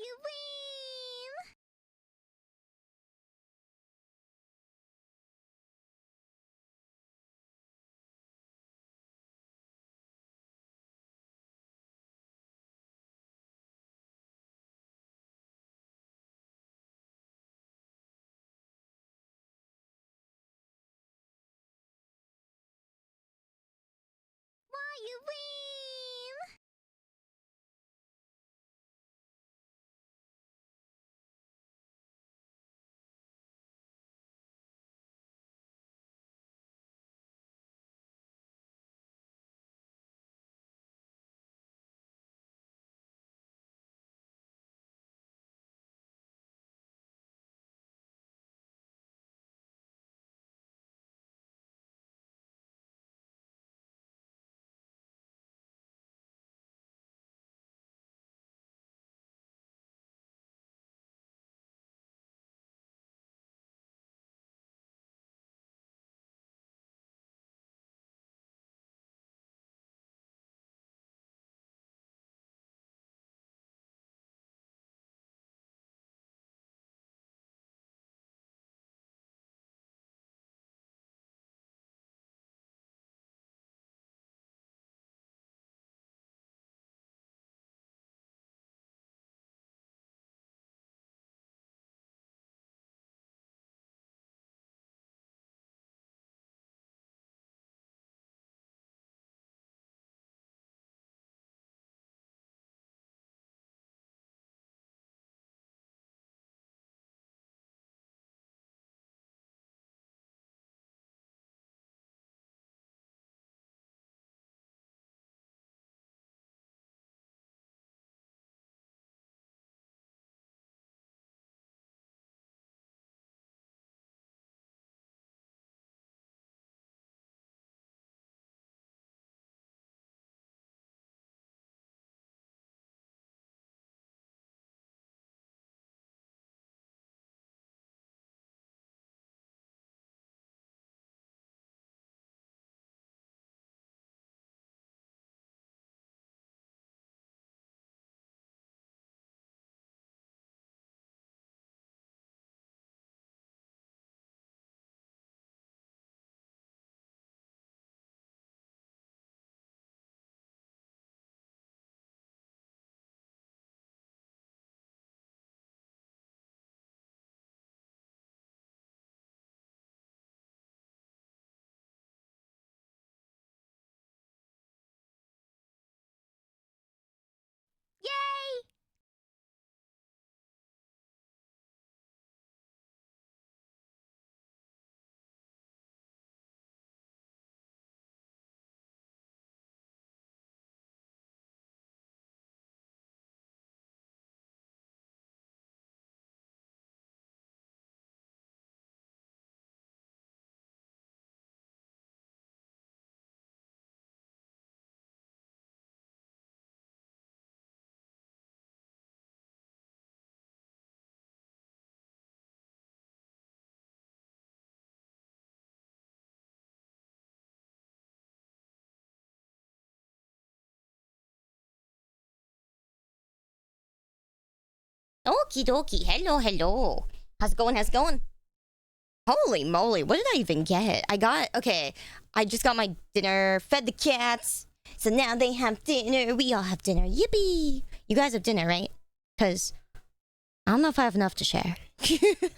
you lame? Why you lame? Yay! Okie dokie. Hello, hello. How's it going? How's it going? Holy moly, what did I even get? Okay, I just got my dinner, fed the cats. So now they have dinner. We all have dinner. Yippee! You guys have dinner, right? Because I don't know if I have enough to share. It's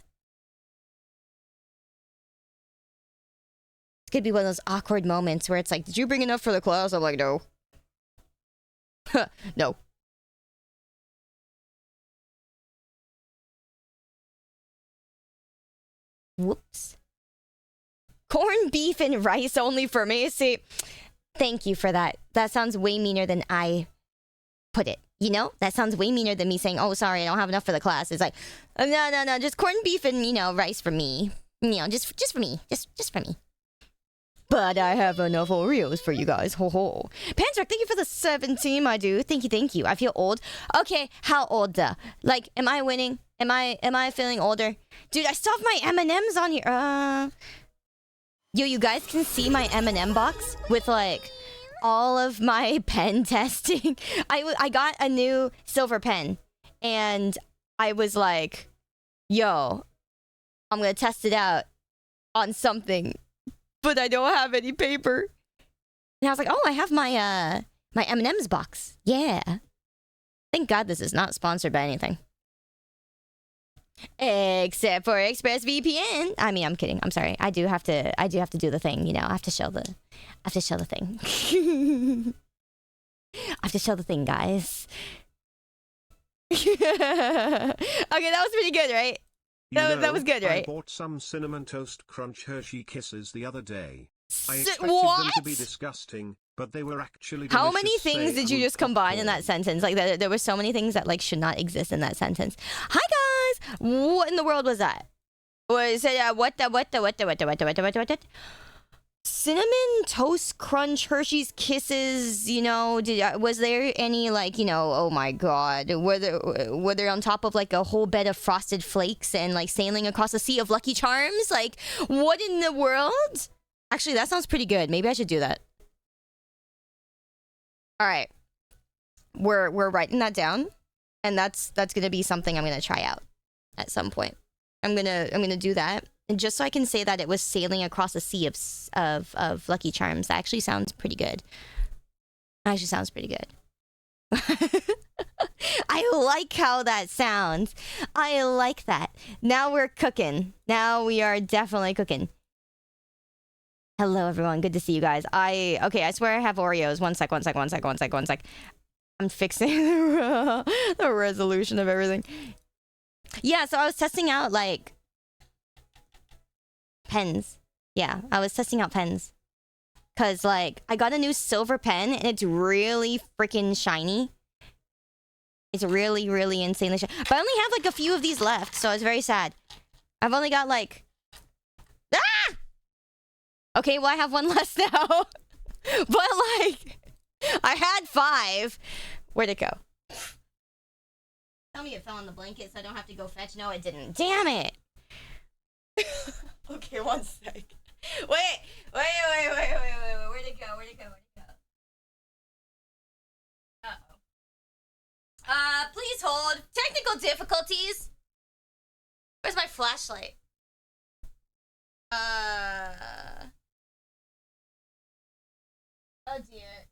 gonna be one of those awkward moments where it's like, did you bring enough for the class? I'm like, no. No. Whoops. Corned beef and rice only for me. See, thank you for that. That sounds way meaner than I put it. You know? That sounds way meaner than me saying, oh, sorry, I don't have enough for the class. It's like, no, just corned beef and, rice for me. Just for me. Just for me. But I have enough Oreos for you guys. Ho ho. Pansrick, thank you for the 17, my dude. Thank you. I feel old. Okay, how old? Like, am I winning? Am I feeling older? Dude, I still have my M&Ms on here. Yo, you guys can see my M&M box with, like, all of my pen testing. I got a new silver pen. and I was like, yo, I'm gonna test it out on something, but I don't have any paper. And I was like, oh, I have my my M&M's box. Yeah. Thank God this is not sponsored by anything. Except for ExpressVPN. I mean, I'm kidding. I'm sorry. I do have to do the thing, you know. I have to show the thing. I have to show the thing, guys. Okay, that was pretty good, right? That was good, right? I bought some Cinnamon Toast Crunch Hershey Kisses the other day. I expected what? them to be disgusting, but they were actually delicious. How many things did you just combine in that sentence? Like, there were so many things that, like, should not exist in that sentence. Hi, guys! What in the world was that? Was it, what the? Cinnamon Toast Crunch Hershey's Kisses, you know, was there any, like, you know, oh my god, were they on top of, like, a whole bed of Frosted Flakes and, like, sailing across a sea of Lucky Charms? Like, what in the world? Actually, that sounds pretty good. Maybe I should do that. All right, we're writing that down, and that's gonna be something I'm gonna try out at some point. I'm gonna do that, and just so I can say that it was sailing across a sea of Lucky Charms. That actually sounds pretty good. Actually sounds pretty good. I like how that sounds. I like that. Now we're cooking. Now we are definitely cooking. Hello, everyone. Good to see you guys. Okay, I swear I have Oreos. One sec. I'm fixing the resolution of everything. Yeah, so I was testing out, like, pens. Yeah, I was testing out pens. Because, like, I got a new silver pen, and it's really freaking shiny. It's really, really insanely shiny. But I only have, like, a few of these left, so it's very sad. I've only got, like... Ah! Okay, well, I have one less now. But, like, I had 5. Where'd it go? Tell me it fell on the blanket so I don't have to go fetch. No, it didn't. Damn it. Okay, one sec. Wait. Where'd it go? Uh-oh. Please hold. Technical difficulties. Where's my flashlight? Oh dear.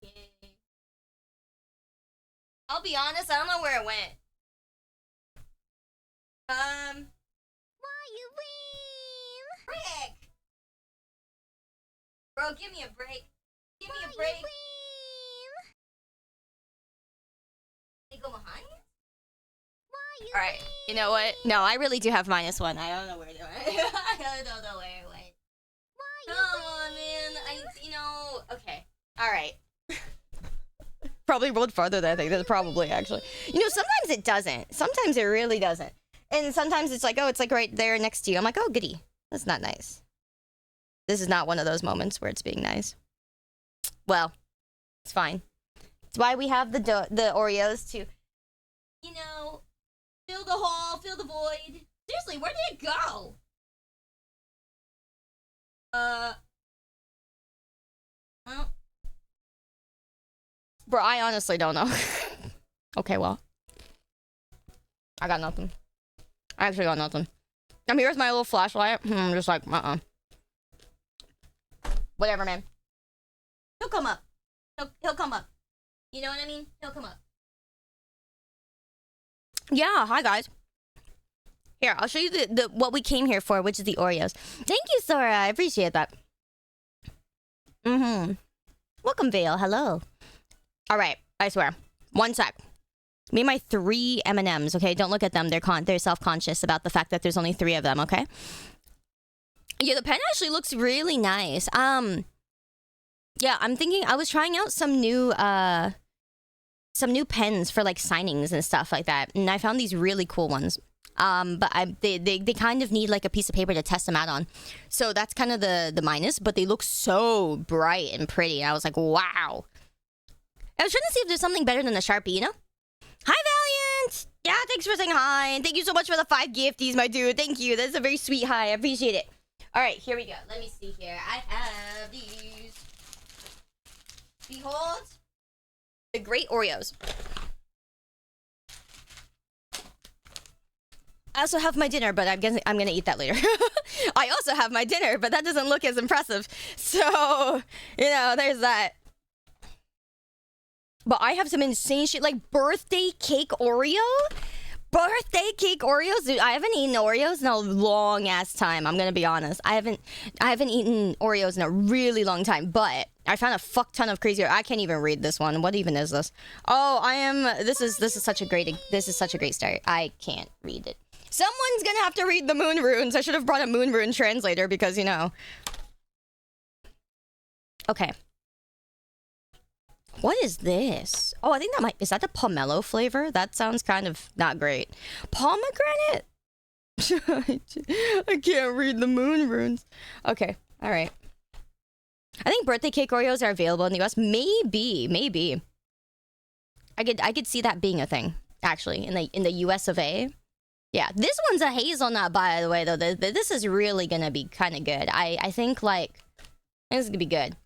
Okay. I'll be honest, I don't know where it went. Why you leave? Frick! Bro, give me a break. Give me a break. They go behind? Why you Alright, you know what? No, I really do have -1. I don't know where it went. I don't know where it went. Come on, man. Okay. Alright. Probably rolled farther than I think. That's probably, actually. You know, sometimes it doesn't. Sometimes it really doesn't. And sometimes it's like, oh, it's like right there next to you. I'm like, oh, goody. That's not nice. This is not one of those moments where it's being nice. Well, it's fine. It's why we have the Oreos to, you know, fill the hole, fill the void. Seriously, where did it go? Well, bro, I honestly don't know. Okay, well. I got nothing. I actually got nothing. I'm here with my little flashlight. I'm just like, Whatever, man. He'll come up. He'll come up. You know what I mean? He'll come up. Yeah, hi, guys. Here, I'll show you the what we came here for, which is the Oreos. Thank you, Sora. I appreciate that. Welcome, Vale. Hello. All right, I swear. One sec. Me and my 3 M&Ms, okay? Don't look at them. They're self-conscious about the fact that there's only 3 of them, okay? Yeah, the pen actually looks really nice. Yeah, I'm thinking I was trying out some new pens for, like, signings and stuff like that, and I found these really cool ones. But they kind of need, like, a piece of paper to test them out on. So that's kind of the minus, but they look so bright and pretty. I was like, wow. I was trying to see if there's something better than the Sharpie, you know? Hi, Valiant! Yeah, thanks for saying hi. And thank you so much for the 5 gifties, my dude. Thank you. That's a very sweet hi. I appreciate it. All right, here we go. Let me see here. I have these. Behold. The great Oreos. I also have my dinner, but I'm gonna eat that later. I also have my dinner, but that doesn't look as impressive. So, you know, there's that. But I have some insane shit like birthday cake Oreo. Birthday cake Oreos, dude. I haven't eaten Oreos in a long ass time. I'm gonna be honest. I haven't eaten Oreos in a really long time. But I found a fuck ton of crazy. I can't even read this one. What even is this? Oh, I am. This is such a great start. I can't read it. Someone's gonna have to read the moon runes. I should have brought a moon rune translator because, you know. Okay. What is this? Oh, I think that might... Is that the pomelo flavor? That sounds kind of not great. Pomegranate? I can't read the moon runes. Okay, alright. I think birthday cake Oreos are available in the US. Maybe. I could see that being a thing, actually, in the US of A. Yeah, this one's a hazelnut, by the way, though. This is really gonna be kind of good. I think, like... This is gonna be good.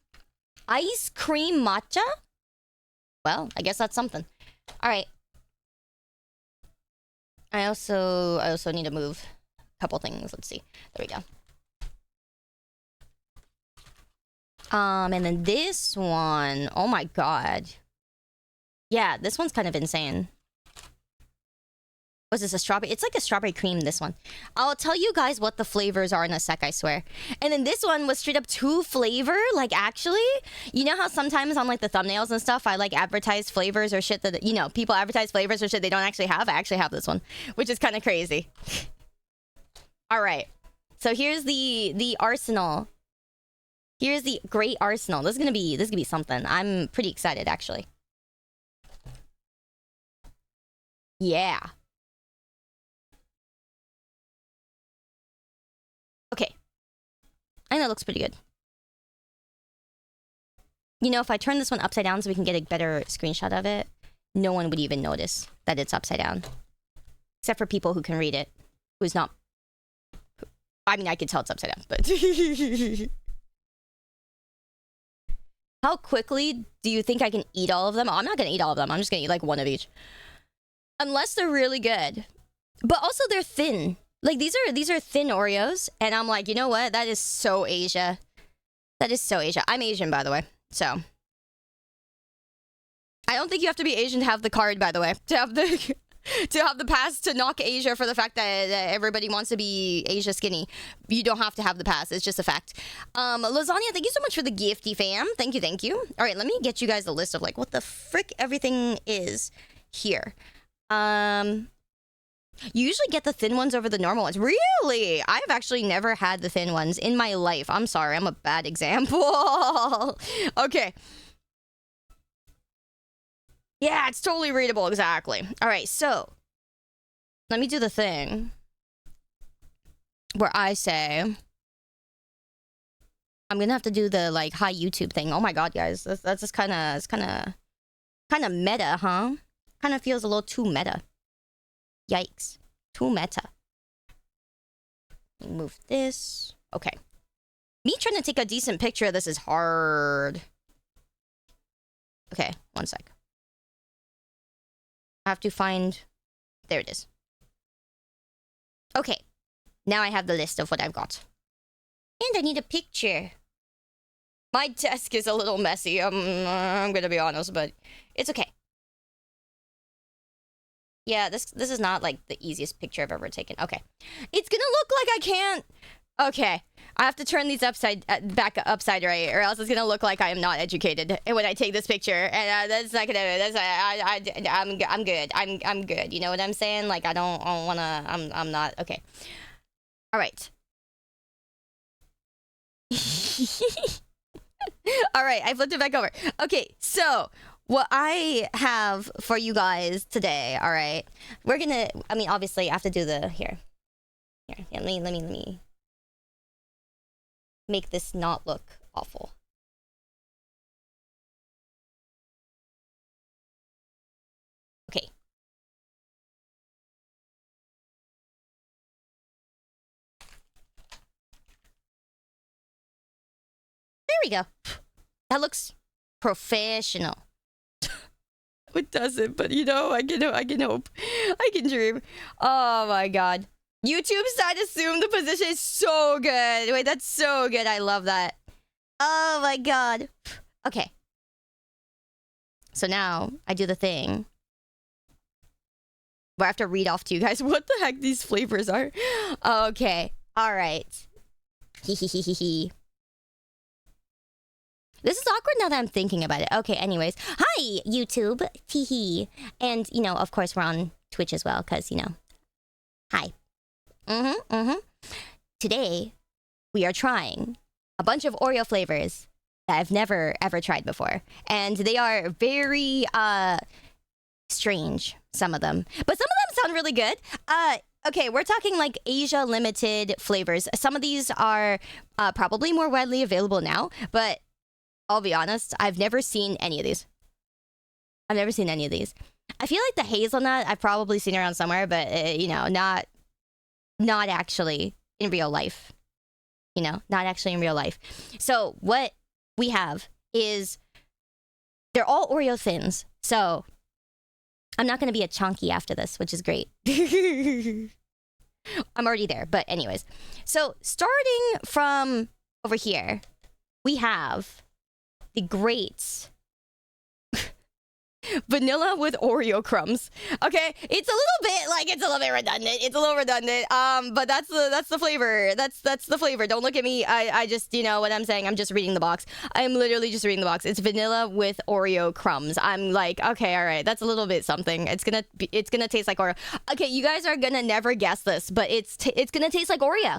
Ice cream matcha? Well, I guess that's something. Alright. I also need to move a couple things. Let's see. There we go. And then this one. Oh my god. Yeah, this one's kind of insane. Was this a strawberry? It's like a strawberry cream, this one. I'll tell you guys what the flavors are in a sec, I swear. And then this one was straight up 2 flavor. Like, actually, you know how sometimes on, like, the thumbnails and stuff, I, like, advertise flavors or shit that, you know, people advertise flavors or shit they don't actually have? I actually have this one, which is kind of crazy. All right. So here's the arsenal. Here's the great arsenal. This is gonna be something. I'm pretty excited, actually. Yeah. Okay. I know it looks pretty good. You know, if I turn this one upside down so we can get a better screenshot of it, no one would even notice that it's upside down. Except for people who can read it. Who's not... I mean, I can tell it's upside down, but... How quickly do you think I can eat all of them? Oh, I'm not gonna eat all of them. I'm just gonna eat, like, one of each. Unless they're really good. But also, they're thin. Like, these are thin Oreos, and I'm like, you know what? That is so Asia. That is so Asia. I'm Asian, by the way, so. I don't think you have to be Asian to have the card, by the way. To have the pass to knock Asia for the fact that everybody wants to be Asia skinny. You don't have to have the pass. It's just a fact. Lasagna, thank you so much for the gifty, fam. Thank you. All right, let me get you guys a list of, like, what the frick everything is here. You usually get the thin ones over the normal ones. Really? I've actually never had the thin ones in my life. I'm sorry, I'm a bad example. Okay. Yeah, it's totally readable, exactly. All right, so let me do the thing where I say I'm gonna have to do the, like, high YouTube thing. Oh my god, guys, that's just kind of meta, huh? Kind of feels a little too meta. Yikes. Too meta. Move this. Okay. Me trying to take a decent picture of this is hard. Okay, one sec. I have to find... There it is. Okay. Now I have the list of what I've got. And I need a picture. My desk is a little messy. I'm gonna be honest, but it's okay. Yeah, this is not, like, the easiest picture I've ever taken. Okay. It's gonna look like I can't... Okay. I have to turn these back upside right, or else it's gonna look like I am not educated when I take this picture. And that's not gonna... I'm good. I'm good. You know what I'm saying? Like, I don't wanna... I'm not... Okay. All right. All right, I flipped it back over. Okay, so... What I have for you guys today, all right? We're gonna, I mean, obviously, I have to do the, here, yeah, let me make this not look awful. Okay. There we go. That looks professional. it doesn't, but you know, I can hope. I can dream. Oh my god. YouTube side assume the position is so good. Wait, that's so good. I love that. Oh my god. Okay. So now I do the thing where I have to read off to you guys what the heck these flavors are. Okay. All right. Hehehehe. This is awkward now that I'm thinking about it. Okay, anyways. Hi, YouTube. Teehee. And, you know, of course, we're on Twitch as well, because, you know. Hi. Today, we are trying a bunch of Oreo flavors that I've never, ever tried before. And they are very, strange, some of them. But some of them sound really good. Okay, we're talking like Asia limited flavors. Some of these are probably more widely available now, but I'll be honest, I've never seen any of these. I've never seen any of these. I feel like the hazelnut I've probably seen around somewhere, but you know, not actually in real life. You know, not actually in real life. So what we have is they're all Oreo thins. So I'm not going to be a chonky after this, which is great. I'm already there, but anyways. So starting from over here, we have the great vanilla with Oreo crumbs. Okay, it's a little bit redundant. It's a little redundant. But that's the flavor. That's the flavor. Don't look at me. I just, you know what I'm saying. I'm just reading the box. I'm literally just reading the box. It's vanilla with Oreo crumbs. I'm like, okay, all right. That's a little bit something. It's gonna taste like Oreo. Okay, you guys are gonna never guess this, but it's gonna taste like Oreo.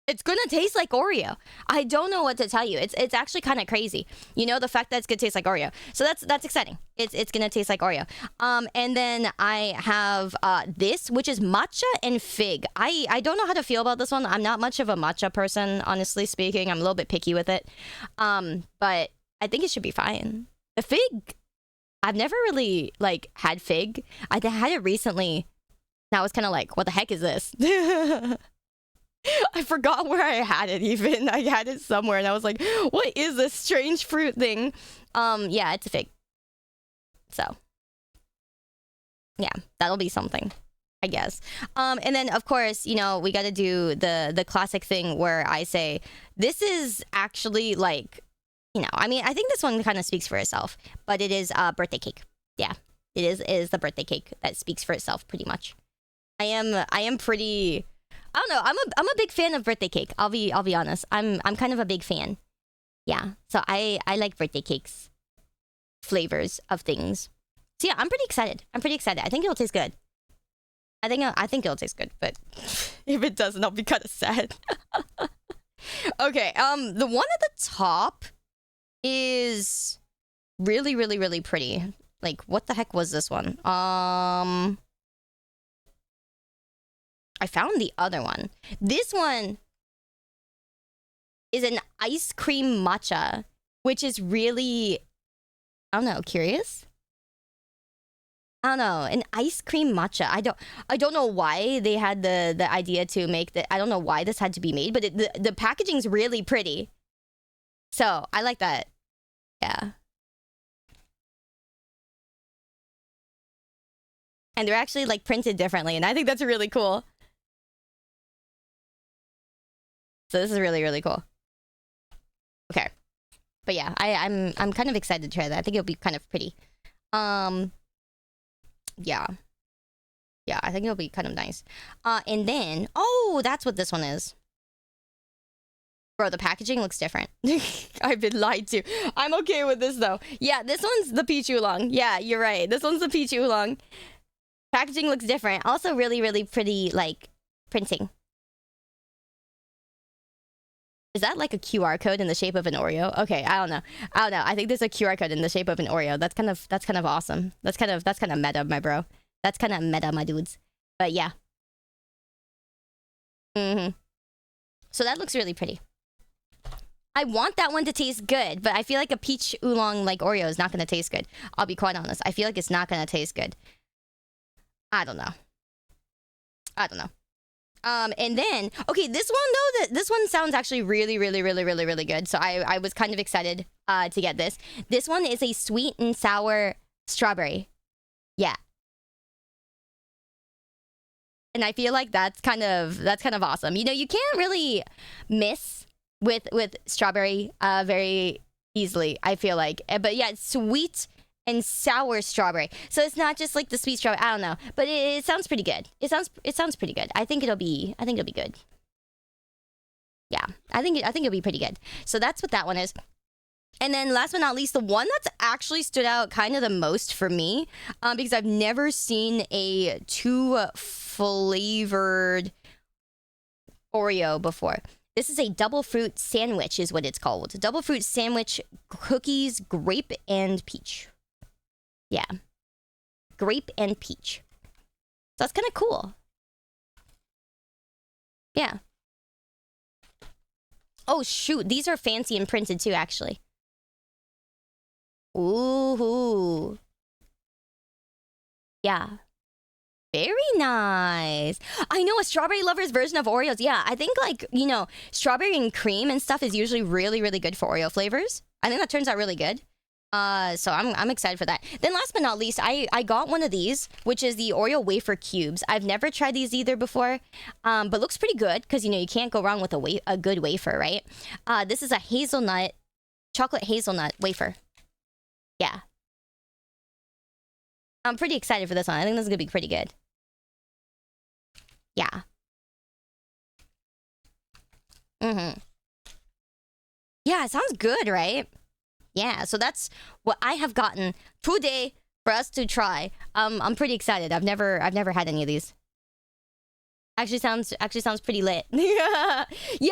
It's gonna taste like Oreo. I don't know what to tell you. It's actually kind of crazy. You know, the fact that it's gonna taste like Oreo. So that's exciting. It's gonna taste like Oreo. And then I have this, which is matcha and fig. I don't know how to feel about this one. I'm not much of a matcha person, honestly speaking. I'm a little bit picky with it. But I think it should be fine. The fig, I've never really like had fig. I had it recently. And I was kind of like, what the heck is this? I forgot where I had it even. I had it somewhere and I was like, what is this strange fruit thing? Yeah, it's a fig. So, yeah, that'll be something, I guess. And then, of course, you know, we got to do the classic thing where I say, this is actually like, you know, I mean, I think this one kind of speaks for itself, but it is birthday cake. Yeah, it is the birthday cake that speaks for itself pretty much. I am pretty... I don't know. I'm a big fan of birthday cake. I'll be honest. I'm kind of a big fan. Yeah. So I like birthday cakes, flavors of things. So yeah, I'm pretty excited. I think it'll taste good. I think it'll taste good. But if it doesn't, I'll be kind of sad. Okay. The one at the top is really, really, really pretty. Like, what the heck was this one? I found the other one. This one is an ice cream matcha, which is really, I don't know, curious? I don't know, an ice cream matcha. I don't know why they had the idea to make that. I don't know why this had to be made, but the packaging's really pretty. So, I like that. Yeah. And they're actually like printed differently, and I think that's really cool. So this is really, really cool. Okay. But yeah, I'm kind of excited to try that. I think it'll be kind of pretty. Yeah. Yeah, I think it'll be kind of nice. And then, oh, that's what this one is. Bro, the packaging looks different. I've been lied to. I'm okay with this though. Yeah, this one's the peach oolong. Yeah, you're right. This one's the peach oolong. Packaging looks different. Also really, really pretty, like, printing. Is that like a QR code in the shape of an Oreo? Okay, I don't know. I think there's a QR code in the shape of an Oreo. That's kind of awesome. That's kind of meta, my bro. That's kind of meta, my dudes. But yeah. So that looks really pretty. I want that one to taste good, but I feel like a peach oolong like Oreo is not going to taste good. I'll be quite honest. I feel like it's not going to taste good. I don't know. And then, okay, this one though, this one sounds actually really good. So I was kind of excited to get this. This one is a sweet and sour strawberry. Yeah. And I feel like that's kind of awesome. You know, you can't really miss with strawberry very easily, I feel like. But yeah, it's sweet and sour strawberry. So it's not just like the sweet strawberry. I don't know, but it sounds pretty good. It sounds pretty good. I think it'll be good. Yeah, I think it'll be pretty good. So that's what that one is. And then last but not least, the one that's actually stood out kind of the most for me, because I've never seen a 2 flavored Oreo before. This is a double fruit sandwich is what it's called. Double fruit sandwich, cookies, grape, and peach. Yeah. Grape and peach. So that's kind of cool. Yeah. Oh, shoot. These are fancy and printed too, actually. Ooh. Yeah. Very nice. I know, a strawberry lover's version of Oreos. Yeah, I think, like, you know, strawberry and cream and stuff is usually really good for Oreo flavors. I think that turns out really good. So I'm excited for that. Then last but not least, I got one of these, which is the Oreo wafer cubes. I've never tried these either before, but looks pretty good because, you know, you can't go wrong with a good wafer, right? This is a chocolate hazelnut wafer. Yeah. I'm pretty excited for this one. I think this is gonna be pretty good. Yeah. Yeah, it sounds good, right? Yeah, so that's what I have gotten today for us to try. I'm pretty excited. I've never had any of these. Actually sounds pretty lit. Yeah,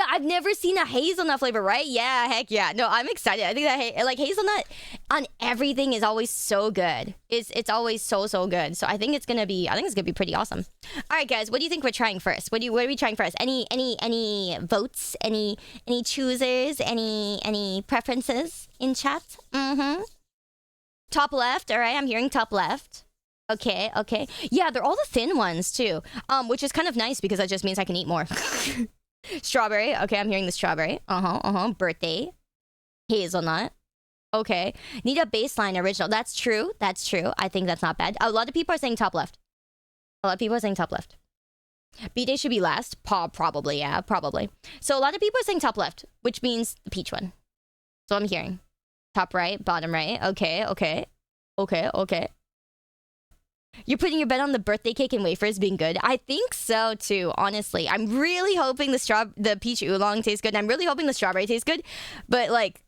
I've never seen a hazelnut flavor, right? Yeah, heck yeah. No, I'm excited. I think that like hazelnut on everything is always so good. It's always so good. So I think it's gonna be pretty awesome. All right, guys, what do you think we're trying first? What are we trying first? Any votes? Any choosers? Any preferences in chat? Top left. All right, I'm hearing top left. Okay. Yeah, they're all the thin ones too. Which is kind of nice because that just means I can eat more. Strawberry. Okay, I'm hearing the strawberry. Birthday. Hazelnut. Okay. Need a baseline original. That's true. I think that's not bad. A lot of people are saying top left. B-Day should be last. Probably, yeah, probably. So a lot of people are saying top left, which means the peach one. So I'm hearing. Top right, bottom right. Okay. You're putting your bet on the birthday cake and wafers being good? I think so too, honestly. I'm really hoping the peach oolong tastes good. And I'm really hoping the strawberry tastes good. But like,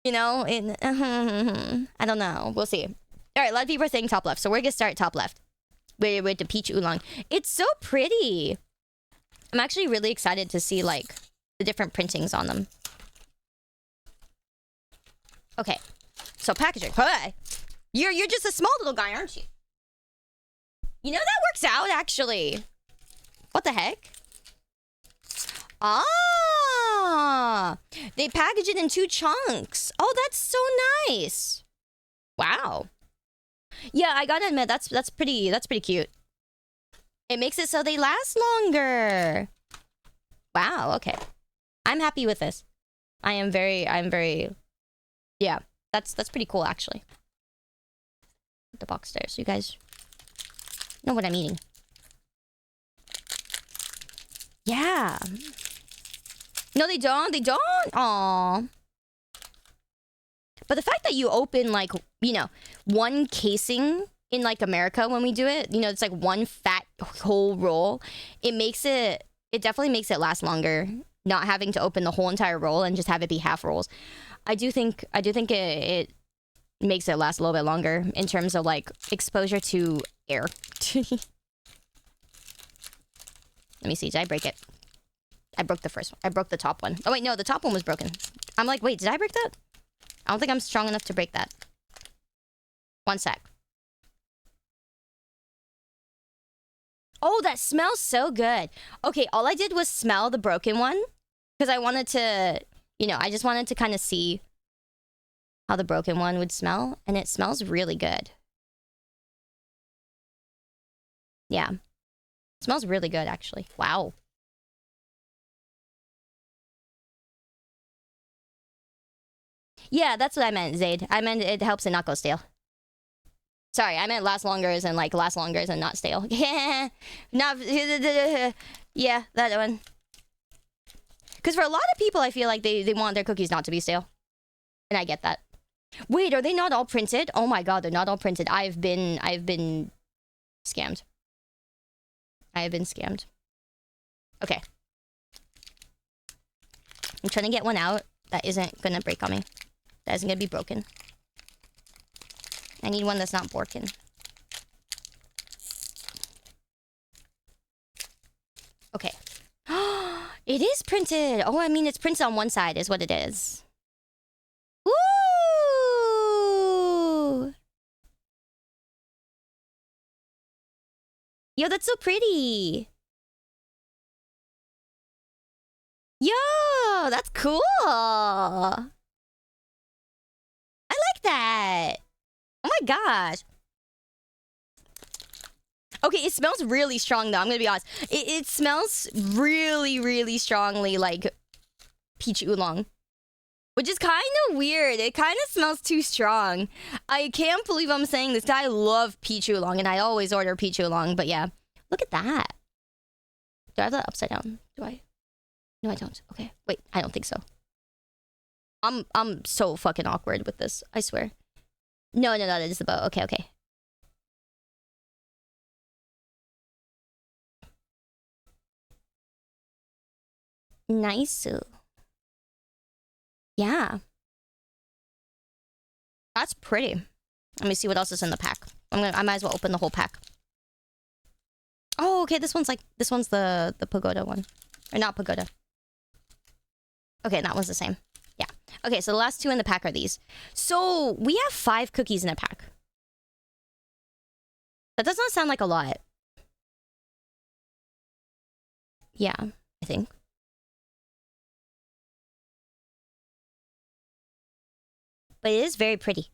you know, I don't know. We'll see. All right, a lot of people are saying top left. So we're gonna start top left with the peach oolong. It's so pretty. I'm actually really excited to see like the different printings on them. Okay, so packaging. Hey. You're just a small little guy, aren't you? You know, that works out, actually. What the heck? Ah! They package it in 2 chunks. Oh, that's so nice. Wow. Yeah, I gotta admit, that's pretty cute. It makes it so they last longer. Wow, okay. I'm happy with this. I'm very... Yeah, that's pretty cool, actually. The box there, so you guys know what I'm eating. Yeah. No, they don't. Aww. But the fact that you open, like, you know, one casing in, like, America when we do it, you know, it's like one fat whole roll. It definitely makes it last longer, not having to open the whole entire roll and just have it be half rolls. I do think it makes it last a little bit longer in terms of like exposure to air. Let me see, did I break it? I broke the first one. I broke the top one. Oh wait, no, the top one was broken. I'm like, wait, did I break that? I don't think I'm strong enough to break that. One sec. Oh, that smells so good. Okay, all I did was smell the broken one because I wanted to, you know, I just wanted to kind of see how the broken one would smell, and it smells really good. Yeah. Smells really good, actually. Wow. Yeah, that's what I meant, Zaid. I meant it helps it not go stale. Sorry, I meant last longer as in like last longer as in not stale. Yeah, not yeah, that one. Because for a lot of people, I feel like they want their cookies not to be stale, and I get that. Wait, are they not all printed? Oh my god, they're not all printed. I've been scammed. I have been scammed. Okay, I'm trying to get one out that isn't gonna break on me. That isn't gonna be broken. I need one that's not broken. Okay. It is printed. Oh, I mean, it's printed on one side is what it is. Woo! Yo, that's so pretty. Yo, that's cool. I like that. Oh my gosh. Okay, it smells really strong though. I'm gonna be honest. It smells really, really strongly like peach oolong. Which is kind of weird. It kind of smells too strong. I can't believe I'm saying this. I love peach oolong and I always order peach oolong. But yeah, look at that. Do I have that upside down? Do I? No, I don't. Okay, wait. I don't think so. I'm so fucking awkward with this. I swear. No, that is the bow. Okay, okay. Nice. Yeah. That's pretty. Let me see what else is in the pack. I might as well open the whole pack. Oh, okay, this one's the pagoda one. Or not pagoda. Okay, that one's the same. Yeah. Okay, so the last two in the pack are these. So we have 5 cookies in a pack. That does not sound like a lot. Yeah, I think. But it is very pretty.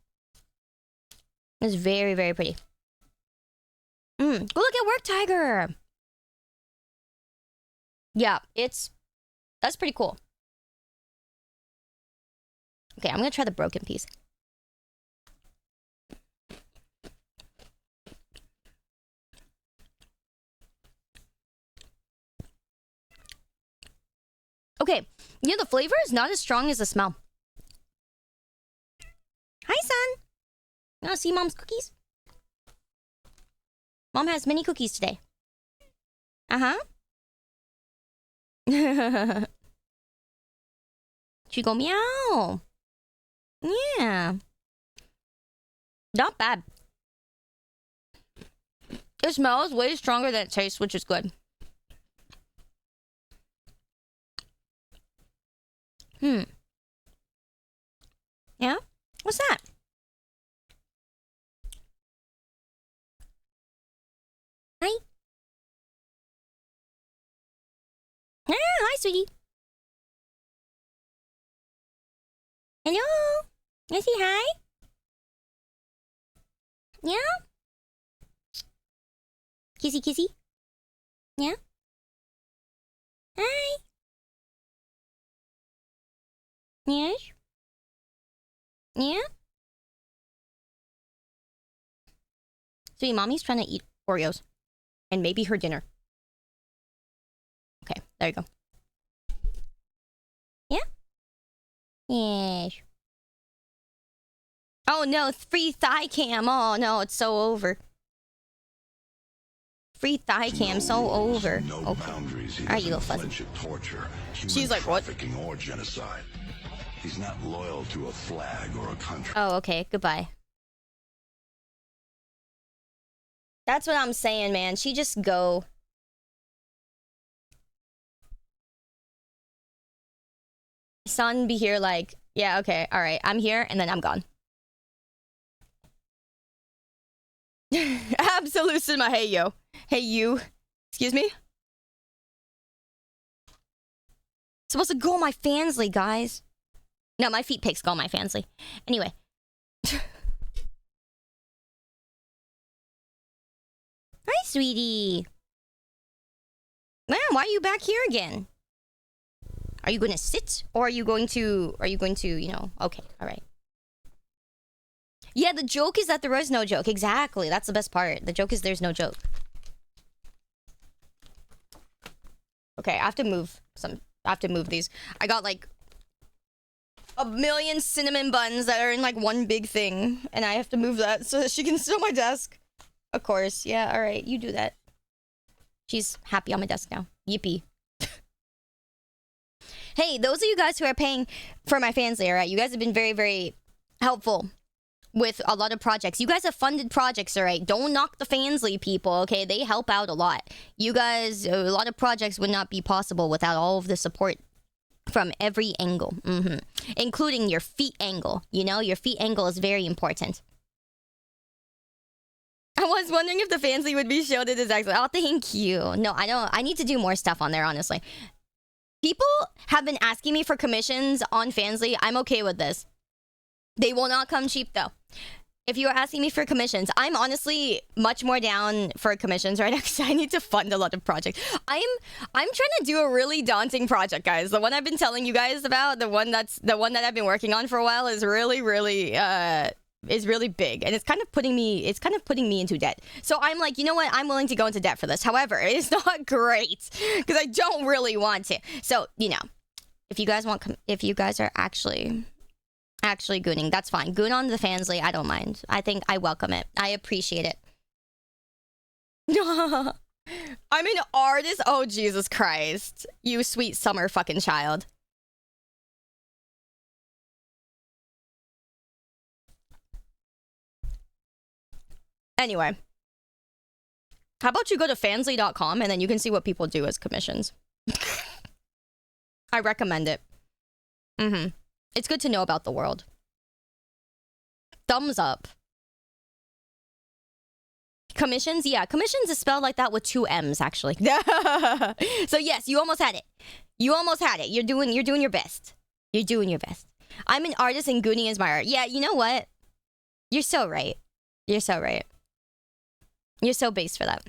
It's very, very pretty. Go look at Work Tiger! Yeah, that's pretty cool. Okay, I'm gonna try the broken piece. Okay, yeah, the flavor is not as strong as the smell. Hi, son. You wanna see Mom's cookies? Mom has many cookies today. Uh-huh. She go meow. Yeah. Not bad. It smells way stronger than it tastes, which is good. Yeah? What's that? Hi. Ah, hi, sweetie. Hello? You say hi? Yeah? Kissy, kissy? Yeah? Hi. Yes? Yeah? Sweetie, Mommy's trying to eat Oreos. And maybe her dinner. Okay, there you go. Yeah? Yes. Oh no, free thigh cam. Oh no, it's so over. Free thigh cam, so over. No okay. boundaries. Alright, you little fuzzy. Torture, She's like, what? Or genocide. He's not loyal to a flag or a country. Oh, okay. Goodbye. That's what I'm saying, man. She just go. Son be here like, yeah, okay, all right. I'm here, and then I'm gone. Absolutissima, hey, yo. Hey, you. Excuse me? Supposed to go on my Fansly, guys. No, my feet pics go on my Fansly. Anyway. Hi, sweetie. Man, why are you back here again? Are you gonna sit, or are you going to, you know, okay, alright. Yeah, the joke is that there is no joke. Exactly, that's the best part. The joke is there's no joke. Okay, I have to move these. I got like a million cinnamon buns that are in like one big thing, and I have to move that so that she can sit on my desk. Of course, yeah, alright, you do that. She's happy on my desk now. Yippee. Hey, those of you guys who are paying for my Fansly, alright? You guys have been very, very helpful with a lot of projects. You guys have funded projects, alright? Don't knock the Fansly people, okay? They help out a lot. You guys, a lot of projects would not be possible without all of the support from every angle. Including your feet angle. You know, your feet angle is very important. I was wondering if the Fansly would be shielded as excellent. Oh, thank you. No, I don't. I need to do more stuff on there, honestly. People have been asking me for commissions on Fansly. I'm okay with this. They will not come cheap, though. If you are asking me for commissions, I'm honestly much more down for commissions right now because I need to fund a lot of projects. I'm trying to do a really daunting project, guys. The one I've been telling you guys about, the one that I've been working on for a while is really big, and it's kind of putting me into debt. So I'm like, you know what? I'm willing to go into debt for this. However, it's not great because I don't really want to. So, you know, if you guys are actually gooning, that's fine. Goon on the Fansly, I don't mind. I think I welcome it. I appreciate it. I'm an artist. Oh, Jesus Christ. You sweet summer fucking child. Anyway, how about you go to fansly.com and then you can see what people do as commissions. I recommend it. It's good to know about the world. Thumbs up. Commissions? Yeah, commissions is spelled like that with 2 M's, actually. So yes, you almost had it. You're doing your best. You're doing your best. I'm an artist and Goonie is my art. Yeah, you know what? You're so right. You're so right. You're so based for that.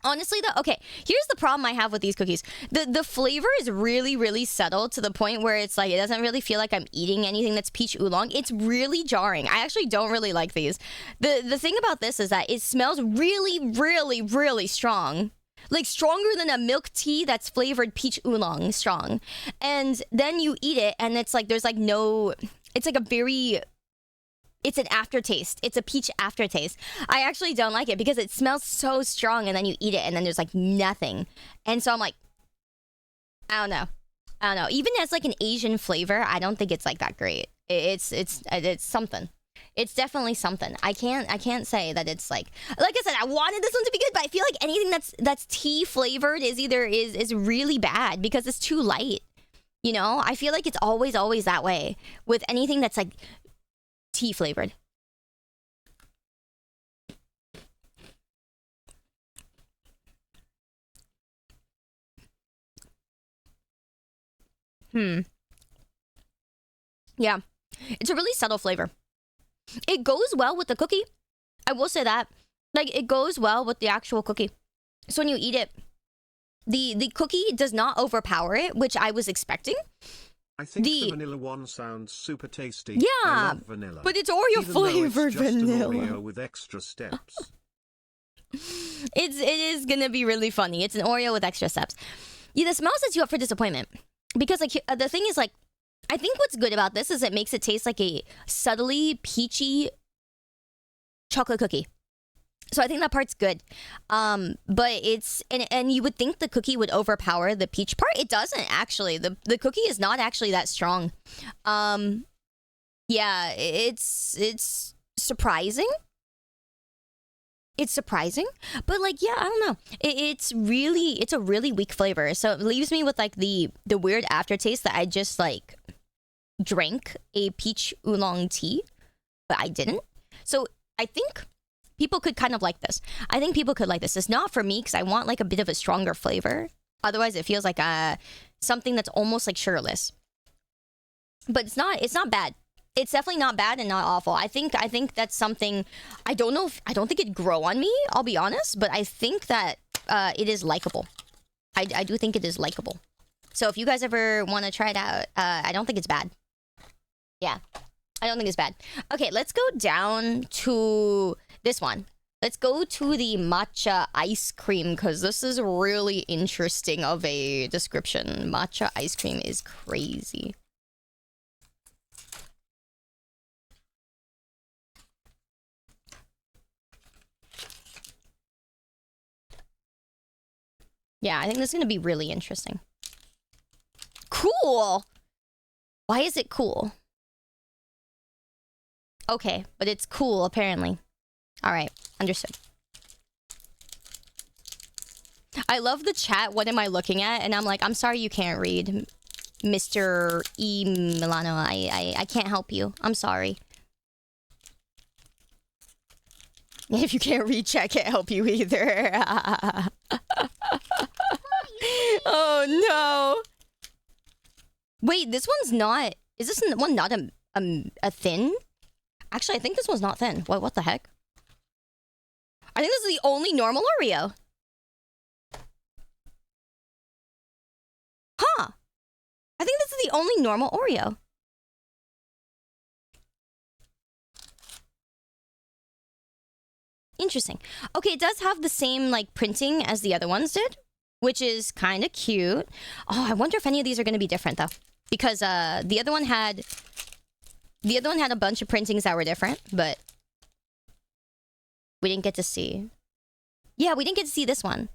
Honestly, though, okay, here's the problem I have with these cookies. The flavor is really, really subtle to the point where it's like, it doesn't really feel like I'm eating anything that's peach oolong. It's really jarring. I actually don't really like these. The thing about this is that it smells really, really, really strong. Like stronger than a milk tea that's flavored peach oolong strong. And then you eat it and it's like, there's like no, it's like a very... It's an aftertaste. It's a peach aftertaste. I actually don't like it because it smells so strong and then you eat it and then there's like nothing. And so I'm like, I don't know. Even as like an Asian flavor, I don't think it's like that great. It's something. It's definitely something. I can't say that it's like I said, I wanted this one to be good, but I feel like anything that's tea flavored is really bad because it's too light. You know, I feel like it's always that way with anything that's like tea flavored. Yeah. It's a really subtle flavor. It goes well with the cookie. I will say that. Like, it goes well with the actual cookie. So when you eat it, the cookie does not overpower it, which I was expecting. I think the vanilla one sounds super tasty. Yeah, I love vanilla. But it's Oreo flavored vanilla. An Oreo with extra steps. It is gonna be really funny. It's an Oreo with extra steps. Yeah, the smell sets you up for disappointment. Because like the thing is like, I think what's good about this is it makes it taste like a subtly peachy chocolate cookie. So I think that part's good. But it's and you would think the cookie would overpower the peach part. It doesn't actually. The cookie is not actually that strong. Yeah, it's surprising. It's surprising, but like, yeah, I don't know. It's a really weak flavor. So it leaves me with like the weird aftertaste that I just like drank a peach oolong tea, but I didn't. So I think people could kind of like this. I think people could like this. It's not for me because I want like a bit of a stronger flavor. Otherwise, it feels like something that's almost like sugarless. But it's not bad. It's definitely not bad and not awful. I think that's something. I don't think it'd grow on me. I'll be honest, but I think that it is likable. I do think it is likable. So if you guys ever want to try it out, I don't think it's bad. Yeah, I don't think it's bad. Okay, let's go down to this one. Let's go to the matcha ice cream, because this is really interesting of a description. Matcha ice cream is crazy. Yeah, I think this is going to be really interesting. Cool! Why is it cool? Okay, but it's cool, apparently. Alright, understood. I love the chat, what am I looking at? And I'm like, I'm sorry you can't read, Mr. E. Milano. I can't help you. I'm sorry. If you can't read, chat can't help you either. Oh no! Wait, this one's not... Is this one not a thin? Actually, I think this one's not thin. What the heck? I think this is the only normal Oreo. Huh. I think this is the only normal Oreo. Interesting. Okay, it does have the same, like, printing as the other ones did, which is kind of cute. Oh, I wonder if any of these are going to be different, though. Because the other one had a bunch of printings that were different, but we didn't get to see. Yeah, we didn't get to see this one.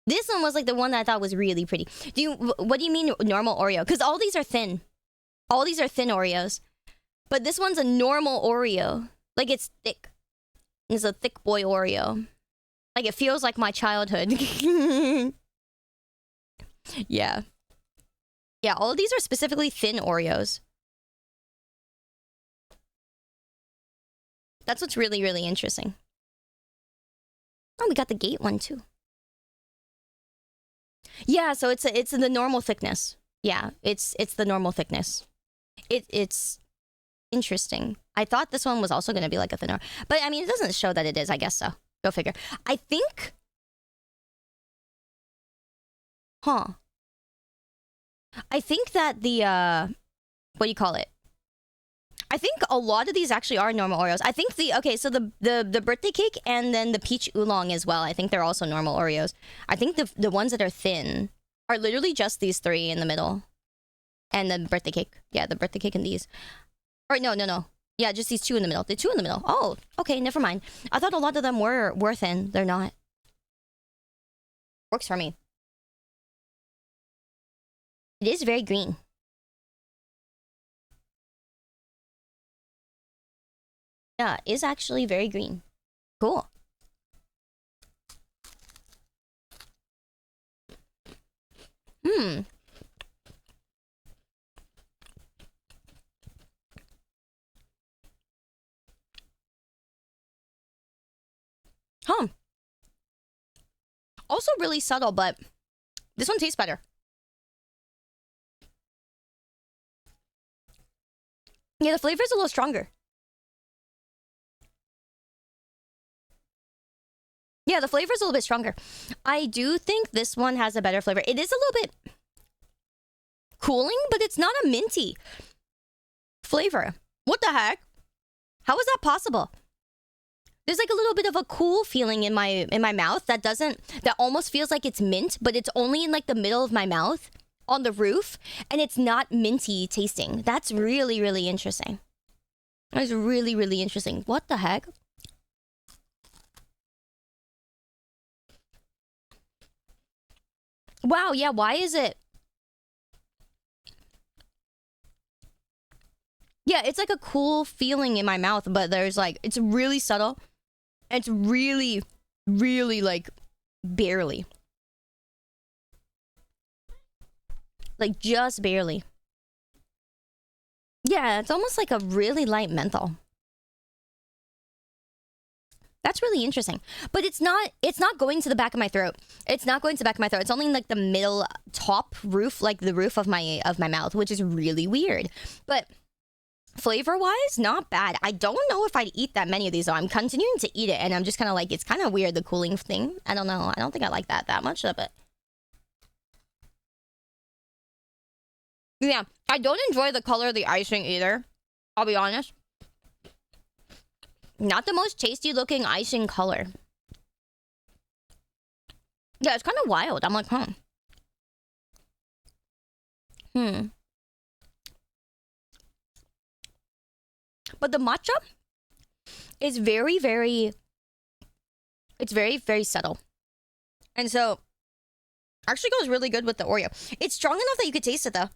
This one was like the one that I thought was really pretty. What do you mean normal Oreo? Because all these are thin. All these are thin Oreos. But this one's a normal Oreo. Like, it's thick. It's a thick boy Oreo. Like, it feels like my childhood. Yeah. Yeah, all of these are specifically thin Oreos. That's what's really, really interesting. Oh, we got the gate one too. Yeah, so it's the normal thickness. Yeah, it's the normal thickness. It's interesting. I thought this one was also going to be like a thinner, but I mean, it doesn't show that it is. I guess so. Go figure. I think. Huh. I think that the what do you call it? I think a lot of these actually are normal Oreos. I think so the birthday cake and then the peach oolong as well. I think they're also normal Oreos. I think the ones that are thin are literally just these three in the middle. And the birthday cake. Yeah, the birthday cake and these. Or no. Yeah, just these two in the middle. The two in the middle. Oh, okay, never mind. I thought a lot of them were thin. They're not. Works for me. It is very green. Yeah, it is actually very green. Cool. Huh. Also really subtle, but this one tastes better. Yeah, the flavor is a little stronger. Yeah, the flavor is a little bit stronger. I do think this one has a better flavor. It is a little bit cooling, but it's not a minty flavor. What the heck? How is that possible? There's like a little bit of a cool feeling in my mouth that almost feels like it's mint, but it's only in like the middle of my mouth on the roof, and it's not minty tasting. That's really, really interesting. That's really, really interesting. What the heck? Wow, yeah, why is it? Yeah, it's like a cool feeling in my mouth, but there's like, it's really subtle. It's really, really like, barely. Like, just barely. Yeah, it's almost like a really light menthol. That's really interesting. But it's not going to the back of my throat. It's not going to the back of my throat. It's only in like the middle top roof, like the roof of my mouth, which is really weird. But Flavor-wise, not bad. I don't know if I'd eat that many of these, though. I'm continuing to eat it, and I'm just kind of like, it's kind of weird, the cooling thing. I don't know. I don't think I like that much, but... Yeah, I don't enjoy the color of the icing either. I'll be honest. Not the most tasty-looking icing color. Yeah, it's kind of wild. I'm like, But the matcha is very, very... It's very, very subtle. And so, actually goes really good with the Oreo. It's strong enough that you could taste it, though.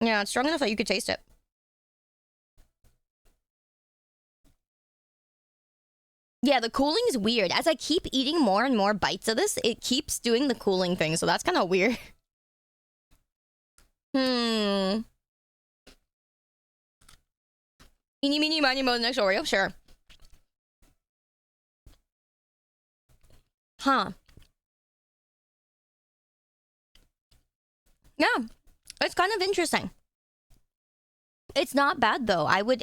Yeah, it's strong enough that you could taste it. Yeah, the cooling is weird. As I keep eating more and more bites of this, it keeps doing the cooling thing, so that's kind of weird. Eeny, meeny, miny, mo, the next Oreo? Sure. Huh. Yeah, it's kind of interesting. It's not bad, though. I would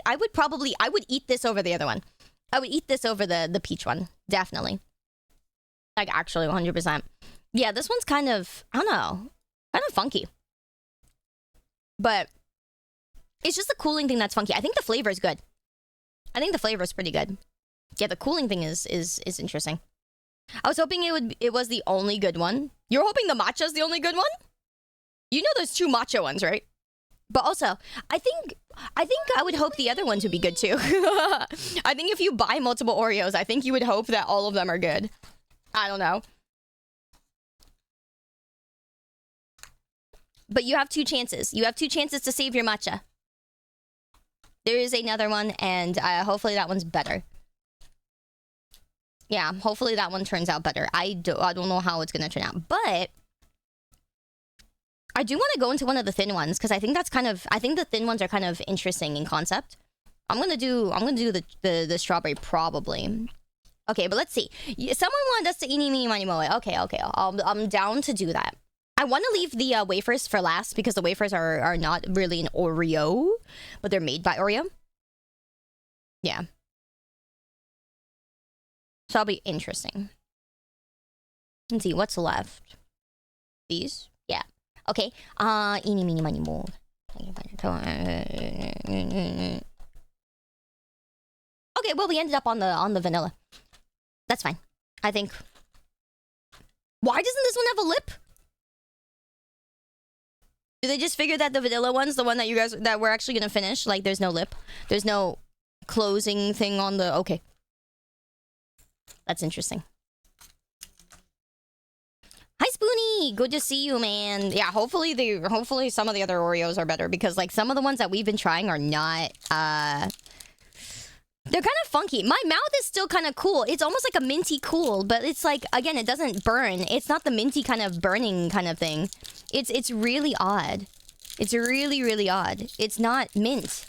eat this over the other one. I would eat this over the peach one. Definitely. Like, actually, 100%. Yeah, this one's kind of, I don't know, kind of funky. But it's just the cooling thing that's funky. I think the flavor is good. I think the flavor is pretty good. Yeah, the cooling thing is interesting. I was hoping it was the only good one. You're hoping the matcha's the only good one? You know there's 2 matcha ones, right? But also, I think I would hope the other ones would be good too. I think if you buy multiple Oreos, I think you would hope that all of them are good. I don't know. But you have 2 chances. You have 2 chances to save your matcha. There is another one, and hopefully that one's better. Yeah, hopefully that one turns out better. I don't know how it's gonna turn out, but I do want to go into one of the thin ones because I think the thin ones are kind of interesting in concept. I'm gonna do the strawberry probably. Okay, but let's see. Someone wanted us to eeny meeny miny moe. Okay. I'm down to do that. I want to leave the wafers for last because the wafers are not really an Oreo, but they're made by Oreo. Yeah. So that'll be interesting. Let's see what's left. These? Yeah. Okay. Eeny meeny miny moe. Okay, well we ended up on the vanilla. That's fine. I think. Why doesn't this one have a lip? Did they just figure that the vanilla one's the one that we're actually gonna finish? Like there's no lip. There's no closing thing on the okay. That's interesting. Hi Spoonie! Good to see you, man. Yeah, hopefully some of the other Oreos are better because like some of the ones that we've been trying are not they're kind of funky. My mouth is still kind of cool. It's almost like a minty cool, but it's like again, it doesn't burn. It's not the minty kind of burning kind of thing. It's really odd. It's really, really odd. It's not mint.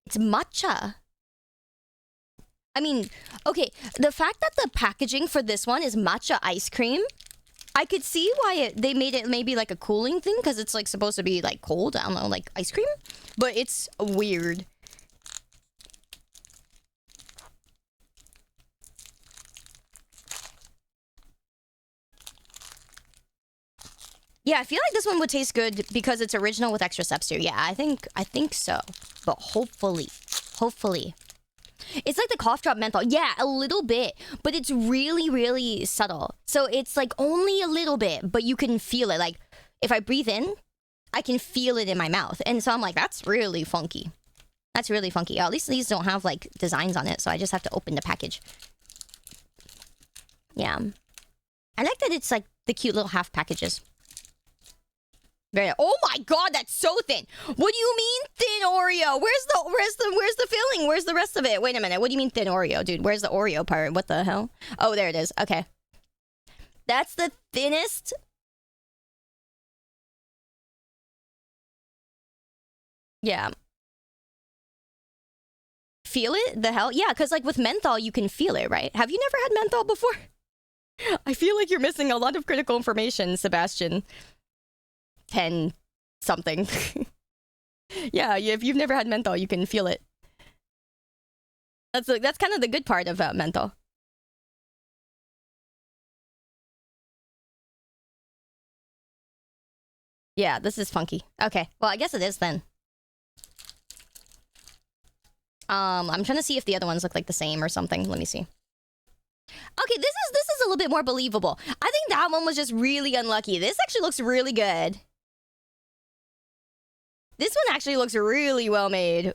It's matcha. I mean, okay, the fact that the packaging for this one is matcha ice cream, I could see why they made it maybe like a cooling thing because it's like supposed to be like cold. I don't know, like ice cream, but it's weird. Yeah, I feel like this one would taste good because it's original with extra steps too. Yeah, I think so. But hopefully. It's like the cough drop menthol. Yeah, a little bit, but it's really, really subtle. So it's like only a little bit, but you can feel it. Like if I breathe in, I can feel it in my mouth. And so I'm like, that's really funky. That's really funky. At least these don't have like designs on it, so I just have to open the package. Yeah. I like that it's like the cute little half packages. Oh my god, that's so thin. What do you mean thin Oreo? Where's the filling? Where's the rest of it? Wait a minute. What do you mean thin Oreo, dude? Where's the Oreo part? What the hell? Oh, there it is. Okay. That's the thinnest. Yeah. Feel it? The hell? Yeah, because like with menthol, you can feel it, right? Have you never had menthol before? I feel like you're missing a lot of critical information, Sebastian. 10 something. Yeah, if you've never had menthol, you can feel it. That's kind of the good part of menthol. Yeah, this is funky. Okay, well, I guess it is then. I'm trying to see if the other ones look like the same or something. Let me see. Okay, this is a little bit more believable. I think that one was just really unlucky. This actually looks really good. This one actually looks really well made.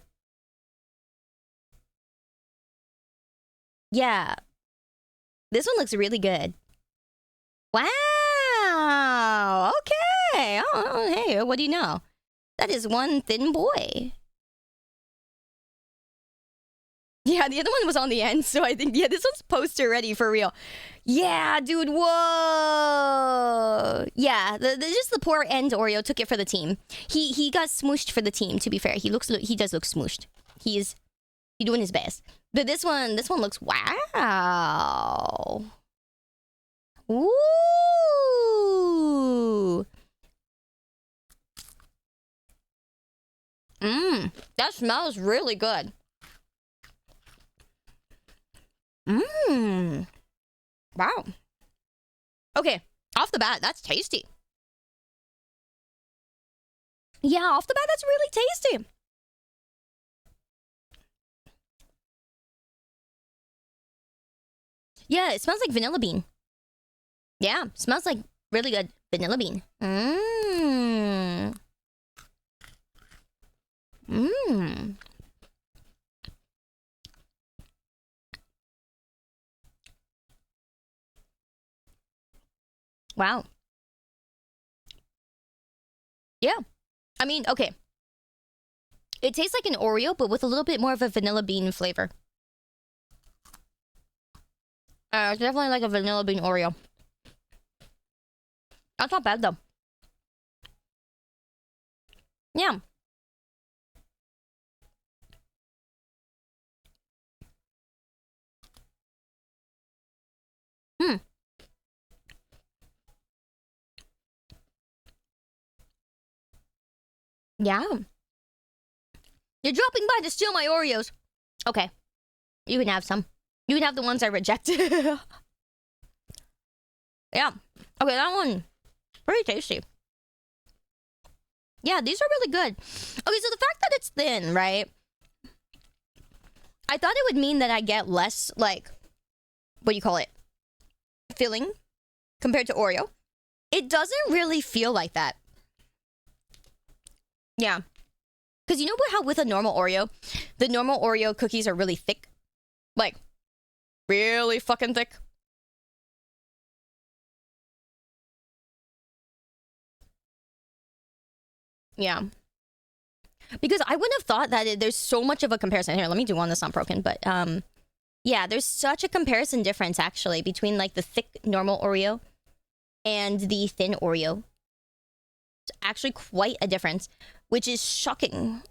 Yeah. This one looks really good. Wow. Okay. Oh, hey, what do you know? That is one thin boy. Yeah, the other one was on the end, so I think, yeah, this one's poster ready for real. Yeah, dude, whoa. Yeah, just the poor end Oreo took it for the team. He got smooshed for the team, to be fair. He does look smooshed. He's doing his best. But this one looks, wow. Ooh. That smells really good. Wow. Okay, off the bat, that's tasty. Yeah, off the bat, that's really tasty. Yeah, it smells like vanilla bean. Yeah, smells like really good vanilla bean. Wow. Yeah. I mean, okay. It tastes like an Oreo, but with a little bit more of a vanilla bean flavor. It's definitely like a vanilla bean Oreo. That's not bad, though. Yeah. Yeah. You're dropping by to steal my Oreos. Okay. You can have some. You can have the ones I reject. Yeah. Okay, that one. Pretty tasty. Yeah, these are really good. Okay, so the fact that it's thin, right? I thought it would mean that I get less, like, what do you call it? Filling compared to Oreo. It doesn't really feel like that. Yeah. Because you know how with a normal Oreo, the normal Oreo cookies are really thick? Like, really fucking thick. Yeah. Because I wouldn't have thought that there's so much of a comparison. Here, let me do one that's not broken. But, yeah, there's such a comparison difference, actually, between, like, the thick normal Oreo and the thin Oreo. It's actually quite a difference, which is shocking.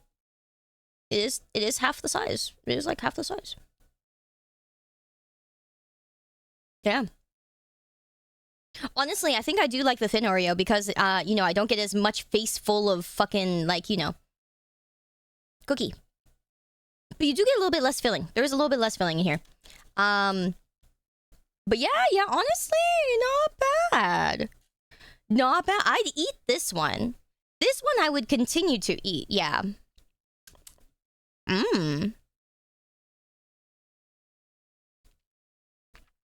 It is half the size. It is, like, half the size. Yeah. Honestly, I think I do like the thin Oreo because, you know, I don't get as much face full of fucking, like, you know, cookie. But you do get a little bit less filling. There is a little bit less filling in here. But yeah, honestly, not bad. Not bad. I'd eat this one. This one I would continue to eat, yeah.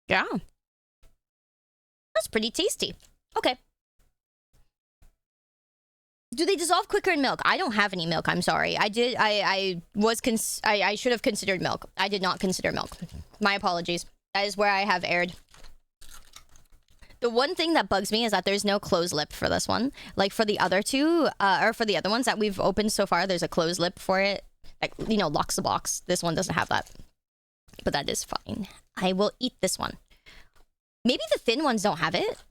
Yeah. That's pretty tasty. Okay. Do they dissolve quicker in milk? I don't have any milk, I'm sorry. I should have considered milk. I did not consider milk. My apologies. That is where I have erred. The one thing that bugs me is that there's no closed lip for this one. Like for the other two, or for the other ones that we've opened so far, there's a closed lip for it. Like, you know, locks the box. This one doesn't have that. But that is fine. I will eat this one. Maybe the thin ones don't have it.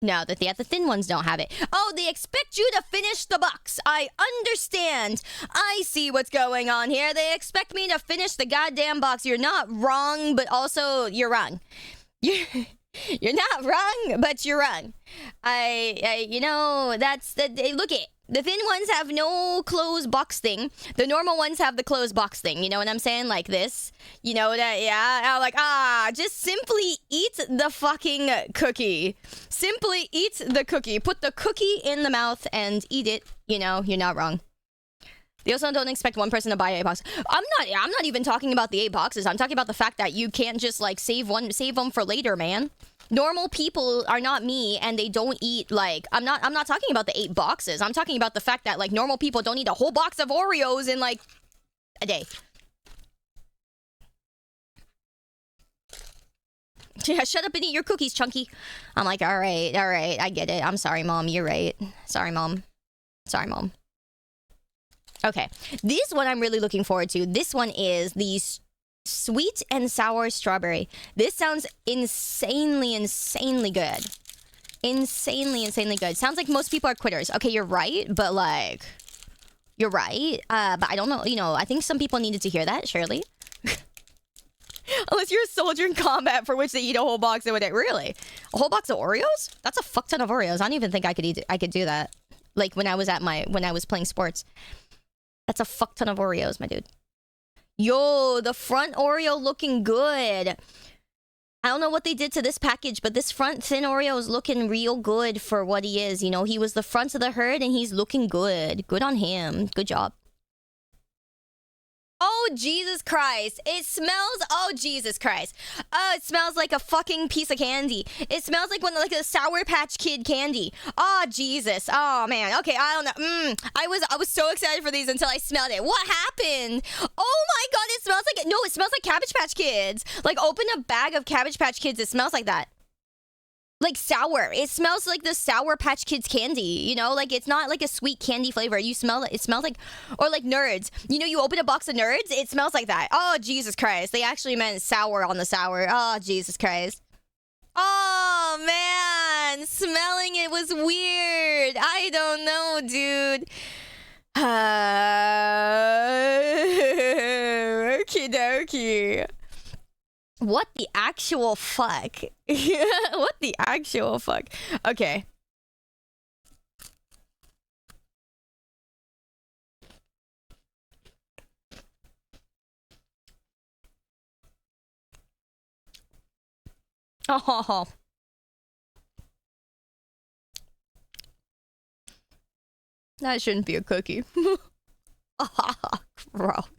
No, the thin ones don't have it. Oh, they expect you to finish the box. I understand. I see what's going on here. They expect me to finish the goddamn box. You're not wrong, but also you're wrong. You're not wrong, but you're wrong. You know, look it. The thin ones have no closed box thing. The normal ones have the closed box thing. You know what I'm saying? Like this. You know that? Yeah. I'm like, just simply eat the fucking cookie. Simply eat the cookie. Put the cookie in the mouth and eat it. You know, you're not wrong. They also don't expect one person to buy 8 boxes. I'm not even talking about the 8 boxes. I'm talking about the fact that you can't just like save them for later, man. Normal people are not me, and they don't eat like I'm not talking about the 8 boxes. I'm talking about the fact that like normal people don't eat a whole box of Oreos in like a day. Yeah, shut up and eat your cookies, Chunky. I'm like, all right, I get it. I'm sorry, Mom. You're right. Sorry, Mom. Okay, this one I'm really looking forward to. This one is the sweet and sour strawberry. This sounds insanely good. Insanely good. Sounds like most people are quitters. Okay, you're right, but like, you're right. But I don't know. You know, I think some people needed to hear that, surely. Unless you're a soldier in combat for which they eat a whole box of it. Really? A whole box of Oreos? That's a fuck ton of Oreos. I don't even think I could do that. Like when I was playing sports. That's a fuck ton of Oreos, my dude. Yo, the front Oreo looking good. I don't know what they did to this package, but this front thin Oreo is looking real good for what he is. You know, he was the front of the herd and he's looking good. Good on him. Good job. Oh, Jesus Christ. It smells... Oh, Jesus Christ. Oh, it smells like a fucking piece of candy. It smells like like a Sour Patch Kid candy. Oh, Jesus. Oh, man. Okay, I don't know. I was so excited for these until I smelled it. What happened? Oh, my God. It smells like... No, it smells like Cabbage Patch Kids. Like, open a bag of Cabbage Patch Kids. It smells like that. Like sour. It smells like the Sour Patch Kids candy, you know? Like, it's not like a sweet candy flavor. You smell it. It smells like... Or like Nerds. You know, you open a box of Nerds, it smells like that. Oh, Jesus Christ. They actually meant sour on the sour. Oh, Jesus Christ. Oh, man. Smelling it was weird. I don't know, dude. Okie dokie. What the actual fuck? What the actual fuck? Okay. Oh. That shouldn't be a cookie. Gross.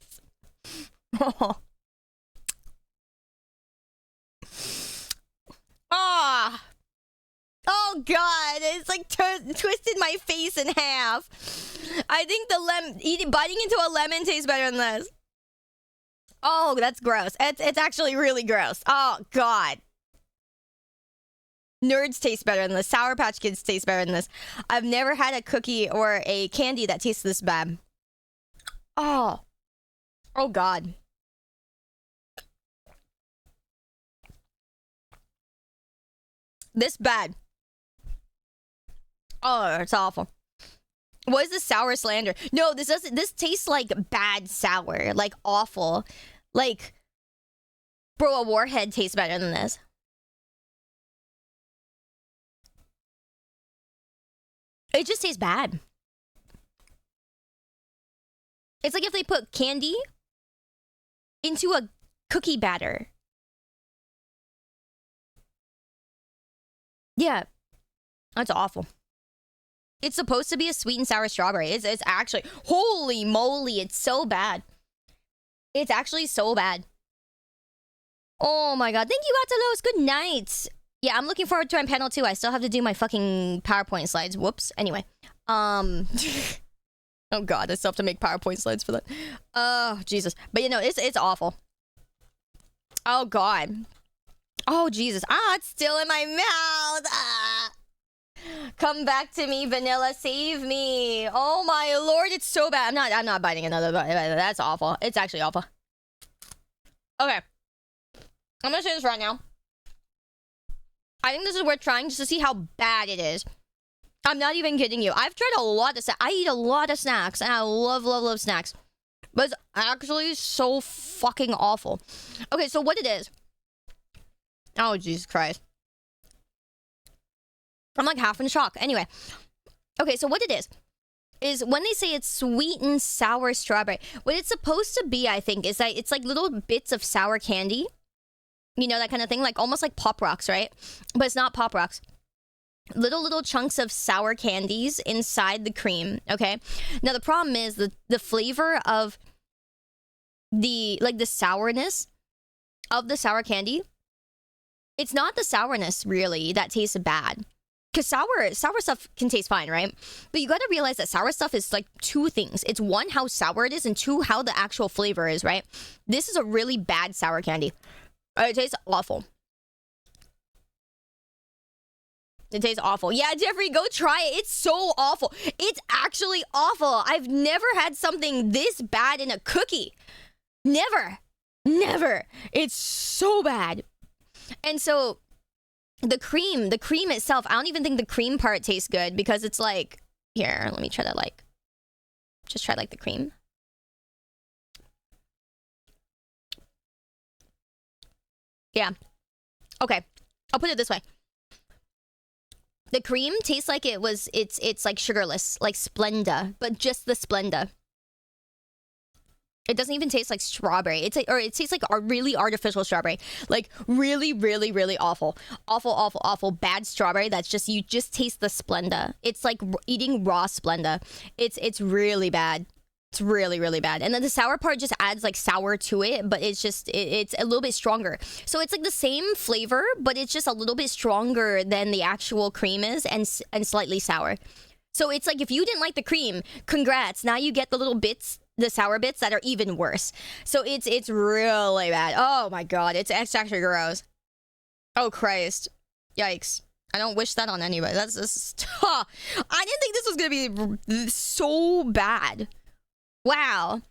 Ah! Oh God! It's like twisted my face in half. I think the biting into a lemon tastes better than this. Oh, that's gross. It's actually really gross. Oh God. Nerds taste better than this. Sour Patch Kids taste better than this. I've never had a cookie or a candy that tastes this bad. Oh. Oh God. This bad. Oh, it's awful. What is this sour slander? No, this doesn't. This tastes like bad sour, like awful. Like, bro, a Warhead tastes better than this. It just tastes bad. It's like if they put candy into a cookie batter. Yeah, that's awful. It's supposed to be a sweet and sour strawberry. It's actually... Holy moly, it's so bad. It's actually so bad. Oh my God. Thank you, Atalos. Good night. Yeah, I'm looking forward to my panel too. I still have to do my fucking PowerPoint slides. Whoops. Anyway. Oh God, I still have to make PowerPoint slides for that. Oh, Jesus. But you know, it's awful. Oh God. Oh, Jesus. It's still in my mouth. Come back to me, vanilla. Save me. Oh, my Lord. It's so bad. I'm not biting another bite. That's awful. It's actually awful. Okay. I'm going to say this right now. I think this is worth trying just to see how bad it is. I'm not even kidding you. I've tried a lot of snacks. I eat a lot of snacks, and I love snacks. But it's actually so fucking awful. Okay, so what it is... Oh, Jesus Christ. I'm like half in shock. Anyway. Okay, so what it is. is when they say it's sweet and sour strawberry. What it's supposed to be, I think, is that it's like little bits of sour candy. You know, that kind of thing, like almost like Pop Rocks, right? But it's not Pop Rocks. Little chunks of sour candies inside the cream, okay? Now the problem is the flavor of the sourness of the sour candy. It's not the sourness really that tastes bad. Because sour stuff can taste fine, right? But you gotta realize that sour stuff is like two things. It's one, how sour it is, and two, how the actual flavor is, right? This is a really bad sour candy. It tastes awful. It tastes awful. Yeah, Jeffrey, go try it. It's so awful. It's actually awful. I've never had something this bad in a cookie. Never. It's so bad. And so the cream itself, I don't even think the cream part tastes good because it's like, here, let me try to just try the cream. Yeah. Okay. I'll put it this way. The cream tastes like it's like sugarless, like Splenda, but just the Splenda. It doesn't even taste like strawberry. It tastes like a really artificial strawberry. Like really, really, really awful. Awful, bad strawberry that's just, you just taste the Splenda. It's like eating raw Splenda. It's really bad. It's really, really bad. And then the sour part just adds like sour to it, but it's just, it's a little bit stronger. So it's like the same flavor, but it's just a little bit stronger than the actual cream is and slightly sour. So it's like if you didn't like the cream, congrats. Now you get the little bits, the sour bits that are even worse. So it's really bad. Oh my God. It's actually gross. Oh Christ. Yikes. I don't wish that on anybody. That's just, I didn't think this was going to be so bad. Wow.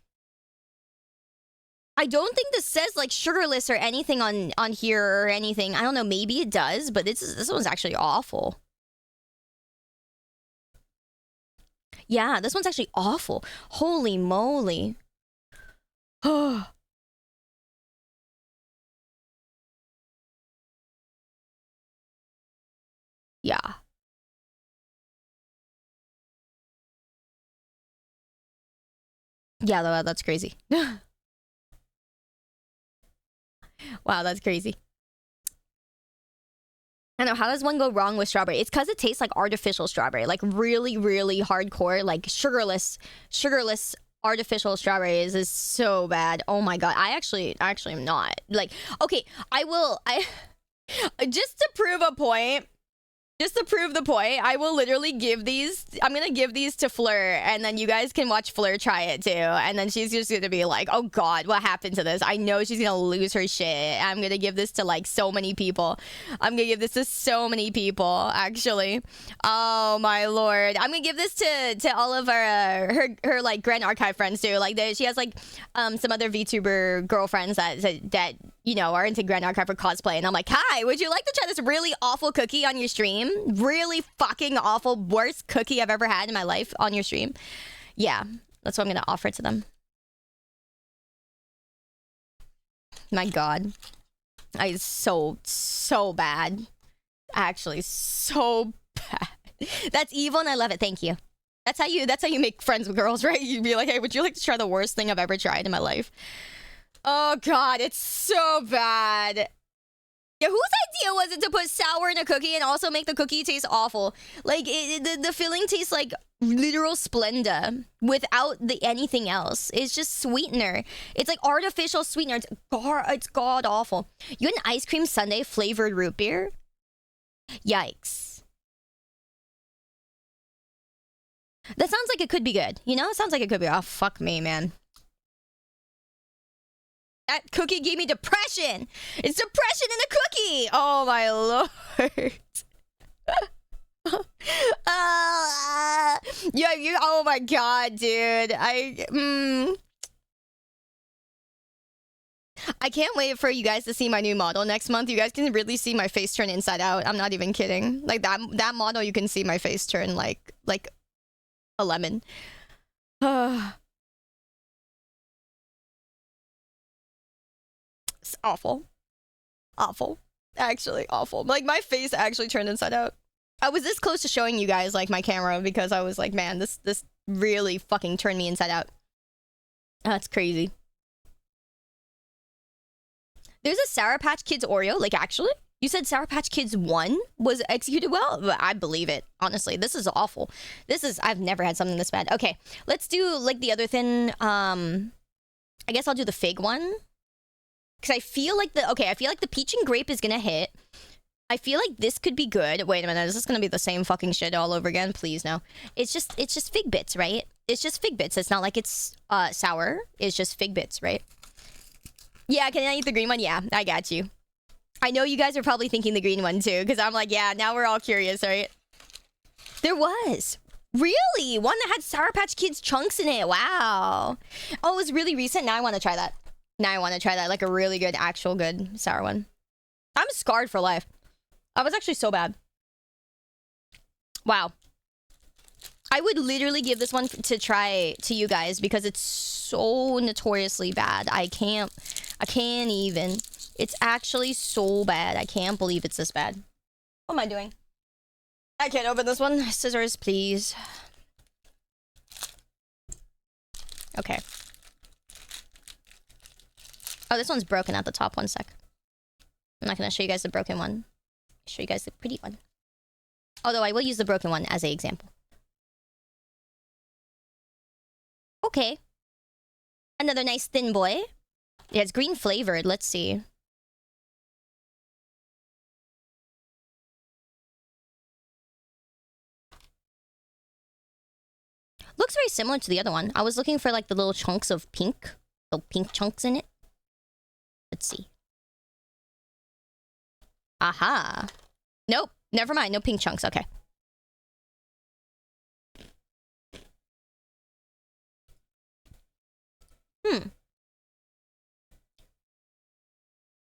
I don't think this says like sugarless or anything on here or anything. I don't know, maybe it does, but this one's actually awful. Yeah, this one's actually awful. Holy moly. Oh. Yeah. Yeah, that's crazy. Wow, that's crazy. I know, how does one go wrong with strawberry? It's because it tastes like artificial strawberry, like really, really hardcore, like sugarless artificial strawberries is so bad. Oh my God, I actually am not. Like, okay, I just to prove a point. Just to prove the point, I will literally give these. I'm going to give these to Fleur, and then you guys can watch Fleur try it too. And then she's just going to be like, oh God, what happened to this? I know she's going to lose her shit. I'm going to give this to like so many people. I'm going to give this to so many people, actually. Oh my Lord. I'm going to give this to all of her like Grand Archive friends too. Like she has like some other VTuber girlfriends that you know, are into Grand Archive for cosplay. And I'm like, hi, would you like to try this really awful cookie on your stream? Really fucking awful, worst cookie I've ever had in my life on your stream. Yeah, that's what I'm gonna offer to them. My God. It's so bad. Actually, so bad. That's evil and I love it. Thank you. That's how you make friends with girls, right? You'd be like, hey, would you like to try the worst thing I've ever tried in my life? Oh God, it's so bad. Yeah, whose idea was it to put sour in a cookie and also make the cookie taste awful? Like, the filling tastes like literal Splenda without anything else. It's just sweetener. It's like artificial sweetener. It's god awful. You had an ice cream sundae flavored root beer? Yikes. That sounds like it could be good. You know, it sounds like it could be. Oh, fuck me, man. That cookie gave me depression. It's depression in a cookie. Oh my Lord. Yeah, you. Oh my God, dude. I can't wait for you guys to see my new model next month. You guys can really see my face turn inside out. I'm not even kidding. Like that model, you can see my face turn like a lemon. It's awful. Awful. Actually awful. Like my face actually turned inside out. I was this close to showing you guys like my camera because I was like, man, this really fucking turned me inside out. That's crazy. There's a Sour Patch Kids Oreo, like actually? You said Sour Patch Kids 1 was executed well? But I believe it. Honestly, this is awful. I've never had something this bad. Okay, let's do like the other thin, I guess I'll do the fig one. Because I feel like the peach and grape is gonna hit. I feel like this could be good. Wait a minute, is this gonna be the same fucking shit all over again? Please, no. It's just fig bits, right? It's just fig bits. It's not like it's sour. It's just fig bits, right? Yeah, can I eat the green one? Yeah, I got you. I know you guys are probably thinking the green one too, because I'm like, yeah, now we're all curious, right? There was. Really? One that had Sour Patch Kids chunks in it. Wow. Oh, it was really recent? Now I want to try that. Like a really good, actual good sour one. I'm scarred for life. I was actually so bad. Wow. I would literally give this one to try to you guys because it's so notoriously bad. I can't even. It's actually so bad. I can't believe it's this bad. What am I doing? I can't open this one. Scissors, please. Okay. Oh, this one's broken at the top. One sec. I'm not going to show you guys the broken one. I'll show you guys the pretty one. Although I will use the broken one as an example. Okay. Another nice thin boy. Yeah, it's green flavored. Let's see. Looks very similar to the other one. I was looking for like the little chunks of pink. Little pink chunks in it. Let's see. Aha. Nope. Never mind. No pink chunks. Okay.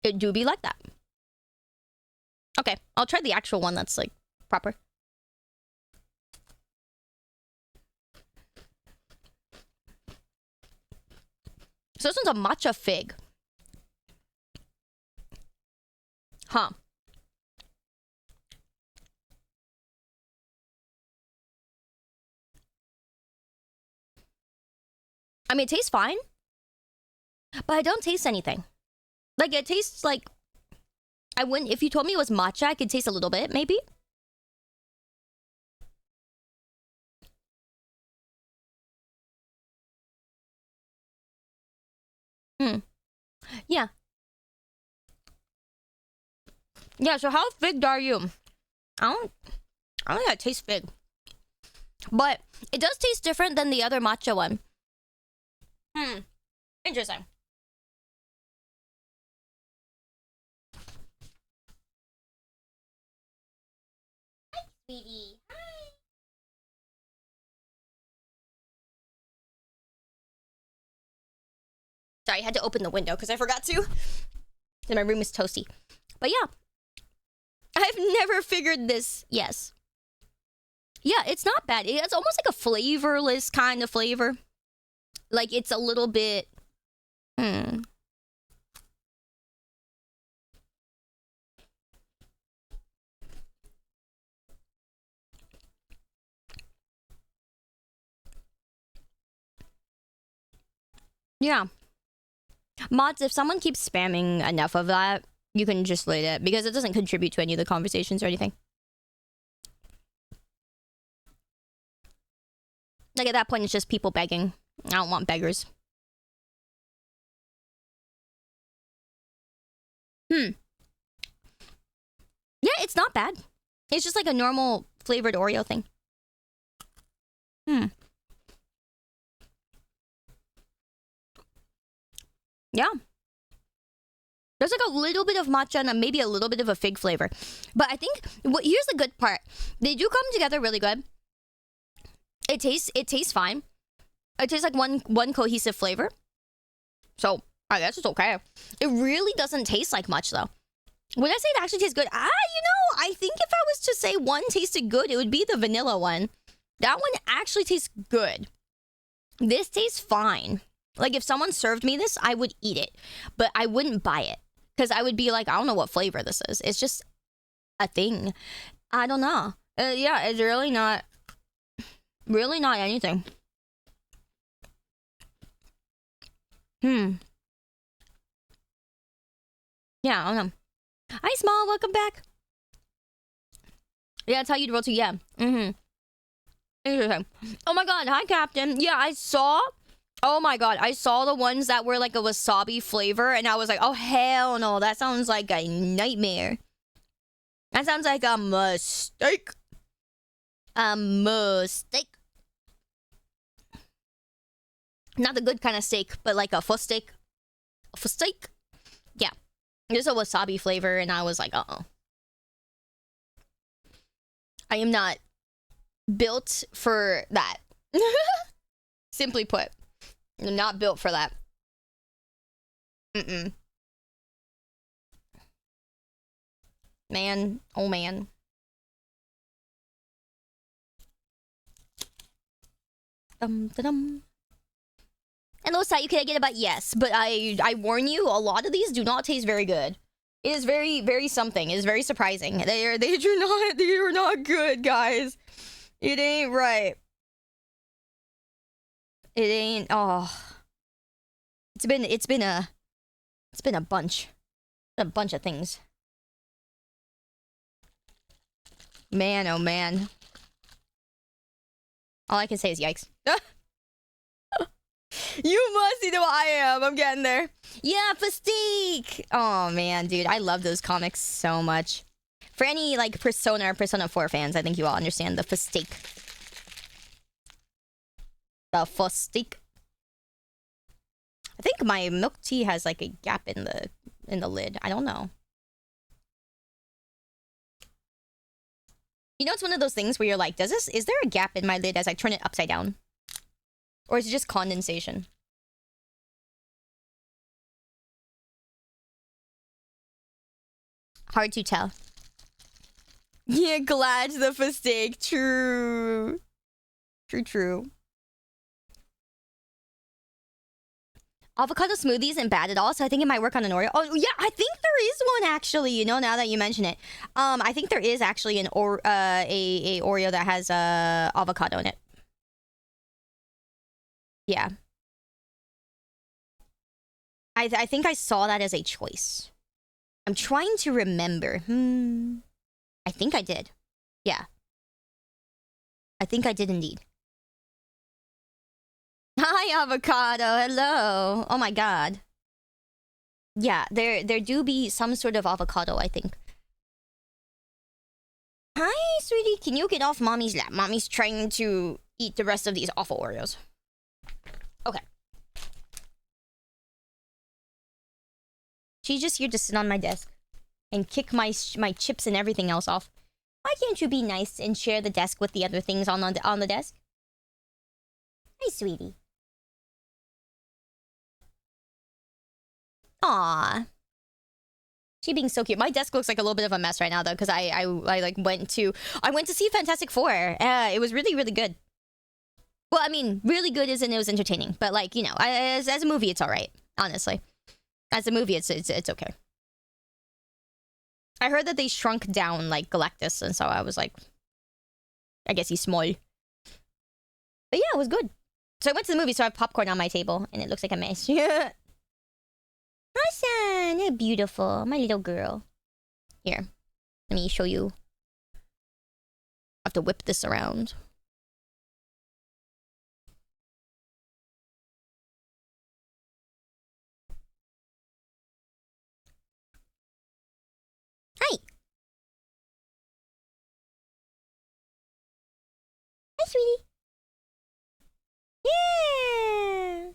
It do be like that. Okay. I'll try the actual one that's like proper. So this one's a matcha fig. Huh. I mean, it tastes fine. But I don't taste anything. Like, it tastes like... I wouldn't... If you told me it was matcha, I could taste a little bit, maybe. Yeah. Yeah, so how figged are you? I don't think that tastes fig. But it does taste different than the other matcha one. Interesting. Hi, sweetie. Hi. Sorry, I had to open the window because I forgot to. And my room is toasty. But yeah. I've never figured this. Yes. Yeah, it's not bad. It's almost like a flavorless kind of flavor. Like, it's a little bit... Yeah. Mods, if someone keeps spamming enough of that, you can just delete it because it doesn't contribute to any of the conversations or anything. Like, at that point, it's just people begging. I don't want beggars. Yeah, it's not bad. It's just like a normal flavored Oreo thing. Yeah. There's like a little bit of matcha and maybe a little bit of a fig flavor. But I think, here's the good part. They do come together really good. It tastes fine. It tastes like one cohesive flavor. So, I guess it's okay. It really doesn't taste like much, though. Would I say it actually tastes good? I think if I was to say one tasted good, it would be the vanilla one. That one actually tastes good. This tastes fine. Like, if someone served me this, I would eat it. But I wouldn't buy it. Because I would be like, I don't know what flavor this is. It's just a thing. I don't know. Yeah, it's really not anything. Yeah, I don't know. Hi, Small. Welcome back. Yeah, that's how you'd roll too. Yeah. Interesting. Oh my god. Hi, Captain. Yeah, I saw... Oh my god. I saw the ones that were like a wasabi flavor, and I was like, oh, hell no. That sounds like a nightmare. That sounds like a mistake. A mistake. Not the good kind of steak, but like a full steak. A full steak? Yeah. There's a wasabi flavor, and I was like, uh-oh. I am not built for that. Simply put. I'm not built for that. Man. Oh, man. Dum-da-dum. Hello, Sayu, can I get a bite? Yes, but I warn you, a lot of these do not taste very good. It is very, very something. It is very surprising. They are not good, guys. It ain't right. It ain't. Oh, it's been a bunch of things. Man, oh man. All I can say is yikes. You must see what I am. I'm getting there. Yeah, Fastique. Oh man, dude, I love those comics so much. For any like Persona or Persona 4 fans, I think you all understand the Fastique. The Fastique. I think my milk tea has like a gap in the lid. I don't know. You know, it's one of those things where you're like, is there a gap in my lid as I turn it upside down? Or is it just condensation? Hard to tell. Yeah, glad the mistake. True. True. Avocado smoothie isn't bad at all, so I think it might work on an Oreo. Oh, yeah, I think there is one, actually, you know, now that you mention it. I think there is actually an a Oreo that has avocado in it. Yeah. I think I saw that as a choice. I'm trying to remember. I think I did. Yeah. I think I did indeed. Hi, avocado. Hello. Oh my god. Yeah, there do be some sort of avocado, I think. Hi, sweetie. Can you get off mommy's lap? Mommy's trying to eat the rest of these awful Oreos. Okay. She's just here to sit on my desk and kick my chips and everything else off. Why can't you be nice and share the desk with the other things on the desk? Hi, sweetie. Aww. She being so cute. My desk looks like a little bit of a mess right now, though, because I like went to see Fantastic Four. It was really, really good. Well, I mean, really good isn't it was entertaining, but like, you know, as a movie, it's all right. Honestly, as a movie, it's okay. I heard that they shrunk down like Galactus, and so I was like, I guess he's small. But yeah, it was good. So I went to the movie, so I have popcorn on my table, and it looks like a mess. Yeah. Awesome, you're beautiful, my little girl. Here, let me show you. I have to whip this around. Hi. Hi, sweetie. Yeah.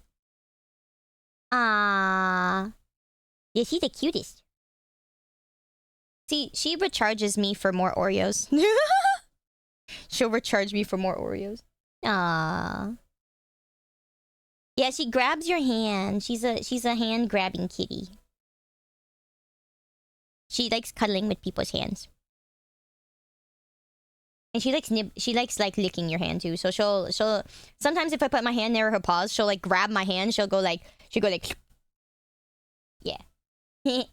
Ah. Yeah, she's the cutest. See, she recharges me for more Oreos. She'll recharge me for more Oreos. Ah. Yeah, she grabs your hand. She's a hand grabbing kitty. She likes cuddling with people's hands. And she likes like licking your hand too. So she'll sometimes if I put my hand near her paws, she'll like grab my hand, she'll go like yeah. Yeah.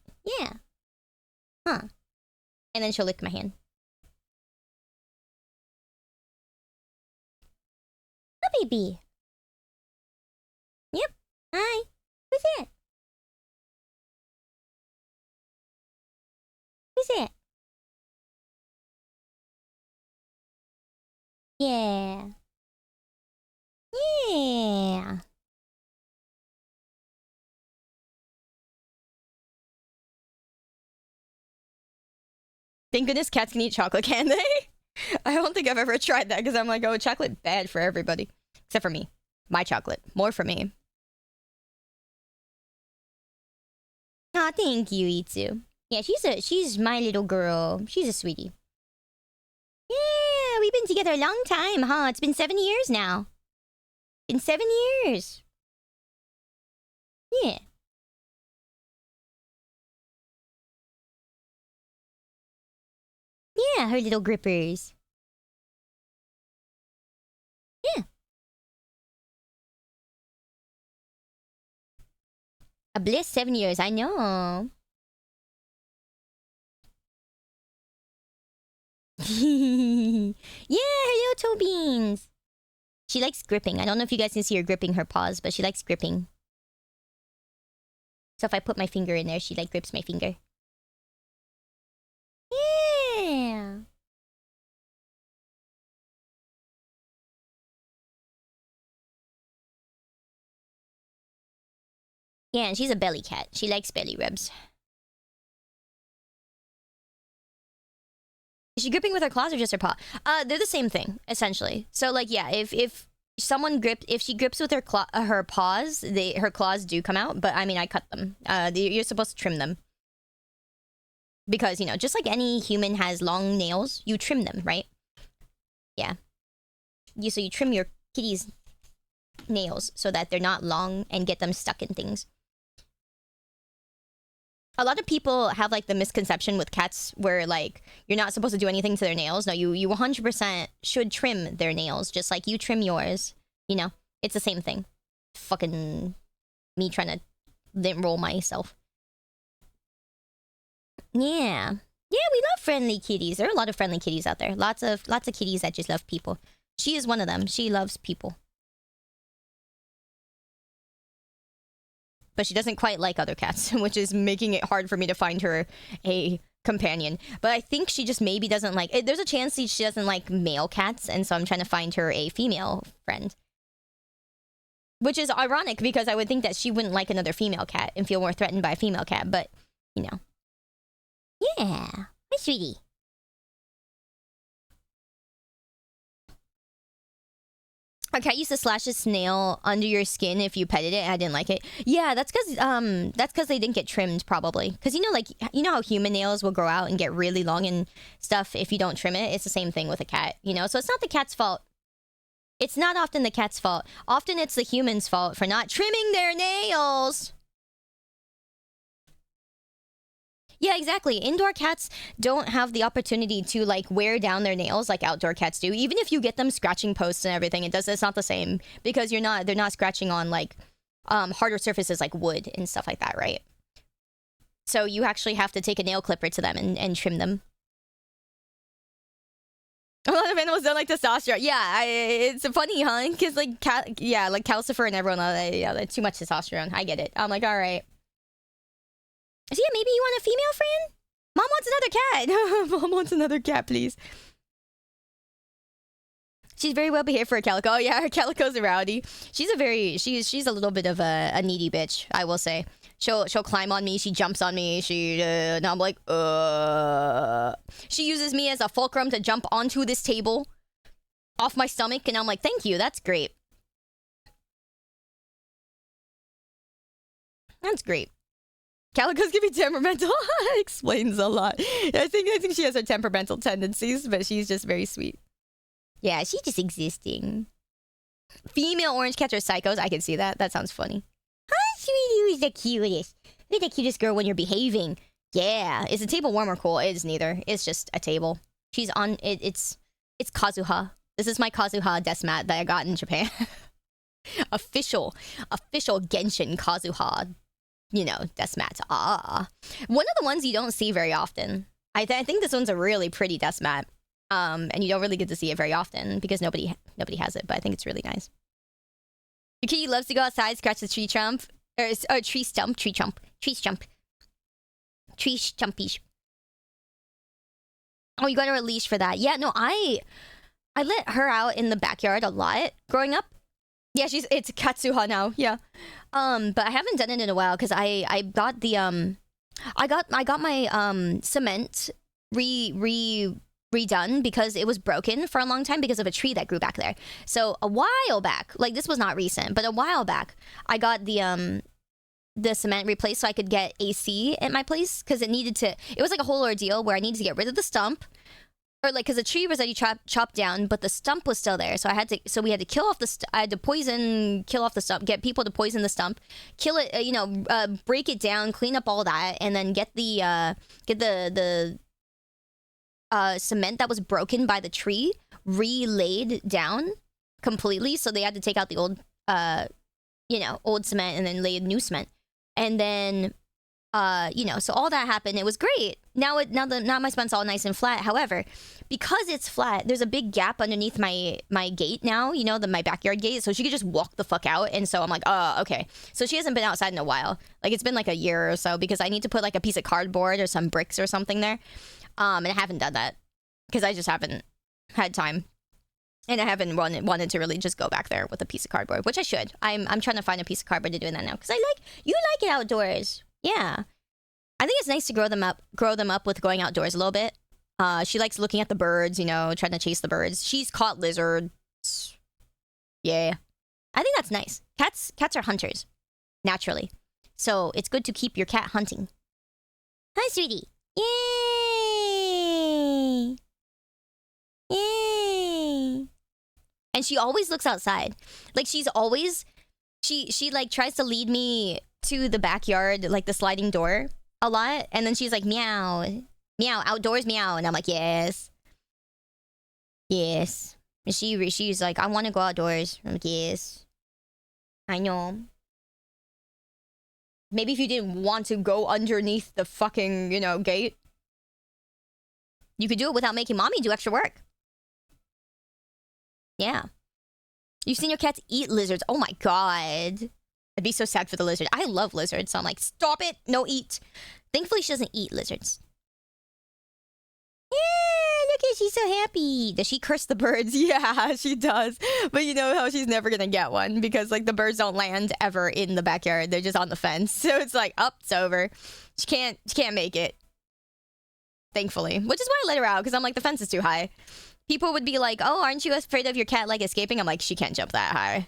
Huh. And then she'll lick my hand. Oh, baby. Yep. Hi. Who's it? Who's it? Yeah. Yeah. Thank goodness cats can eat chocolate, can they? I don't think I've ever tried that because I'm like, oh, chocolate bad for everybody. Except for me. My chocolate. More for me. Aw, thank you, Itsu. Yeah, she's my little girl. She's a sweetie. Yeah, we've been together a long time, huh? It's been 7 years now. Been 7 years. Yeah. Yeah, her little grippers. Yeah. A bliss 7 years, I know. Yeah, hello, toe beans. She likes gripping. I don't know if you guys can see her gripping her paws, but she likes gripping. So if I put my finger in there, she like grips my finger. Yeah. Yeah, and she's a belly cat. She likes belly rubs. Is she gripping with her claws or just her paw? They're the same thing, essentially. So like, yeah, if she grips with her paws, her claws do come out. But I mean, I cut them. You're supposed to trim them because, you know, just like any human has long nails, you trim them, right? Yeah. So you trim your kitty's nails so that they're not long and get them stuck in things. A lot of people have like the misconception with cats where like you're not supposed to do anything to their nails. No, you 100% should trim their nails just like you trim yours. You know, it's the same thing. Fucking me trying to lint roll myself. Yeah. Yeah, we love friendly kitties. There are a lot of friendly kitties out there. Lots of kitties that just love people. She is one of them. She loves people. But she doesn't quite like other cats, which is making it hard for me to find her a companion. But I think she just maybe doesn't like... There's a chance she doesn't like male cats, and so I'm trying to find her a female friend. Which is ironic, because I would think that she wouldn't like another female cat and feel more threatened by a female cat, but, you know. Yeah, my sweetie. Our cat used to slash a snail under your skin if you petted it. I didn't like it. Yeah, that's because they didn't get trimmed, probably. Because you know how human nails will grow out and get really long and stuff if you don't trim it. It's the same thing with a cat, you know. So it's not the cat's fault. It's not often the cat's fault. Often it's the human's fault for not trimming their nails. Yeah, exactly. Indoor cats don't have the opportunity to like wear down their nails like outdoor cats do. Even if you get them scratching posts and everything, it's not the same because they're not scratching on like harder surfaces like wood and stuff like that, right? So you actually have to take a nail clipper to them and trim them. A lot of animals don't like testosterone. Yeah, it's funny, huh? Because like like Calcifer and everyone, yeah, too much testosterone. I get it. I'm like, all right. So yeah, maybe you want a female friend? Mom wants another cat. Mom wants another cat, please. She's very well behaved for a calico. Oh yeah, her calico's rowdy. She's a little bit of a needy bitch, I will say. She'll climb on me. She jumps on me. And I'm like, She uses me as a fulcrum to jump onto this table, off my stomach, and I'm like, thank you. That's great. That's great. Calicos can be temperamental. Explains a lot. I think she has her temperamental tendencies, but she's just very sweet. Yeah, she's just existing. Female orange cats are psychos. I can see that. That sounds funny. Hi, sweetie. Who's the cutest? Who's the cutest girl when you're behaving? Yeah. Is the table warm or cool? It is neither. It's just a table. She's on... It's Kazuha. This is my Kazuha desk mat that I got in Japan. Official Genshin Kazuha, you know, desk mat. One of the ones you don't see very often. I think this one's a really pretty desk mat. And you don't really get to see it very often because nobody has it, but I think it's really nice. Your kitty loves to go outside, scratch the tree trunk. Tree stump, tree chump, tree stump, tree stumpish. Oh, you got her a leash for that. Yeah, no, I let her out in the backyard a lot growing up. Yeah, it's Katsuha now. Yeah. But I haven't done it in a while because I got the I got my cement redone because it was broken for a long time because of a tree that grew back there. So a while back, like this was not recent, but a while back, I got the cement replaced so I could get AC at my place because it was like a whole ordeal where I needed to get rid of the stump. Or like, because the tree was already chopped down, but the stump was still there. So we had to kill off I had to kill off the stump, get people to poison the stump, kill it, break it down, clean up all that, and then get the cement that was broken by the tree relaid down completely. So they had to take out the old, old cement and then lay new cement. And then, so all that happened. It was great. Now my cement's all nice and flat. However, because it's flat, there's a big gap underneath my gate now, my backyard gate. So she could just walk the fuck out. And so I'm like, oh, okay. So she hasn't been outside in a while. Like it's been like a year or so because I need to put like a piece of cardboard or some bricks or something there. And I haven't done that because I just haven't had time. And I haven't wanted to really just go back there with a piece of cardboard, which I should. I'm trying to find a piece of cardboard to do that now because you like it outdoors. Yeah. I think it's nice to grow them up with going outdoors a little bit. She likes looking at the birds, trying to chase the birds. She's caught lizards. Yeah. I think that's nice. Cats are hunters, naturally. So it's good to keep your cat hunting. Hi, sweetie. Yay! Yay! And she always looks outside. Like she's always... She like tries to lead me to the backyard, like the sliding door a lot. And then she's like, meow. Meow, outdoors, meow. And I'm like, yes. Yes. And she's like, I want to go outdoors. I'm like, yes. I know. Maybe if you didn't want to go underneath the fucking, gate, you could do it without making mommy do extra work. Yeah. You've seen your cats eat lizards. Oh my god. I'd be so sad for the lizard. I love lizards, so I'm like, stop it. No eat. Thankfully, she doesn't eat lizards. Yeah, look at she's so happy. Does she curse the birds? Yeah, she does. But you know how she's never gonna get one because like the birds don't land ever in the backyard. They're just on the fence. So it's like, it's over. She can't make it. Thankfully. Which is why I let her out, because I'm like, the fence is too high. People would be like, oh, aren't you afraid of your cat like escaping? I'm like, she can't jump that high.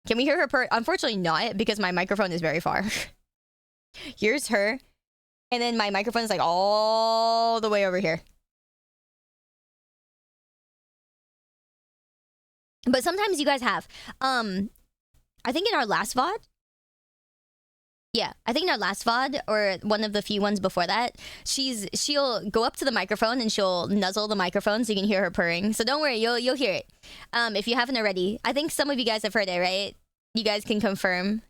Can we hear her purr? Unfortunately not, because my microphone is very far. Here's her. And then my microphone is like all the way over here. But sometimes you guys have. I think in our last VOD. Yeah, I think in our last VOD, or one of the few ones before that, she'll go up to the microphone and she'll nuzzle the microphone so you can hear her purring. So don't worry, you'll hear it. If you haven't already. I think some of you guys have heard it, right? You guys can confirm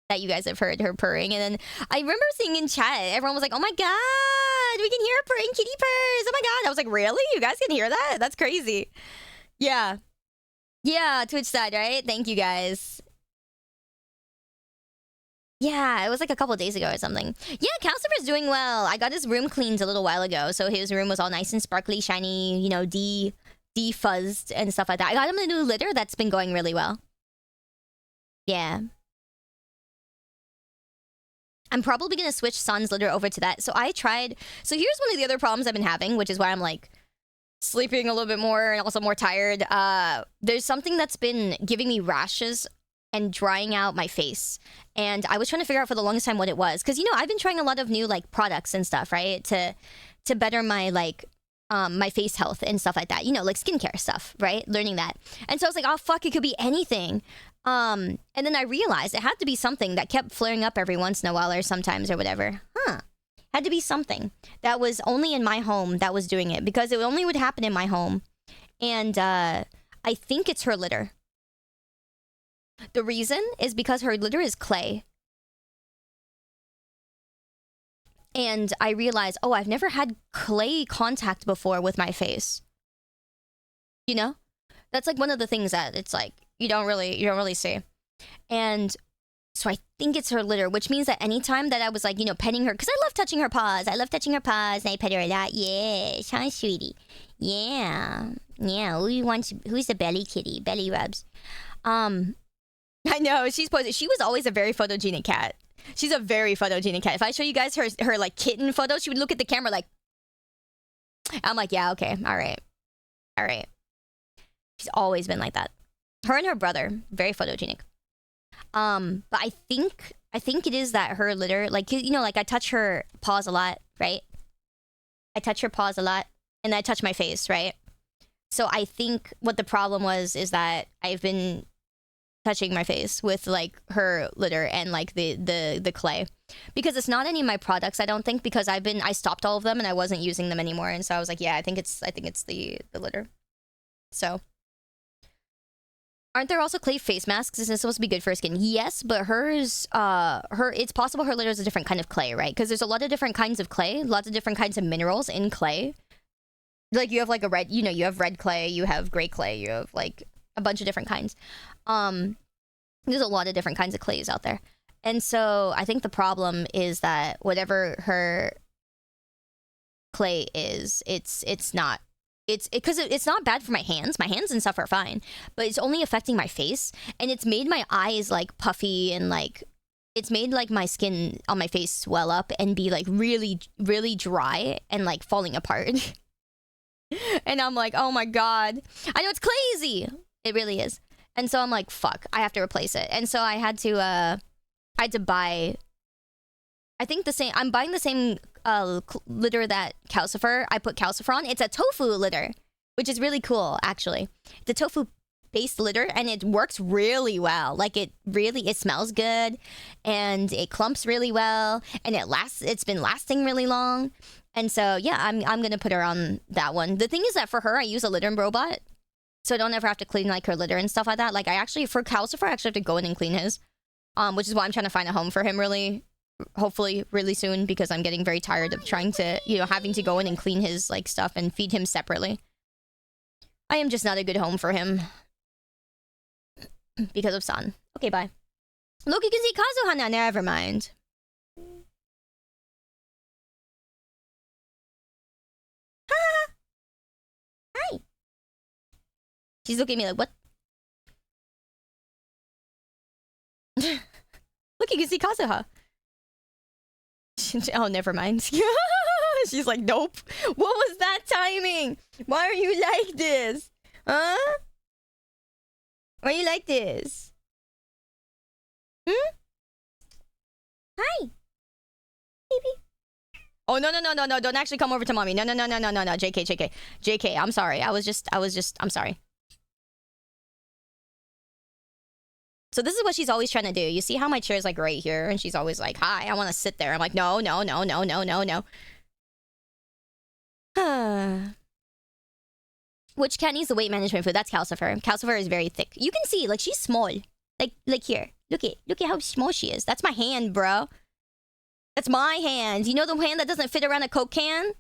that you guys have heard her purring. And then I remember seeing in chat, everyone was like, oh my god, we can hear her purring kitty purrs. Oh my god. I was like, really? You guys can hear that? That's crazy. Yeah. Yeah, Twitch side, right? Thank you guys. Yeah, it was like a couple days ago or something. Yeah, Calcifer's doing well. I got his room cleaned a little while ago, so his room was all nice and sparkly, shiny, de-fuzzed and stuff like that. I got him a new litter that's been going really well. Yeah. I'm probably gonna switch Son's litter over to that. So here's one of the other problems I've been having, which is why I'm like sleeping a little bit more and also more tired. There's something that's been giving me rashes and drying out my face. And I was trying to figure out for the longest time what it was. Because, I've been trying a lot of new, like, products and stuff, right? To better my, like, my face health and stuff like that. Like skincare stuff, right? Learning that. And so I was like, oh, fuck, it could be anything. And then I realized it had to be something that kept flaring up every once in a while or sometimes or whatever. Had to be something that was only in my home that was doing it. Because it only would happen in my home. And I think it's her litter. The reason is because her litter is clay. And I realized, oh, I've never had clay contact before with my face. That's like one of the things that it's like you don't really see. And So I think it's her litter, which means that anytime that I was like, you know, petting her, because I love touching her paws. I love touching her paws, and I pet her a lot. Yeah, hi, sweetie. Yeah. Yeah, who's the belly kitty? Belly rubs. I know, she's posing. She was always a very photogenic cat. She's a very photogenic cat. If I show you guys her like kitten photo, she would look at the camera like, I'm like, yeah, okay, all right. All right. She's always been like that. Her and her brother, very photogenic. But I think it is that her litter, like, you know, like I touch her paws a lot, right? I touch her paws a lot, and I touch my face, right? So I think what the problem was is that I've been touching my face with like her litter and like the clay, because it's not any of my products, I don't think, because I stopped all of them and I wasn't using them anymore, and so I was like, yeah, I think it's the litter. So aren't there also clay face masks? Isn't it supposed to be good for skin? Yes, but hers, it's possible her litter is a different kind of clay, right? Because there's a lot of different kinds of clay, lots of different kinds of minerals in clay. Like you have like a red, you know, you have red clay, you have gray clay, you have like a bunch of different kinds. There's a lot of different kinds of clays out there. And so I think the problem is that whatever her clay is, it's not bad for my hands. My hands and stuff are fine, but it's only affecting my face, and it's made my eyes like puffy, and like it's made like my skin on my face swell up and be like really, really dry and like falling apart. And I'm like, oh my god, I know it's crazy. It really is. And so I'm like, fuck, I have to replace it. And so I had to buy, I think I'm buying the same litter that Calcifer. I put Calcifer on. It's a tofu litter, which is really cool, actually. The tofu based litter, and it works really well. Like it smells good, and it clumps really well, and it's been lasting really long. And so yeah, I'm gonna put her on that one. The thing is that for her, I use a litter robot, so I don't ever have to clean like her litter and stuff like that. Like for Calcifer, I actually have to go in and clean his, which is why I'm trying to find a home for him hopefully really soon, because I'm getting very tired of trying to, you know, having to go in and clean his like stuff and feed him separately. I am just not a good home for him because of San. Okay, bye. Look, you can see Kazuhana. Never mind. Hi. She's looking at me like, what? Look, you can see Kazuha. Oh, never mind. She's like, nope. What was that timing? Why are you like this? Huh? Why are you like this? Hi. Baby. Oh, no. Don't actually come over to mommy. No. JK. I'm sorry. I'm sorry. So this is what she's always trying to do. You see how my chair is like right here, and she's always like, hi, I want to sit there. I'm like, no. Which cat needs the weight management food? That's Calcifer. Calcifer is very thick. You can see, like, she's small. Like here. Look at how small she is. That's my hand, bro. That's my hand. You know the hand that doesn't fit around a Coke can?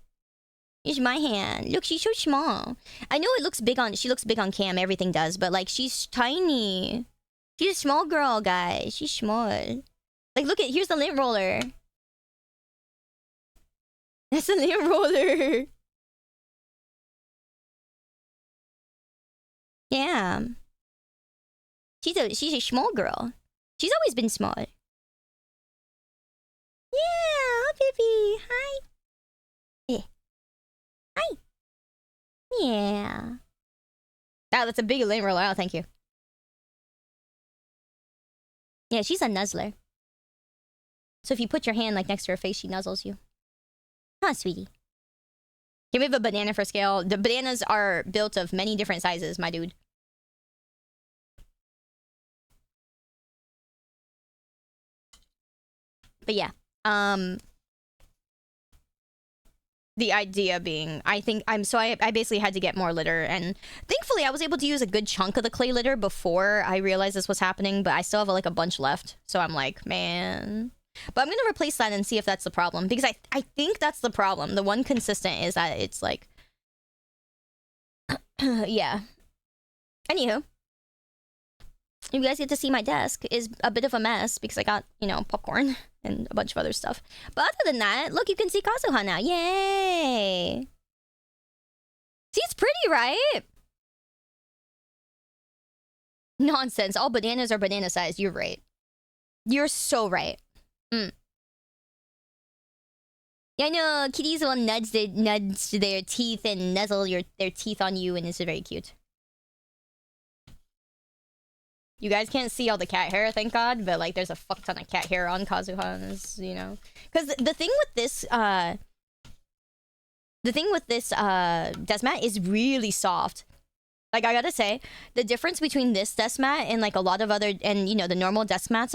It's my hand. Look, she's so small. I know she looks big on cam, everything does, but like she's tiny. She's a small girl, guys. She's small. Like, look here's the lint roller. That's the lint roller. Yeah. She's a small girl. She's always been small. Yeah, baby. Hi. Yeah. Hi. Yeah. Oh, that's a big lint roller. Oh, thank you. Yeah, she's a nuzzler. So if you put your hand like next to her face, she nuzzles you. Huh, sweetie? Can we have a banana for scale? The bananas are built of many different sizes, my dude. But yeah, the idea being, I basically had to get more litter, and thankfully I was able to use a good chunk of the clay litter before I realized this was happening, but I still have like a bunch left, so I'm like, man. But I'm gonna replace that and see if that's the problem, because I think that's the problem. The one consistent is that it's like, yeah. Anywho, You guys get to see my desk is a bit of a mess because I got, you know, popcorn and a bunch of other stuff. But other than that, look, you can see Kazuha now. Yay! See, it's pretty, right? Nonsense. All bananas are banana sized. You're right. You're so right. Yeah, I know. Kitties will nudge their teeth and nuzzle their teeth on you, and it's very cute. You guys can't see all the cat hair, thank God, but like there's a fuck ton of cat hair on Kazuha's, you know. Because the thing with this desk mat is really soft. Like, I gotta say, the difference between this desk mat and like a lot of other, and you know, the normal desk mats,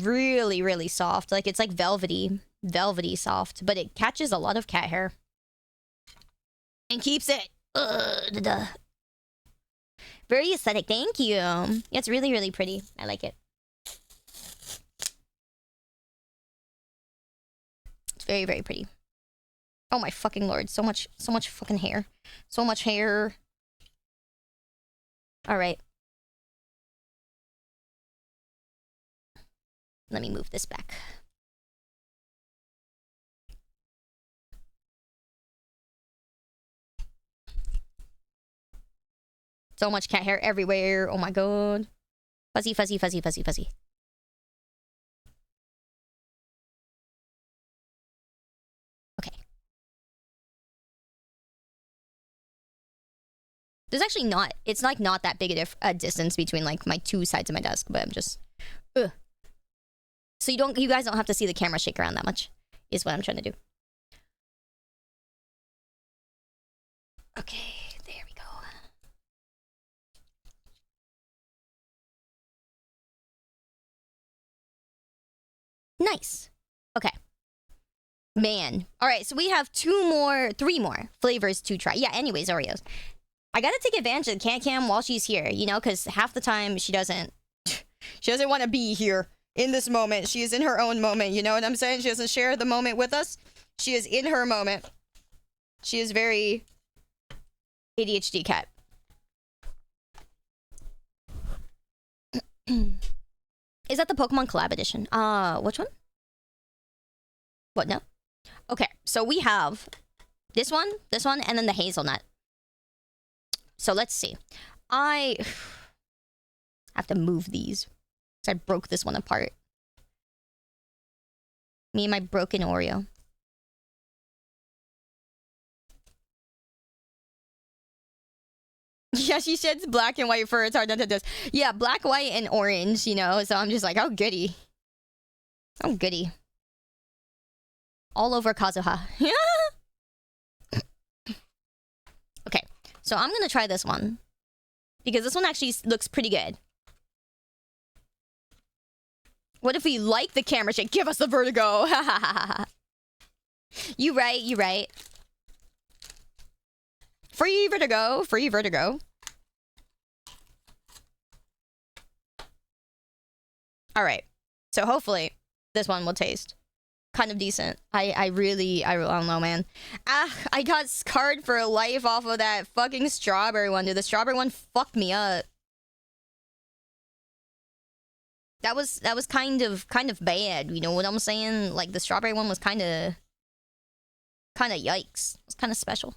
really, really soft. Like, it's like velvety soft, but it catches a lot of cat hair and keeps it very aesthetic. Thank you. Yeah, it's really, really pretty. I like it. It's very, very pretty. Oh my fucking lord! So much fucking hair. So much hair. All right. Let me move this back. So much cat hair everywhere. Oh my god. Fuzzy, fuzzy, fuzzy, fuzzy, fuzzy. Okay. There's actually not, it's like not that big a distance between like my two sides of my desk, but I'm just, ugh. So you guys don't have to see the camera shake around that much, is what I'm trying to do. Okay, there we go. Nice. Okay. Man. All right, so we have three more flavors to try. Yeah, anyways, Oreos. I gotta take advantage of the HANDCAM while she's here, you know, because half the time she doesn't want to be here in this moment. She is in her own moment, you know what I'm saying? She doesn't share the moment with us. She is in her moment. She is very ADHD cat. Is that the Pokemon Collab Edition? Which one? What, no? Okay, so we have this one, and then the hazelnut. So let's see. I have to move these. Because I broke this one apart. Me and my broken Oreo. Yeah, she sheds black and white fur. It's hard not to do. Yeah, black, white, and orange, you know? So I'm just like, oh, goody. Oh, goody. All over Kazuha. Okay, so I'm gonna try this one. Because this one actually looks pretty good. What if we like the camera shake? Give us the vertigo. You right. Free vertigo. All right. So hopefully this one will taste kind of decent. I don't know, man. I got scarred for life off of that fucking strawberry one, dude. The strawberry one fucked me up. That was kind of bad, you know what I'm saying? Like the strawberry one was kind of yikes. It was kind of special.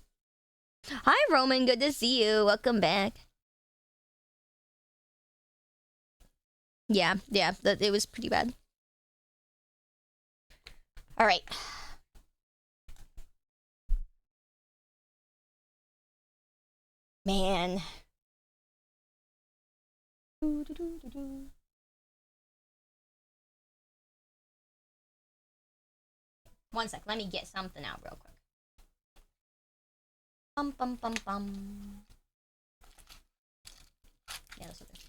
Hi Roman, good to see you. Welcome back. Yeah, it was pretty bad. All right. Man. One sec, let me get something out real quick. Bum. Yeah, that's okay.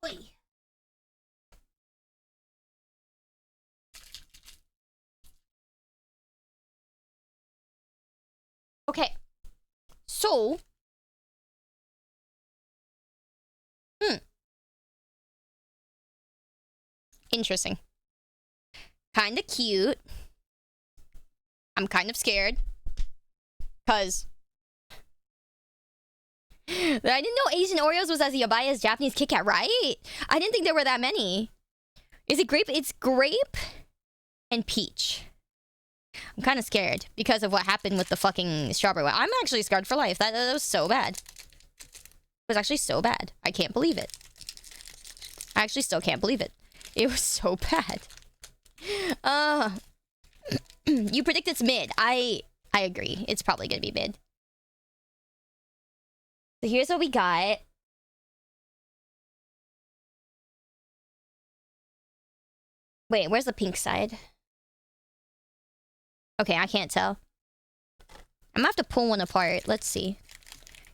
Oi. Okay. So. Interesting. Kinda cute. I'm kind of scared. Cause I didn't know Asian Oreos was as yabai as Japanese Kit Kat, right? I didn't think there were that many. Is it grape? It's grape and peach. I'm kind of scared because of what happened with the fucking strawberry one. I'm actually scarred for life. That was so bad. It was actually so bad. I can't believe it. I actually still can't believe it. It was so bad. You predict it's mid. I agree. It's probably gonna be mid. So here's what we got. Wait, where's the pink side? Okay, I can't tell. I'm gonna have to pull one apart. Let's see.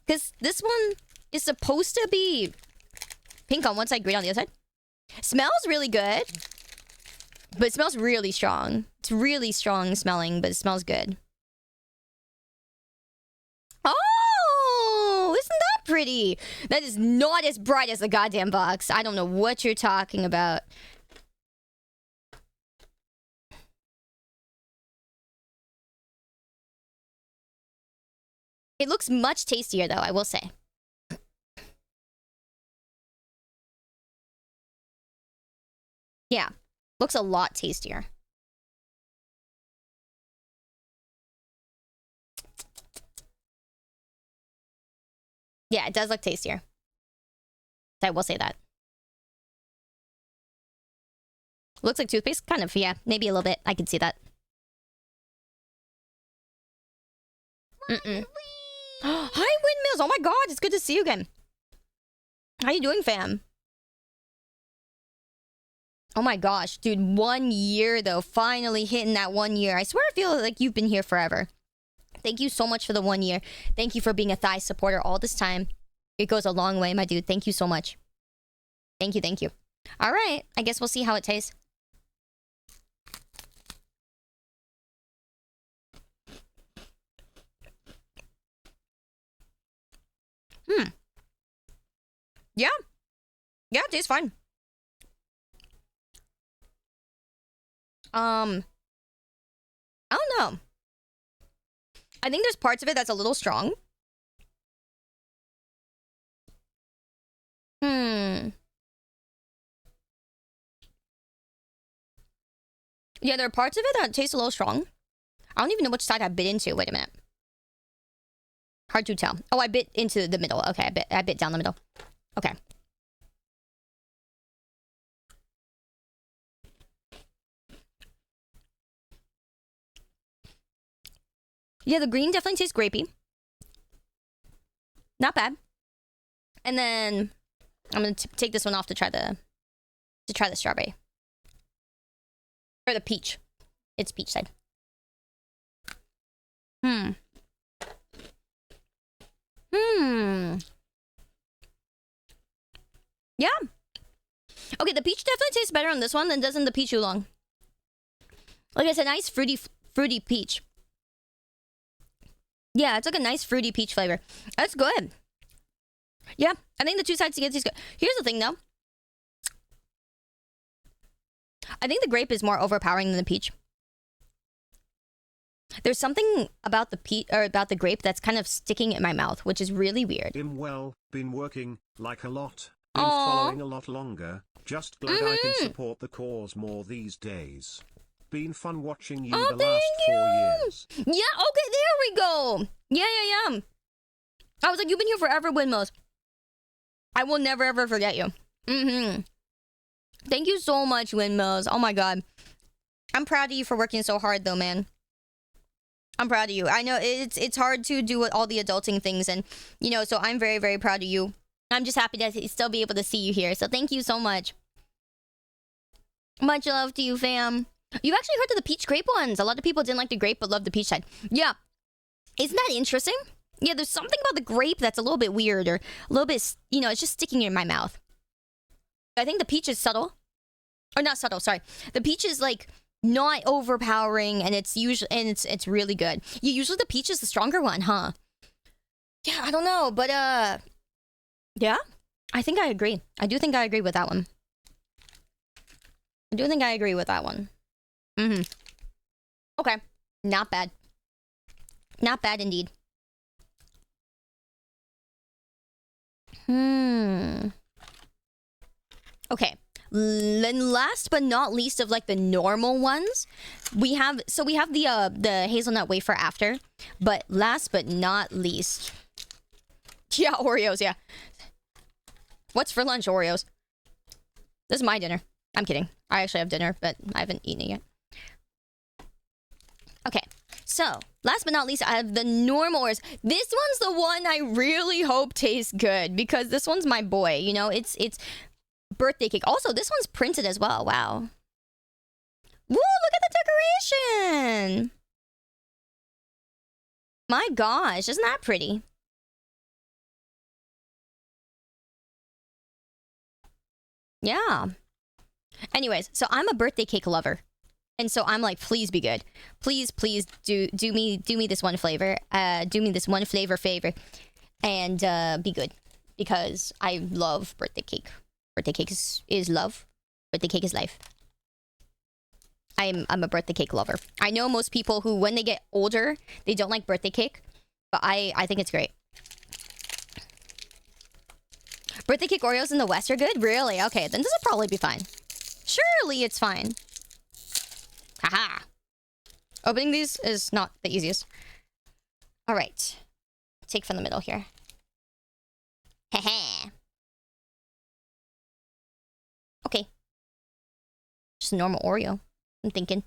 Because this one is supposed to be pink on one side, green on the other side. Smells really good. But it smells really strong. It's really strong smelling, but it smells good. Oh, isn't that pretty? That is not as bright as the goddamn box. I don't know what you're talking about. It looks much tastier, though, I will say. Yeah, looks a lot tastier. Yeah, it does look tastier. I will say that. Looks like toothpaste? Kind of, yeah. Maybe a little bit. I can see that. Hi, Windmills! Oh my god, it's good to see you again. How you doing, fam? Oh my gosh, dude, 1 year though. Finally hitting that 1 year. I swear I feel like you've been here forever. Thank you so much for the 1 year. Thank you for being a Thigh supporter all this time. It goes a long way, my dude. Thank you so much. Thank you, thank you. Alright, I guess we'll see how it tastes. Yeah. Yeah, it tastes fine. I don't know. I think there's parts of it that's a little strong. Yeah, there are parts of it that taste a little strong. I don't even know which side I bit into. Wait a minute. Hard to tell. Oh, I bit into the middle. Okay, I bit down the middle. Okay. Yeah, the green definitely tastes grapey. Not bad. And then I'm gonna take this one off to try the strawberry. Or the peach. It's peach side. Yeah. Okay, the peach definitely tastes better on this one than does in the peach oolong. Like, it's a nice fruity peach. Yeah, it's like a nice fruity peach flavor. That's good. Yeah, I think the two sides together taste good. Here's the thing, though. I think the grape is more overpowering than the peach. There's something about the peach or about the grape that's kind of sticking in my mouth, which is really weird. Been working like a lot. Been following a lot longer. Just glad I can support the cause more these days. Been fun watching you the last 4 years. Yeah, okay, there we go. Yeah. I was like, you've been here forever, Windmills. I will never ever forget you. Thank you so much, Windmills. Oh my god. I'm proud of you for working so hard though, man. I'm proud of you. I know it's hard to do all the adulting things, and you know, so I'm very, very proud of you. I'm just happy to still be able to see you here. So thank you so much. Much love to you, fam. You've actually heard of the peach grape ones. A lot of people didn't like the grape but loved the peach side. Yeah. Isn't that interesting? Yeah, there's something about the grape that's a little bit weird, or a little bit, you know, it's just sticking in my mouth. I think the peach is subtle. Or not subtle, sorry. The peach is like not overpowering, and it's usually it's really good. Yeah, usually the peach is the stronger one, huh? Yeah, I don't know, but yeah, I think I agree. I do think I agree with that one. I do think I agree with that one. Okay, not bad. Not bad indeed. Okay. Then last but not least of like the normal ones, we have the hazelnut wafer after, but last but not least, yeah, Oreos, yeah. What's for lunch, Oreos? This is my dinner. I'm kidding. I actually have dinner, but I haven't eaten it yet. Okay, so last but not least, I have the normal Oreos. This one's the one I really hope tastes good because this one's my boy. You know, it's birthday cake. Also, this one's printed as well. Wow. Woo, look at the decoration. My gosh, isn't that pretty? Yeah. Anyways, so I'm a birthday cake lover. And so I'm like, please be good. Please do me this one flavor. Do me this one flavor and be good because I love birthday cake. Birthday cake is love. Birthday cake is life. I'm a birthday cake lover. I know most people who, when they get older, they don't like birthday cake, but I think it's great. Birthday cake Oreos in the West are good? Really? Okay, then this will probably be fine. Surely it's fine. Haha. Opening these is not the easiest. All right. Take from the middle here. Heh. Okay. Just a normal Oreo. I'm thinking.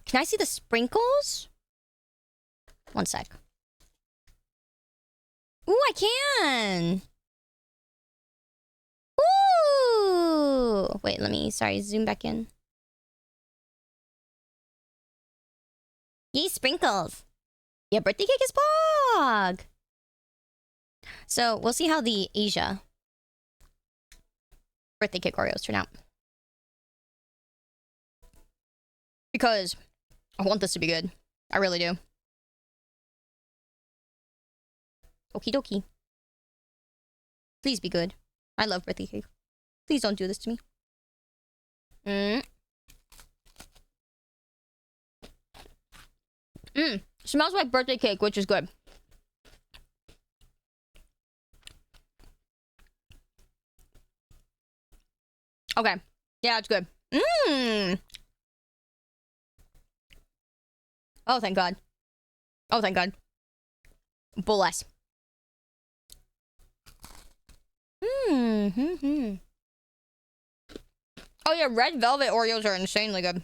Can I see the sprinkles? One sec. Ooh, I can. Ooh. Wait, sorry, zoom back in. Yay, sprinkles. Yeah, birthday cake is pog. So, we'll see how the Asia birthday cake Oreos turn out. Because I want this to be good. I really do. Okie dokie. Please be good. I love birthday cake. Please don't do this to me. Smells like birthday cake, which is good. Okay. Yeah, it's good. Oh, thank God. Oh, thank God. Bless. Oh, yeah, red velvet Oreos are insanely good.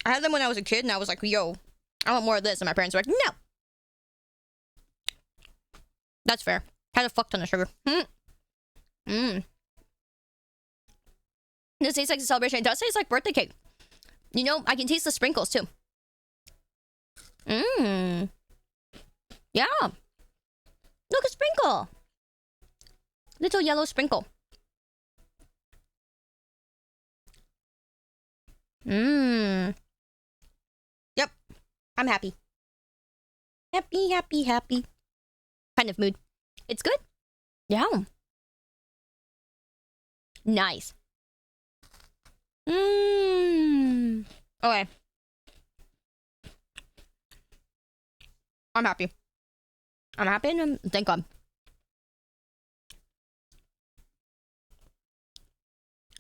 I had them when I was a kid, and I was like, yo, I want more of this. And my parents were like, no. That's fair. Had a fuck ton of sugar. This tastes like a celebration. It does taste like birthday cake. You know, I can taste the sprinkles, too. Yeah. Look, a sprinkle. Little yellow sprinkle. Yep. I'm happy. Happy. Kind of mood. It's good. Yeah. Nice. Okay. I'm happy. I'm happy and thank God.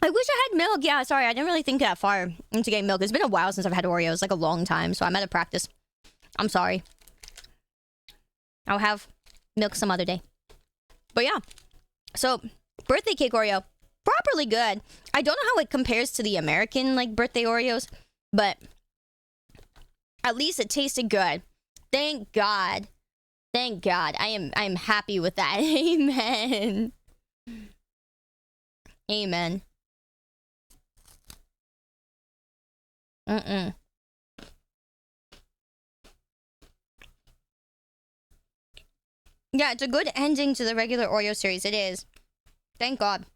I wish I had milk. Yeah, sorry, I didn't really think that far into getting milk. It's been a while since I've had Oreos, like a long time, so I'm out of practice. I'm sorry. I'll have milk some other day. But yeah, so birthday cake Oreo, properly good. I don't know how it compares to the American like birthday Oreos, but at least it tasted good. Thank God. Thank God. I'm happy with that. Amen. Amen. Yeah, it's a good ending to the regular Oreo series. It is. Thank God.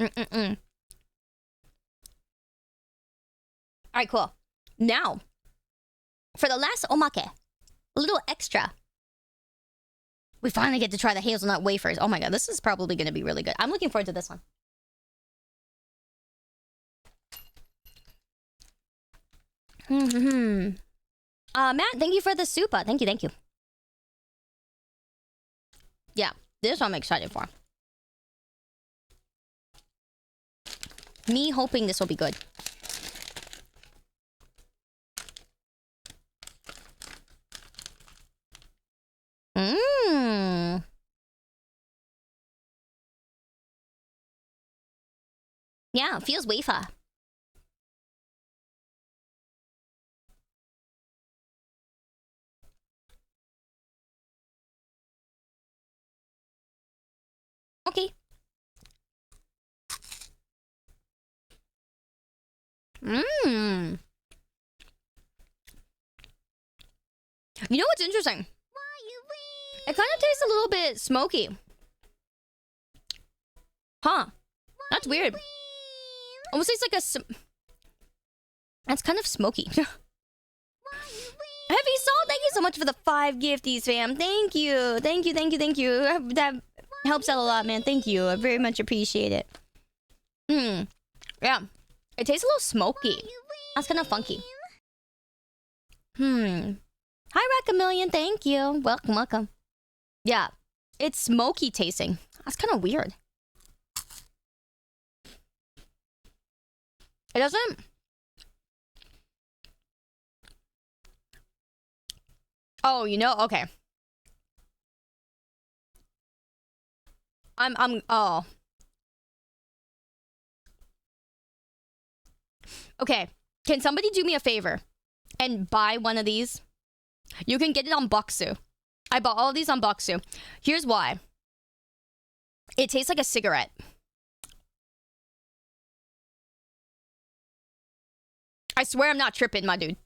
Alright, cool. Now, for the last omake, a little extra. We finally get to try the hazelnut wafers. Oh my God, this is probably going to be really good. I'm looking forward to this one. Matt, thank you for the super. Thank you, thank you. Yeah, this I'm excited for. Me hoping this will be good. Mmm. Yeah, it feels wafer. Okay. Mmm. You know what's interesting? It kind of tastes a little bit smoky. Huh. That's weird. Almost tastes like a... That's kind of smoky. Heavy Salt, thank you so much for the 5 gifties, fam. Thank you. Thank you, thank you, thank you. That helps out a lot, man. Thank you. I very much appreciate it. Yeah. It tastes a little smoky. That's kind of funky. Hi, Rack-A-Million. Thank you. Welcome, welcome. Yeah. It's smoky tasting. That's kind of weird. It doesn't... Oh, you know, okay. Oh. Okay, can somebody do me a favor and buy one of these? You can get it on Boxu. I bought all of these on Boxu. Here's why. It tastes like a cigarette. I swear I'm not tripping, my dude.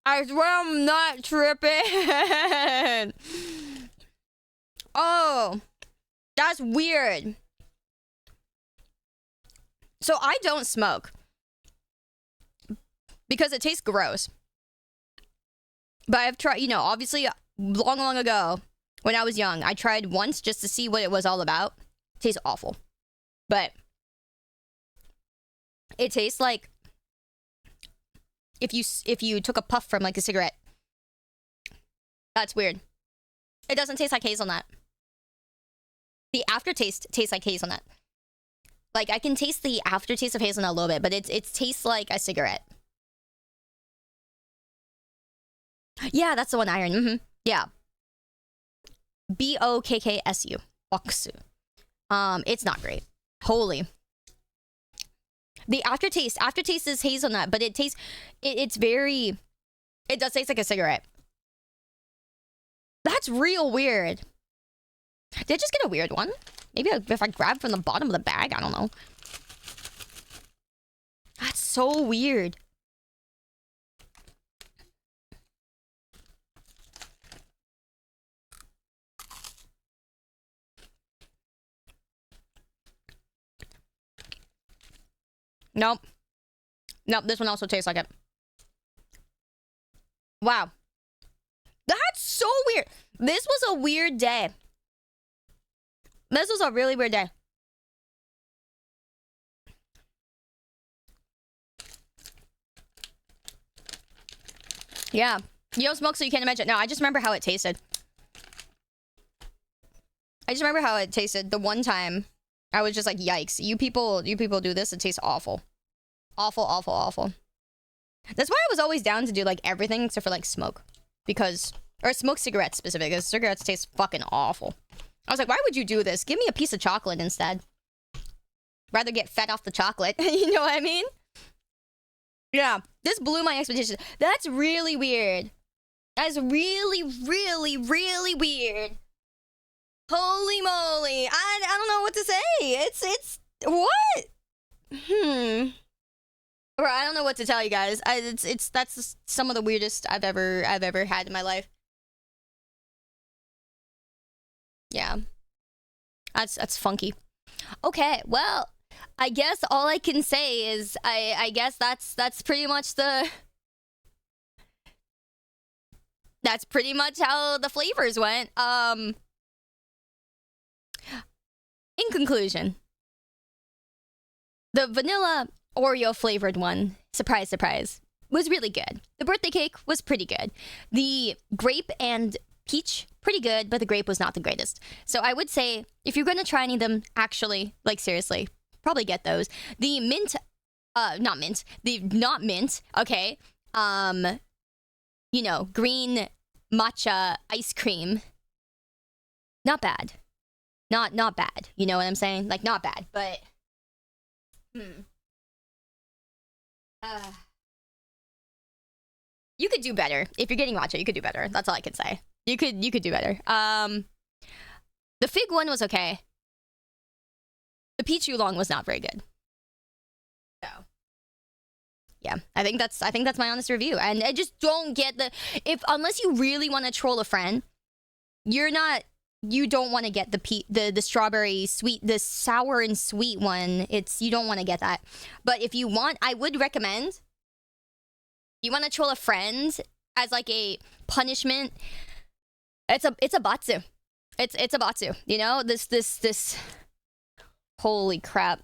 I swear I'm not tripping. Oh, that's weird. So I don't smoke because it tastes gross. But I've tried, you know, obviously long, long ago when I was young, I tried once just to see what it was all about. It tastes awful. But it tastes like if you took a puff from like a cigarette. That's weird. It doesn't taste like hazelnut. The aftertaste tastes like hazelnut. Like I can taste the aftertaste of hazelnut a little bit, but it tastes like a cigarette. Yeah, that's the one, Iron. Yeah. Bokksu. Bokksu. It's not great. Holy. The aftertaste is hazelnut, but it tastes, it's very, it does taste like a cigarette. That's real weird. Did I just get a weird one? Maybe if I grab from the bottom of the bag, I don't know. That's so weird. Nope. Nope, this one also tastes like it. Wow. That's so weird. This was a weird day. This was a really weird day. Yeah. You don't smoke, so you can't imagine. No, I just remember how it tasted. I just remember how it tasted the one time. I was just like, yikes. You people do this, it tastes awful. Awful, awful, awful. That's why I was always down to do like everything except for like smoke. Because, or smoke cigarettes specifically, because cigarettes taste fucking awful. I was like, why would you do this? Give me a piece of chocolate instead. Rather get fed off the chocolate. You know what I mean? Yeah, this blew my expectations. That's really weird. That's really, really, really weird. Holy moly. I don't know what to say. It's, what? Or I don't know what to tell you guys. That's some of the weirdest I've ever had in my life. Yeah. That's funky. Okay, well, I guess all I can say is I guess that's pretty much that's pretty much how the flavors went. In conclusion, the vanilla Oreo flavored one, surprise, surprise, was really good. The birthday cake was pretty good. The grape and peach, pretty good, but the grape was not the greatest. So I would say, if you're gonna try any of them, actually, like seriously, probably get those. The mint, not mint, okay, you know, green matcha ice cream, not bad. Not bad, you know what I'm saying? Like, not bad, but, you could do better. If you're getting matcha, you could do better. That's all I can say. You could do better. The fig one was okay. The peach oolong was not very good. So, yeah, I think that's my honest review. And I just don't get unless you really want to troll a friend, you don't want to get the strawberry sweet, the sour and sweet one. You don't want to get that. But if you want, I would recommend, you want to troll a friend as like a punishment, it's a batsu. It's a batsu. You know, this holy crap.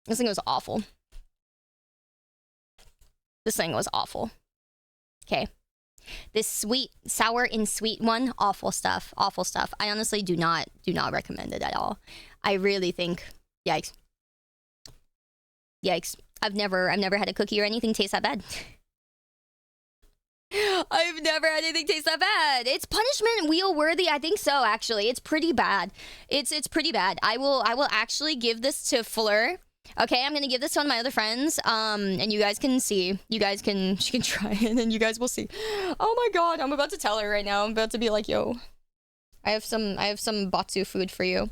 This thing was awful. This thing was awful. Okay. This sweet, sour and sweet one, awful stuff. Awful stuff. I honestly do not recommend it at all. I really think, yikes. Yikes. I've never had a cookie or anything taste that bad. I've never had anything taste that bad. It's punishment wheel worthy. I think so, actually. It's pretty bad. It's pretty bad. I will actually give this to Fleur. Okay, I'm gonna give this to one of my other friends. And you guys can see. She can try it and you guys will see. Oh my god, I'm about to tell her right now. I'm about to be like, yo, I have some Batsu food for you.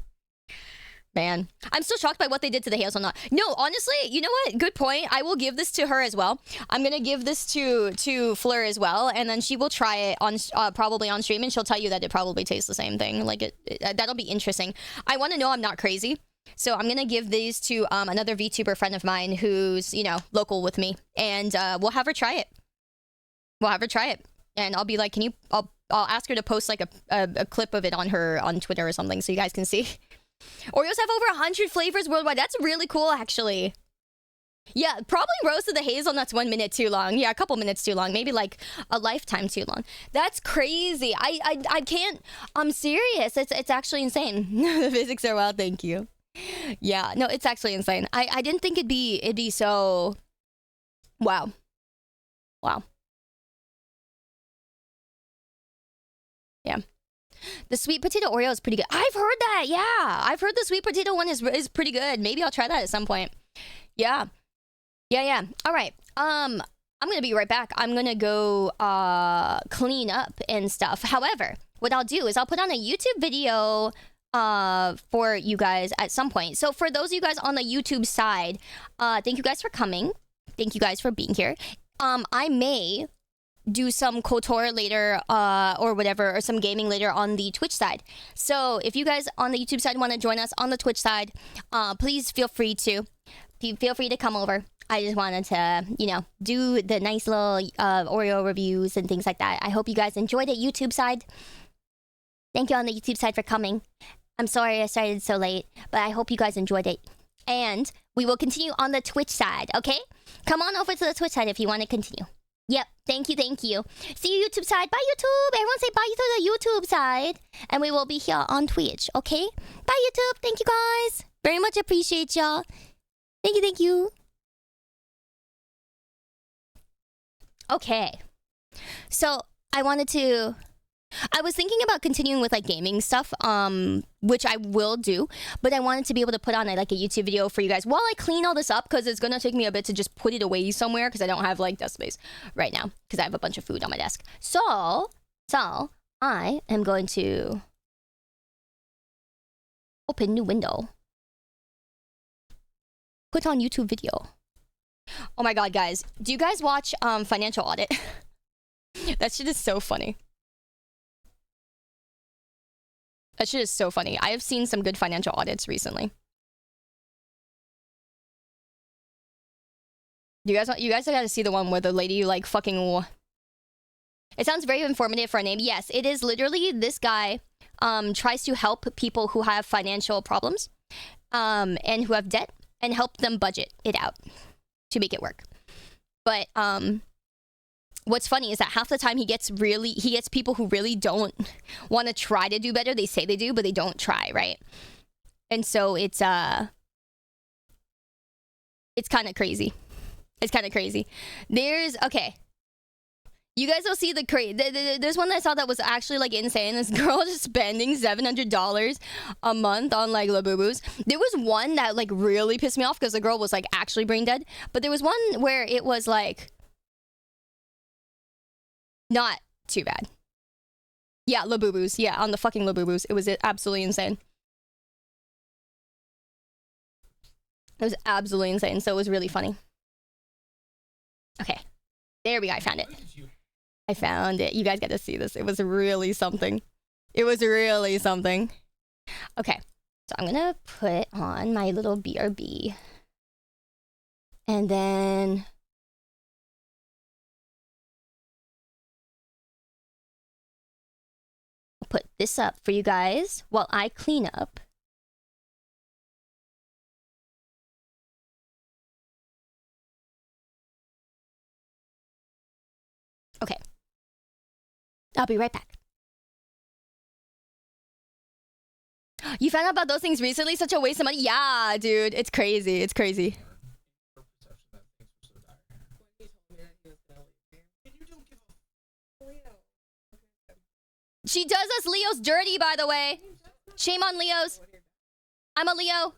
Man, I'm still shocked by what they did to the hazelnut. No, honestly, you know what? Good point. I will give this to her as well. I'm gonna give this to Fleur as well, and then she will try it on probably on stream, and she'll tell you that it probably tastes the same thing. Like that'll be interesting. I want to know I'm not crazy, so I'm gonna give these to another VTuber friend of mine who's, you know, local with me, and we'll have her try it. And I'll be like, I'll ask her to post like a clip of it on Twitter or something, so you guys can see. Oreos have over 100 flavors worldwide. That's really cool, actually. Yeah, probably roasted the hazelnuts 1 minute too long. Yeah, a couple minutes too long. Maybe like a lifetime too long. That's crazy. I can't. I'm serious. It's actually insane. The physics are wild. Thank you. Yeah, no, it's actually insane. I didn't think it'd be so. Wow. Yeah. The sweet potato Oreo is pretty good. I've heard that. Yeah, I've heard the sweet potato one is pretty good. Maybe I'll try that at some point. Yeah. All right. I'm gonna be right back. I'm gonna go clean up and stuff. However, what I'll do is I'll put on a YouTube video for you guys at some point. So for those of you guys on the YouTube side, thank you guys for coming. Thank you guys for being here. I may do some KOTOR later or whatever, or some gaming later on the Twitch side. So if you guys on the YouTube side want to join us on the Twitch side, please feel free to come over. I just wanted to, you know, do the nice little Oreo reviews and things like that. I hope you guys enjoyed it, YouTube side. Thank you on the YouTube side for coming. I'm sorry I started so late, but I hope you guys enjoyed it. And we will continue on the Twitch side, okay? Come on over to the Twitch side if you want to continue. Yep, thank you. See you YouTube side. Bye YouTube. Everyone say bye to the YouTube side. And we will be here on Twitch, okay? Bye YouTube. Thank you guys. Very much appreciate y'all. Thank you. Okay. So, I was thinking about continuing with like gaming stuff, which I will do, but I wanted to be able to put on like a YouTube video for you guys while I clean all this up, because it's gonna take me a bit to just put it away somewhere, because I don't have like desk space right now, because I have a bunch of food on my desk. So I am going to open new window, put on YouTube video. Oh my god, guys, do you guys watch Financial Audit? That shit is so funny. That shit is so funny. I have seen some good financial audits recently. You guys gotta see the one where the lady like fucking. It sounds very informative for a name. Yes, it is literally this guy tries to help people who have financial problems and who have debt, and help them budget it out to make it work. But what's funny is that half the time he gets people who really don't want to try to do better. They say they do, but they don't try, right? And so it's kind of crazy. It's kind of crazy. Okay. You guys will see there's one that I saw that was actually like insane. This girl just spending $700 a month on like Labubus. There was one that like really pissed me off because the girl was like actually brain dead. But there was one where it was like not too bad. Yeah, Labubus. Yeah, on the fucking Labubus. It was absolutely insane. It was absolutely insane. So it was really funny. Okay. There we go. I found it. I found it. You guys got to see this. It was really something. It was really something. Okay. So I'm going to put on my little BRB. And then... I'll put this up for you guys while I clean up. Okay. I'll be right back. You found out about those things recently? Such a waste of money? Yeah, dude. It's crazy. It's crazy. She does us Leos dirty, by the way. Shame on Leos. I'm a Leo.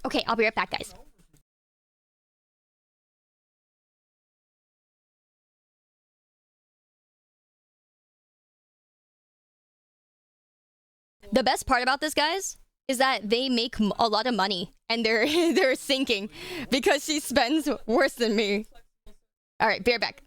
Okay, I'll be right back, guys. The best part about this, guys, is that they make a lot of money and they're they're sinking because she spends worse than me. All right, be right back.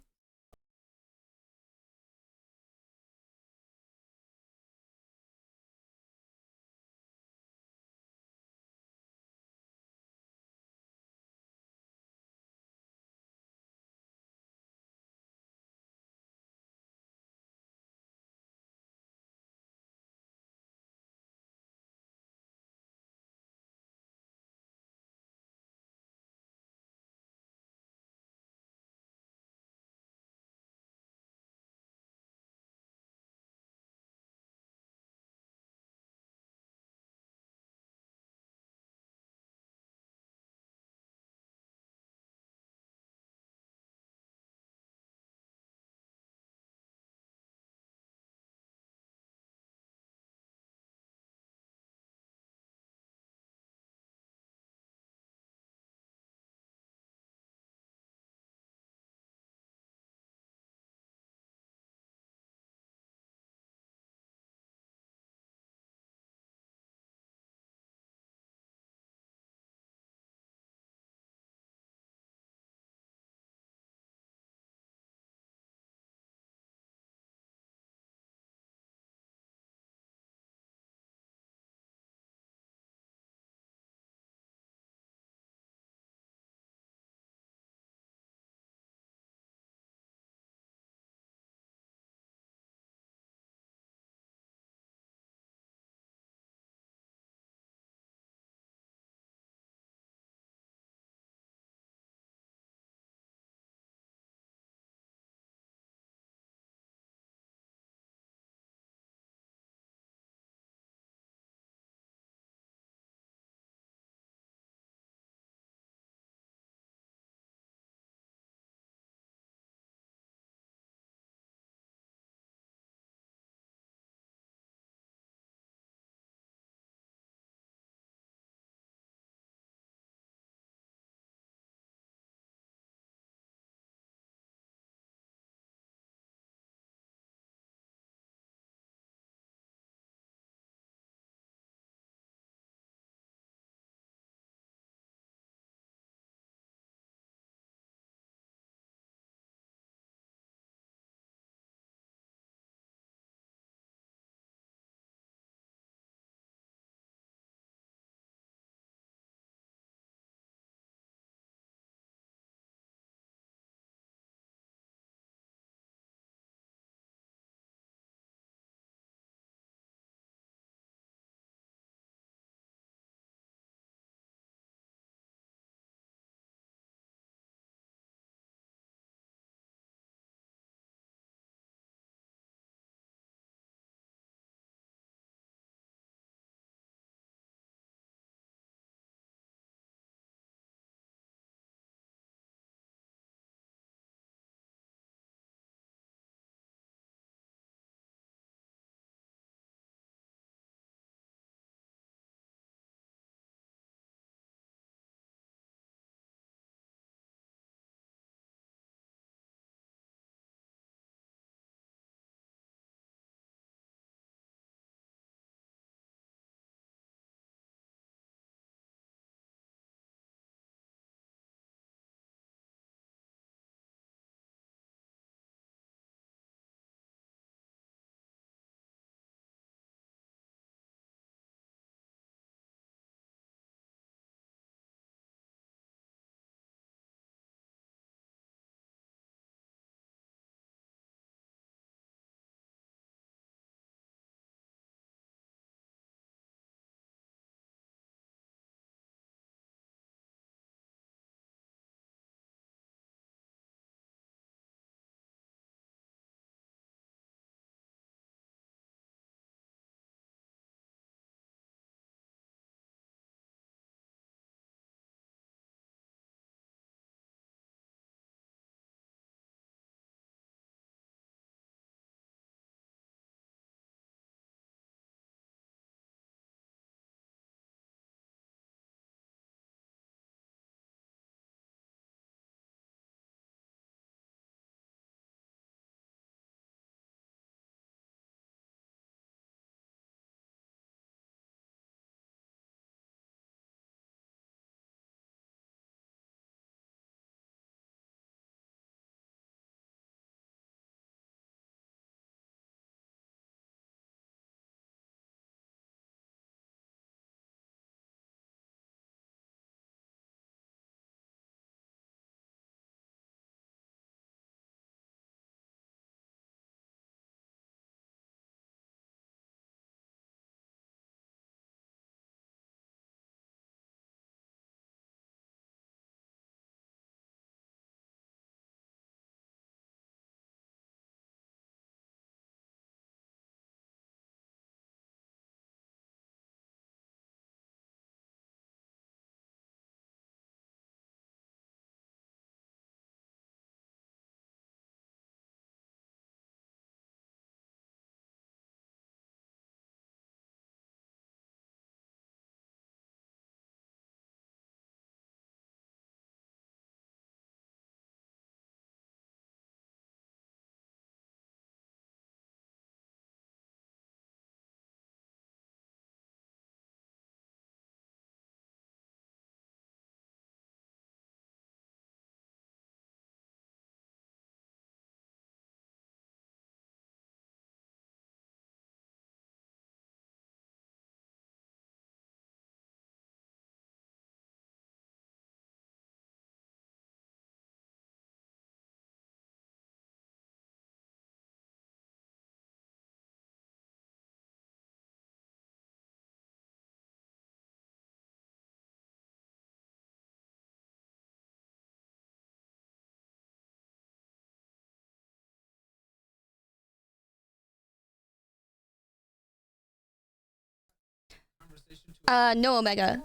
No Omega.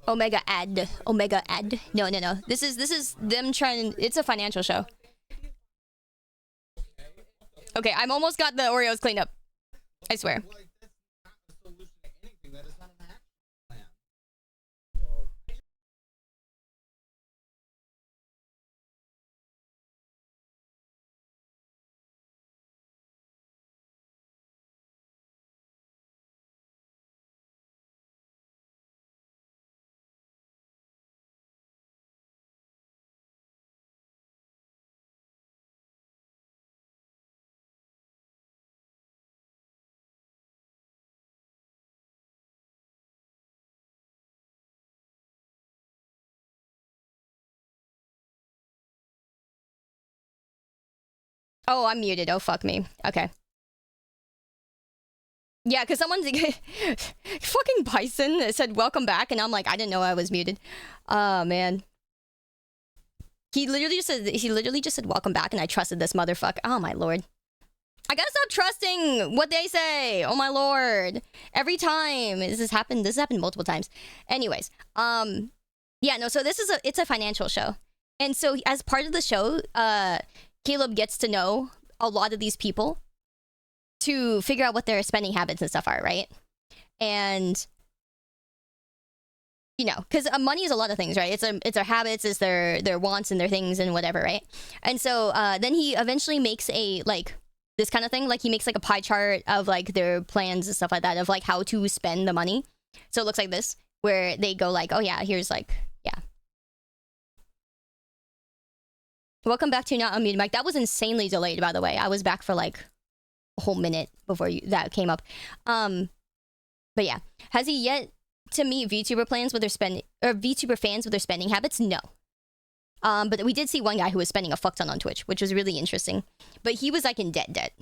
Omega ad. Omega ad. No. This is them trying. It's a financial show. Okay, I'm almost got the Oreos cleaned up. I swear. Oh, I'm muted. Oh, fuck me. Okay. Yeah, because someone's fucking Bison said welcome back, and I'm like, I didn't know I was muted. Oh man. He literally just said welcome back, and I trusted this motherfucker. Oh my lord. I gotta stop trusting what they say. Oh my lord. Every time this has happened multiple times. Anyways, yeah, no, so it's a financial show. And so as part of the show, Caleb gets to know a lot of these people to figure out what their spending habits and stuff are, right? And you know, because money is a lot of things, right? It's their habits, it's their wants and their things and whatever, right? And so then he eventually makes a like this kind of thing, like he makes like a pie chart of like their plans and stuff like that, of like how to spend the money. So it looks like this, where they go like, oh yeah, here's like, yeah. Welcome back to Not Unmuted Mike. That was insanely delayed, by the way. I was back for like a whole minute before that came up. But yeah, has he yet to meet VTuber plans with their spending, or VTuber fans with their spending habits? No. But we did see one guy who was spending a fuck ton on Twitch, which was really interesting. But he was like in debt.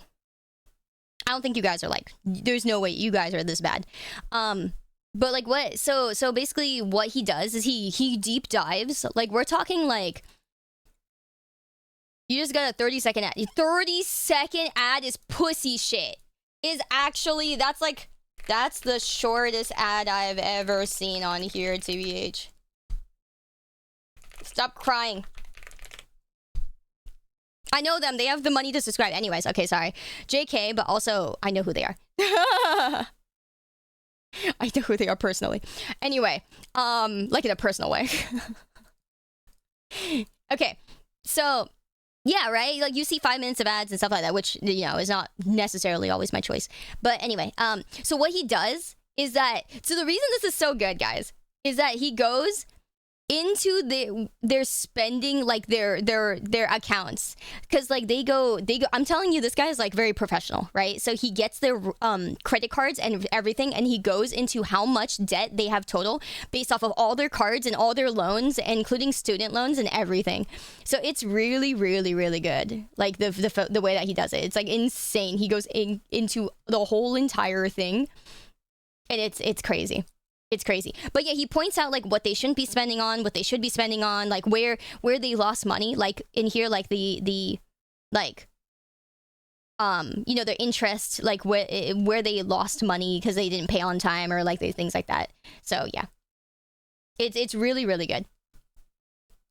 I don't think you guys are like, there's no way you guys are this bad. But like what? So basically what he does is he deep dives. Like we're talking like, you just got a 30-second ad. 30-second ad is pussy shit. Is actually, that's the shortest ad I've ever seen on here, TBH. Stop crying. I know them. They have the money to subscribe. Anyways, okay, sorry. JK, but also, I know who they are. I know who they are personally. Anyway, like in a personal way. Okay, so... yeah, right? Like, you see 5 minutes of ads and stuff like that, which, you know, is not necessarily always my choice. But anyway, so what he does is that... so the reason this is so good, guys, is that he goes into their spending, like, their accounts. Because, like, they go... I'm telling you, this guy is, like, very professional, right? So he gets their credit cards and everything, and he goes into how much debt they have total based off of all their cards and all their loans, including student loans and everything. So it's really, really, really good. Like, the way that he does it. It's, like, insane. He goes into the whole entire thing, and it's crazy. It's crazy. But yeah, he points out like what they shouldn't be spending on, what they should be spending on, like where they lost money, like in here, like the like you know, their interest, like where they lost money because they didn't pay on time, or like things like that. So yeah, it's really, really good.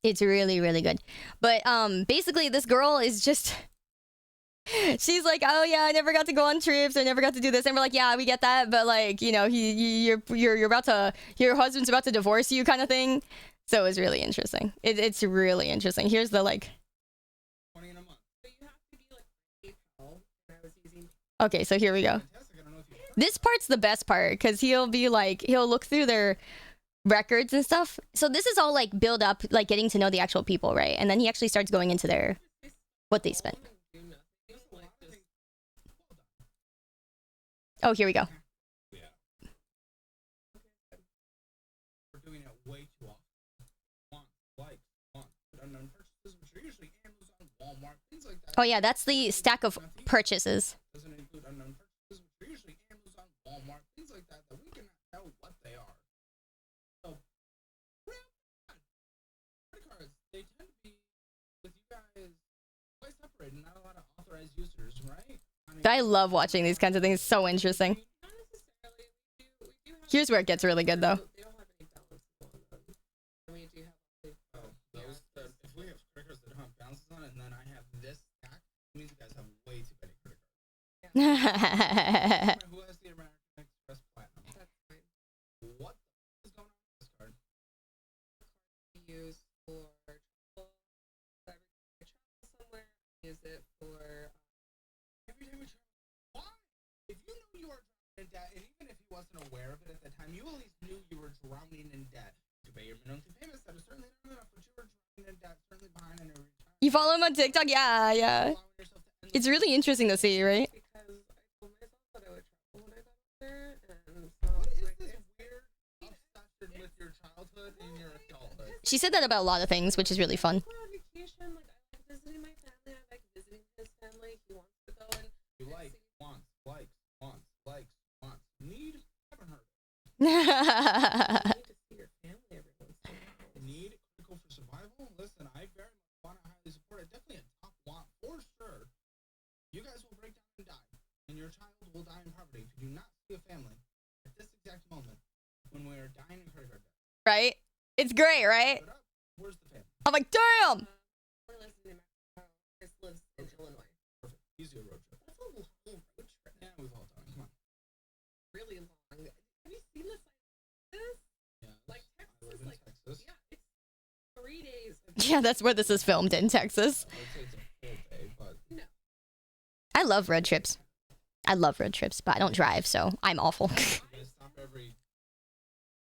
It's really, really good. But basically this girl is just... she's like, oh yeah, I never got to go on trips, I never got to do this, and we're like, yeah, we get that, but like, you know, you're about to, your husband's about to divorce you, kind of thing. So it's really interesting. It's really interesting. Here's the like. 20 in a month. But you have to be like PayPal, and I was using. Okay, so here we go. This part's the best part, because he'll be like, he'll look through their records and stuff. So this is all like build up, like getting to know the actual people, right? And then he actually starts going into their what they spent. Oh, here we go. Yeah. We're doing it way too often. Unknown purchases, which are usually Amazon, Walmart, things like that. Oh yeah, that's the stack of purchases. Doesn't include unknown purchases, which are usually Amazon, Walmart, things like that we cannot tell what they are. So, credit cards, they tend to be with you guys quite separated, not a lot of authorized users, right? I love watching these kinds of things. It's so interesting. Not necessarily. We do Here's where it gets really good, though. They don't have any balance on them. I mean, do you have those? If we have credit cards that don't have balances on it, and then I have this stack, it means you guys have way too many credit cards. Who has the American Express Platinum? That's fine. What is going on with this card? Use for travel. Every time I travel somewhere, I use it for. Every time we travel. Why? If you knew you were drowning in debt, and even if you wasn't aware of it at the time, you at least knew you were drowning in debt. To pay your minimum payments, that is certainly not enough, but you were drowning in debt, certainly behind in every time. You follow him on TikTok? Yeah, yeah. It's really interesting to see, right? Because I told myself that I would travel when I got older, and so What is like, this weird obsession with your childhood and your adulthood? She said that about a lot of things, which is really fun. go on vacation. Like I like visiting my family. I like visiting his family. He wants to go and You like, wants, likes, need, haven't heard. you need to see your family every once in a while. Need, critical for survival? Listen, I very much want to highly support it. Definitely a top want for sure. You guys will break down and die, and your child will die in poverty if you do not see a family at this exact moment when we are dying in credit card debt. Right? It's great, right? Shut up. Where's the family? I'm like, damn! We're listening to Mexico. Chris lives in Illinois. Perfect. Easy road trip. That's a long road trip. Yeah, we've all done it. Come on. Really long. Have you seen this? Yeah. Like I Texas live is in like Texas. yeah, it's 3 days. Yeah, that's where this is filmed, in Texas. I would say it's a full day, but No. I love road trips. I love road trips, but I don't drive, so I'm awful. you guys stop every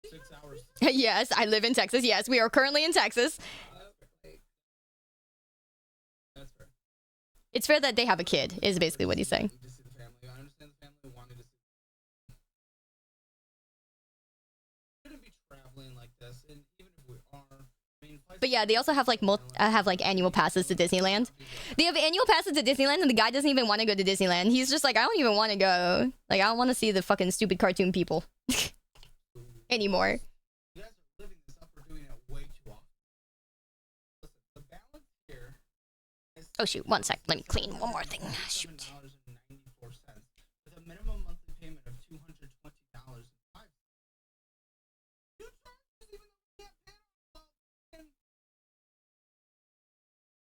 6 hours. Yes, I live in Texas. Yes, we are currently in Texas. That's fair. It's fair that they have a kid, is basically what he's saying. To see the family. I understand the family wanted to see. Shouldn't be traveling like this, and even if we are, I mean, But yeah, they also have like annual passes to Disneyland. They have annual passes to Disneyland, and the guy doesn't even want to go to Disneyland. He's just like, I don't even want to go. Like, I don't want to see the fucking stupid cartoon people anymore. You guys are living this up or doing it way too often. Listen, the balance here is Oh shoot, one sec. Let me clean one more thing. Shoot. $7.94 with a minimum monthly payment of $220.05. You charge even though we can't pay it all.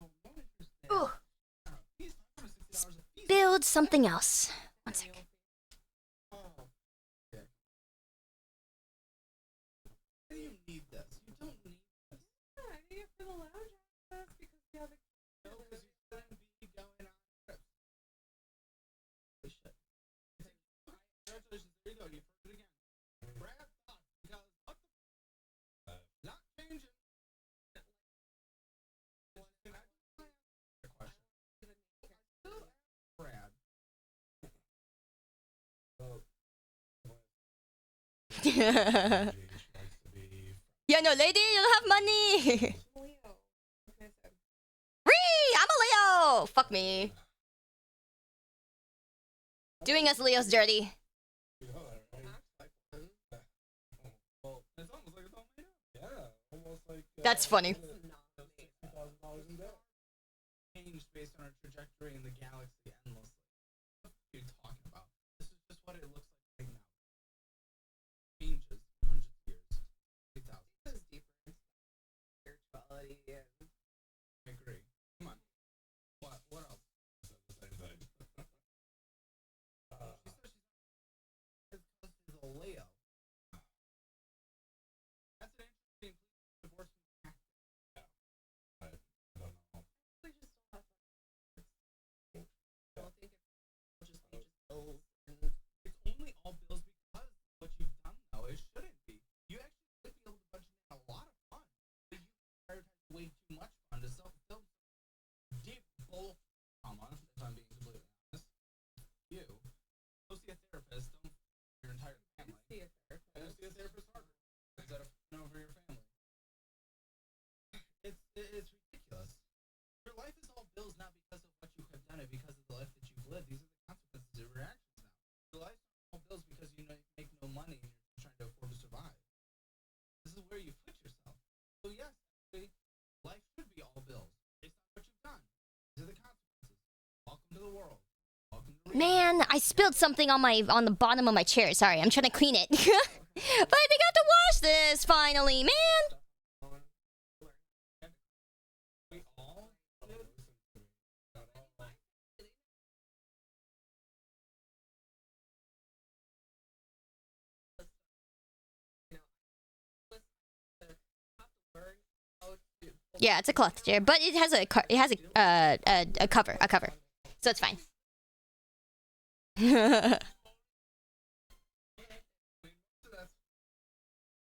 No interest there. Ugh. He's $560 a piece. Build something else. One sec. Oh, okay. Why do you need this? You don't need this. Yeah, I need it for the lounge access because we have a No, because you shouldn't be going on trips. Holy shit. Congratulations, there you go. You've heard it again. Brad thought because what the not changing. Can I just ask a question? Still ask Brad. Yeah, no, lady, you don't have money. Leo. Okay, so Ree, I'm a Leo. Fuck me. Doing us Leos dirty. Well, it's almost like it's all made up. Yeah, almost like. That's funny. $2,000 in debt. Changed based on our trajectory in the galaxy endlessly. What are you talking about? This is just what it looks like right now. Changes in hundreds of years. 3,000. goes deeper into spirituality and I agree. Come on. What else? The same thing. She said she's a Leo. That's an interesting divorce. I don't know. we just don't have I don't think it's just bills and It's only all bills because what you've done though. It shouldn't be. You actually should be able to budget in a lot of fun. But you prioritize way too much fun to self-fill deep bull trauma, if I'm being completely honest. You go see a therapist, don't your entire family. see a therapist. Go see a therapist harder instead of over your family. It's ridiculous. Your life is all bills not because of what you have done, it because of the life that you've lived. These are the consequences of your actions now. Your life is all bills because you make no money and you're trying to afford to survive. This is where you put yourself. So yes, actually, life should be all bills based on what you've done. These are the consequences. Welcome to the world. Welcome to reality. Man, I spilled something on the bottom of my chair. Sorry, I'm trying to clean it. But they got to watch this finally, man. We all Yeah, it's a cloth chair, but it has a cover, so it's fine.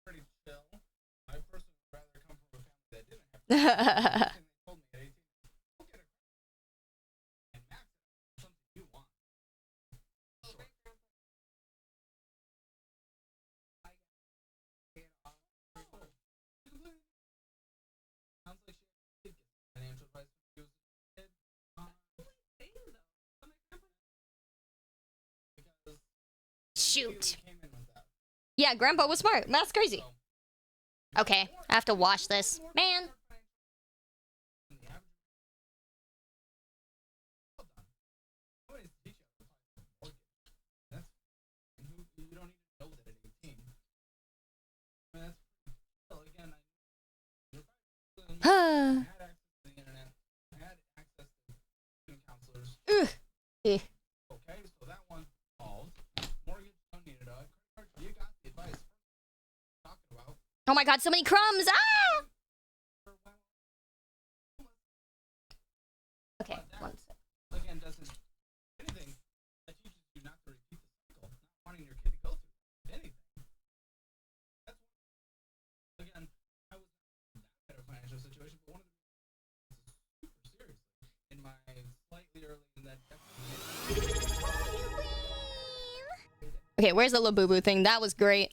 pretty chill. I personally would rather come from a family that didn't have and they told me at 18, go get a and max it out something you want. Sure. Sounds like she did get financial advice when she was a kid. Because Shoot. came in with that. Yeah, Grandpa was smart. That's crazy. So, Okay, I have to watch this, man. Ugh. Eh. Okay, so that one solved. Mortgage don't need it. You got the advice. Talking about. Oh my god, so many crumbs! Ah! Okay, one sec. Again, doesn't anything that teaches you not to repeat the cycle, not wanting your kid to go through anything. That's again, I was in that better financial situation, but one of the super seriously in my slightly early in that Okay, where's the Labubu thing? That was great.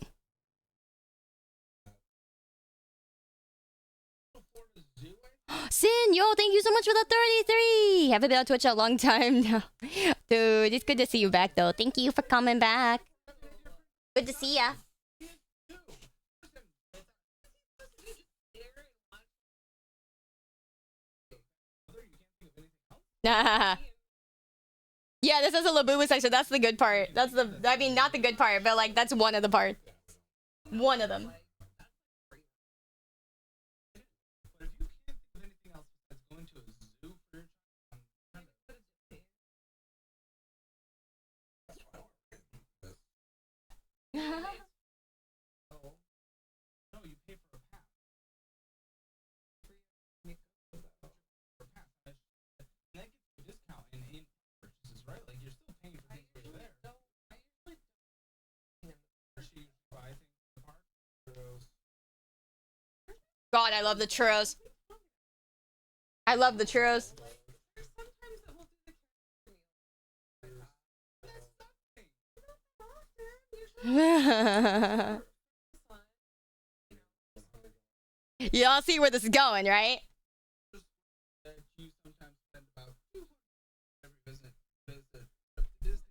Sin, yo, thank you so much for the 33. Haven't been on Twitch a long time now. Dude, it's good to see you back, though. Thank you for coming back. Good to see ya. Yeah, this is a Labubu section. That's the good part. I mean, not the good part, but like, that's one of the parts. One of them. But if you can't think of anything else besides going to a zoo for your child, I'm trying to no, you pay for a pass. For a pass. And that gets you a discount in purchases, right? Like you're still paying for things when you're there. Or she buy things in the park. God, I love the churros. I love the churros. Y'all see where this is going, right? That you sometimes spend about every visit to Disney.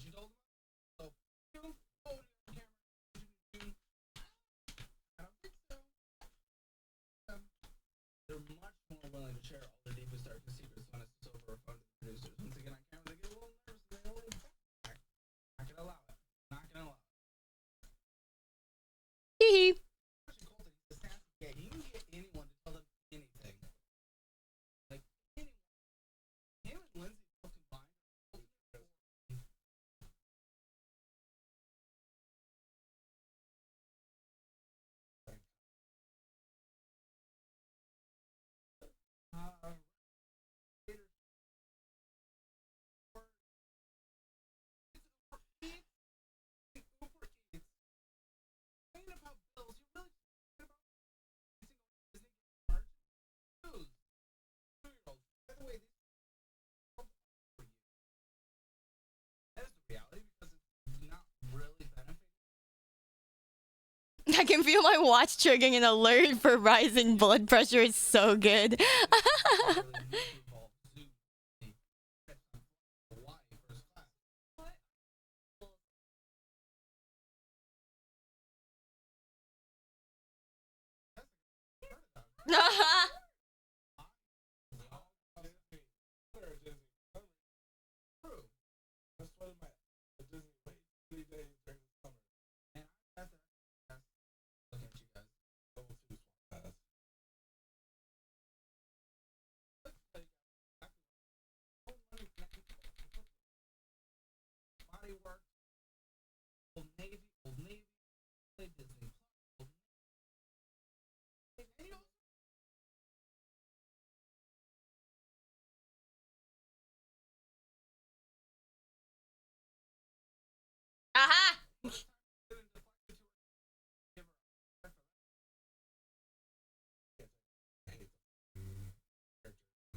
She told him, so, you know, oh, camera. I don't think so. They're much more willing to share all their deepest, darkest secrets when it's over a phone to the producers. Once they get on camera, they get a little nervous and they hold back. Not gonna allow it. Not gonna allow it. Hee hee. Yeah, you can get anyone to tell them anything. Like anyone. Him and Lindsay both combined. About bills, you really about Disney cards? Dude, 2-year-olds. By the way, that is the reality because it's not really benefiting. I can feel my watch triggering an alert for rising blood pressure. It's so good. they work. Old Navy, play Disney. Old Navy. And you know, Aha!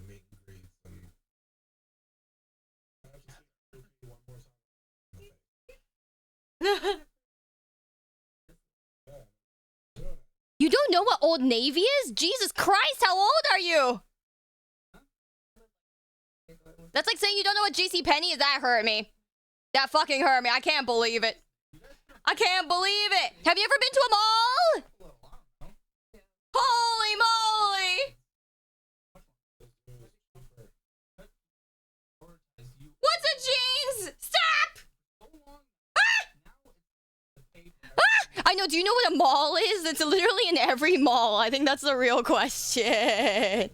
Meet and greets and I have to see one more time. You don't know what Old Navy is? Jesus Christ, how old are you? That's like saying you don't know what JC Penney is. That hurt me. That fucking hurt me. I can't believe it. I can't believe it. Have you ever been to a mall? Holy moly! What's a jeans? Stop! I know, do you know what a mall is? It's literally in every mall. I think that's the real question.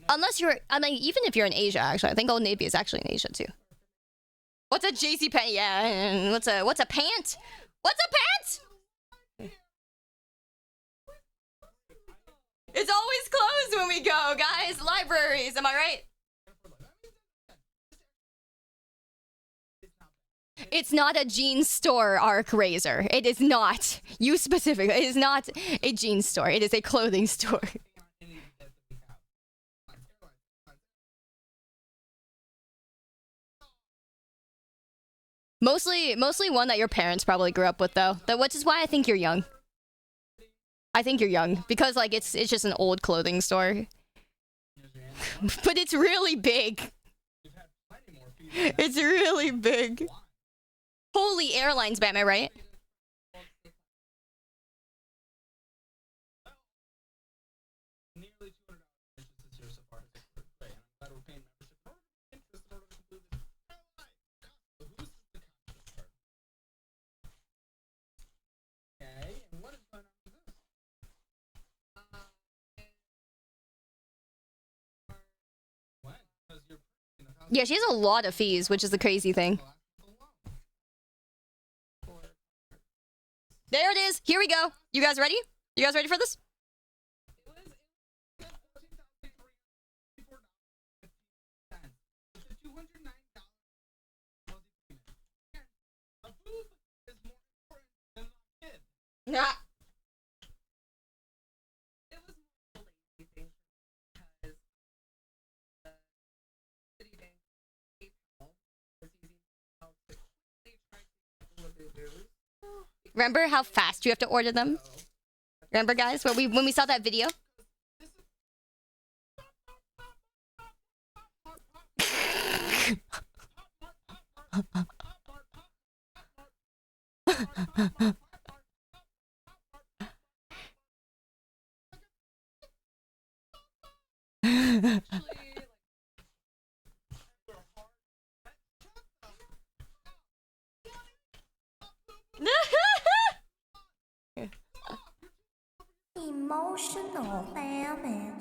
Unless you're, I mean, even if you're in Asia, actually. I think Old Navy is actually in Asia, too. What's a JCPenney? Yeah, what's a pant? What's a pant? It's always closed when we go, guys. Libraries, am I right? It's not a jeans store, Arc Razor. It is not. You specifically. It is not a jeans store. It is a clothing store. Mostly one that your parents probably grew up with, though. Which is why I think you're young. I think you're young because like it's just an old clothing store. But it's really big. It's really big. Holy airlines, ban, am I right? Yeah, she has a lot of fees, which is the crazy thing. There it is. Here we go. You guys ready? You guys ready for this? Yeah. Remember how fast you have to order them? Remember, guys, when we saw that video? Emotional damage.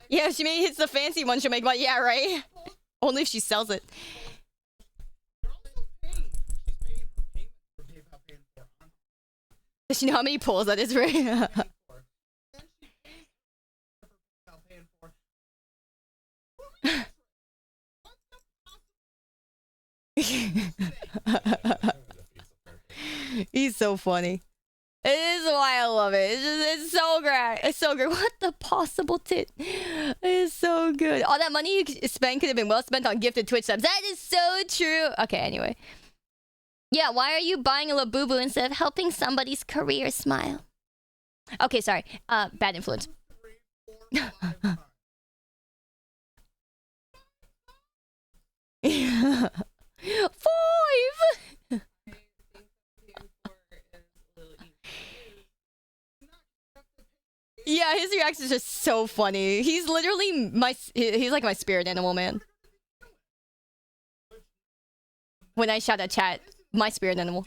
Yeah, if she maybe hits the fancy one, she'll make money. Yeah, right? Only if she sells it. Does she know how many pulls that is, right? He's so funny. It is why I love it. It's so great. It's so great. What the possible tit? It's so good. All that money you spent could have been well spent on gifted Twitch subs. That is so true. Okay, anyway. Yeah, why are you buying a Labubu instead of helping somebody's career smile? Okay, sorry. Bad influence. reacts is just so funny. He's literally he's like my spirit animal, man. When I shout at chat, my spirit animal.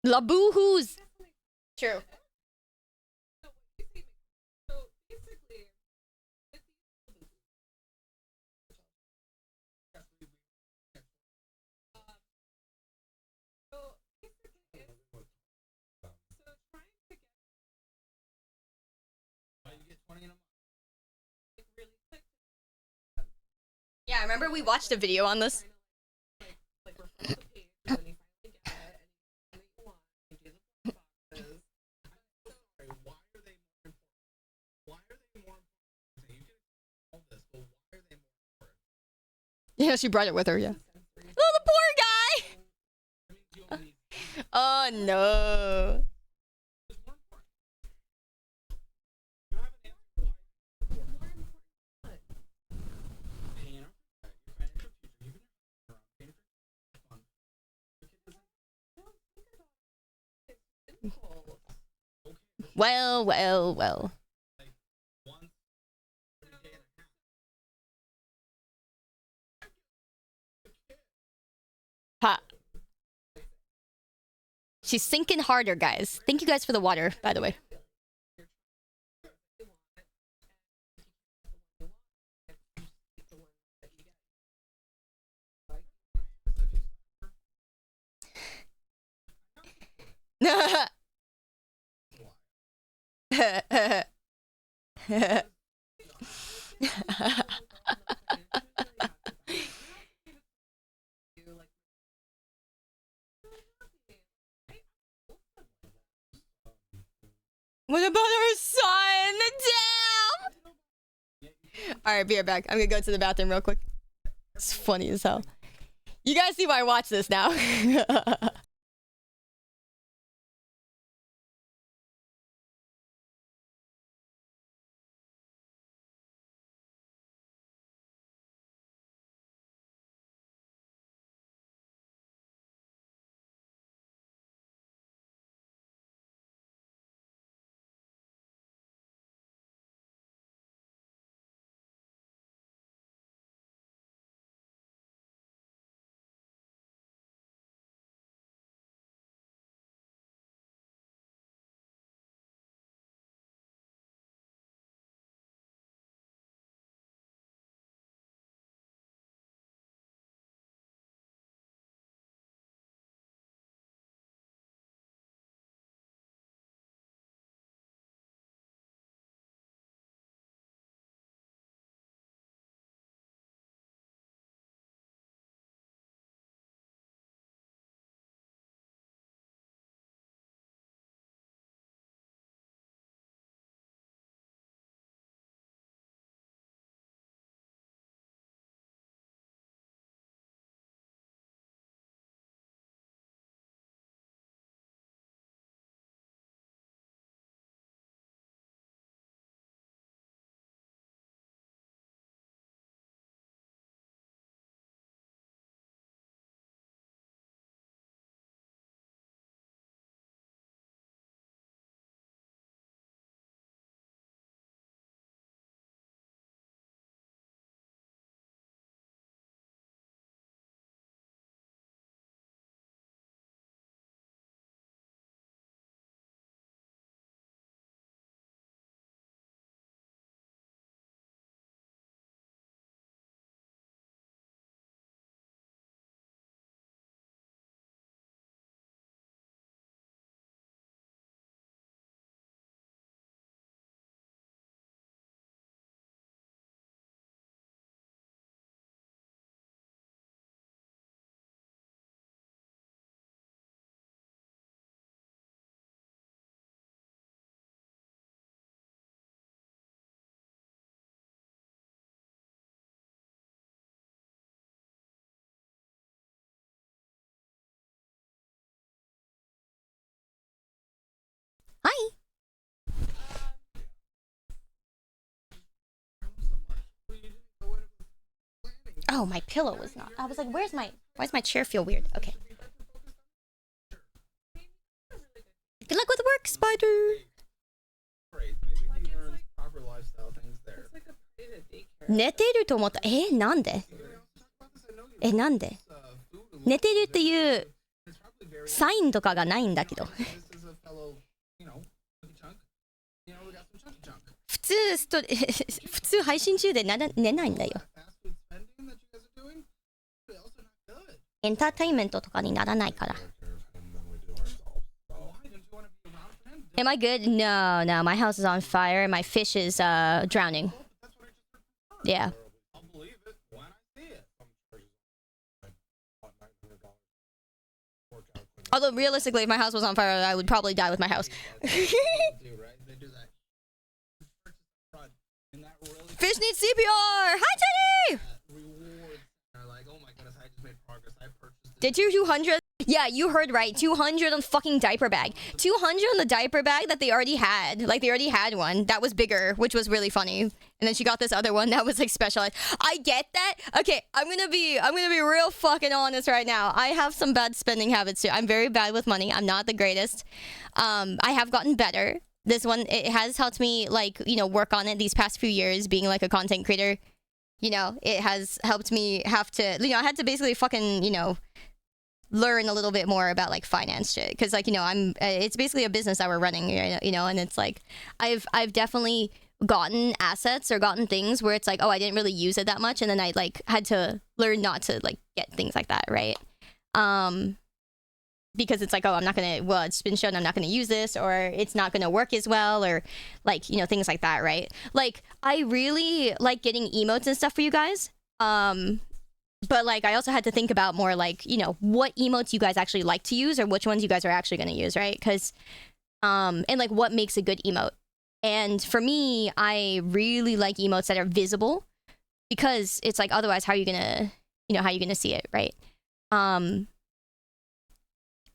La boo-hoos. True. So basically, so basically, so trying to get You get 20 in a month. like really quick, Yeah, I remember we watched a video on this. like refresh the page, and then you finally get it, and you want, you do the boxes. Sorry, why are they more important? Why are they more important? You can all this, but why are they more important? Yeah, she brought it with her, yeah. Oh, the poor guy! I mean, you only need Oh, no. it's more important. You haven't answered why it's more important. Paying off your financial future, even if you're paying for fun. Your kid doesn't. Simple. Okay, Well, well, well. like once every day and a half. Ha. She's sinking harder, guys. Thank you guys for the water, by the way. What about her son? Damn! Alright, be right back. I'm gonna go to the bathroom real quick. It's funny as hell. You guys see why I watch this now. Oh, my pillow was not. I was like, why does my chair feel weird? Okay. Good luck with work, Spider. Great. Maybe he learns proper lifestyle things there. It's like a private daycare. 寝てると思った。なんで？なんで？寝てるっていうサインとかがないんだけど。普通配信中で寝ないんだよ。エンターテインメントとかにならないから。Am I good? No, no. My house is on fire and my fish is drowning. Yeah. Although realistically, if my house was on fire, I would probably die with my house. Fish needs CPR! Hi, Teddy! Did you 200? Yeah, you heard right. 200 on fucking diaper bag. 200 on the diaper bag that they already had. Like, they already had one that was bigger, which was really funny. And then she got this other one that was like specialized. I get that. Okay, I'm gonna be real fucking honest right now. I have some bad spending habits too. I'm very bad with money. I'm not the greatest. I have gotten better. This one, it has helped me, like, you know, work on it these past few years, being like a content creator. You know, it has helped me have to, you know, I had to basically fucking, you know, learn a little bit more about like finance shit, because like, you know, it's basically a business that we're running, you know, and it's like I've definitely gotten assets or gotten things where it's like, oh, I didn't really use it that much, and then I like had to learn not to like get things like that, right? Because it's like, oh, it's been shown I'm not gonna use this, or it's not gonna work as well, or like, you know, things like that, right? Like, I really like getting emotes and stuff for you guys. But like, I also had to think about more like, you know, what emotes you guys actually like to use, or which ones you guys are actually going to use, right? Because, and like what makes a good emote. And for me, I really like emotes that are visible, because it's like, otherwise, how are you going to, you know, how are you going to see it, right?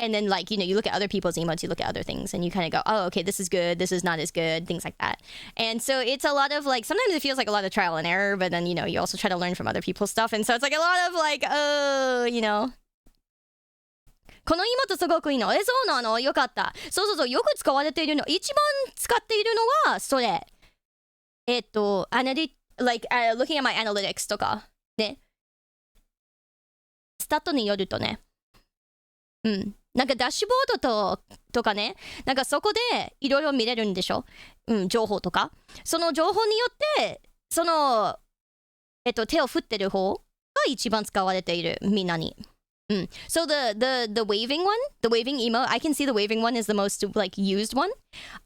And then like, you know, you look at other people's emotes, you look at other things, and you kind of go, oh, okay, this is good, this is not as good, things like that. And so it's a lot of like, sometimes it feels like a lot of trial and error, but then, you know, you also try to learn from other people's stuff. And so it's like a lot of like, oh, you know. この妹すごくいいの。そうなの？よかった。そうそうそう、よく使われているの。一番使っているのは、それ。looking at my analytics とか、ね。スタットによるとね。うん。なんかダッシュボードとかね、なんかそこでいろいろ見れるんでしょ、うん、情報とか。その情報によって、その、手を振ってる方が一番使われている、みんなに。うん。So the waving one, the waving emote, I can see the waving one is the most like used one.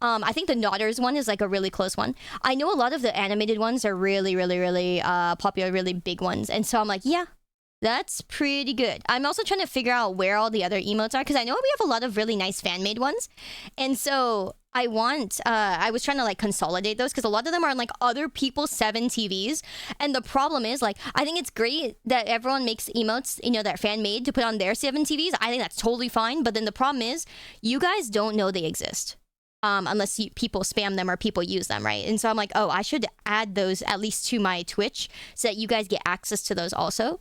I think the nodders one is like a really close one. I know a lot of the animated ones are really, really, really popular, really big ones. And so I'm like, yeah. That's pretty good. I'm also trying to figure out where all the other emotes are, because I know we have a lot of really nice fan-made ones. And so I was trying to like consolidate those, because a lot of them are on like other people's 7 TVs. And the problem is like, I think it's great that everyone makes emotes, you know, that are fan-made to put on their 7 TVs. I think that's totally fine. But then the problem is you guys don't know they exist. Unless people spam them or people use them, right? And so I'm like, oh, I should add those at least to my Twitch so that you guys get access to those also.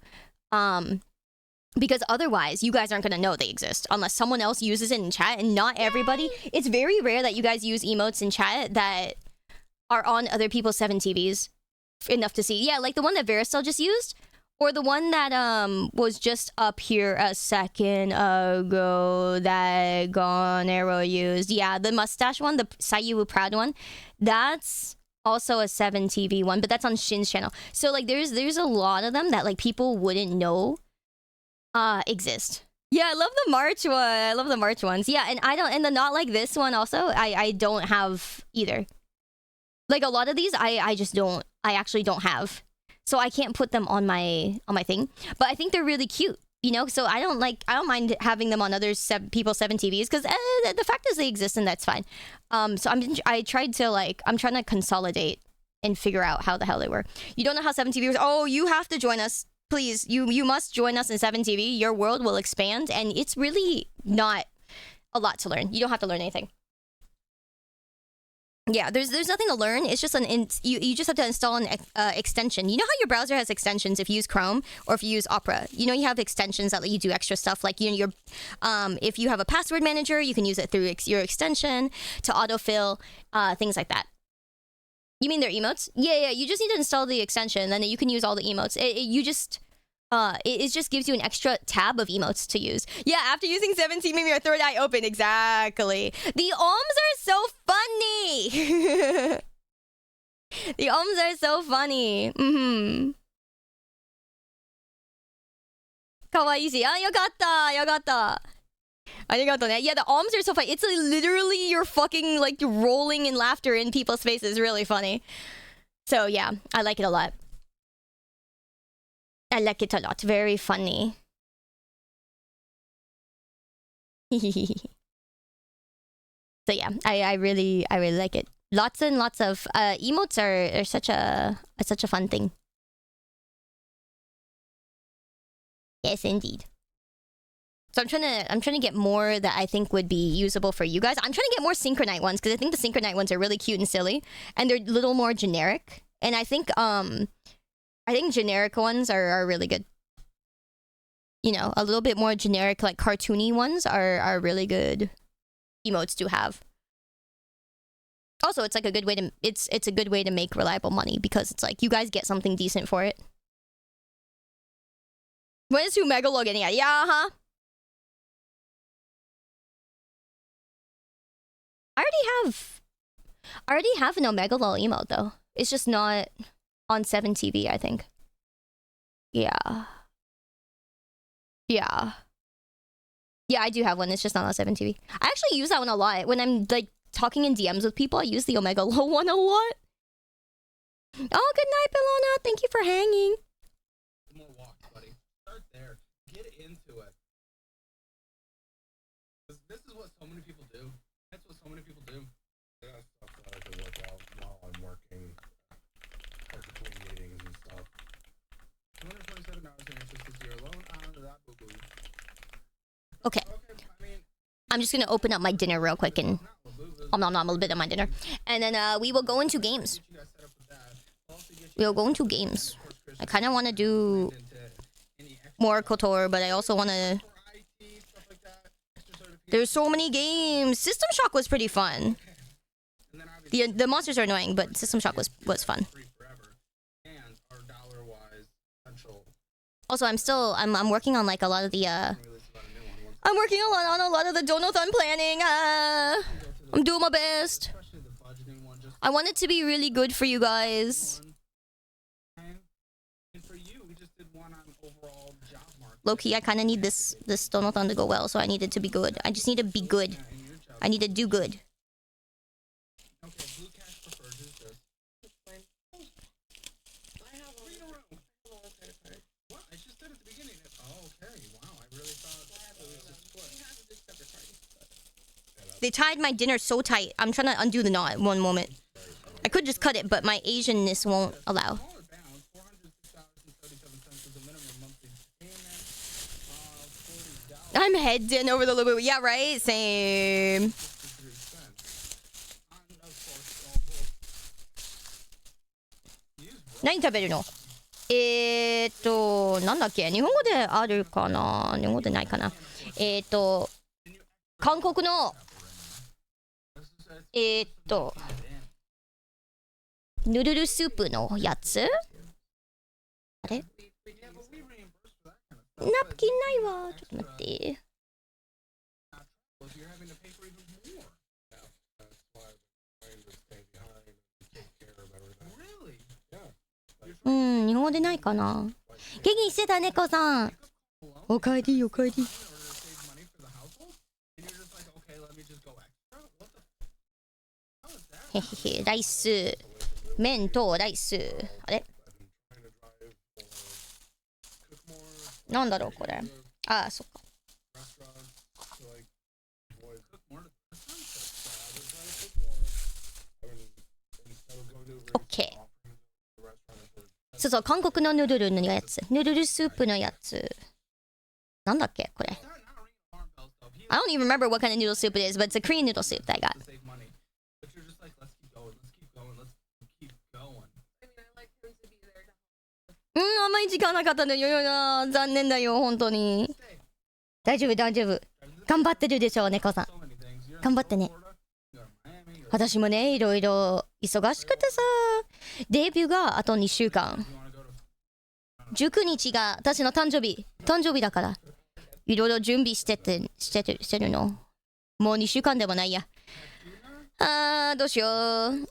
Because otherwise you guys aren't going to know they exist unless someone else uses it in chat, and not everybody. It's very rare that you guys use emotes in chat that are on other people's 7 TVs enough to see. Yeah, like the one that Veristel just used, or the one that was just up here a second ago that Gonero used. Yeah, the mustache one, the Sayu Proud one. That's also a 7 TV one, but that's on Shin's channel. So like there's a lot of them that like people wouldn't know exist. Yeah, I love the March one. I love the March ones. Yeah, and the not like this one also, I don't have either. Like a lot of these I actually don't have. So I can't put them on my thing. But I think they're really cute. You know, so I don't mind having them on other people's 7 TVs, because the fact is they exist, and that's fine. So I'm trying to consolidate and figure out how the hell they were. You don't know how 7 TV works? Oh, you have to join us, please. You must join us in 7 TV. Your world will expand, and it's really not a lot to learn. You don't have to learn anything. Yeah, there's nothing to learn. It's just you just have to install an extension. You know how your browser has extensions if you use Chrome or if you use Opera. You know you have extensions that let you do extra stuff. Like your if you have a password manager, you can use it through your extension to autofill things like that. You mean their emotes? Yeah. You just need to install the extension, then you can use all the emotes. It just gives you an extra tab of emotes to use. Yeah, after using 17, maybe your third eye open. Exactly. The OMs are so funny. The OMs are so funny. Kawaii. Ah, よかった。よかった。Arigato ne. Yeah, the OMs are so funny. It's literally you're fucking like rolling in laughter in people's faces. Really funny. So yeah, I like it a lot. I like it a lot. Very funny. So yeah, I really like it. Lots and lots of emotes are such a fun thing. Yes, indeed. So I'm trying to get more that I think would be usable for you guys. I'm trying to get more Synchronite ones because I think the Synchronite ones are really cute and silly, and they're a little more generic. And I think generic ones are really good. You know, a little bit more generic, like cartoony ones are really good emotes to have. Also, it's like a good way to it's a good way to make reliable money because it's like you guys get something decent for it. When is Megalo getting at? Yeah, huh? I already have an Omegalo emote though. It's just not on 7TV, I think. Yeah. Yeah, I do have one. It's just not on 7TV. I actually use that one a lot. When I'm like talking in DMs with people, I use the Omegalo one a lot. Oh, good night, Belona. Thank you for hanging. More walks, buddy. Start there. Get into it. This is what so many people do. That's what so many people do. Yeah, stuff that I can work out while I'm working, like between meetings and stuff. 227 hours in interest this year alone. That boo-boo. Okay. I'm just gonna open up my dinner real quick and nom a little bit of my dinner, and then we will go into games. We'll go into games. I kind of want to do more KOTOR, but I also want to. There's so many games. System Shock was pretty fun. The monsters are annoying, but System Shock was fun. Also, I'm working on like a lot of the I'm working on a lot of the Donothon planning. I'm doing my best. I want it to be really good for you guys. Low-key, I kind of need this Donothon to go well, so I need it to be good. I just need to be good. I need to do good. They tied my dinner so tight. I'm trying to undo the knot one moment. I could just cut it, but my Asianness won't allow. I'm head in over the little bit. Yeah, right? Same. 何食べるの？なんだっけ？日本語であるかな？日本語でないかな？韓国のヌルルスープのやつ？あれ？ナプキンないわ。ちょっと待って。日本語でないかな。元気にしてた猫さん。おかえりおかえり。へへへ、ライス。麺とライス。あれ？なんだろうこれ。ああ、そっか。オッケー。そうそう、韓国のヌルルのやつ。ヌルルスープのやつ。なんだっけこれ。I don't even remember what kind of noodle soup it is, but it's a Korean noodle soup that I got. まり時間なかったのよな。残念だよ、本当に。大丈夫、大丈夫。頑張ってるでしょ、猫さん。頑張ってね。私もね、いろいろ忙しくてさ。デビューがあと2週間。19日が私の誕生日だから。いろいろ準備してるの。もう2週間でもないや。どうしよう。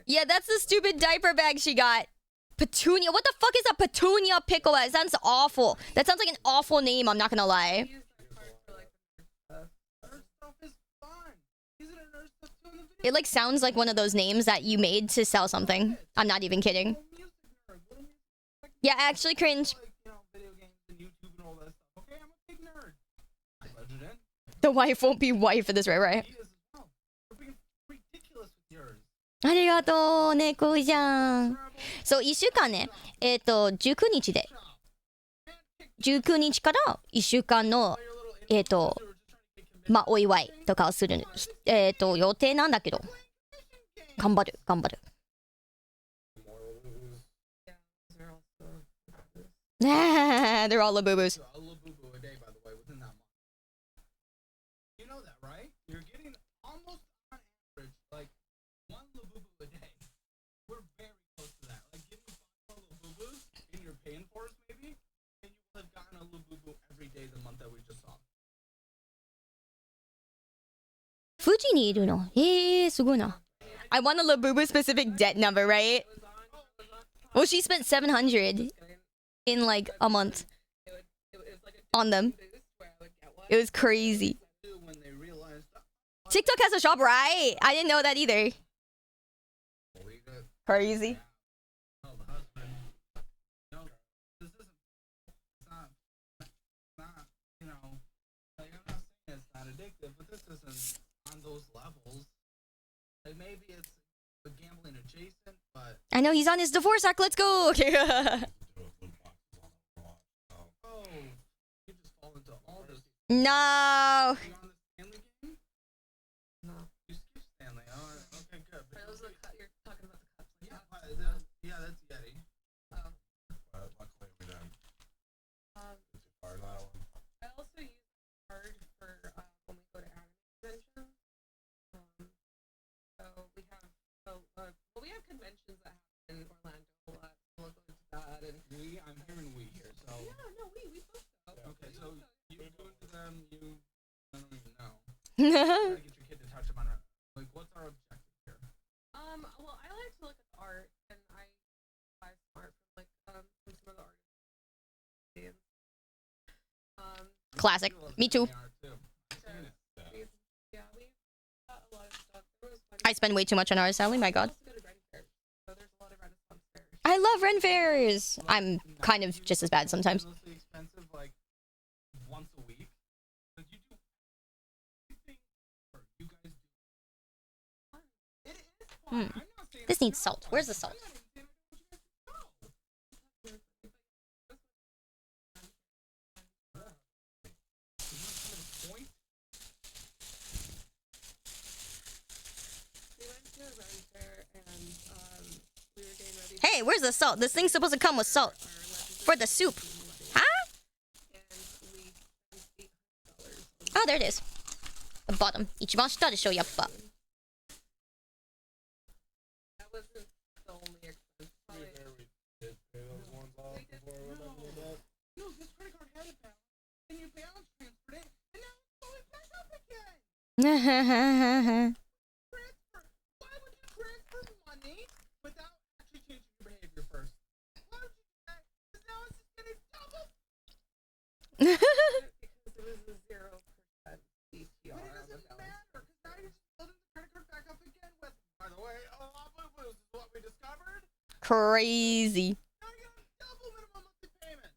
Yeah, that's the stupid diaper bag she got. Petunia. What the fuck is a petunia pickle? That sounds awful. That sounds like an awful name, I'm not gonna lie. It like sounds like one of those names that you made to sell something. I'm not even kidding. Yeah, actually cringe. The wife won't be wife for this, right? ありがとう、猫じゃん。そう、1週間ね。19日で。19日から1週間の、まあ、お祝いとかをする、予定なんだけど。頑張る。They're all labubu's. Fuji にいるの。すごいな。I want a Labubu specific debt number, right? Well, she spent 700 in like a month on them. It was crazy. TikTok has a shop, right? I didn't know that either. Crazy. But this isn't on those levels. Like maybe it's gambling adjacent, but I know he's on his divorce arc. Let's go. Okay. oh, you just fall into all this. No. Are you on the Stanley game? No. You skipped Stanley. Oh, okay, good. But Those are the cut. You're talking about the cups. yeah, that's Yeti. Luckily we didn't. It's too far that one. I also use a card for when we go to anime conventions. So we have conventions that happen in Orlando a lot. So we'll go to that and I'm hearing we here, so. yeah, no, we both go. Okay, so you go to them, I don't even know. That's Try to get your kid to touch them on it. Like, what's our objective here? Well, I like to look at the art, and I buy some art from like from some of the artists. classic. Me too. We got a lot of stuff. There was one. I spend way too much on art, Sally. My God. Also go to Ren Fair, so there's a lot of Renaissance fairs. I love Ren fairs. I'm kind of just as bad sometimes. Ridiculously expensive, like once a week. But you do anything, or you guys do. It is fun. I'm not saying This it's needs not salt. fun. Where's the salt? I'm not even saying I don't want you guys to go. Point. We went to a Ren Fair, and we were getting ready. Hey, where's the salt? This thing's supposed to come with salt for the soup. Huh? And we spent $800 on Oh, there it is. The bottom. 一番下でしょ、やっぱ。that. Wasn't the only expense. Probably, We did pay those ones off before we went to that. No, this credit card had a balance, and you balance transferred it, and now it's going back up again. Transfer. Why would you transfer money without actually changing your behavior first? Why would you do that? Because now it's just gonna double. because it was a 0% APR But it on the doesn't balance. matter, because now you're just building the credit card back up again with, by the way, a lot of boo-boos is what we discovered. Crazy. Now you're gonna double minimum monthly payment.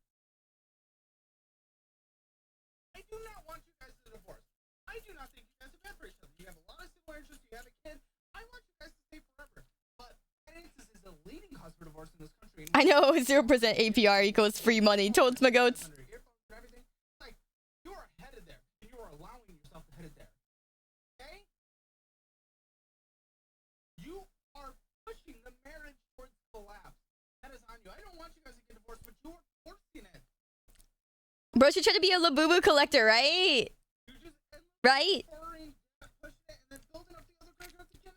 I do not want you guys to divorce. I do not think you guys are bad for each other. You have a lot of similar interests. You have a kid. I want you guys to stay forever. But finances is a leading cause for divorce in this country. I know 0% APR equals free money. Toads my goats. Under earphones and everything. Like, you are headed there, and you are allowing yourself to head it there. Okay? You are pushing the marriage Bro should try to be a Labubu collector, right? You're just Right? borrowing, pushing it, and then building up the other credit cards again.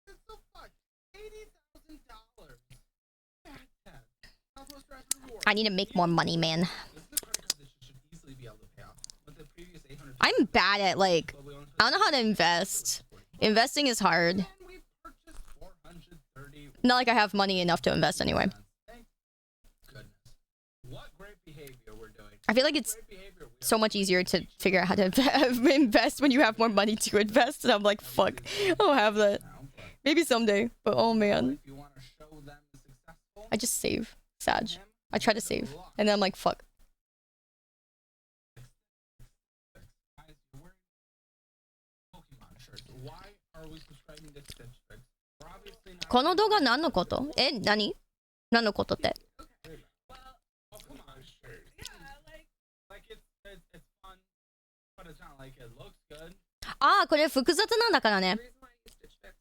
It's so fucked. $80,000. Southwest Drive Reward. I need to make more money, man. This is a credit card that you should easily be able to pay off. With the previous 800. I'm bad at like, I don't know how to invest. Investing is hard. And we purchased 430. Not like I have money enough to invest anyway. Thank goodness. What great behavior we're doing. I feel like it's Great behavior. We so much easier to figure out how to invest when you have more money to invest. And I'm like, fuck, I don't have that. now, but Maybe someday. But oh man, if you want to show them the successful, I just save. Sag. him, I try to save. And then I'm like, fuck. guys, you're wearing Pokemon shirts. Why are we subscribing to Stitch Fix? We're obviously not. この動画何のこと？何？何のことって？ Oh, come on, shirt. Yeah, like it's fun, but it's not like it looks good. ああ、これ複雑なんだからね。 The reason why I use Stitch Fix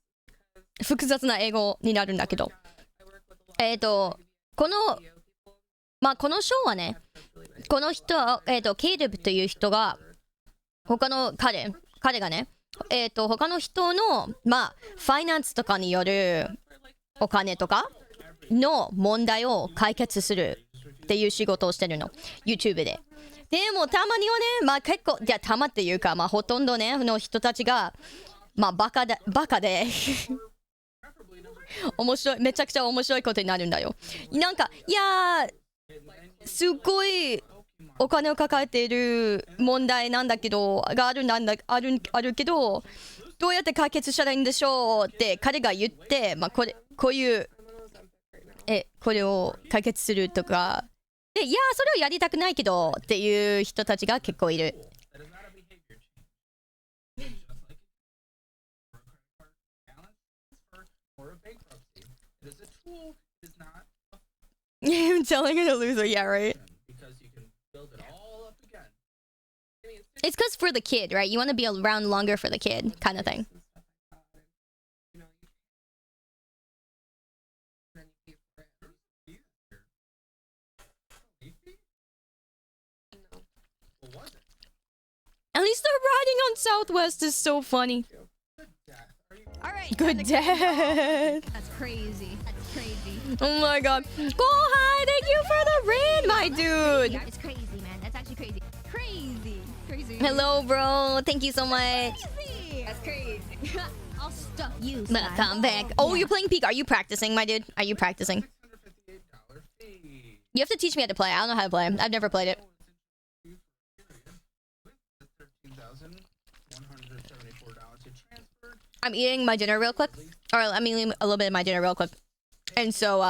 is because 複雑な英語になるんだけど。 I work with a lot of この、 video people. まあこのショーはね、 That's really nice. この人、ケイルブという人が、他の彼がね、他の人の、まあ、ファイナンスとかによるお金とかの問題を解決するっていう仕事をしてるの。YouTube で。でもたまにはね、まあ結構、いや、たまっていうか、まあほとんどね、の人たちが、まあバカで、面白い、めちゃくちゃ面白いことになるんだよ。なんか、いやー、すっごいお金を抱えている問題なんだけど、あるけど、どうやって解決したらいいんでしょうって彼が言って、まあこういう、これを解決するとか、で、いやー、それをやりたくないけどっていう人たちが結構いる。That is not a behavior change. Just like for a credit card balance transfer or a bankruptcy. It is a tool. It is not a I'm telling you to loser, yeah, right? because you can build it all up again. I mean, Stitch It's because for the kid, right? You want to be around longer for the kid, kind of thing. and stuff like that, and, you know, then you pay for it. Easy? No. What was it? At least the riding on Southwest is so funny. Good death. Are you All right. Good death. That's crazy. That's crazy. Oh my god. Go hi, thank you for the raid, my dude. It's crazy, man. That's actually crazy. Crazy. Crazy. Hello, bro. Thank you so much. Crazy. That's crazy. I'll stuff you. Come back. Oh, you're playing Peak. Are you practicing, my dude? Are you practicing? $658 fee? You have to teach me how to play. I don't know how to play. I've never played it. $174 to transfer. I'm eating my dinner real quick. Or I'm eating a little bit of my dinner real quick. And so,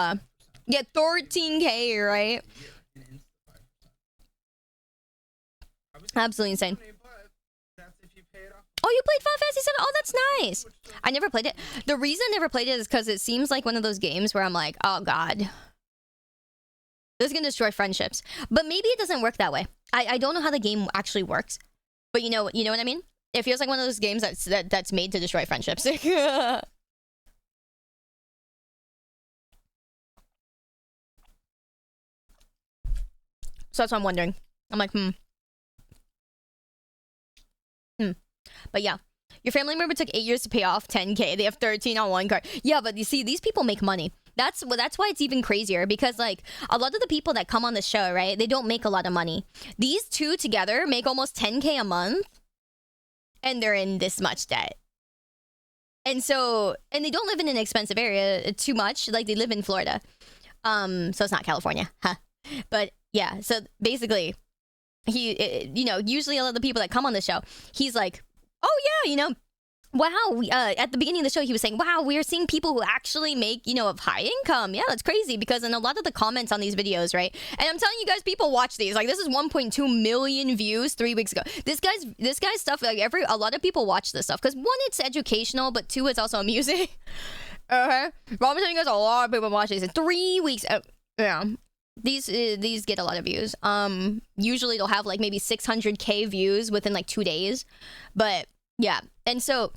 yeah, 13K, right? And Insta 5%. Absolutely insane. But that's if you pay it off. Oh, you played Final Fantasy 7? Oh, that's nice. I never played it. The reason I never played it is because it seems like one of those games where I'm like, oh god, this is gonna destroy friendships. But maybe it doesn't work that way. I don't know how the game actually works. But you know what I mean? It feels like one of those games that's made to destroy friendships. So that's what I'm wondering. I'm like, But yeah, your family member took 8 years to pay off 10K. They have 13 on one card. Yeah, but you see, these people make money. That's why it's even crazier, because like a lot of the people that come on the show, right? They don't make a lot of money. These two together make almost 10K a month, and they're in this much debt. And so, and they don't live in an expensive area too much. Like they live in Florida, so it's not California, huh? But yeah, so basically, usually a lot of the people that come on the show, he's like, oh yeah, wow, at the beginning of the show, he was saying, wow, we're seeing people who actually make, of high income. Yeah, that's crazy, because in a lot of the comments on these videos, right? And I'm telling you guys, people watch these. Like, this is 1.2 million views 3 weeks ago. This guy's stuff, like, a lot of people watch this stuff, because one, it's educational, but two, it's also amusing. Okay? But I'm telling you guys, a lot of people watch these in 3 weeks. Yeah. These get a lot of views. Usually they'll have, like, maybe 600K views within, like, 2 days. But, yeah. And so,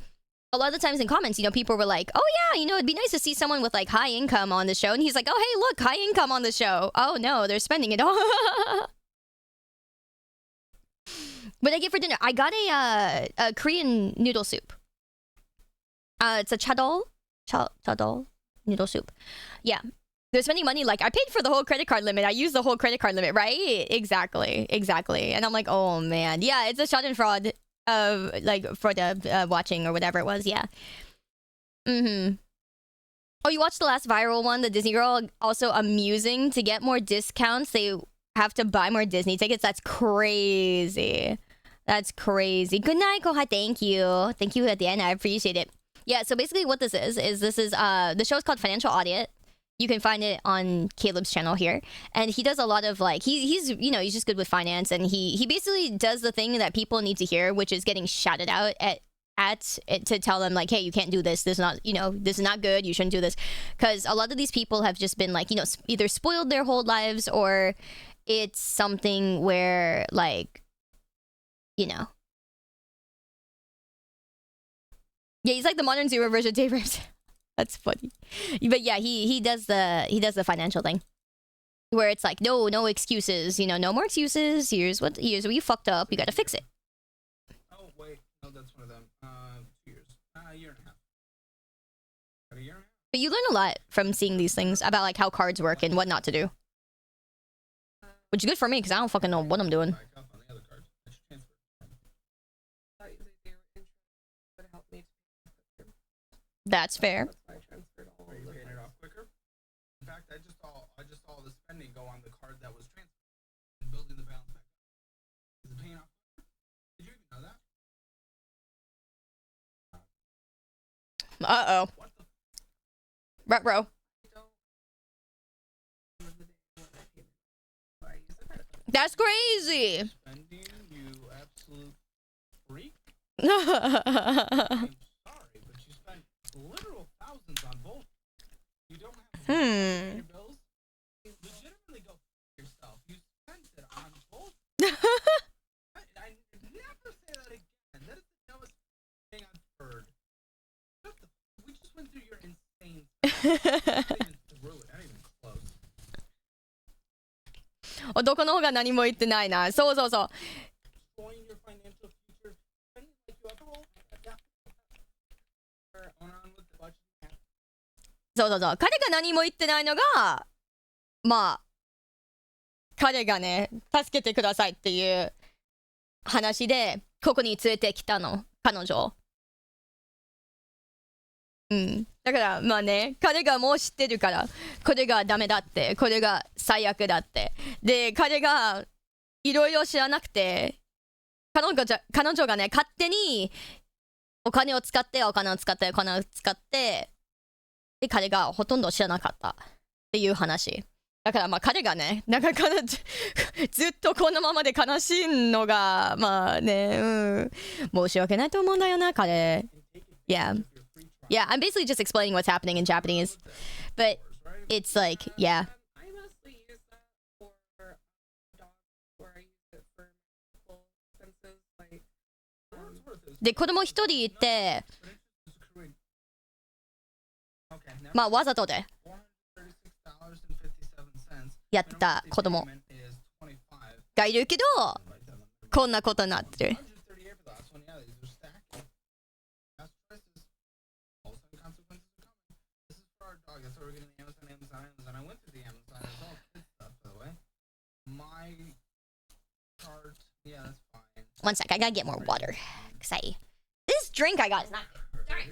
a lot of the times in comments, people were like, oh yeah, it'd be nice to see someone with like high income on the show. And he's like, oh hey, look, high income on the show. Oh no, they're spending it all. What did I get for dinner? I got a Korean noodle soup. It's a chadol noodle soup. Yeah. They're spending money like I paid for the whole credit card limit. I used the whole credit card limit, right? Exactly. And I'm like, oh man. Yeah, it's a schadenfreude like for the watching or whatever it was. Yeah. Mm-hmm. Oh, you watched the last viral one, the Disney girl? Also amusing. To get more discounts, they have to buy more Disney tickets. That's crazy. That's crazy. Good night, Koha. Thank you. Thank you at the end. I appreciate it. Yeah, so basically what this is the show is called Financial Audit. You can find it on Caleb's channel here. And he does a lot of like he's you know, he's just good with finance, and he basically does the thing that people need to hear, which is getting shouted out at to tell them like, hey, you can't do this. This is not, you know, this is not good. You shouldn't do this. Because a lot of these people have just been like, you know, either spoiled their whole lives, or it's something where like, you know. Yeah, he's like the modern zero version of Dave Ramsey. That's funny. But yeah, he does the financial thing. Where it's like, no excuses, you know, no more excuses. Here's where you fucked up. You gotta fix it. Oh wait, no, that's one of them. 2 years. A year and a half. About a year and a half. But you learn a lot from seeing these things about like how cards work and what not to do. Which is good for me because I don't fucking know what I'm doing. Back up on the other card. I should transfer it. Thought you said they were interested, but help me. That's fair. That's why I transferred all Are you of paying it it. off quicker? In fact, I just saw the spending go on the card that was transferred and building the balance back up. Is it paying off quicker? Did you even know that? Uh-oh. What the? Ruh-roh. I don't remember the day when I paid it. So I used the credit card. That's crazy. Spending, you absolute freak. Hmm. I'm sorry, but you spent literal thousands on both. You don't have your bills. You legitimately go f yourself. You spent it on both. I never say that again. That is the dumbest thing I've heard. We just went through your insane. Not even through it. Not even close. 男の方が何も言ってないな。そうそうそう。 Destroying your financial future. Spending like you ever will. On with the budget. そうそうそう。彼が何も言ってないのが、まあ、彼がね、助けてくださいっていう話で、ここに連れてきたの、彼女。うん。だから、まあね、彼がもう知ってるから、これがダメだって、これが最悪だって。で、彼がいろいろ知らなくて、彼女がね、勝手にお金を使って、で、彼がほとんど知らなかったっていう話。だからまあ彼がね、なんかずっとこのままで悲しいのが、まあね、申し訳ないと思うんだよな、彼。Yeah. Yeah, I'm basically just explaining what's happening in Japanese. But it's like, yeah. I mostly use that for dogs, where I use it for medical expenses, like, で、子供一人いて、まあわざとでやってた子供がいるけど、こんなことになってる。One sec, I gotta get more water. Cause this drink I got is not good. Sorry.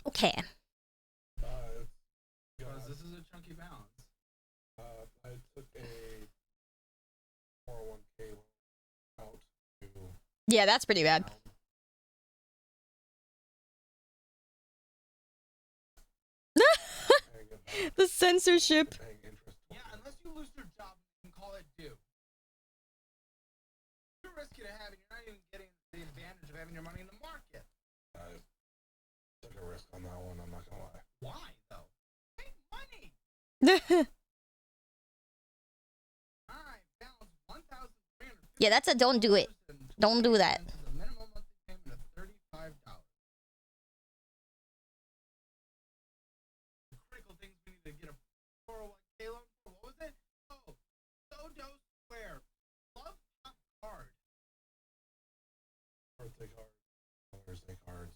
Okay. This is a chunky balance. I took a 401k out to Yeah, that's pretty bad. The censorship. Yeah, unless you lose your job, you can call it due. You're risky to have, and you're not even getting the advantage of having your money in the market. I took a risk on that one, I'm not gonna lie. Why, though? Make money! Alright, balance Yeah, that's a don't do it. Don't do that. The minimum monthly payment of $35. The critical things we need to get a 401k loan for. What was it? Oh, Dodo Square. Love Pop Card. Birthday cards, birthday cards.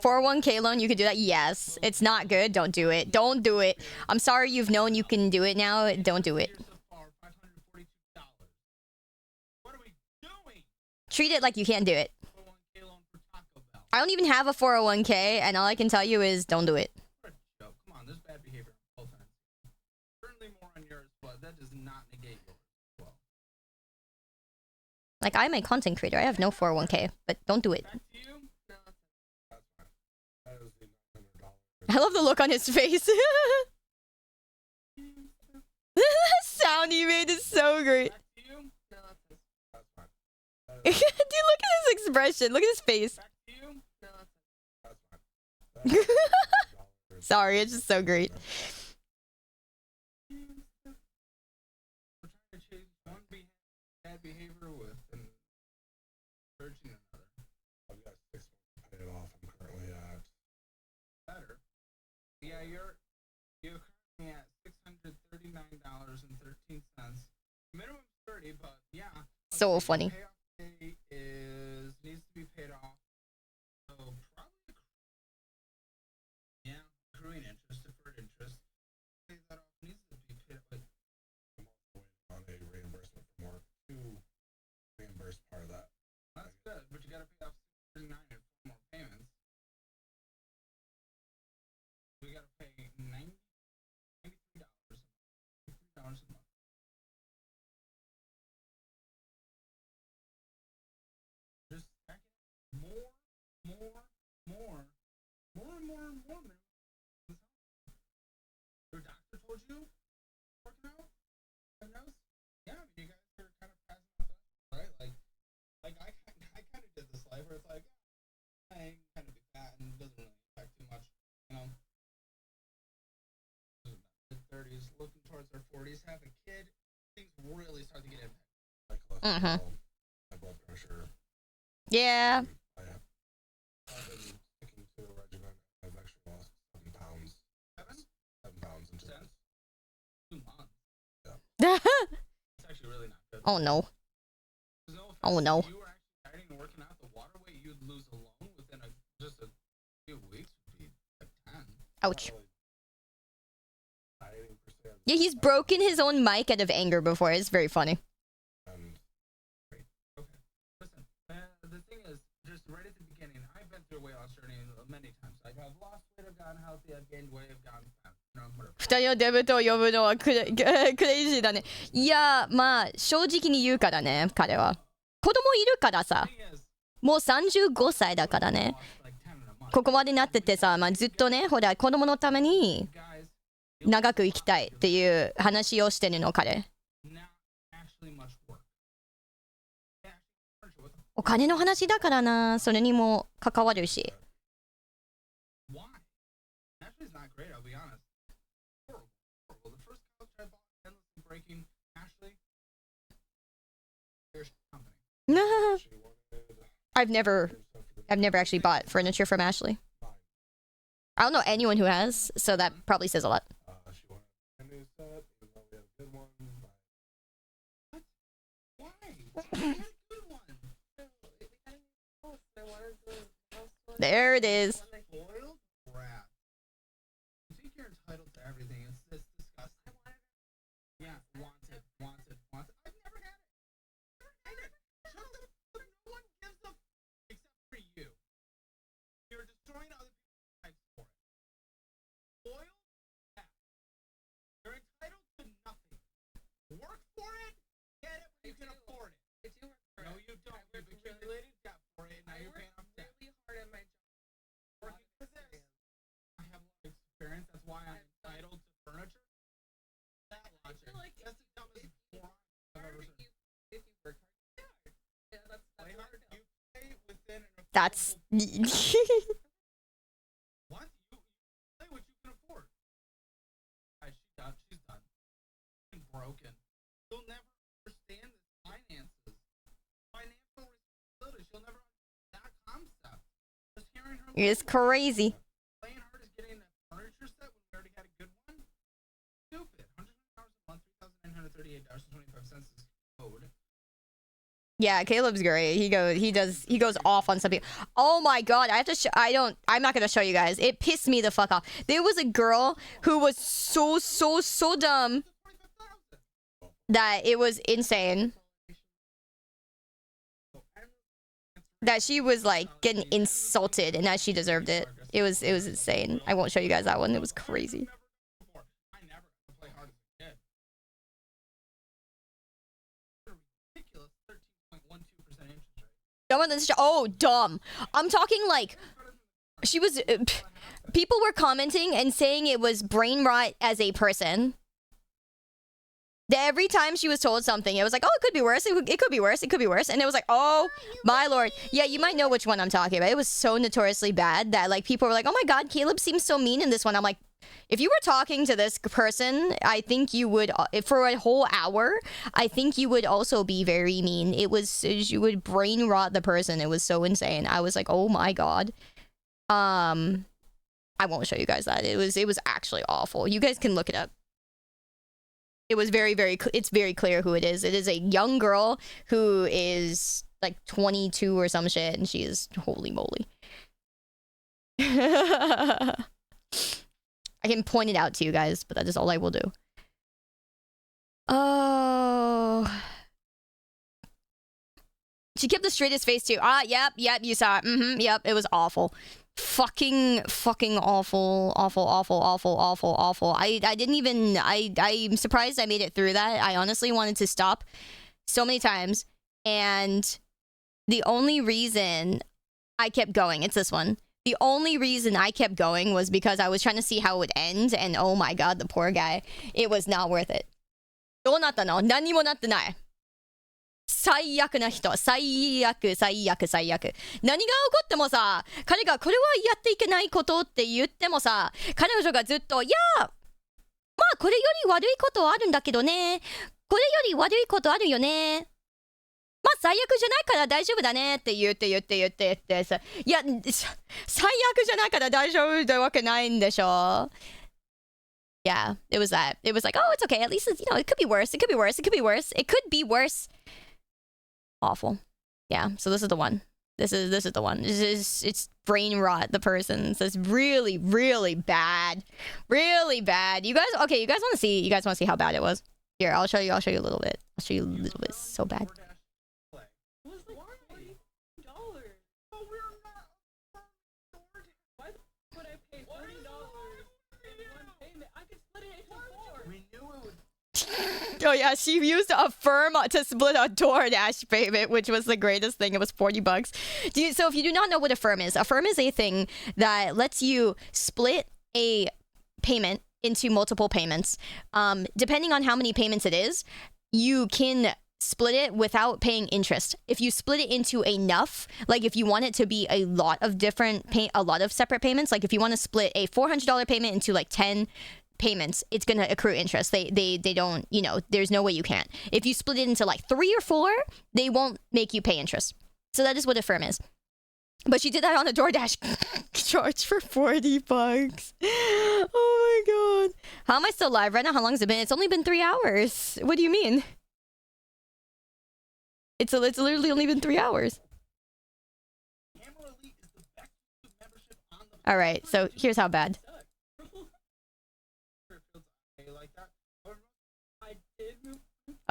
401k loan, you could do that. Yes, it's not good. Don't do it. Don't do it. I'm sorry you've known you can do it now. Don't do it. What are we doing? Treat it like you can't do it. 401k loan for Taco Bell. I don't even have a 401k, and all I can tell you is don't do it. What a joke. Come on, there's bad behavior on both ends. Certainly more on yours, but that does not negate yours as well. Like, I'm a content creator. I have no 401k, but don't do it. Back to you. No, That's fine. That is the $900. I love the look on his face. The sound he made is so great. back to you. No, That's fine. Dude, look at his expression. Look at his face. Back to you. No, That's fine. That is $900. Sorry, it's just so great. We're trying to change one bad behavior with and encouraging another. I've got 6 months to pay it off. I'm currently at Better. Yeah, you're currently at $639.13. Minimum 30, but yeah. So let's see, funny. Payoff date needs to be paid off. So probably accruing interest, deferred interest. Pay that off needs to be paid. Like, I'm also waiting on a reimbursement from work to reimburse part of that. that's good, but you gotta pay off $639 and 4 more payments. We gotta pay $93 a month. Just stack it more and more. Your doctor told you working out? Nose? Yeah, you guys are kind of passing out that, right? Like I kind of did this life where it's like, I kind of be fat and it doesn't really affect too much, you know. Mid-30s, looking towards their 40s, have a kid, things really start to get impacted. My cholesterol, my blood pressure. Yeah. I've been sticking to a regimen. I've actually lost 7 pounds. 7 pounds in 2 months. 2 months. Oh It's actually really not good. no. There's no offense. Oh, no. If you were actually dieting and working out, the water weight you'd lose alone within just a few weeks would be like 10. Ouch. Dieting per se. Yeah, he's broken his own mic out of anger before. It's very funny. And Okay. Listen, the thing is, just right at the beginning, I've been through a weight loss journey many times. Like, I've lost weight, I've gotten healthy, I've gained weight, I've gotten fat. You know, whatever. 二人のデブと呼ぶのはクレイジーだね。いや、まあ、正直に言うからね、彼は。子供いるからさ。 The thing is, もう35歳だからね。 lost like 10 in a month. ここまでなっててさ、まあ、ずっとね、ほら、子供のために Guys, 長く生きたいっていう話をしてるの、彼。 not actually much work. Yeah, furniture with お金の話だからな、それにも関わるし。 Why? Ashley's not great, I'll be honest. Horrible. The first couch I bought, endlessly breaking. Ashley, there's company. she wanted I've never stuff for the actually bought furniture from Ashley. I don't know anyone who has, so that probably says a lot. she wanted a new set, even though we had a good one. Why? We had a good one. There it is. Spoiled brat. You think you're entitled to everything. It's disgusting. Yeah, wanted. I've never had it. Shut the fuck up. No one gives a except for you. You're destroying other people's lives for it. Spoiled brat. You're entitled to nothing. Work for it. Get it when you can afford it. I do work for No, it. you don't. I You've work accumulated debt for it. Now I you're work paying off debt. really hard at my job. Working for this. I have a lot of experience. That's why I'm entitled to furniture. That I logic. feel like That's the dumbest moron I've ever seen. If you work hard, yeah, that's Play what I hard. know. You play within an That's. affordable- What? You play what you can afford. Alright, she's done. She's done. She's broken. You'll never understand the finances. It's crazy. Playing hard is getting a furniture set when we already had a good one. Stupid. $100 a month, $3,938.25 is code. Yeah, Caleb's great. He goes off on something. Oh my god, I have to I'm not gonna show you guys. It pissed me the fuck off. There was a girl who was so dumb that it was insane. That she was like getting insulted and that she deserved it. It was insane. I won't show you guys that one. It was crazy. I never got to play hard as a kid. Ridiculous 13.12% interest rate. Oh, dumb. I'm talking like she was. People were commenting and saying it was brain rot as a person. That every time she was told something, it was like, oh, it could be worse. It could be worse. It could be worse. And it was like, oh, my lord. Yeah, you might know which one I'm talking about. It was so notoriously bad that like people were like, oh my god, Caleb seems so mean in this one. I'm like, if you were talking to this person, I think you would, for a whole hour, I think you would also be very mean. You would brain rot the person. It was so insane. I was like, oh my god. I won't show you guys that. It was actually awful. You guys can look it up. It was it's very clear who it is. It is a young girl who is like 22 or some shit, and she is holy moly. I can point it out to you guys, but that is all I will do. Oh. She kept the straightest face too. Yep, you saw it. Yep, it was awful. Fucking awful. I didn't even, I'm surprised I made it through that. I honestly wanted to stop so many times, and the only reason I kept going, it's this one. The only reason I kept going was because I was trying to see how it would end, and oh my god, the poor guy. It was not worth it. どうなったの？何もなってない。最悪な人。最悪。何が起こってもさ、彼がこれはやっていけないことって言ってもさ、彼女がずっと、いや、まあこれより悪いことあるんだけどね。これより悪いことあるよね。まあ最悪じゃないから大丈夫だねって言ってさ、いや、最悪じゃないから大丈夫ってわけないんでしょ。Yeah, it was that. It was like, oh, it's okay. At least it's, it could be worse. It could be worse. It could be worse. It could be worse. Awful. Yeah, so this is the one. This is the one. It's brain rot, the person. So it's really, really bad. Really bad. You guys want to see how bad it was? Here, I'll show you a little bit. I'll show you a little bit. It's so bad. It was like $40. Oh, we're not. Why would I pay $40 in one payment? I could split it into 4. We knew it would. Oh yeah, she used Affirm to split a DoorDash payment, which was the greatest thing. It was $40. So if you do not know what Affirm is a thing that lets you split a payment into multiple payments. Depending on how many payments it is, you can split it without paying interest. If you split it into enough, like if you want it to be a lot of separate payments, like if you want to split a $400 payment into like 10 payments, it's gonna accrue interest. They don't, there's no way you can't. If you split it into like 3 or 4, they won't make you pay interest. So that is what Affirm is. But she did that on a DoorDash charge for $40. Oh my god. How am I still live right now? How long has it been? It's only been 3 hours. What do you mean? It's literally only been 3 hours. All right, so here's how bad.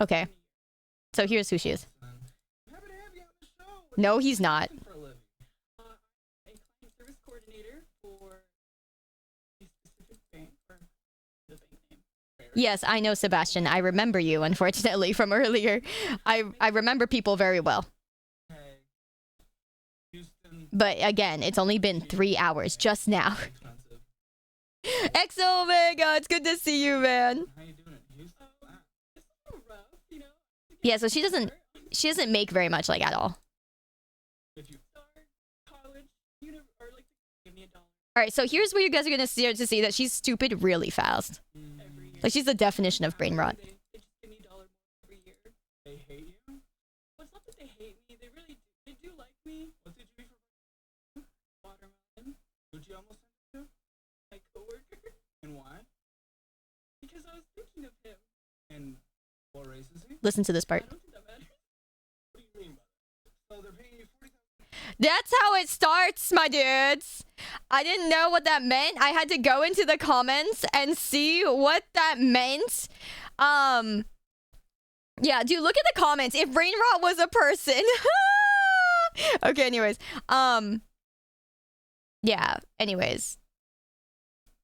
Okay. So here's who she is. No, he's not. A client service coordinator for a specific bank or the bank name. Yes, I know, Sebastian. I remember you, unfortunately, from earlier. I remember people very well. But again, it's only been 3 hours just now. XO Omega, it's good to see you, man. How you doing? It's a little rough, Yeah, so she doesn't make very much, like, at all. College, or like, give me $1 All right, so here's where you guys are gonna start to see that she's stupid really fast. every year. Like, she's the definition of brain rot. They just give me $1 more every year. They hate you? Well, it's not that they hate me. They really do. They do like me. What did you eat for Watermelon. Listen to this part. I don't think that matters. What do you mean by that? So they're paying you 40,000. That's how it starts, my dudes. I didn't know what that meant. I had to go into the comments and see what that meant. Yeah, dude, look at the comments. If Brainrot was a person. Okay, anyways. Yeah, anyways.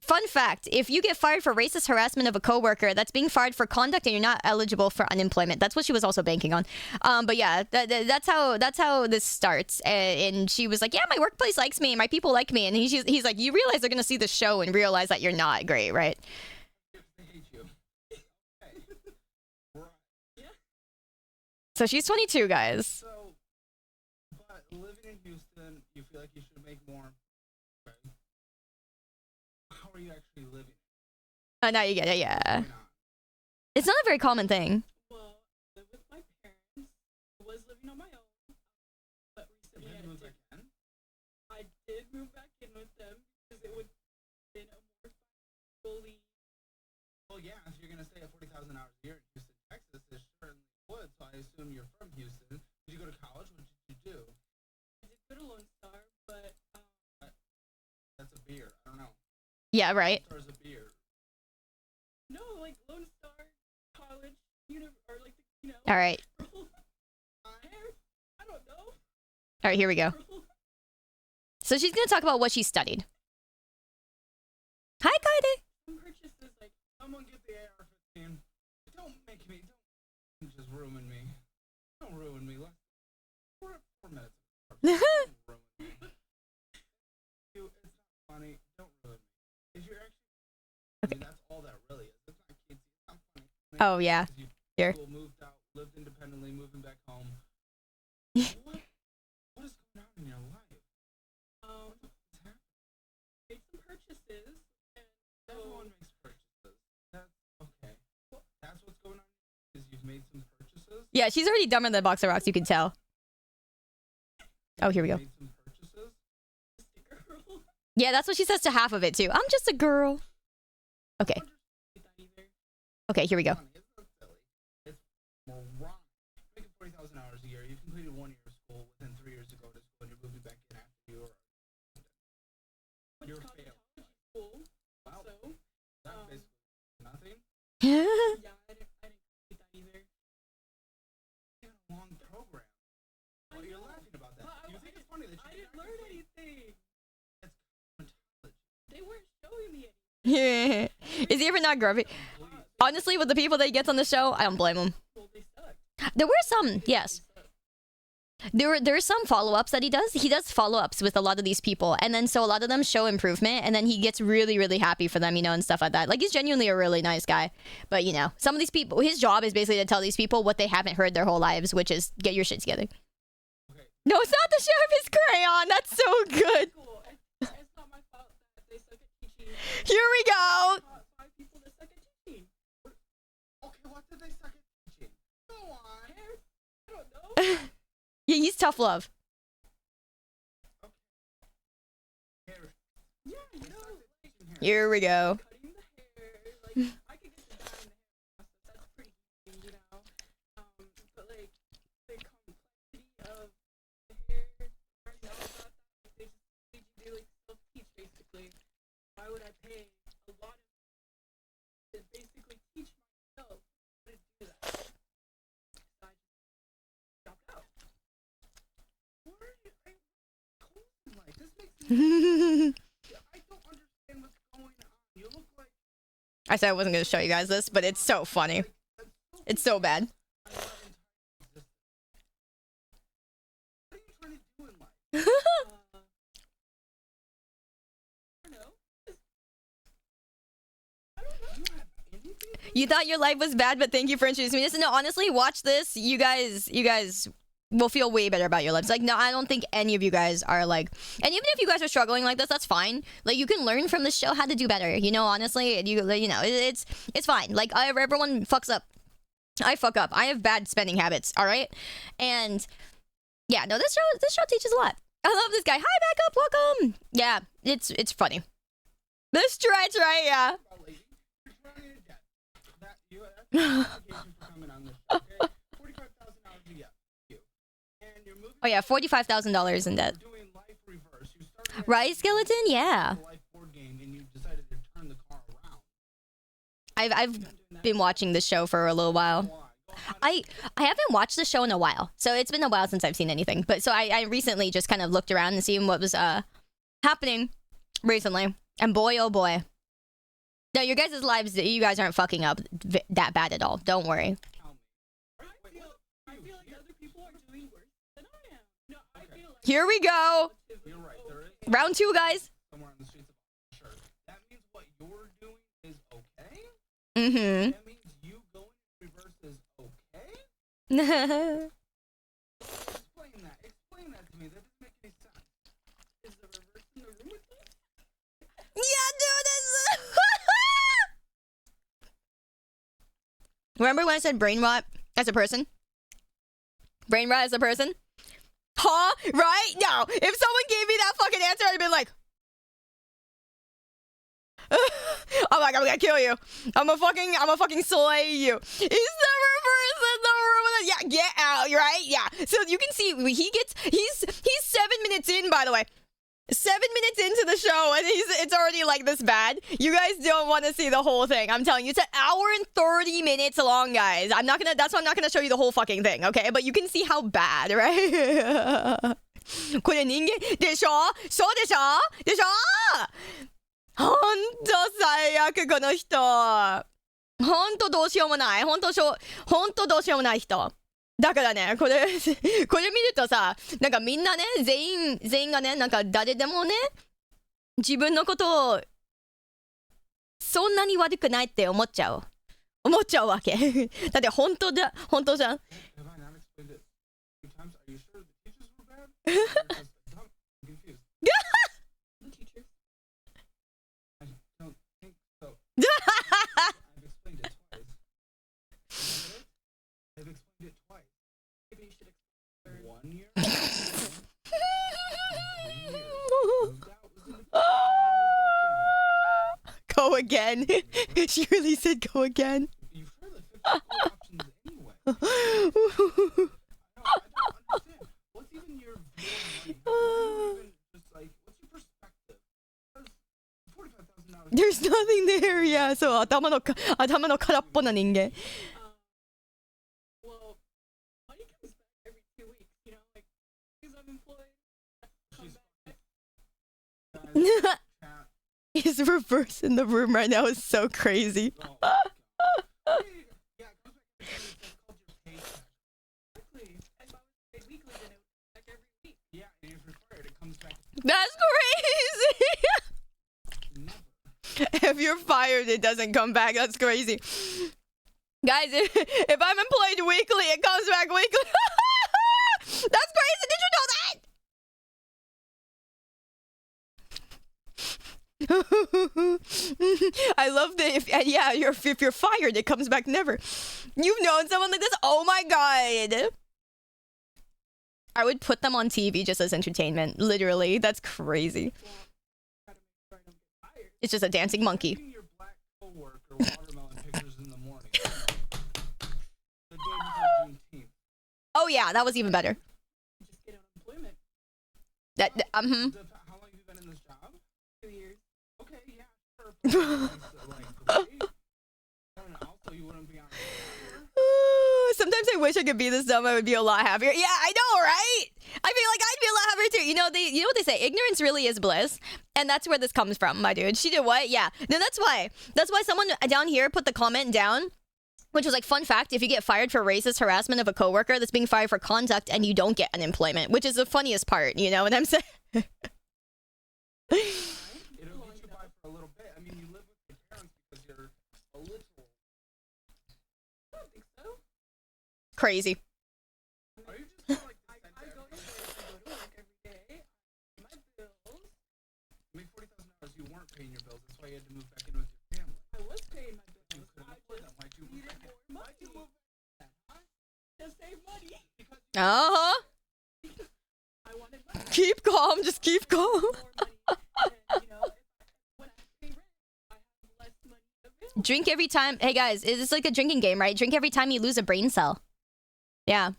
Fun fact, if you get fired for racist harassment of a coworker, that's being fired for conduct and you're not eligible for unemployment. That's what she was also banking on. But yeah, that's how this starts. And she was like, yeah, my workplace likes me, my people like me. And he's like, you realize they're going to see the show and realize that you're not great, right? They hate you. Right. Yeah. So she's 22, guys. So, but living in Houston, you feel like you should make more. Okay. How are you actually living? Oh, now you get it, yeah. Why not? It's not a very common thing. Well, I live with my parents. I was living on my own, but recently You had to move back in? I did move back in with them because it would have been a more fully. Well, yeah, if you're gonna stay at 40,000 hours a year in Houston, Texas, it certainly would. So I assume you're from Houston. Did you go to college? What did you do? I did go to Lone Star, but That's a beer. I don't know. Yeah, right. Lone Star's a beer. no, like Lone Star, college, or like All right. I don't know. All right, here we go. So she's going to talk about what she studied. Hi, Kaide. Some purchases like Someone get the AR-15. Don't make me. Don't just ruin me. Don't ruin me. Four minutes. Don't ruin me. It's not funny. Don't ruin me. If you're actually, I mean, that's all that really is. It's not kids. It's not funny. Oh, yeah. You Here. people moved out, lived independently, moving back home. What is going on in your life? What's happening? made some purchases, and Everyone makes purchases. That's okay. That's what's going on. Is you've made some purchases. Yeah, she's already dumber than a box of rocks, you can tell. Oh, here we go. Made some purchases. just a girl. Yeah, that's what she says to half of it, too. I'm just a girl. Okay. That either. Okay, here we go. Funny. It's not silly. It's moronic. Making 40,000 hours a year. You completed 1 year of school within 3 years to go to school, and you're moving back in after you are. What's You're cosmetology failed. school. Wow. So That's um, basically nothing. yeah, I didn't complete that either. In a long program. I Well, you're know, laughing about that. but You think it's funny that you I didn't learn anything. It's cosmetology. They weren't showing me anything. Is he ever not grumpy? Honestly, with the people that he gets on the show, I don't blame him. Well, they sucked. There were some, yes. They sucked. There's some follow-ups that he does. He does follow-ups with a lot of these people, and then so a lot of them show improvement, and then he gets really, really happy for them, you know, and stuff like that. Like, he's genuinely a really nice guy. But, you know, some of these people, his job is basically to tell these people what they haven't heard their whole lives, which is get your shit together. Okay. No, it's not the sharpest crayon. That's so good. Cool. It's not my fault that they suck at teaching. Here we go. Taught 5 people that suck at teaching. Okay, what did they suck at teaching? Go on. I don't know. Yeah, he's tough love. Hair. Yeah, you know, like Here we go. cutting the hair. Like, I could get the dye in the hair process. That's pretty easy, you know. But like the complexity of the hair, learning all about that, like, they just made you do like self-teach basically. Why would I pay a lot of to basically teach myself how to do that? So I just dropped out. What are you? Like this makes me. I don't understand what's going on. You look like. I said I wasn't going to show you guys this, but it's so funny. It's so bad. What are you trying to do in life? I don't know. You have anything? You thought your life was bad, but thank you for introducing me to this. No, honestly, watch this. You guys will feel way better about your lives. Like, no, I don't think any of you guys are like, and even if you guys are struggling like this, that's fine. Like, you can learn from this show how to do better. You know, honestly, you know, it's fine. Like, everyone fucks up. I fuck up. I have bad spending habits. All right, and yeah, no, this show teaches a lot. I love this guy. Hi, back up, welcome. Yeah, it's funny. The stretch, right? Yeah. About lady, you're trying to get that. That's an application for coming on this show. Okay? Oh yeah, $45,000 in debt. You're doing life reverse. You started Right, skeleton? Yeah. a life board game and you decided to turn the car around. I've been watching the show for a little while. Why? Go find I haven't watched the show in a while, so it's been a while since I've seen anything. But so I recently just kind of looked around and seen what was happening recently, and boy oh boy, no, your guys' lives, you guys aren't fucking up that bad at all. Don't worry. tell me. I feel like other people are doing worse than I am. No, I feel like Here we go. You're right. There is Round 2, guys. somewhere on the streets of sure. That means what you're doing is okay? Mm-hmm. That means you going in reverse is okay? Explain that. Explain that to me. That doesn't make any sense. is the reverse in the room with me? Yeah, dude, remember when I said brain rot as a person? Brain rot as a person? Huh? Right? No. If someone gave me that fucking answer, I'd have been like, I'm like, I'm gonna kill you. I'm a fucking slay you. Is the reverse in the room? Yeah, get out, right? Yeah. So you can see he's 7 minutes in, by the way. 7 minutes into the show and it's already like this bad. You guys don't want to see the whole thing. I'm telling you, it's an hour and 30 minutes long, guys. That's why I'm not gonna show you the whole fucking thing, okay? But you can see how bad, right? これ人間でしょ？そうでしょ？でしょ？ほんと最悪この人。ほんとどうしようもない。ほんとどうしようもない人。だからね、これ見るとさ、なんかみんなね、全員がね、なんか誰でもね、自分のことをそんなに悪くないって思っちゃうわけ。だって本当じゃん。Have I not explained it 2 times? Are you sure the teachers were bad? Or just dumb? I'm confused. The teacher. I don't think so. I've explained it twice. I've explained it twice. Maybe you should explain 1 year. 3 years. Moved out, was in the had to Go again. She really said go again. move back in. You sure the 54 options anyway? I don't understand. What's even your view on money? Not even just like, what's your perspective? Because $45,000. There's nothing there. Yeah, そう、頭の空っぽな人間。well, money comes back every 2 weeks, you know, like, because I'm employed, come She's back. Chat. His reverse in the room right now is so crazy. Oh, my God. Yeah, it comes back. It's called your paycheck. Exactly. If I was paid weekly, then it would come back every week. Yeah, and if required, it comes back That's crazy. never. If you're fired, it doesn't come back. That's crazy. Guys, if I'm employed weekly, it comes back weekly. That's crazy. Did you know that? I love that. If you're fired, it comes back never. You've known someone like this? Oh my god. I would put them on TV just as entertainment. Literally, that's crazy. Gotta make sure I don't get fired. It's just a dancing monkey. Taking your black coworker watermelon pictures in the morning. The day before Juneteenth. Oh yeah, that was even better. Just get unemployment. That How long have you been in this job? 2 years. Okay, yeah, sure. Like, great. I don't know. Also, you wouldn't be on. Sometimes I wish I could be this dumb. I would be a lot happier. Yeah, I know, right? I feel like I'd be a lot happier too. You know what they say? Ignorance really is bliss, and that's where this comes from, my dude. She did what? Yeah. No, that's why. That's why someone down here put the comment down, which was like, fun fact: if you get fired for racist harassment of a coworker, that's being fired for conduct, and you don't get unemployment, which is the funniest part. You know what I'm saying? It'll get you by for a little bit. I mean, you live with your parents because you're a little. I don't think so. Crazy. Are you just like I go to work every day. I pay my bills. You make $40,000. You weren't paying your bills. That's why you had to move back in with your family. I was paying my bills. You couldn't I afford just them. Why'd you move needed back in? more Why'd you money. move back in? Huh? To save money. Because Uh-huh. I wanted money. Keep calm. Just keep calm. More money. And, you know, when I pay rent, I have less money available. Drink every time. Hey guys, it's like a drinking game, right? Drink every time you lose a brain cell. Yeah.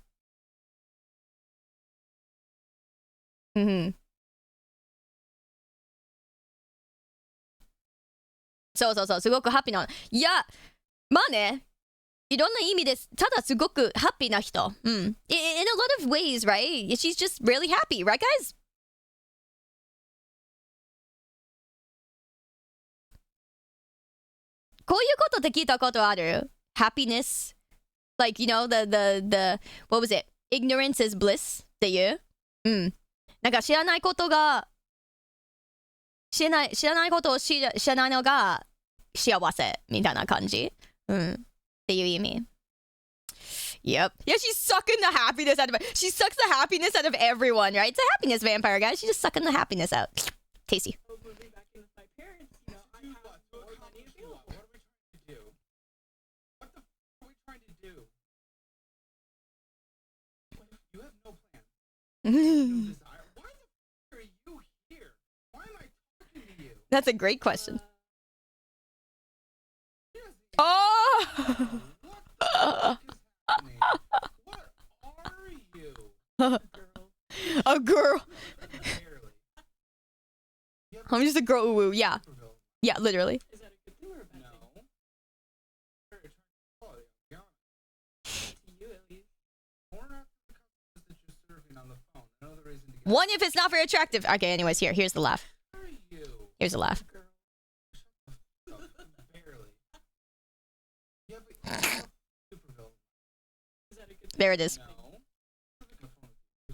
そうそうそう、すごくハッピーな。いや、まあね、いろんな意味です。ただすごくハッピーな人。うん。In a lot of ways, right? She's just really happy, right, guys? こういうことって聞いたことある ?happiness? Like, you know, what was it? Ignorance is bliss っていう。うん。なんか知らないことを知らないのが幸せみたいな感じ。うん。っていう意味。Yep. Yeah, she's sucking the happiness out of it. She sucks the happiness out of everyone, right? It's a happiness vampire, guys. She's just sucking the happiness out. Tasty. Moving back in with my parents, you know, I have more money available. What are we trying to do? What the f are we trying to do? You have no plan. No desire. Why the f are you here? Why am I talking to you? That's a great question. Seriously, Oh! what the f is happening? What are you? A girl. Barely. You have I'm just a girl. Ooh, ooh, yeah. Superville. Yeah, literally. Is that a good thing or a bad No. Very attractive quality, I'll be honest. thing? To you, at least. More after the customers that you're serving on the phone. Another reason to get One if it's not very attractive. Okay, anyways, here's the laugh. Who are you? Here's the laugh. Girl. Oh, barely. Yeah, but you have Superville. Is that a good thing? There it is. No. I'm on the phone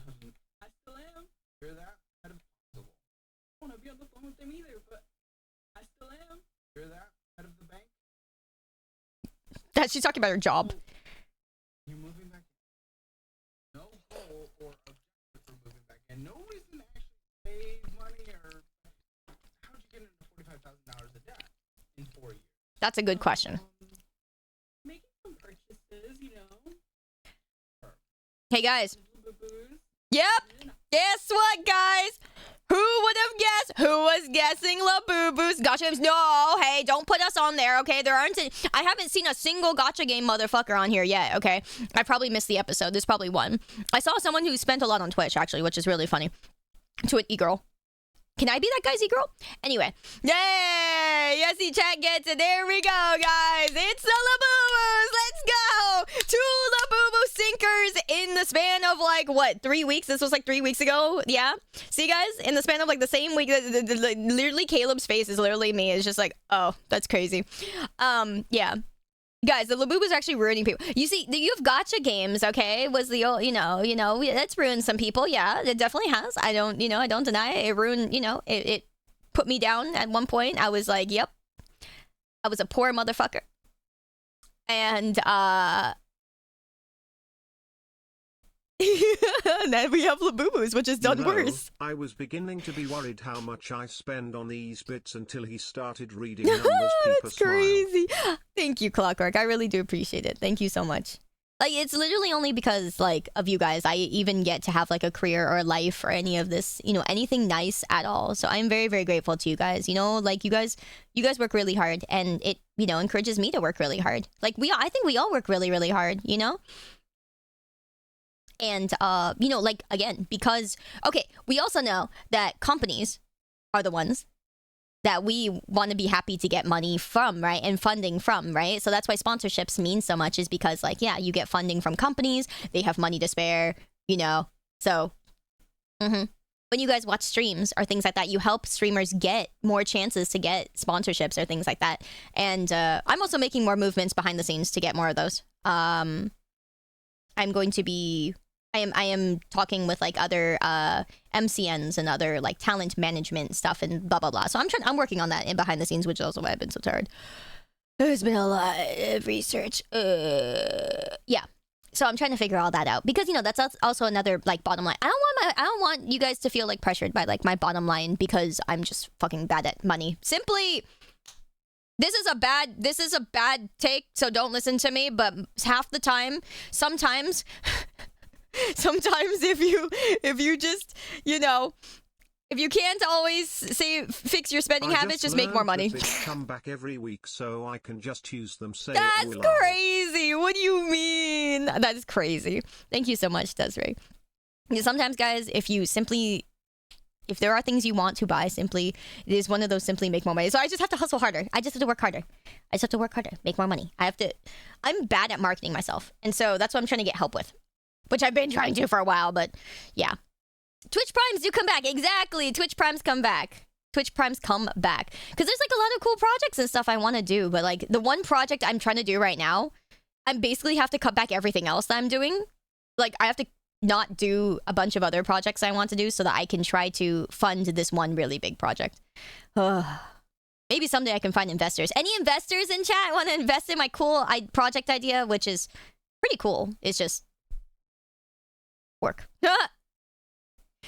with you. I still am. Hear that? Kind of possible. I don't want to be on the phone with them either, but I still am. Hear that? Head of the bank? That she's talking about her job. You're moving back in. No goal or objective for moving back in. No reason to actually save money or how'd you get into $45,000 of debt in 4 years? That's a good question. Making some purchases, you know. Hey guys. Boo-boos. Yep. Guess what, guys? Who would have guessed? Who was guessing Labubu's gotcha games? No, hey, don't put us on there, okay? There aren't. I haven't seen a single gotcha game motherfucker on here yet, okay? I probably missed the episode. There's probably one. I saw someone who spent a lot on Twitch, actually, which is really funny. To an e-girl. Can I be that guy's e-girl? Anyway. Yay! Yes, the chat gets it. There we go, guys. It's the Labubus. Let's go. 2 Labubu sinkers in the span of like, what, 3 weeks? This was like 3 weeks ago. Yeah. See, guys? In the span of like the same week, literally Caleb's face is literally me. It's just like, oh, that's crazy. Yeah. Guys, the Labubu is actually ruining people. You see, you have gotcha games, okay? Was the old, that's ruined some people. Yeah, it definitely has. I don't deny it. It ruined, it put me down at one point. I was like, yep. I was a poor motherfucker. And, then we have Labubus, which has done worse. I was beginning to be worried how much I spend on these bits until he started reading numbers. That's crazy. Thank you, Clockwork. I really do appreciate it. Thank you so much. Like, it's literally only because, like, of you guys, I even get to have, like, a career or a life or any of this, anything nice at all. So I'm very, very grateful to you guys. Like, you guys work really hard, and it, encourages me to work really hard. Like, I think we all work really, really hard, And, like, again, because, okay, we also know that companies are the ones that we want to be happy to get money from, right? And funding from, right? So that's why sponsorships mean so much, is because, like, yeah, you get funding from companies. They have money to spare, So, when you guys watch streams or things like that, you help streamers get more chances to get sponsorships or things like that. And I'm also making more movements behind the scenes to get more of those. I am talking with like other MCNs and other like talent management stuff and blah blah blah. So I'm working on that in behind the scenes, which is also why I've been so tired. There's been a lot of research. Yeah. So I'm trying to figure all that out because that's also another like bottom line. I don't want you guys to feel like pressured by like my bottom line because I'm just fucking bad at money. Simply, this is a bad take, so don't listen to me. But half the time, sometimes if you just if you can't always fix your spending habits, just make more money. Come back every week so I can just use them. Say that's crazy. What do you mean? That is crazy. Thank you so much, Desiree. Sometimes, guys, if you simply If there are things you want to buy, simply, it is one of those simply make more money. So I just have to hustle harder. I just have to work harder. I just have to work harder, make more money. I'm bad at marketing myself. And so that's what I'm trying to get help with, which I've been trying to for a while, but yeah. Twitch Primes do come back. Exactly. Twitch Primes come back. Twitch Primes come back. Because there's like a lot of cool projects and stuff I want to do. But like the one project I'm trying to do right now, I basically have to cut back everything else that I'm doing. Like I have to not do a bunch of other projects I want to do so that I can try to fund this one really big project. Maybe someday I can find investors. Any investors in chat want to invest in my cool project idea, which is pretty cool. It's just work.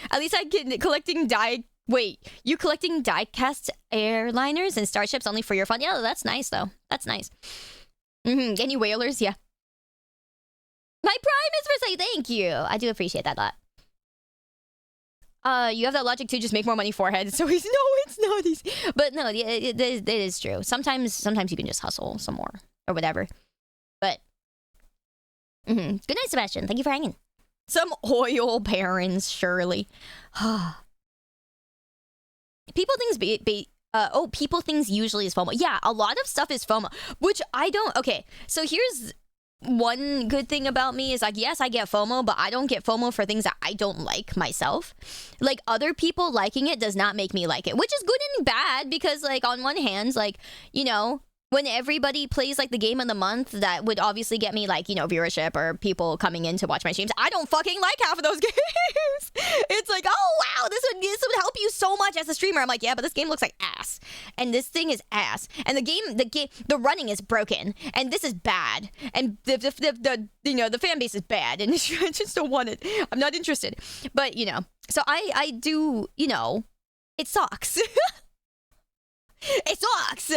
At least I can collecting die. Wait, you collecting die-cast airliners and starships only for your fun? Yeah, that's nice though. That's nice. Any whalers? Yeah. My prime is for say thank you. I do appreciate that a lot. You have that logic to just make more money forehead. So he's no, it's not easy. But no, it is true. Sometimes you can just hustle some more or whatever. But good night, Sebastian. Thank you for hanging. Some oil barons, surely. People things usually is FOMO. Yeah, a lot of stuff is FOMO, which I don't. Okay, so here's one good thing about me is like, yes, I get FOMO, but I don't get FOMO for things that I don't like myself. Like other people liking it does not make me like it, which is good and bad because like on one hand, like, you know, when everybody plays like the game of the month, that would obviously get me like, you know, viewership or people coming in to watch my streams. I don't fucking like half of those games. It's like, oh wow, this would help you so much as a streamer. I'm like, yeah, but this game looks like ass, and this thing is ass, and the running is broken, and this is bad, and the you know the fan base is bad, and I just don't want it. I'm not interested. But you know, so I do, you know, it sucks. It sucks.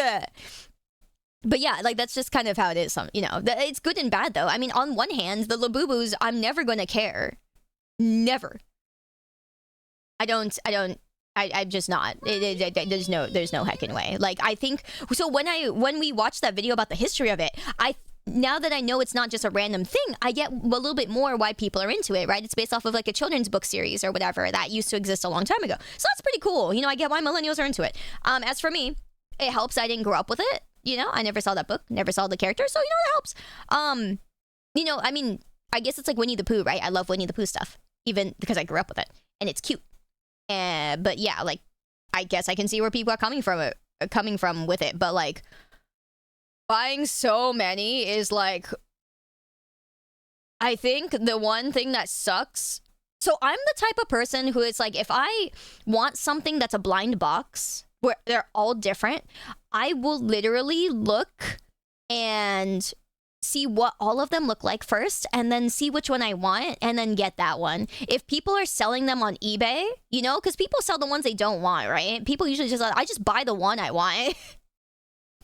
But yeah, like that's just kind of how it is. You know, it's good and bad though. I mean, on one hand, the Labubus, I'm never gonna care. Never. I'm just not. There's no heckin' way. Like I think so. When we watched that video about the history of it, now that I know it's not just a random thing, I get a little bit more why people are into it, right? It's based off of like a children's book series or whatever that used to exist a long time ago. So that's pretty cool. You know, I get why millennials are into it. As for me, it helps I didn't grow up with it. You know, I never saw that book, never saw the character, so you know, it helps. You know, I mean, I guess it's like Winnie the Pooh, right? I love Winnie the Pooh stuff, even because I grew up with it, and it's cute. But yeah, like, I guess I can see where people are coming from with it, but like, buying so many is like, I think the one thing that sucks. So I'm the type of person who is like, if I want something that's a blind box, where they're all different, I will literally look and see what all of them look like first, and then see which one I want, and then get that one. If people are selling them on eBay, you know, because people sell the ones they don't want, right? People usually just, I just buy the one I want.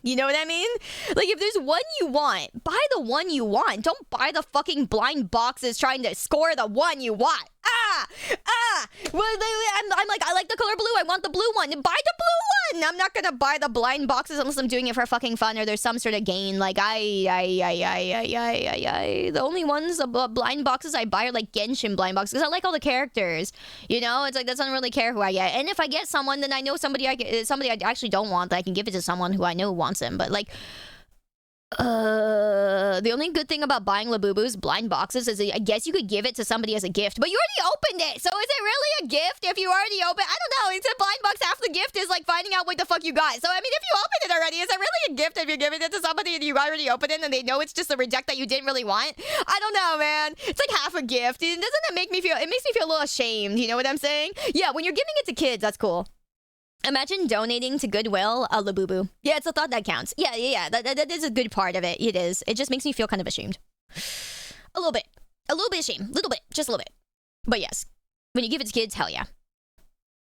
You know what I mean? Like, if there's one you want, buy the one you want. Don't buy the fucking blind boxes trying to score the one you want. Well, I'm like, I like the color blue. I want the blue one. Buy the blue one. I'm not gonna buy the blind boxes unless I'm doing it for fucking fun or there's some sort of gain. Like, the only ones, the blind boxes I buy are like Genshin blind boxes because I like all the characters. You know, it's like, that doesn't really care who I get. And if I get someone, then I know somebody I actually don't want, that I can give it to someone who I know wants him. But like, the only good thing about buying Labubu's blind boxes is I guess you could give it to somebody as a gift, but you already opened it, so is it really a gift if you already opened? I don't know. It's a blind box. Half the gift is like finding out what the fuck you got. So I mean, if you opened it already, is it really a gift if you're giving it to somebody and you already opened it and they know it's just a reject that you didn't really want? I don't know, man. It's like half a gift. Doesn't it make me feel? It makes me feel a little ashamed. You know what I'm saying? Yeah, when you're giving it to kids, that's cool. Imagine donating to Goodwill a Labubu. Yeah, it's a thought that counts. Yeah. That is a good part of it. It is. It just makes me feel kind of ashamed. A little bit ashamed. A little bit. Just a little bit. But yes, when you give it to kids, hell yeah.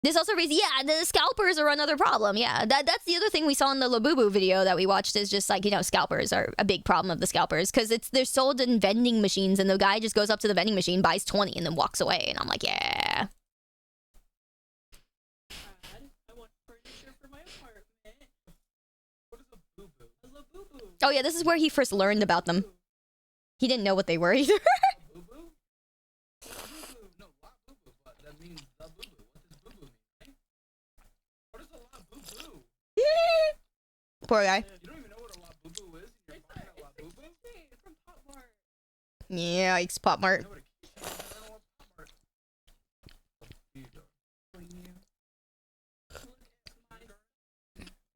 This also raises, yeah, the scalpers are another problem. Yeah, that's the other thing we saw in the Labubu video that we watched is just like, you know, scalpers are a big problem of the scalpers because they're sold in vending machines and the guy just goes up to the vending machine, buys 20 and then walks away. And I'm like, yeah. Oh yeah, this is where he first learned about them. He didn't know what they were either. No, what boo-boo? But that means the boo-boo. What does boo-boo mean? Poor guy. You don't even know what a Labubu is. You're buying a Labubu. It's from Pop Mart. Yeah, it's Pop Mart. You know what a quiche is? I don't know what Pop Mart. Here you go.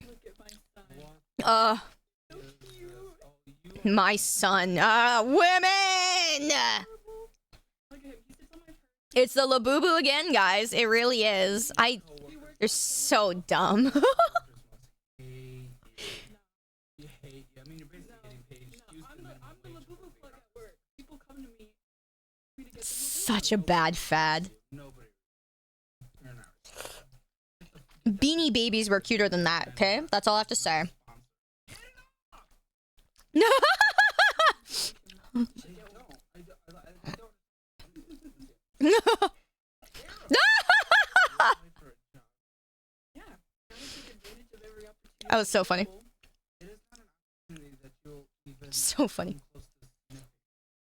Look at my son. What So cute. is you My son. Women! Look at him. He sits on my purse. It's the Labubu again, guys. It really is. They're so dumb. Christmas hate you. You hate you. I mean, you're basically getting paid. No, I'm the Labubu plug at work. People come to me to get the Labubu. Such a bad fad. Nobody. You're not. Beanie Babies were cuter than that, okay? That's all I have to say. Yeah. Gotta take advantage of every opportunity. That was so funny. It is not an opportunity that you'll even So funny. come close to sniffing.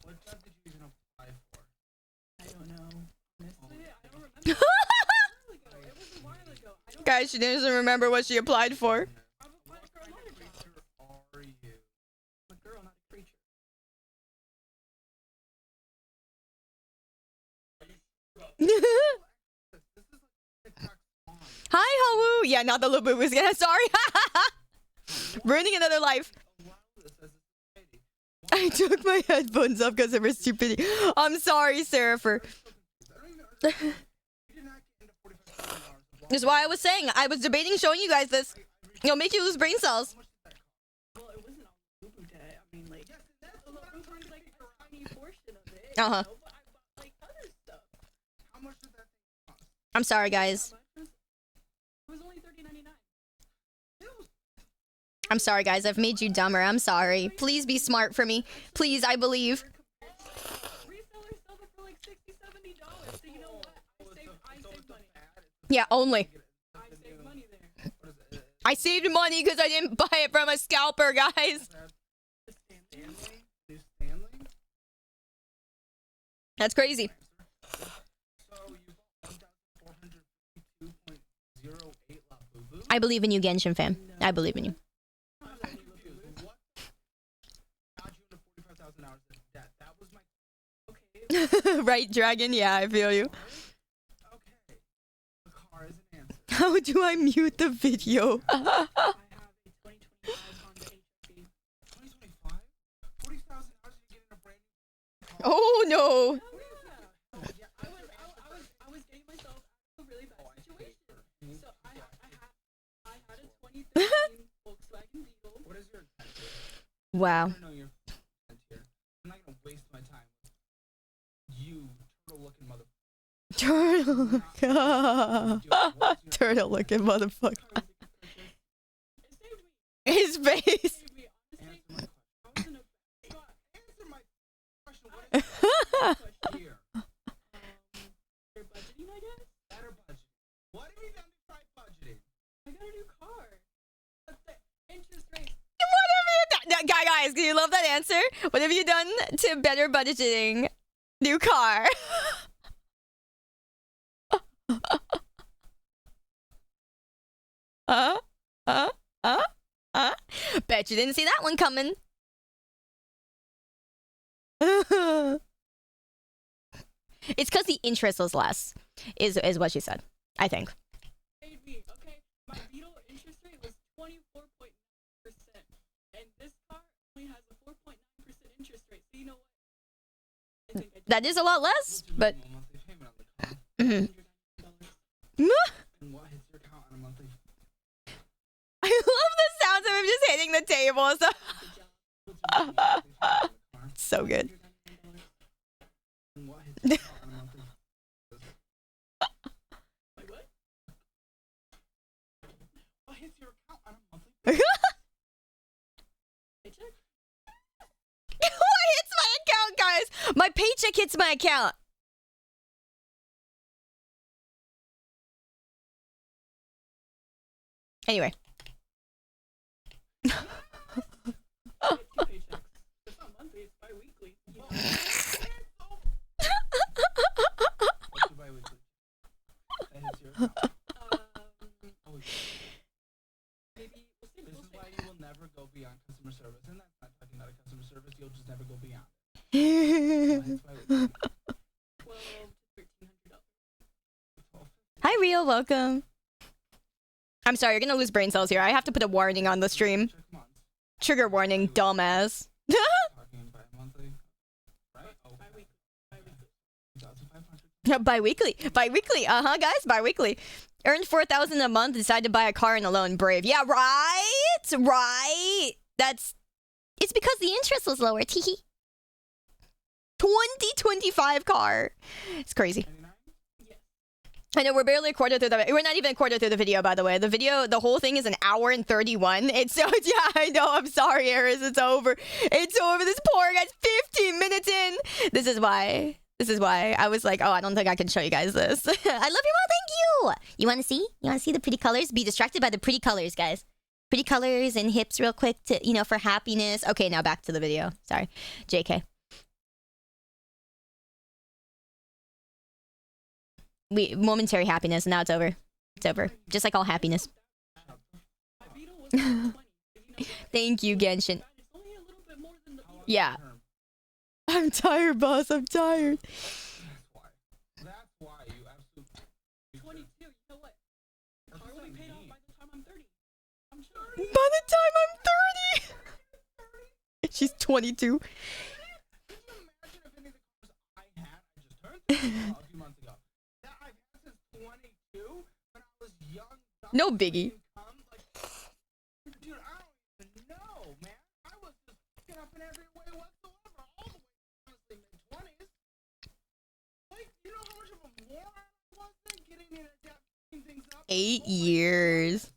What job did you even apply for? I don't know. Honestly, I don't remember. It was a while ago. I don't Guys, she doesn't remember what she applied for. I've applied for a lot of jobs. Creature are you? I'm a girl, not a creature. This is like TikTok spawn. Hi, Hawu. Yeah, not the Labubus. Yeah, sorry. Ruining another life. Allow this as a society. I took my headphones off because of her stupidity. I'm sorry, Serapher. I don't even understand. You did not get into $45,000. This is why I was saying. I was debating showing you guys this. It'll make you lose brain cells. Well, it wasn't on Labubu Day. I mean, like, the Labubu's like a tiny portion of it. Uh-huh. You know, but I bought like other stuff. How much did that thing cost? I'm sorry, guys. How much? It was only $30.99. I'm sorry, guys. I've made you dumber. I'm sorry. Please be smart for me. Please, I believe. Resellers sell it for like $60, $70. So you know what? I saved money. Yeah, only. I saved money there. What is it? I saved money because I didn't buy it from a scalper, guys. Stanley? New Stanley? That's crazy. So you bought 1,452.08 Labubu? I believe in you, Genshin fam. I believe in you. I'm confused. What got you into $45,000 in debt? That was my Okay. Right, Dragon? Yeah, I feel you. okay. The car is an answer. How do I mute the video? I have a 2025 Honda HRV. 2025? $40,000 to get in a brand new car? Oh, no. Oh, yeah. Yeah, I was getting myself out of a really bad situation. So I had a 2013 Volkswagen Beetle. What is your intent here? Wow. I want to know your intent here. I'm not going to waste my time with you, turtle-looking mother. Turtle. Turtle looking motherfucker. Car was a good purchase. It saved me. His face. It saved me. Honestly, Answer my I was in a spot. question. Answer my question. What is your question here? Your budgeting, I guess. Better budget. What have you done to try budgeting? I got a new car. But the interest rate. What have you done? Guys, do you love that answer? What have you done to better budgeting? New car. uh, uh, uh, uh. Bet you didn't see that one coming. It's because the interest was less, is what she said. I think. Paid me, okay? My Beetle interest rate was 24.9%. And this car only has a 4.9% interest rate. So you know what? I think I did That is a lot less, What's your but. minimum monthly payment on the car? Mhm. $190. And what hits your account on a monthly? I love the sounds of him just hitting the table. So, What's your minimum monthly payment on the car? so good. $199. And what hits your account on a monthly? Wait, what? What hits your account on a monthly? Paycheck? What hits my account, guys? My paycheck hits my account. Anyway. I get 2 paychecks. It's not monthly, it's bi-weekly. You know? What's your bi-weekly? That hits your account. Um, Oh, maybe we'll see. this We'll is see. why you will go beyond customer service, and that's not talking about a customer service. You'll just never go beyond. Hi, Rio. Welcome. I'm sorry, you're gonna lose brain cells here. I have to put a warning on the stream. Trigger warning, dumbass. Bi-weekly. Bi-weekly. Uh-huh, guys. Bi-weekly. Earned 4,000 a month, decided to buy a car and a loan. Brave. Yeah, right? Right. It's because the interest was lower. Teehee. 2025 car. It's crazy. I know we're barely a quarter through we're not even a quarter through the video, by the way. The whole thing is an hour and 31. Yeah, I know. I'm sorry, Eris. It's over. It's over. This poor guy's 15 minutes in. This is why I was like, oh, I don't think I can show you guys this. I love your mom. Thank you. You want to see? You want to see the pretty colors? Be distracted by the pretty colors, guys. Pretty colors and hips real quick to, for happiness. Okay, now back to the video. Sorry. JK. Momentary happiness, and now it's over. It's over. Just like all happiness. Thank you, Genshin. Yeah. I'm tired, boss. I'm tired. That's why you absolutely 22. You know what? The car will be paid off by the time I'm 30. I'm sure. By the time I'm 30. She's 22. Could you imagine if any of the cars I just turned a few months ago, that I've had since 22 when I was young? No biggie. Dude, I don't even know, man. I was just picking up in every way whatsoever, all the way honestly mid-20s. Like, you know how much of a moron I was then getting in and picking things up? 8 years.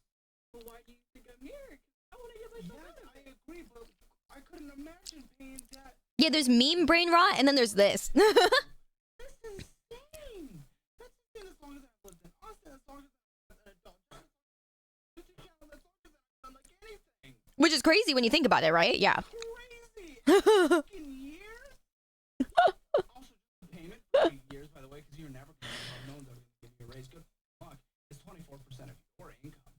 Well, why do you think I'm here? I want to get myself out of I agree, but I couldn't imagine paying that. Yeah, there's meme brain rot, and then there's this. That's insane. That's insane as long as I've lived in Austin, as long as I've been an adult. As long as I've done like anything. Which is crazy when you think about it, right? Yeah. Crazy. Fucking years? Also, just the payment for 8 years, by the way, because you're never going to no one's ever going to give you a raise. Good luck. It's 24% of your income.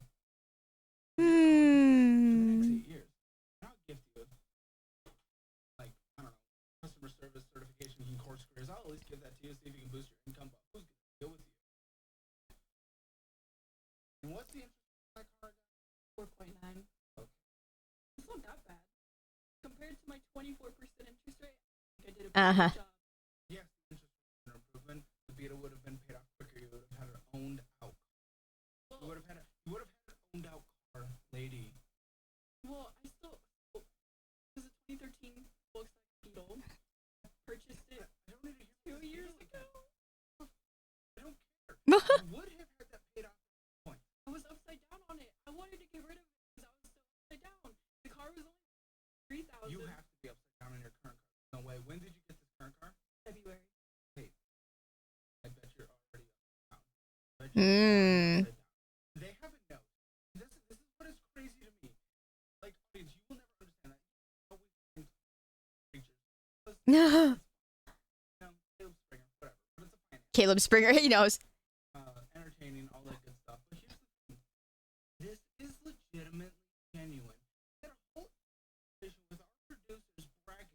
For the next 8 years. And I'll gift you, like, I don't know, customer service certifications and course careers. I'll at least give that to you, see if you can boost your income, but who's going to deal with you? And what's the interest on that car? 4.9. Okay. It's not that bad. Compared to my 24% interest rate, I think I did a Uh-huh. good job. Yes, interest rate improvement. The Vita would have been paid off quicker. You would have had her owned out. You would have had an owned out car, lady. Well, I still, because the 2013 Volkswagen Beetle, I purchased it I don't need to hear 2 years ago. I don't care. I would have had that paid off at this point. I was upside down on it. I wanted to get rid of it because I was still upside down. The car was only 3,000. You have to be upside down in your current car. No way. When did you get this current car? February. Wait. I bet you're already upside down. I bet you're already upside down. They have a note. This is what is crazy to me. Like, audience, you will never understand that. Always think creatures. Caleb Springer, whatever. But it's a finance. Caleb Springer, he knows. Entertaining, all that good stuff. But here's the thing. This is legitimately genuine. We had a whole conversation with our producers bragging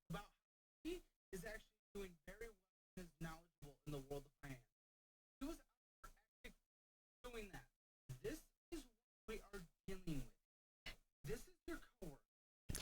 about how he is actually doing very well and is knowledgeable in the world of finance. He was out there actually doing that. This is what we are dealing with. This is your coworker.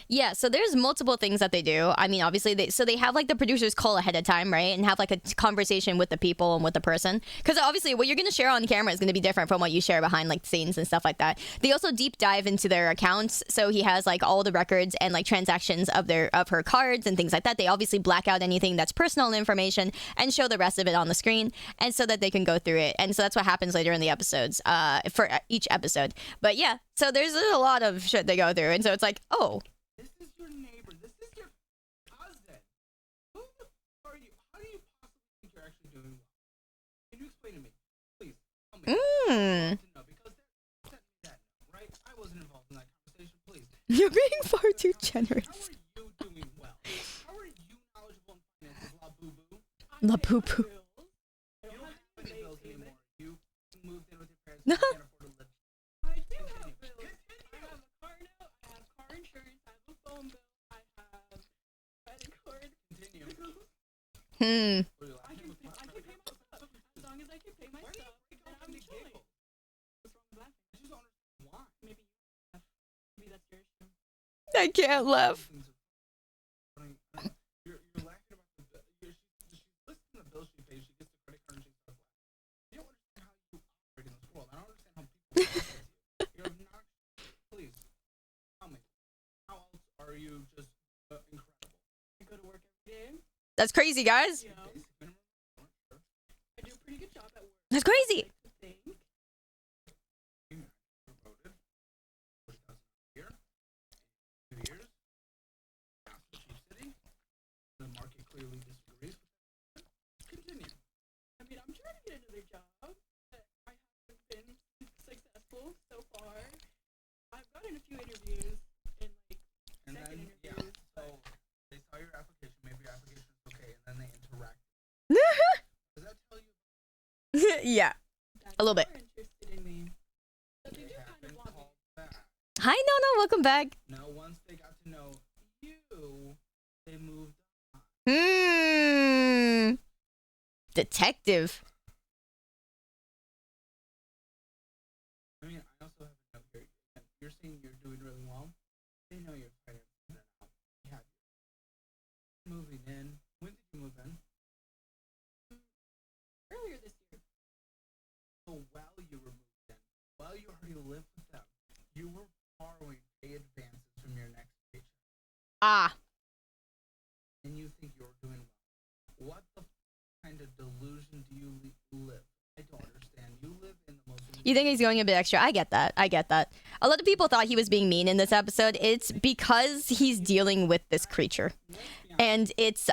Yeah, so there's multiple things that they do. I mean, obviously, they have like the producers call ahead of time, right? And have like a conversation with the people and with the person. Because obviously, what you're going to share on camera is going to be different from what you share behind like scenes and stuff like that. They also deep dive into their accounts. So he has like all the records and like transactions of her cards and things like that. They obviously black out anything that's personal information and show the rest of it on the screen, and so that they can go through it. And so that's what happens later in the episodes for each episode. But yeah, so there's a lot of shit they go through. And so it's like, oh. This is your neighbor. This is your cousin. Who the f are you? How do you possibly think you're actually doing well? Can you explain to me? Please, tell me. I want to know, because that, right? I wasn't involved in that conversation. Please. You're being far too generous. How are you doing well? How are you knowledgeable in finances, La Boo Boo? La Boo Boo. You don't have any bills anymore. You moved in with your parents. You can't afford to live. I do have bills. I have a car now. I have car What are you I laughing can at? pay myself. As long as I can pay myself, then I'm chilling. What's wrong with laughing? I just don't understand why. Maybe you laugh. Maybe that's your issue. I can't laugh. Things are funny. You're laughing about the bill. She's listing the bill she pays. She gets the credit card and she starts laughing. You don't understand how you operate in this world. I don't understand how people work with you. You're obnoxious. Please, tell me. How else are you just incredible? I go to work every day. That's crazy, guys. You know, Basic minimum. Sure. I do a pretty good job at work. That's crazy. I like to think. Being promoted. 40,000 a year. 2 years. Now it's a cheap city. The market clearly disagrees with that. Continue. I mean, I'm trying to get another job, but I haven't been successful so far. I've gotten a few interviews and like And second then, yeah, interviews. so they saw your application, maybe your application is okay, and then they interact. Does that tell you Yeah. That A little they bit. are interested in me. But they they do have kind been of want me. called back? Hi, no, welcome back. Now, once they got to know you, they moved on. Detective. I mean, I also have a note here. You're saying you're doing really well. They know your finances in and out. You have moving in. When did you move in? Earlier this year. So while you were moved in, while you already lived with them, you were borrowing pay advances from your next paycheck, Ah. and you think you're doing well. What the kind of delusion do you live? I don't understand. You live in the most. You think he's going a bit extra? I get that. A lot of people thought he was being mean in this episode. It's because he's dealing with this creature. And it's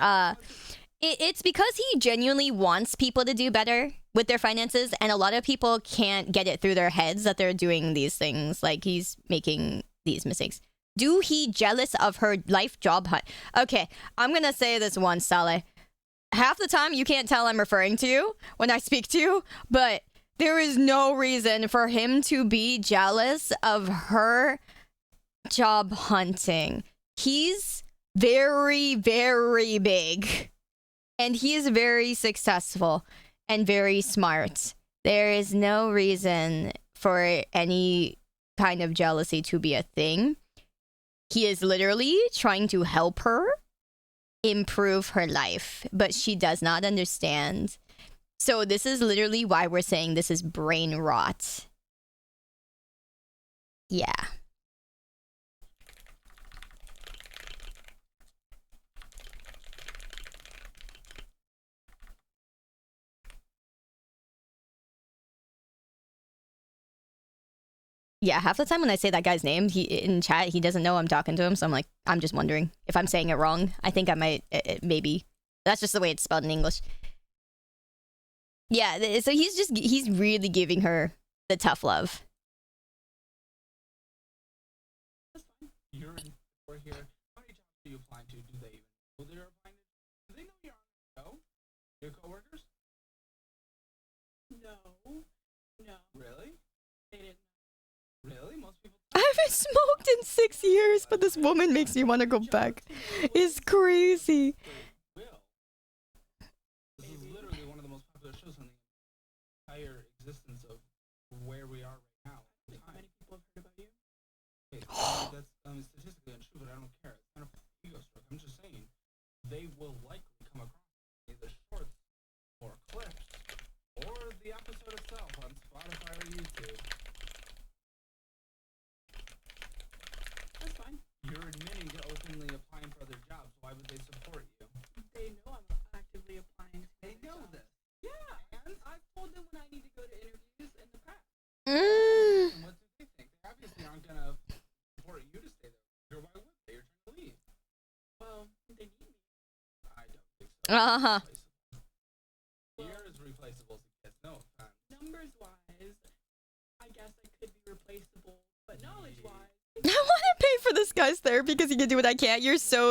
because he genuinely wants people to do better with their finances, and a lot of people can't get it through their heads that they're doing these things, like he's making these mistakes. Do he jealous of her life job hunt? Okay, I'm gonna say this once, Saleh. Half the time you can't tell I'm referring to you when I speak to you, but there is no reason for him to be jealous of her job hunting. He's very, very big. And he is very successful and very smart. There is no reason for any kind of jealousy to be a thing. He is literally trying to help her improve her life, but she does not understand. So this is literally why we're saying this is brain rot. Yeah. Yeah, half the time when I say that guy's name, he in chat, he doesn't know I'm talking to him, so I'm just wondering if I'm saying it wrong. I think I might, maybe. That's just the way it's spelled in English. Yeah, so he's really giving her the tough love. That's fine. We're here. How many jobs are you applying to? Do they even know they're applying to? Do they know you're on the show? Your coworkers? No. Really? They didn't. Really? Most people. I haven't smoked in 6 years, but this woman makes me want to go back. It's crazy. Will. This is literally one of the most popular shows on the entire existence of where we are right now. Think many people have heard about you. Okay, that's statistically untrue, but I don't care. It's kind of an ego stroke. I'm just saying they will likely come across either shorts or clips or the episode itself on Spotify or YouTube. That's fine. You're admitting to openly applying for other jobs. Why would they support you? They know I'm actively applying. They know this. Yeah, and I've told them when I need to go to interviews in the past. And what do they think? They obviously aren't gonna support you to stay there. Why would they? You're trying to leave. Well, they need me. I don't think so. Uh-huh. You're as replaceable as it gets. No offense. Numbers wise, I guess I could be replaceable, but knowledge wise, I want to pay for this guy's therapy because he can do what I can't.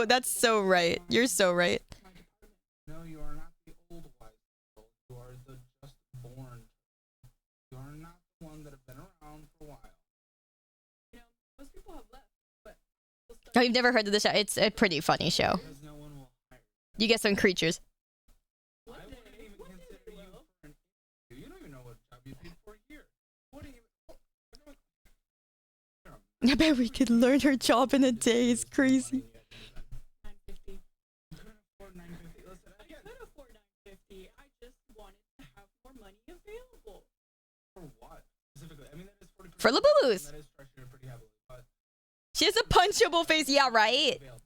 That's so right. You're so right. my department. No, you are not the old wise girl. You are the just born. You are not the one that have been around for a while. You know, most people have left, but we'll Oh, you've never heard of the show? It's a pretty funny show. Because no one will hire you. You get some creatures. you paid for a year. What do you? I bet we could learn her job in a day. It's crazy. 950. You couldn't afford 950. Listen, I could afford 950. I just wanted to have more money available. for what specifically? I mean, that is 40%. For Labubu's. That is stretching it pretty heavily, but She has a punchable face. Yeah, right. available.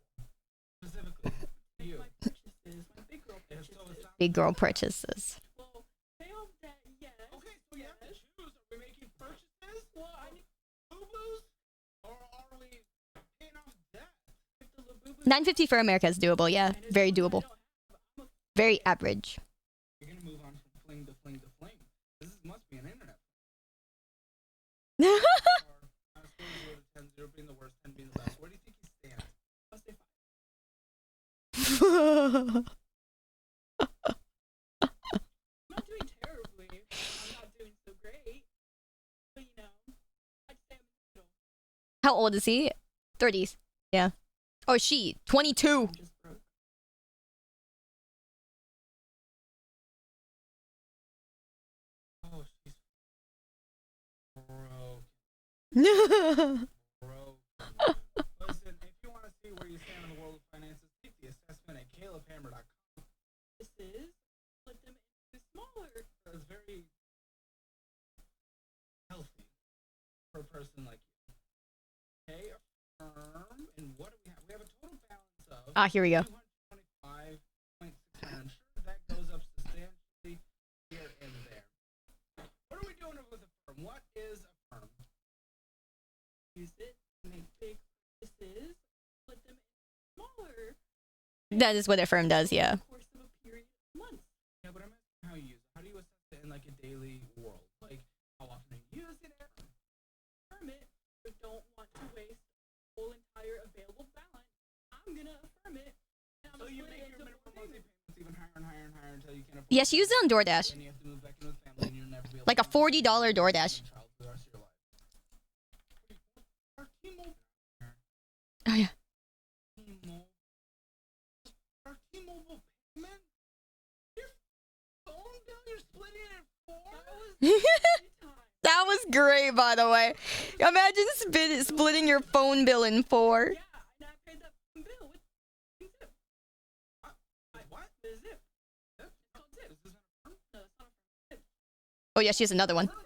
Specifically, you. My purchases, my big girl Yeah, purchases. so it sounds Big girl purchases. Well, pay off debt, yes. okay. So you have to yes. choose: are we making purchases? Well, I need Boo-boos? Or are we paying off debt? if the Labubu. 950 for America is doable. Yeah, and it's very one I doable. don't have, I'm a Very average. You're gonna move on from fling to fling to fling. Must be an internet. Or on a scale of 0 to 10, 0 being the worst, 10 being the best. Where do you think you stand? I'll say 5. I'm not doing terribly. I'm not doing so great. But you know, I'd say I'm in the middle. How old is he? 30s. Yeah. Or she? 22. I'm just broke. Oh, she's broke. Listen, if you want to see where you stand in the world of finances, take the assessment at calebhammer.com. This is split them into smaller. It's very healthy for a person like you. Okay, affirm. And what do we have? We have a total balance of Ah, here we go. 225.6. I'm sure that goes up substantially here and there. What are we doing with affirm? What is affirm? Use it to make big purchases. Split them into smaller. That is what a firm does, yeah. In the course of a period of months. Yeah, but I'm asking how you use it. How do you assess it in like a daily world? Like, how often are you using it? Affirm it, but don't want to waste the whole entire available balance. I'm gonna affirm it. And I'm So gonna you split make it your into minimum 4 monthly payments. payments even higher and higher and higher until you can't afford Yeah, she used it on DoorDash. and you have to move back in with family and you'll never be able Like a to $40 DoorDash. child for the rest of your life. Our T-Mobile. Oh, yeah. T-Mobile. Our T-Mobile payment? Your phone bill, you're splitting it in 4? That was great, by the way. Imagine splitting your phone bill in 4. Yeah, and I paid that fucking bill with Zip. What? The Zip. Zip? It's called Zip. Is this an affirm? No, it's not a firm. Zip. Oh, yeah, she has another one. Firm.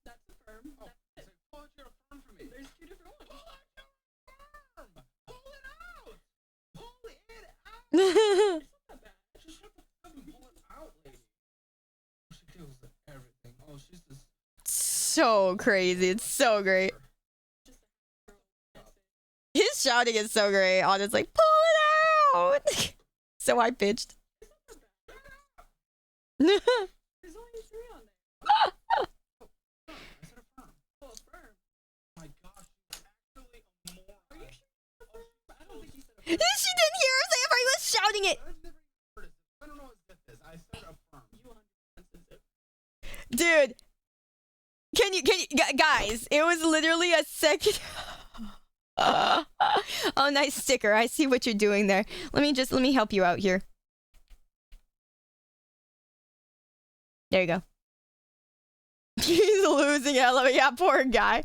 That's a firm. Oh, That's it's it. like, pull out your affirm for me. There's 2 different ones. Pull out your affirm! Pull it out! Pull it out! It's not that bad. Just shut the fuck up and pull it out, lady. She deals with everything. Oh, she's just... So crazy. It's so great. Just a girl message. His shouting is so great. On it's like, pull it out. So high pitched. It's not that bad. There's only 3 on there. I said affirm. Oh, a firm. My gosh, she's actually a moron. Are you sure it's a firm? I don't think he said a She firm. didn't hear us if I was shouting it. I've never even heard of this. I don't know what zip is. I said affirm. You 100% said Zip. Dude. Can you, guys, it was literally a second. Oh, nice sticker. I see what you're doing there. Let me help you out here. There you go. He's losing it. Yeah, poor guy.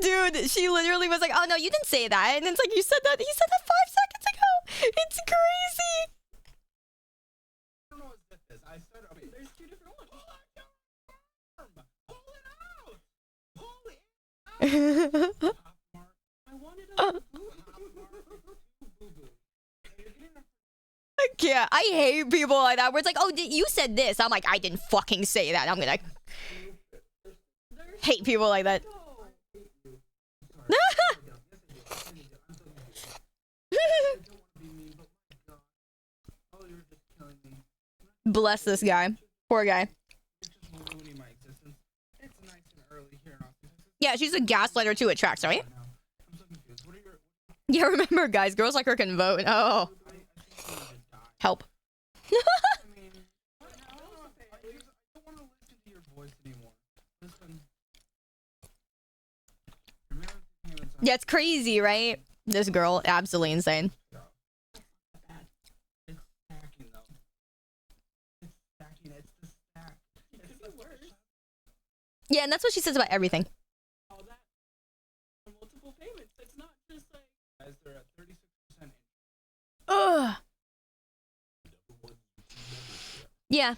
Dude, she literally was like, oh no, you didn't say that. And it's like, you said that. He said that 5 seconds ago. It's crazy. I don't know what zip is. I said affirm. There's 2 different ones. Pull out your affirm! Pull it out! Pull it out! Pop mark. I wanted a blue. Pop mark. Boo-boo. You're getting a I can't. I hate people like that where it's like, oh, you said this. I'm like, I didn't fucking say that. I'm gonna There's hate people like that. no. Bless this guy. Poor guy. It's just ruining my existence. It's nice and early here in Austin, Texas. Yeah, she's a gaslighter too at tracks, right? Now, I'm so confused. What are your... Yeah, remember, guys, girls like her can vote. Oh, I think you need to die. help. I mean... I don't want to listen to your voice anymore. Listen... Your monthly payments on- Yeah, it's crazy, right? This girl, absolutely insane. It's stacking, though. It's stacking. It's the stack. It could be worse. Yeah, and that's what she says about everything. all that for multiple payments. It's not just like Guys, they're at 36% interest. Ugh. Yeah.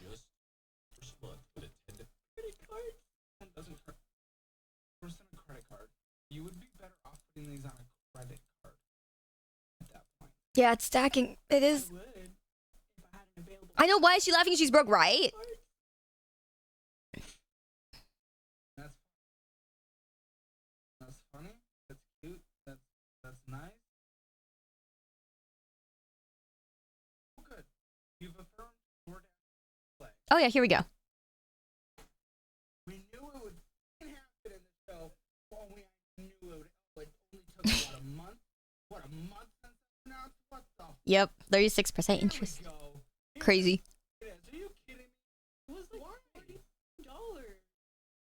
credit cards. And doesn't credit a credit card. You would be better off putting these on a credit card at that point. Yeah, it's stacking. It I is. would if I had an available. I know. Why is she laughing? She's broke, right? card. That's funny. That's cute. That's nice. Oh, good. You've affirmed DoorDash play. Oh yeah, here we go. We knew it would happen in the show. Well, we knew it would. It only took what, a month? What, a month since it announced? What the? Yep, 36% There we interest. go. Crazy. It is. Are you kidding me? It was like $40.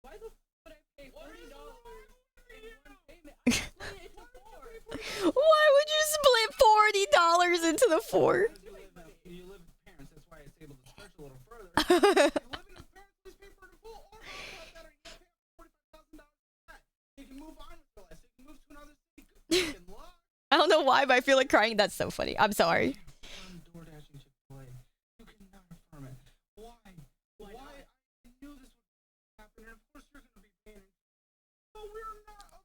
Why the f would I pay $40 in one payment? I split it into four. Why would you split $40 into the four? Because you live with parents. That's why it's able to stretch a little further. If you live in a parents, please pay for it in full. Or how about that? Are you gonna pay $45,000 for that? You can move on with your life. So you can move to another city. Good fucking luck. I don't know why, but I feel like crying. That's so funny. I'm sorry. Affirm DoorDash and Chick-fil-A. You cannot affirm it. Why? Why? I knew this would happen, and of course you're gonna be paying. But we're not.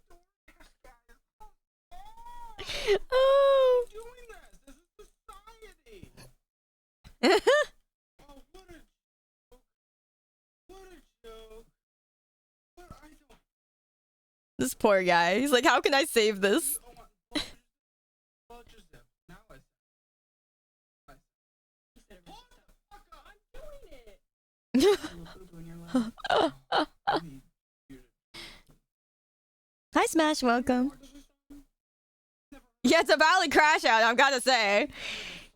DoorDash guys. Come on. Oh. Doing this. This is society. Oh, what a joke. What a joke. But I don't. This poor guy. He's like, how can I save this? Oh, well, just zip. Now I said. Hold the fuck up. I'm doing it. You have boo-boo in your life. I need you to. Hi, Smash. Welcome. Yeah, it's a valid crash out, I've got to say.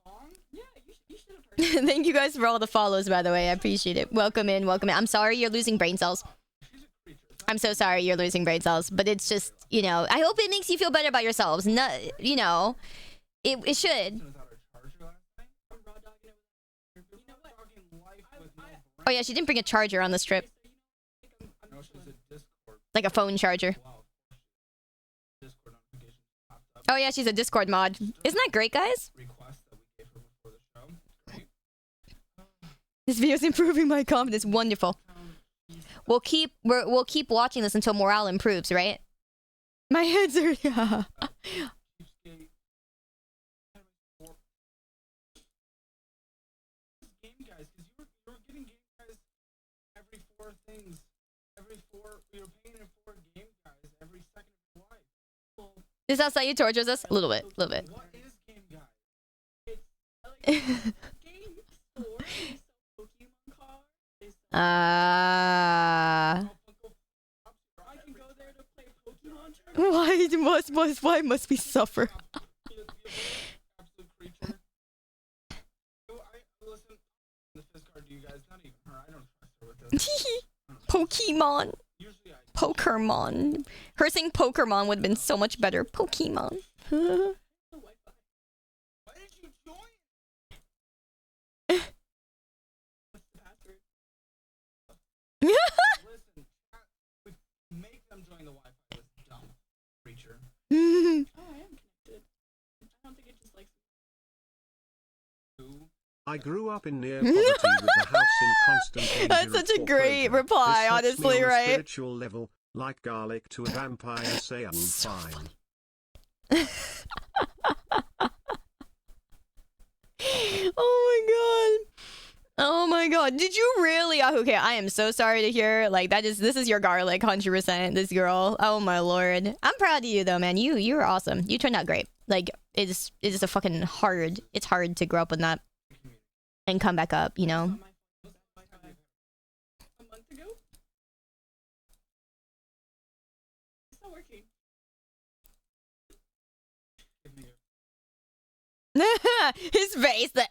Song? Yeah, you should have heard it. Thank you guys for all the follows, by the way. I appreciate it. Welcome in, welcome in. I'm sorry you're losing brain cells. She's a creature. It's I'm so sorry you're losing brain cells, but it's just, you know, I hope it makes you feel better about yourselves. No, you know, it should. not without her charger last night. I'm raw dogging it with You're you know what? talking life with no brain. Oh yeah, she didn't bring a charger on this trip. So, you know, I'm No, just she's chilling. a Discord. Like a phone charger. Wow. Discord notification popped up. Oh yeah, she's a Discord mod. Isn't that great, guys? Request that we gave her before the show. Great. This video's improving my confidence. Wonderful. We'll keep watching this until morale improves, right? My head's are yeah. Cheapskate. Game guys, because you were getting game guys every four things. Every four, you're paying in four game guys every second of your life. Well, Is that how you tortures us? A little bit, a little bit. what is game guy? Game store. They sell Pokemon cards. They sell. Ah. I can go there to play Pokemon tournaments. Why must we suffer? Absolute creature. Listen, the fist card to you guys, not even her. I don't trust her with this. Pokemon. Usually I Pokermon. Her saying Pokermon would have been so much better. Pokemon. The Wi-Fi. Why did you join? What's the password? Listen, make them join the Wi-Fi. This dumb creature. Oh, I am connected. I don't think it just likes. Who? I grew up in near poverty with the house in constant danger That's of such a great foreclosure. reply, This touched me honestly, on a right? spiritual level, like garlic to a vampire. Say I'm So fine. Oh my god. Oh my god. Did you really? Okay, I am so sorry to hear. Like this is your garlic, 100%. This girl. Oh my lord. I'm proud of you though, man. You're awesome. You turned out great. Like it's a fucking hard. It's hard to grow up with that and come back up, you know. On my phone. Was that Wi-Fi a month ago? It's not working. Give me His face, the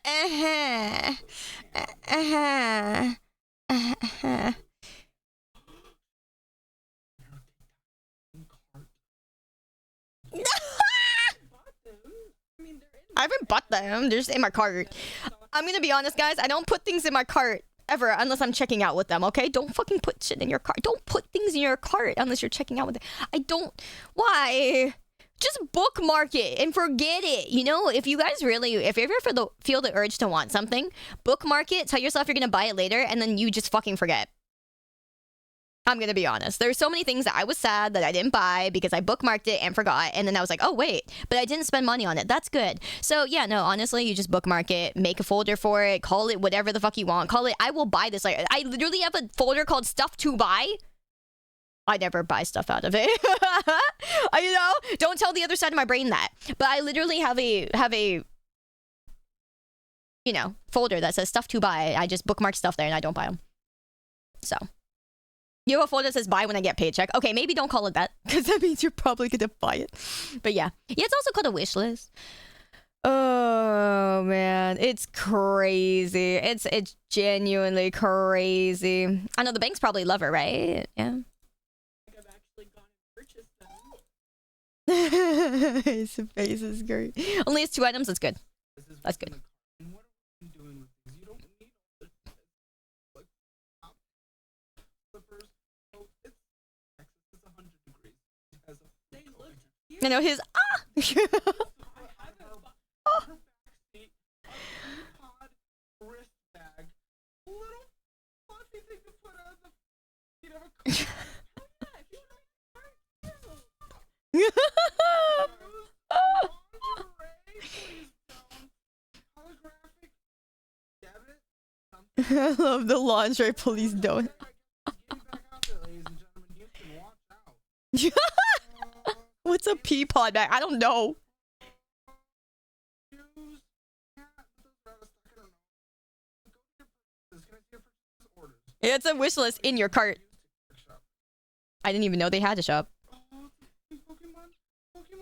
Bought them. I mean, they're in. I haven't bought them. They're just in my cart. I'm gonna be honest, guys. I don't put things in my cart ever unless I'm checking out with them, okay? Don't fucking put shit in your cart. Don't put things in your cart unless you're checking out with them. I don't... Why? Just bookmark it and forget it. You know, if you guys really... If you ever feel the urge to want something, bookmark it, tell yourself you're gonna buy it later, and then you just fucking forget. I'm gonna be honest. There's so many things that I was sad that I didn't buy because I bookmarked it and forgot. And then I was like, oh, wait. But I didn't spend money on it. That's good. So, yeah, no, honestly, you just bookmark it. Make a folder for it. Call it whatever the fuck you want. Call it, I will buy this. Like, I literally have a folder called Stuff to Buy. I never buy stuff out of it. You know? Don't tell the other side of my brain that. But I literally have a you know, folder that says Stuff to Buy. I just bookmark stuff there and I don't buy them. So... You have a folder that says buy when I get paycheck. Okay, maybe don't call it that, because that means you're probably gonna buy it. But yeah. Yeah, it's also called a wish list. Oh, man. It's crazy. It's genuinely crazy. I know the banks probably love it, right? Yeah. I've actually gone and purchased them. His face is great. Only has 2 items. That's good. That's good. And what are we doing with these? You don't need all this. Like, slippers. Oh, it's 100 degrees. It has a They look cute. I know his... Ah! I have her backseat, a pod wrist bag, a little fluffy thing to put on the feet of a car. Oh yeah, if you like lingerie, please don't. Holographic debit. I love the lingerie. Please don't. Getting back out there, ladies and gentlemen. Houston, watch out. What's a pea pod bag? I don't know. Shoes. Yeah, those are out of stock, I don't know. Go to your purchases. Can I see your purchases orders? It's a wish list in your cart. I didn't even know they had a shop. Oh, Pokemon. She's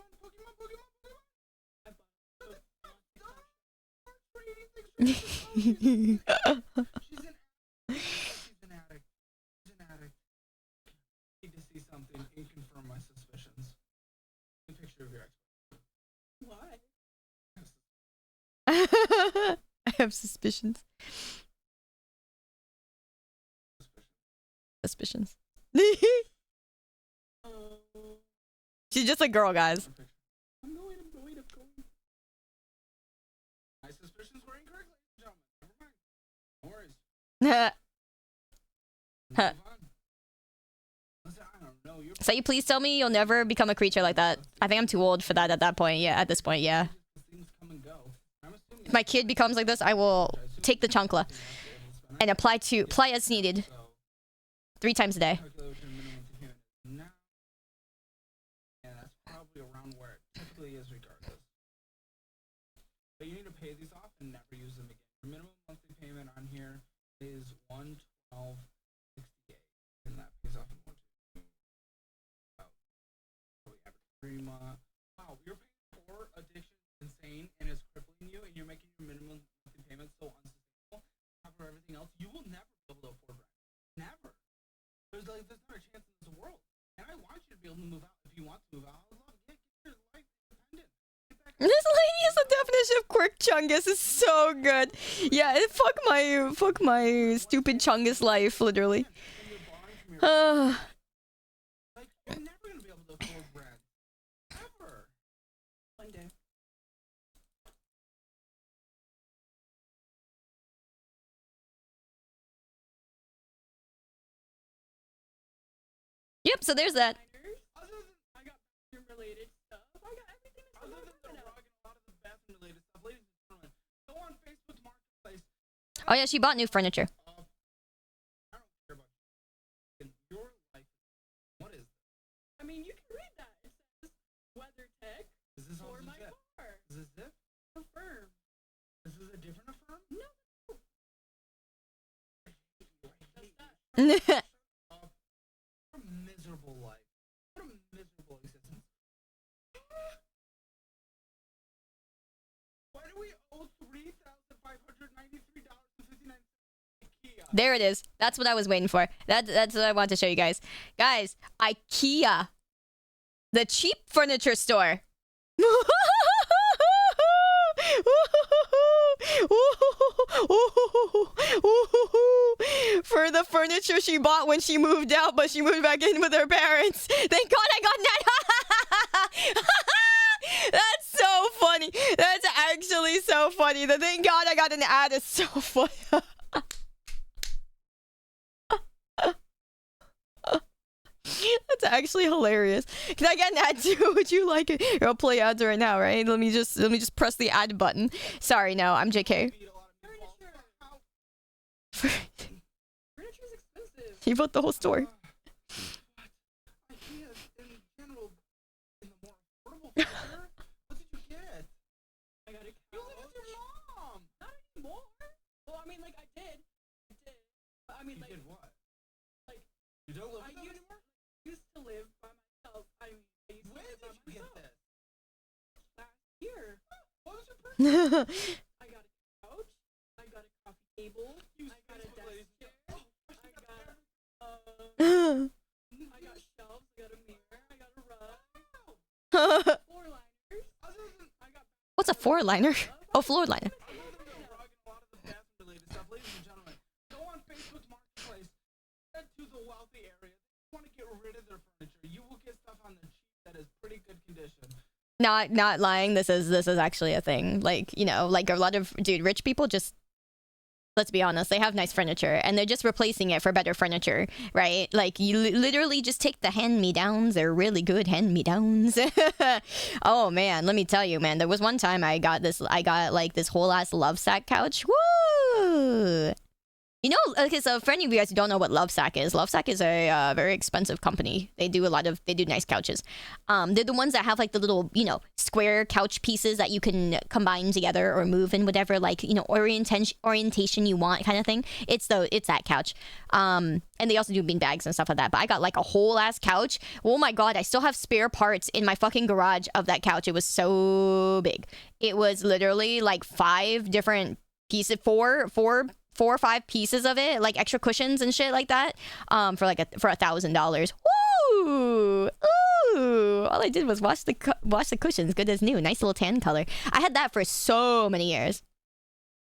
an addict. Need to see something and confirm my suspicions. A picture of your ex. why? I have suspicions. Suspicions. She's just a girl, guys. I'm going. My suspicions were incorrect, ladies and gentlemen. Never mind. No worries. Move on. Listen, I don't know. You're So you please tell me you'll never become a creature like that. I think I'm too old for that at that point. Yeah, at this point, yeah. things come and go. I'm assuming If my kid becomes like this, I will take the chancla and apply as needed 3 times a day. Now, and that's probably around where it typically is regardless. But you need to pay these off and never use them again. Your minimum monthly payment on here is $112.68, and that pays off in 1 2 3 months. Wow, you're paying for addiction is insane and is crippling you, and you're making your minimum monthly payment so unsustainable. Cover everything else, you will never be able to afford rent. Never. There's not a chance in this world. And I want you to be able to move out if you want to move out. I love get your life independent. Get back This lady is the definition of quirk chungus. Is so good. Yeah, fuck my stupid chungus life, literally. and you're borrowing from your like you're never gonna be able to afford rent. Ever. One day. Yep, so there's that. Other than I got bathroom related stuff, I got everything that's Other than the rug and a lot of the bathroom related stuff, ladies and gentlemen, go on Facebook Marketplace. Oh yeah, she bought new furniture. I don't care about you. In your life, what is this? I mean, you can read that. It says weather tech Is this for also my zip? car. Is this zip? Affirm. Is this a different affirm? No. I hate you. Yeah, What a miserable life. What a miserable existence. Why do we owe $3,593.59 IKEA? there it is. That's what I was waiting for. That's what I wanted to show you guys. Guys, IKEA. The cheap furniture store. For the furniture she bought when she moved out, but she moved back in with her parents. Thank God I got that. That's so funny. That's actually so funny. The thank God I got an ad is so funny. That's actually hilarious. Can I get an ad too? Would you like it? Here, I'll play ads right now, right? Let me just press the ad button. Sorry, no, I'm JK. Furniture's expensive. He bought the whole store. Ideas in general, in the more affordable furniture. What did you get? I got a couch. You live with your mom. Not anymore. Well, I mean, like, I did. But I mean, You like, did what? like, You don't live I with them anymore? used to live by myself. I mean, I used When to live by did you get myself. this? Last year. What was your purchase? I got a couch. I got a coffee table. You I got a Facebook ladies. desk chair. Oh, I got, I got shelves. I got a mirror. I got a rug. Floor liners. Other than I got. What's a four liner? Oh, floor liner. Other than the rug and a lot of the bathroom-related stuff, ladies and gentlemen, go on Facebook Marketplace, head to the wealthy area. If you want to get rid of their furniture, you will get stuff on the cheap that is pretty good condition. Not lying. This is actually a thing. Like, you know, like a lot of rich people just, let's be honest, they have nice furniture and they're just replacing it for better furniture, right? Like you literally just take the hand-me-downs. They're really good hand-me-downs. Oh man, let me tell you, man. There was one time I got like this whole ass Lovesac couch. Woo! You know, okay, so for any of you guys who don't know what Lovesac is a very expensive company. They do nice couches. They're the ones that have like the little, you know, square couch pieces that you can combine together or move in whatever, like, you know, orientation you want kind of thing. It's that couch. And they also do bean bags and stuff like that. But I got like a whole ass couch. Oh my God, I still have spare parts in my fucking garage of that couch. It was so big. It was literally like 5 different pieces, four or 5 pieces of it, like extra cushions and shit like that, for $1,000. Woo! Ooh! All I did was wash the cushions, good as new, nice little tan color. I had that for so many years,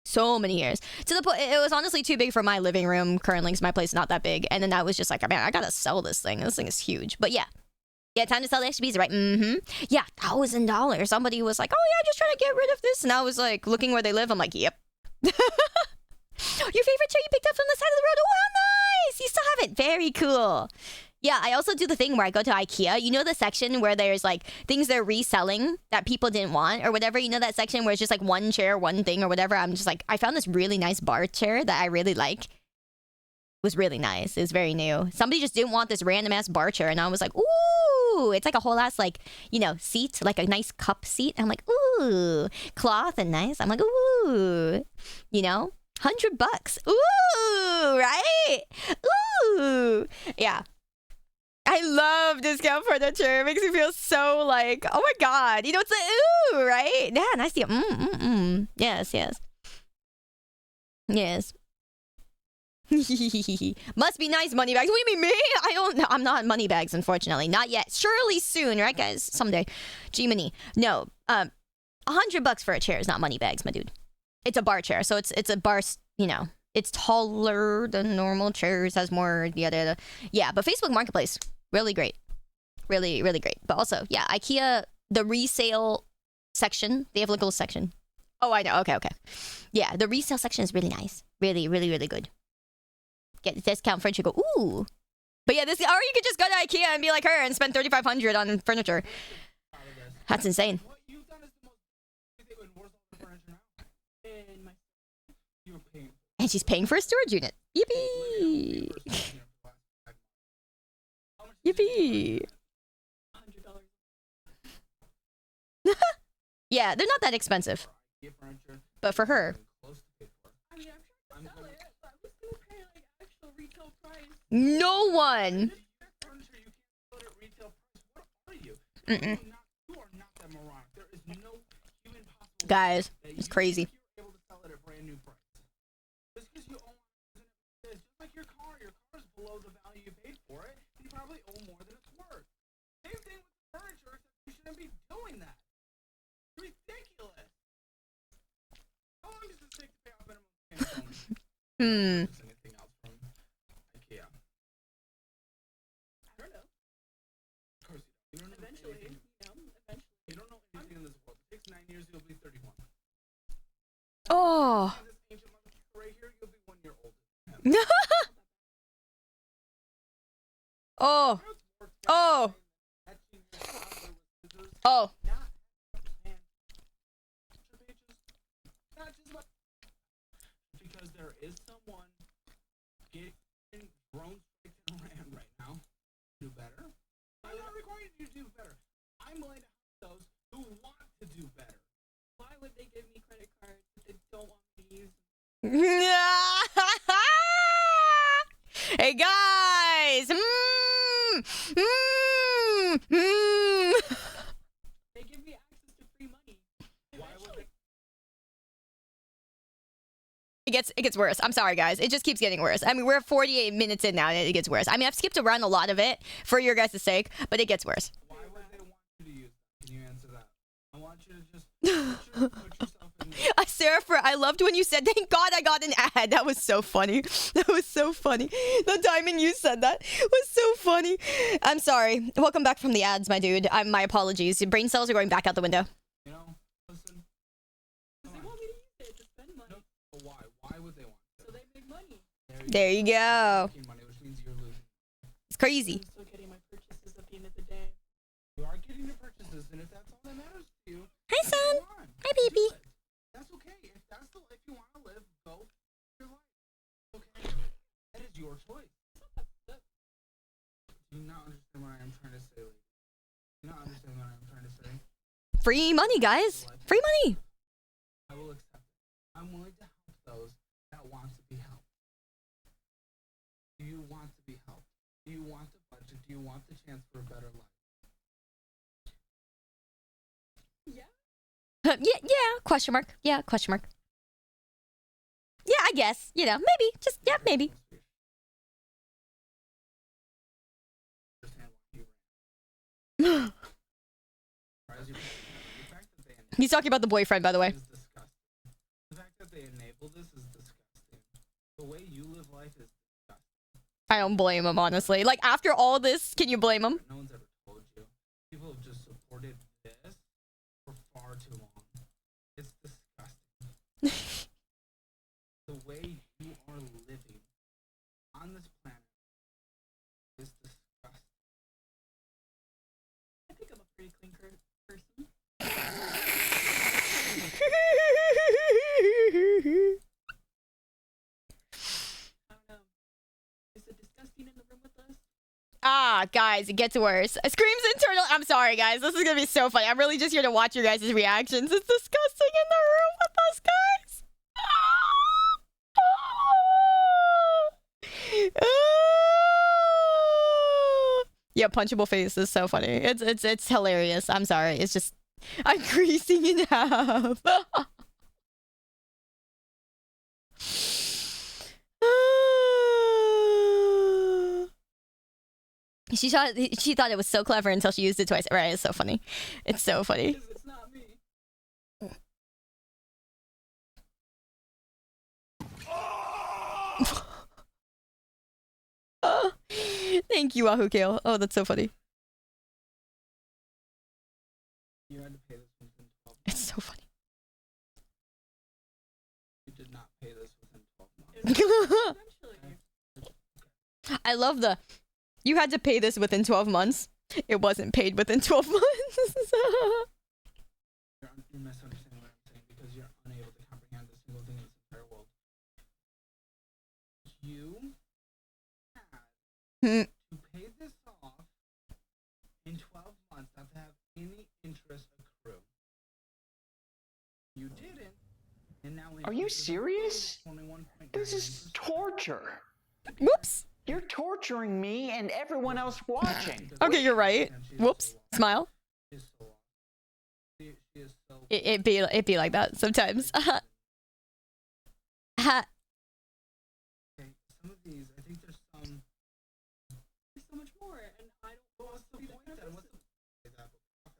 to the point it was honestly too big for my living room currently, because my place is not that big. And then I was just like, man, I gotta sell this thing. This thing is huge. But yeah, time to sell the extra pieces, right? Yeah, $1,000. Somebody was like, oh yeah, just trying to get rid of this, and I was like looking where they live. I'm like, yep. Your favorite chair you picked up from the side of the road. Oh, how nice! You still have it. Very cool. Yeah, I also do the thing where I go to IKEA. You know the section where there's like things they're reselling that people didn't want or whatever? You know that section where it's just like one chair, one thing or whatever? I'm just like, I found this really nice bar chair that I really like. It was really nice. It was very new. Somebody just didn't want this random ass bar chair, and I was like, ooh, it's like a whole ass like, you know, seat, like a nice cup seat. I'm like, ooh, cloth and nice. I'm like, ooh, you know, $100. Ooh, right? Ooh, yeah. I love discount furniture. It makes me feel so like, oh my God, you know, it's like, ooh, right? Yeah, nice. Yes. Must be nice, money bags. What do you mean, me? I'm not money bags, unfortunately. Not yet. Surely soon, right, guys? Someday. Jiminy. No. $100 for a chair is not money bags, my dude. It's a bar chair, so it's a bar, you know. It's taller than normal chairs, has more, yada. Yeah, but Facebook Marketplace, really great. Really, really great. But also, yeah, IKEA, the resale section, they have like a little section. Oh, I know. Okay. Yeah, the resale section is really nice. Really, really, really good. Get the discount furniture, go, ooh. But yeah, or you could just go to IKEA and be like her and spend $3,500 on furniture. That's insane. What you've done is the most thing, and where's all the furniture now? And my You're paying. And she's paying for a storage unit. Yippee! Yippee! $100. Yeah, they're not that expensive. But for her. I mean, I'm trying to sell it, but who's gonna pay like actual retail price? No one! Furniture you can't sell at retail price. What are you? You are not that moronic. There is no human possible Guys, way that it's you crazy. think you're able to sell it at a brand new price. Just because you own it, it's just like your car. Your car is below the value you paid for it, and you probably owe more than it's worth. Same thing with the furniture, except you shouldn't be doing that. It's ridiculous. How long does this take to pay off minimum payment? Hmm. Purchase anything else from IKEA. I don't know. Of course you don't. You don't know Eventually, anything. eventually. You don't know anything in this world. It takes 9 years, you'll be 31. Oh. And this ancient motherfucker right here, you'll be 1 year old. Oh. Oh. Etching your toddler with scissors. Oh. Not man. Pages. Not just about because there is someone getting thrown straight to Iran right now. Do better. I'm not requiring you to do better. I'm willing to help those who want to do better. Why would they give me credit cards if they don't want me to use them? Hey guys. They give me access to free money. Why would they? It gets worse. I'm sorry, guys. It just keeps getting worse. I mean, we're 48 minutes in now, and it gets worse. I mean, I've skipped around a lot of it for your guys' sake, but it gets worse. Why would they want you to use them? Can you answer that? I want you to just put yourself in. Sarah, I loved when you said, "Thank God I got an ad." That was so funny. That was so funny. The timing you said that was so funny. I'm sorry. Welcome back from the ads, my dude. My apologies. Your brain cells are going back out the window. You know, listen. Because they want me to use it to spend money. No, but why? Why would they want to? So they make money. There you go. Making money, which means you're losing. It's crazy. I'm still getting my purchases at the end of the day. You are getting your purchases, and if that's all that matters to you, Hi, then son. go on. Hi, Do baby. it. That's okay. If that's the life you want to live, go your life. Okay? That is your choice. Do you not understand what I am trying to say, lady? Do you not understand what I am trying to say? Free money, guys. Free money. I will accept it. I'm willing to help those that want to be helped. Do you want to be helped? Do you want the budget? Do you want the chance for a better life? Yeah. Yeah. Question mark. Yeah. Question mark. Yeah, I guess. You know, maybe. Just yeah, maybe. Understand why you ran. As you- the fact that they He's talking about the boyfriend, by the way. is disgusting. The fact that they enable this is disgusting. The way you live life is disgusting. I don't blame him, honestly. Like after all this, can you blame him? No one's ever told you. People have just supported this for far too long. It's disgusting. The way you are living on this planet is disgusting. I think I'm a pretty clean person. I don't know. Is it disgusting in the room with us? Ah, guys, it gets worse. Screams internal. I'm sorry, guys. This is gonna be so funny. I'm really just here to watch your guys' reactions. It's disgusting in the room with us, guys. Yeah, punchable face is so funny. It's hilarious. I'm sorry. It's just I'm creasing in half. She thought it was so clever until she used it twice. Right, it's so funny. It's so funny. Because it's not me. Thank you, Wahoo Kale. Oh, that's so funny. You had to pay this within 12 months. It's so funny. You did not pay this within 12 months. Eventually. I love the. You had to pay this within 12 months. It wasn't paid within 12 months. You're misunderstanding what I'm saying because you're unable to comprehend a single thing in this entire world. You had Hmm. to pay this off in 12 months, not to have any interest accrue. You didn't, and now Are you serious? 21.99%. This is torture. Whoops. You're torturing me and everyone else watching. Okay, you're right. And she is Whoops. so lost. Smile. She is so lost. She is so It be like that sometimes. Okay, some of these, I think there's some. There's so much more, and I don't But want what's the to be point that then? kind of What's the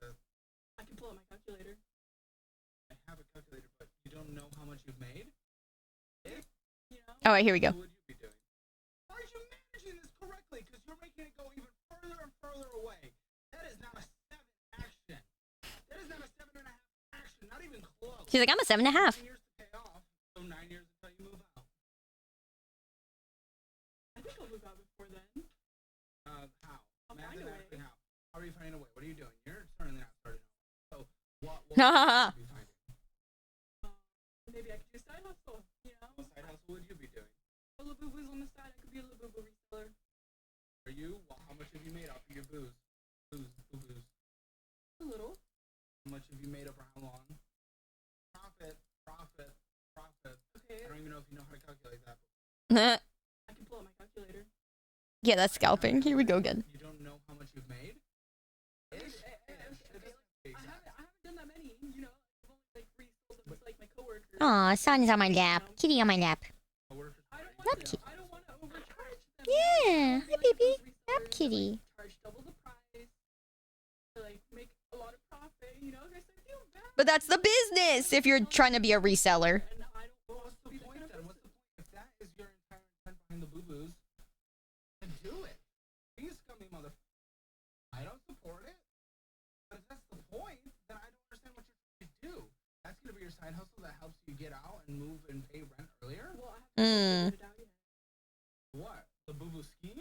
person. okay, I can pull out my calculator. I have a calculator, but you don't know how much you've made? You know? All right, here we go. What would you be doing? Aren't you managing this correctly? Because you're making it go even further and further away. That is not a 7 action. That is not a 7.5 action. Not even close. She's like, I'm a 7.5. 9 years to pay off. So 9 years until you move out. I think I'll move out before then. How? I'll Imagine find a way. actually how. How are you finding a way? What are you doing? You're certainly not starting over. So what would you be finding? Maybe I could do a side hustle. You know, What side hustle would you be doing? a little boo-boos on the side. I could be a little boo-boo reseller. Are you? Well, how much have you made off of your booze? Booze. A little. How much have you made over how long? Profit. Okay. I don't even know if you know how to calculate that. I can pull out my calculator. Yeah, that's scalping. Here we go again. You don't know how much you've made? I haven't done that many. You know, I've only like resold them to like my coworkers. Aw, son's on my lap. Kitty on my lap. I don't Love want to. kitty. I don't want to overcharge them. Yeah, hi, baby. Love Resellers that, kitty. like, charge double the price. To, like make a lot of profit. You know, I guess I feel bad. But that's the business if you're trying to be a reseller. And I don't Well, want what's the to be point kind of then? What's person. the point? If that is your entire intent behind the boo-boos, then do it. Be a scummy mother. I don't support it. But if that's the point, then I don't understand what you're trying to do. That's going to be your side hustle that helps you get out and move and pay rent earlier? Well, I haven't figured it out yet. What? The boo-boo scheme?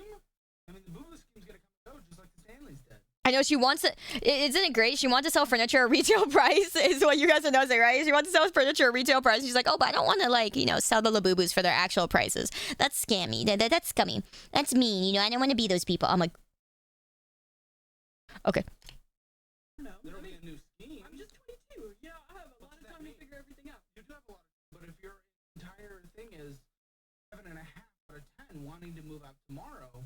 I mean, the boo-boo scheme's going to come and go just like the Stanleys did. I know she wants it. Isn't it great? She wants to sell furniture at retail price, is what you guys are noticing, right? She wants to sell furniture at retail price. She's like, oh, but I don't want to, like, you know, sell the Labubu's for their actual prices. That's scammy. That's scummy. That's mean. You know, I don't want to be those people. I'm like, okay. No, There'll I be mean, a new scheme. I'm just 22. You know, I have a lot What's of that time mean? to figure everything out. You do have a lot of, but if your entire thing is 7.5 out of 10 wanting to move out tomorrow,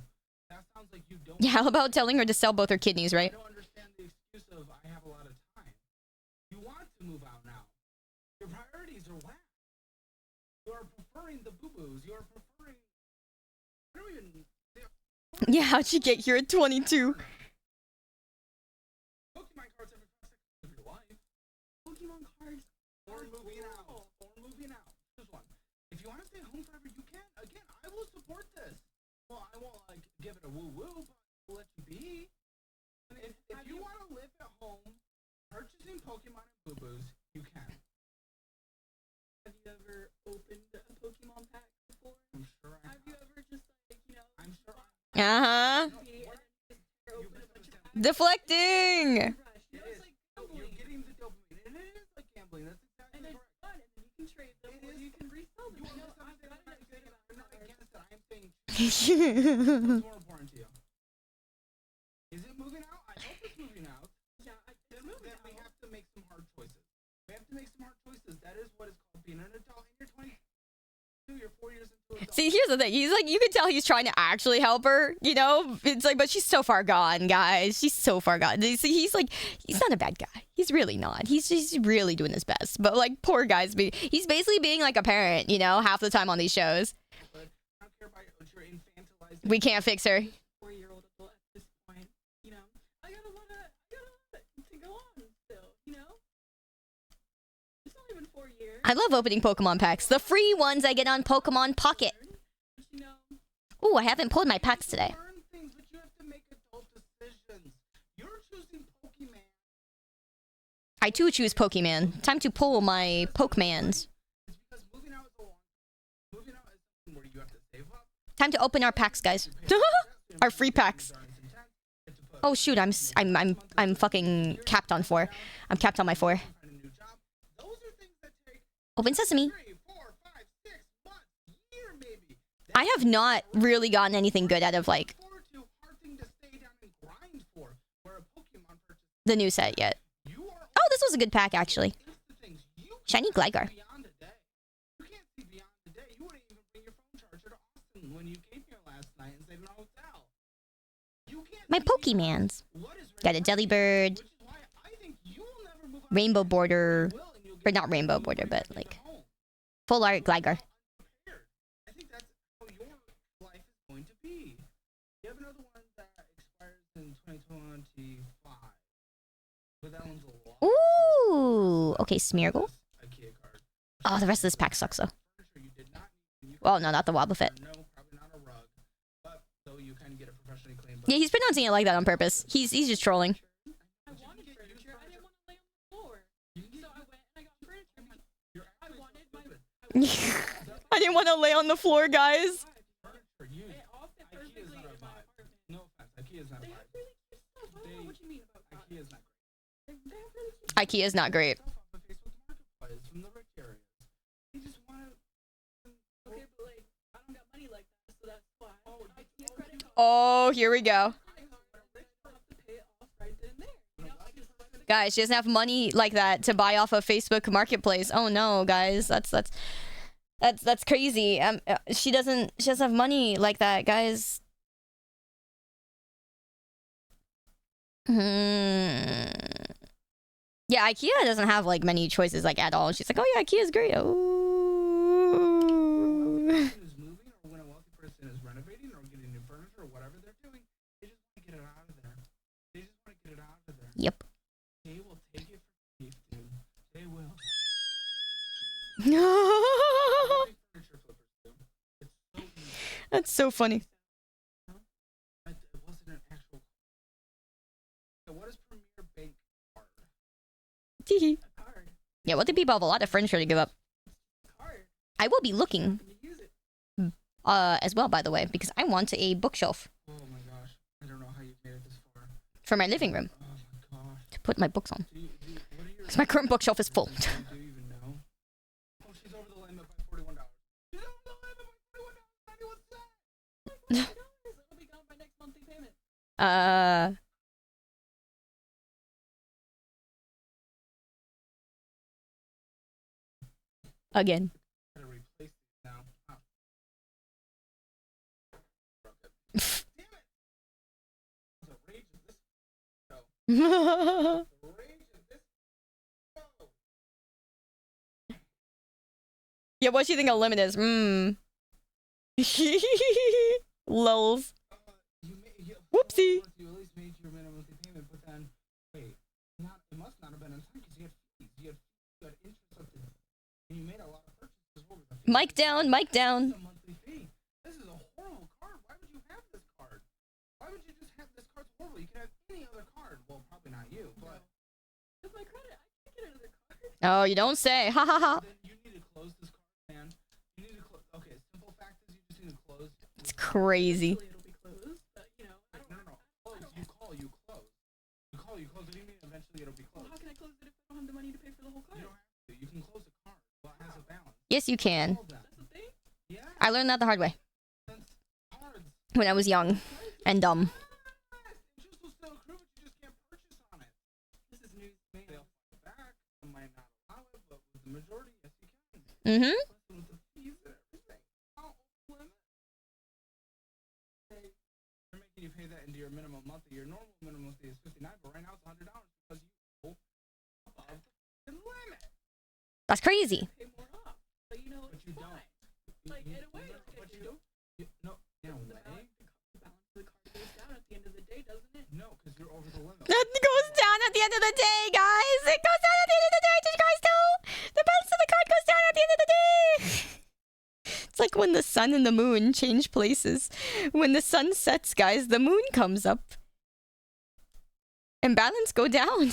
that sounds like you don't. Yeah, how about telling her to sell both her kidneys, I right? don't understand the excuse of I have a lot of time. You want to move out now. Your priorities are whack. You are preferring the boo-boos. You are preferring. I don't even. Yeah, how'd she get here at 22? Pokemon cards every 5 seconds of your life. Pokemon cards. Or are moving cool. out. Or moving out. Choose one. If you want to stay home forever, you can. Again, I will support this. Well, I won't like give it a woo-woo, but I'll let you be. And if you want to live at home, purchasing Pokemon and boo-boos, you can. Have you ever opened a Pokemon pack before? I'm sure I Have you ever just like, you know, I'm sure I Uh-huh. be and then just tear open a bunch of packs? Deflecting! Rush. You know, It it's is. like You're gambling. getting the dopamine, and it is like gambling. That's exactly And it's correct. fun, and then you can trade them, It or is you can resell them. You You know, understand I've what gotten a good amount I'm of not cards. against it. I am saying what's more important to you. Is it moving out? I hope it's moving out. Yeah, it's Then moving we out. have to make some hard choices. We have to make some hard choices. That is what is called being an adult. And you're 22, you're 4 years into adult. See, here's the thing. He's like, you can tell he's trying to actually help her, you know? It's like, but she's so far gone, guys. She's so far gone. See, he's like, he's not a bad guy. He's really not. He's really doing his best. But, like, poor guy's he's basically being like a parent, you know, half the time on these shows. But I don't care about your infantilized. We can't fix her. 4-year-old adult at this point, you know. I got a lot to go on still, you know. It's only been 4 years. I love opening Pokemon packs. The free ones I get on Pokemon Pocket. But, you know, Ooh, I haven't pulled my packs today. Learn things, but you have to make adult decisions. You're choosing Pokemon. I too choose Pokemon. Time to pull my Pokemans. It's because moving out is moving out is something where you have to save up. Time to open our packs, guys. Our free packs. Oh shoot, I'm fucking capped on 4. I'm capped on my 4. Find a new job. Those are things that take Open sesame. 3, 4, 5, 6 months, year maybe. I have not really gotten anything good out of like Forward to hard thing to stay down and grind for. Where a Pokemon purchase, the new set yet. you are Oh, this was a good pack actually. instant things. You Shiny can't see Gligar. beyond a day. You can't see beyond a day. You wouldn't even bring your phone charger to Austin when you came here last night and stayed in a hotel. You can't My see beyond Pokemans. what is Got a Delibird, which is why I think you will never move out rainbow of border, will, and you'll or get not rainbow before border, you but get like home. full art Gligar. Unprepared. I think that's how your life is going to be. You have another one that expires in 2025. But that one's a lot. Ooh, okay, Smeargle. IKEA card. Oh, the rest of this pack sucks though. Furniture you did not need, and you Well, no, not the Wobbuffet. No, probably not a rug. But though you kind of get a professionally clean. Yeah, he's pronouncing it like that on purpose. He's just trolling. I wanted furniture. I didn't want to lay on the floor. So I went and I got furniture because I wanted I didn't want to lay on the floor, guys. Furniture, you. it all fit IKEA is perfectly not a in my vibe. apartment. No offense, IKEA is not a They vibe. have really cute stuff. I don't know what you mean about that. IKEA is not great. They have really cute IKEA is not great. Stuff off of Facebook Marketplace from the rich areas. You just want to. Okay, but like, I don't got money like that, so that's why. Oh, IKEA credit card. Oh, here we go. I have to pay it off right then and there. You know, I just Guys, she doesn't have money like that to buy off of Facebook Marketplace. Oh no, guys, that's crazy. She doesn't have money like that, guys. Yeah, IKEA doesn't have like many choices like at all. She's like, oh yeah, IKEA's great. Oh. Is moving, or when a wealthy person is renovating or getting new furniture or whatever they're doing, they just want to get it out of there. They just want to get it out of there. Yep. They will take it for cheap, dude. They will. Furniture flippers do. It's so easy. That's so funny. It wasn't an actual. So what is Premier Bank card? Teehee. card. Yeah, what do people have a lot of furniture to give up? Card. I will be looking Can you use it? as well, by the way, because I want a bookshelf Oh my gosh. I don't know how you made it this far. for my living room Oh my gosh. to put my books on. What are your. Because my current bookshelf is full. Do you even know? Oh, she's over the limit by $41. She's over the limit by $41.91. It'll be gone by next monthly payment. Again. Gotta replace these now. Oh. Broke it. Damn it! The rage of this show. The rage of this show. Yeah, what do you think a limit is? Lulz. Whoopsie. You at least made your minimum monthly payment, but then wait, it must not have been on time because you had fees. You had interest up to, and you made a lot of purchases. What was the fee? Mic down, mic down. This is a monthly fee. This is a horrible card. Why would you have this card? Why would you just have this card's horrible? You can have any other card. Well, probably not you, but With my credit, I can get another card. Oh, you don't say. Ha ha ha. then you need to close this card, man. You need to close. Okay, simple fact is you just need to close. It's crazy. Eventually it'll be closed, but you know, I don't. No. Close. You call. You close. You call. You close. What do you mean? Eventually it'll be Well, closed. how can I close it if I don't have the money to pay for the whole card? You don't have to. You can close the card. Well, it has a balance. Yes, you can. All that. That's the thing. Yeah. I learned that the hard way Since cards. when I was young and dumb. Interest will still accrue, but you just can't purchase on it. This is news to me. They'll fight back. Some might not allow it, but with the majority, yes, you can. Mm-hmm. Plus with the fees and everything. Oh, limit. They're making you pay that into your minimum monthly. Your normal minimum monthly is $59, but right now it's $100 because you go above the limit. That's crazy. Pay more off, but you know, But it's you don't. fine. Like in a way, like But I you do. don't. No, in a The way. balance of the card goes down at the end of the day, doesn't it? No, because you're over the limit. That goes down at the end of the day, guys. It goes down at the end of the day. Did you guys know? The balance of the card goes down at the end of the day. It's like when the sun and the moon change places. When the sun sets, guys, the moon comes up. And balance go down.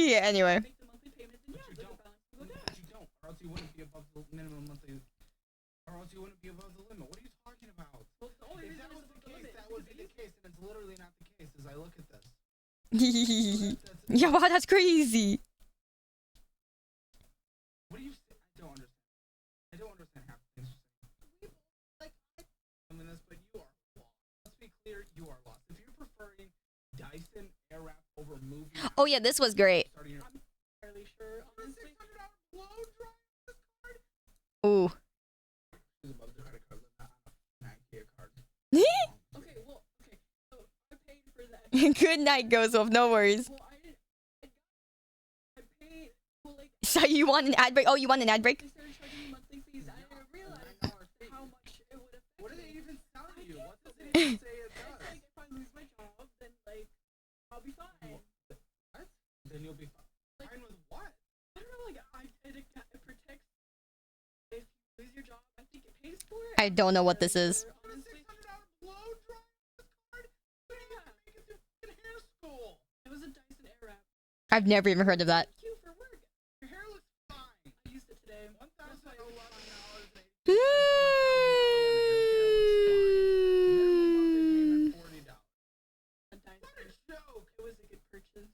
Anyway. Make the monthly payment, then But yeah, you the don't. balance will go down. But you don't, or else you wouldn't be above the minimum monthly. Or else you wouldn't be above the limit. What are you talking about? Well, the only If reason that was it's the above case, limit that is would because be the case, and it's literally not the case as I look at this. Yeah, wow, that's crazy. What do you say? I don't understand. I don't understand half the things you're saying. Like, I mean this, but you are lost. Let's be clear, you are lost. If you're preferring Dyson Airwrap over movie, Oh, yeah, this was great. starting your fairly sure, honestly. $600 blow dry on this card. Ooh. Is above the credit card limit on an IKEA card. Okay, well, okay, so I paid for that. Good night, Goes Wolf. No worries. Well, I paid, well, like, So you want an ad break? Oh, you want an ad break? they started charging me monthly fees. I didn't realize how much it would affect What are me. they even telling you? What does it It's even say it like does? if I lose my job, then like I'll be fine. What? then you'll be fine. Fine with what? I don't know, like, it protects if you lose your job. I think it pays for it. I don't know what this is. Honestly, $600 blow dry this card? You didn't even make it through fucking hair school. it was a Dyson Airwrap. I've never even heard of that. Thank you for work. Your hair looks fine. I used it today. $1,011. Hmm. A Dyson. What a joke. It was a good purchase.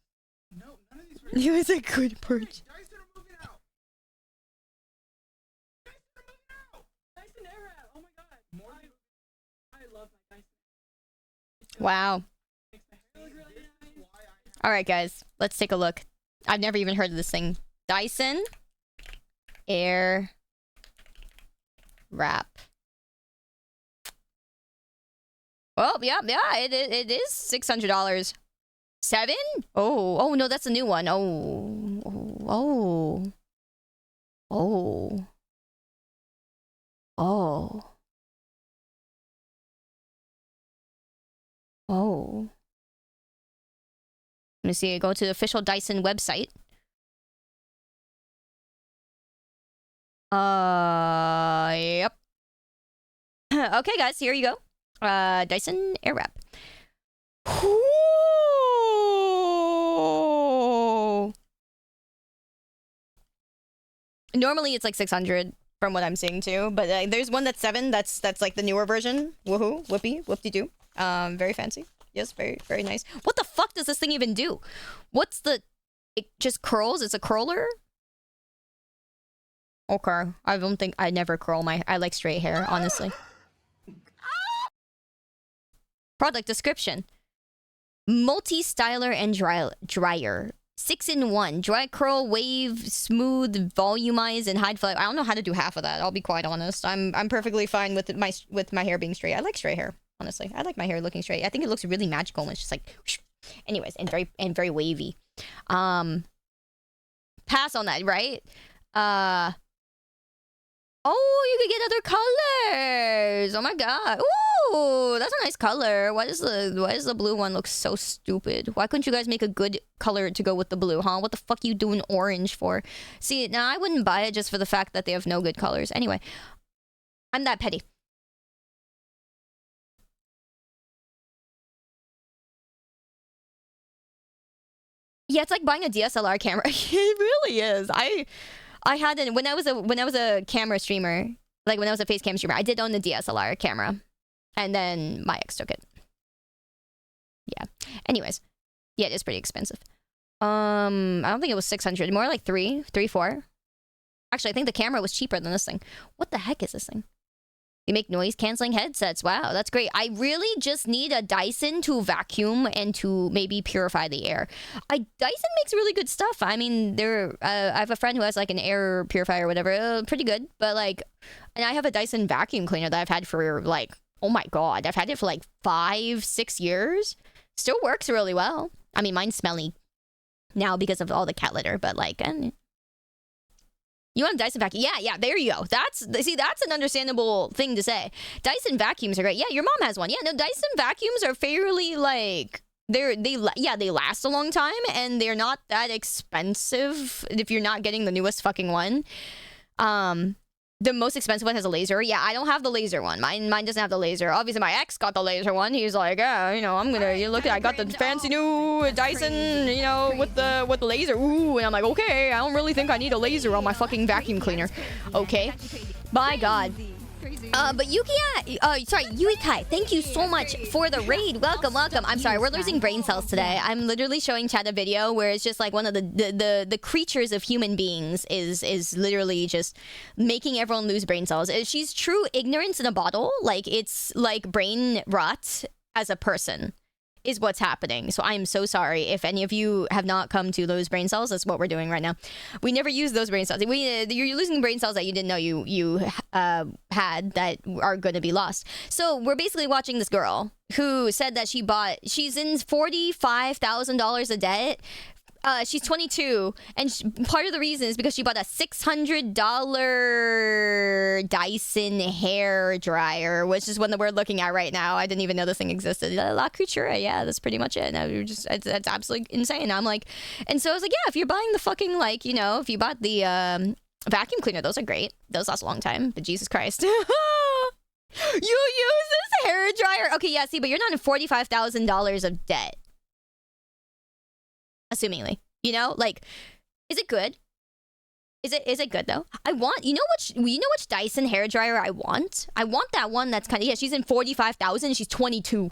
No, none of these were. It was a good purchase. Dyson are moving out. Dyson are moving out. Dyson Airwrap. Oh my god. More I love my Dyson. Wow. It makes my hair look really nice. why I have All right, guys, let's take a look. I've never even heard of this thing. Dyson Air Wrap. Oh, yeah, it is $600. 7? Oh, no, that's a new one. Oh. Let me see. Go to the official Dyson website. Yep. Okay, guys, here you go. Dyson Airwrap. Normally it's like 600 from what I'm seeing too, but there's one that's 7. That's like the newer version. Woohoo, whoopty-doo. Very fancy. Yes, very, very nice. What the fuck does this thing even do? What's the... It just curls? It's a curler? Okay. I don't think... I never curl my... I like straight hair, honestly. Product description. Multi-styler and dryer. 6-in-1. Dry curl, wave, smooth, volumize, and hide flag. I don't know how to do half of that. I'll be quite honest. I'm perfectly fine with my hair being straight. I like straight hair. Honestly, I like my hair looking straight. I think it looks really magical when it's just like, whoosh. Anyways, and very wavy. Pass on that, right? Oh, you could get other colors. Oh my god. Ooh, that's a nice color. Why does the blue one look so stupid? Why couldn't you guys make a good color to go with the blue, huh? What the fuck you doing orange for? See, now I wouldn't buy it just for the fact that they have no good colors. Anyway, I'm that petty. Yeah, it's like buying a DSLR camera. It really is. I had it when I was a camera streamer, like when I was a face cam streamer. I did own the DSLR camera, and then my ex took it. Yeah. Anyways, yeah, it is pretty expensive. I don't think it was 600. More like 4. Actually, I think the camera was cheaper than this thing. What the heck is this thing? They make noise canceling headsets. Wow, that's great. I really just need a Dyson to vacuum and to maybe purify the air. Dyson makes really good stuff. I mean, I have a friend who has like an air purifier or whatever. Pretty good. But like, and I have a Dyson vacuum cleaner that I've had for like, oh my god, I've had it for like 5-6 years. Still works really well. I mean, mine's smelly now because of all the cat litter, but like, you want a Dyson vacuum? Yeah, there you go. That's an understandable thing to say. Dyson vacuums are great. Yeah, your mom has one. Yeah, no, Dyson vacuums are fairly like they last a long time and they're not that expensive if you're not getting the newest fucking one. The most expensive one has a laser. Yeah, I don't have the laser one. Mine doesn't have the laser. Obviously, my ex got the laser one. He's like, yeah, you know, I got the fancy new Dyson, you know, with the laser. Ooh, and I'm like, okay, I don't really think I need a laser on my fucking vacuum cleaner. Okay, my god. But Yuikai, thank you so much for the raid. Welcome. I'm sorry, we're losing brain cells today. I'm literally showing Chad a video where it's just like one of the creatures of human beings is literally just making everyone lose brain cells. She's true ignorance in a bottle. Like, it's like brain rot as a person is what's happening. So I'm so sorry if any of you have not come to those brain cells. That's what we're doing right now. We never use those brain cells. You're losing brain cells that you didn't know you had that are going to be lost. So we're basically watching this girl who said that she's in $45,000 of debt She's 22, and part of the reason is because she bought a $600 Dyson hair dryer, which is one that we're looking at right now. I didn't even know this thing existed. La Couture, yeah, that's pretty much it. And we were just, that's absolutely insane. I'm like, and so I was like, yeah, if you're buying the fucking, like, you know, if you bought the vacuum cleaner, those are great. Those last a long time, but Jesus Christ. You use this hair dryer? Okay, yeah, see, but you're not in $45,000 of debt. Assumingly, you know, like, is it good? Is it good though? I want, you know which Dyson hair dryer I want? I want that one that's kind of, yeah, she's in 45,000. She's 22.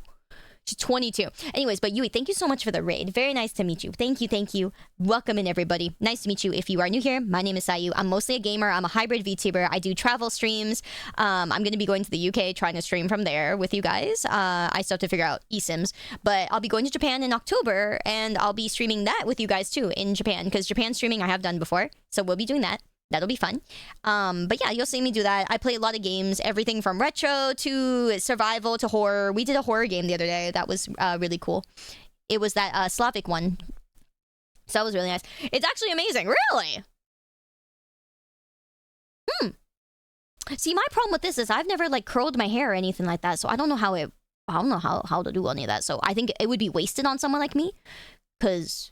She's 22. Anyways, but Yui, thank you so much for the raid. Very nice to meet you. Thank you, thank you. Welcome in, everybody. Nice to meet you. If you are new here, my name is Sayu. I'm mostly a gamer. I'm a hybrid VTuber. I do travel streams. I'm going to be going to the UK, trying to stream from there with you guys. I still have to figure out eSIMs. But I'll be going to Japan in October, and I'll be streaming that with you guys, too, in Japan. Because Japan streaming I have done before, so we'll be doing that. That'll be fun. But yeah, you'll see me do that. I play a lot of games, everything from retro to survival to horror. We did a horror game the other day. That was really cool. It was that Slavic one. So that was really nice. It's actually amazing. Really? See, my problem with this is I've never like curled my hair or anything like that. So I don't know how to do any of that. So I think it would be wasted on someone like me. Because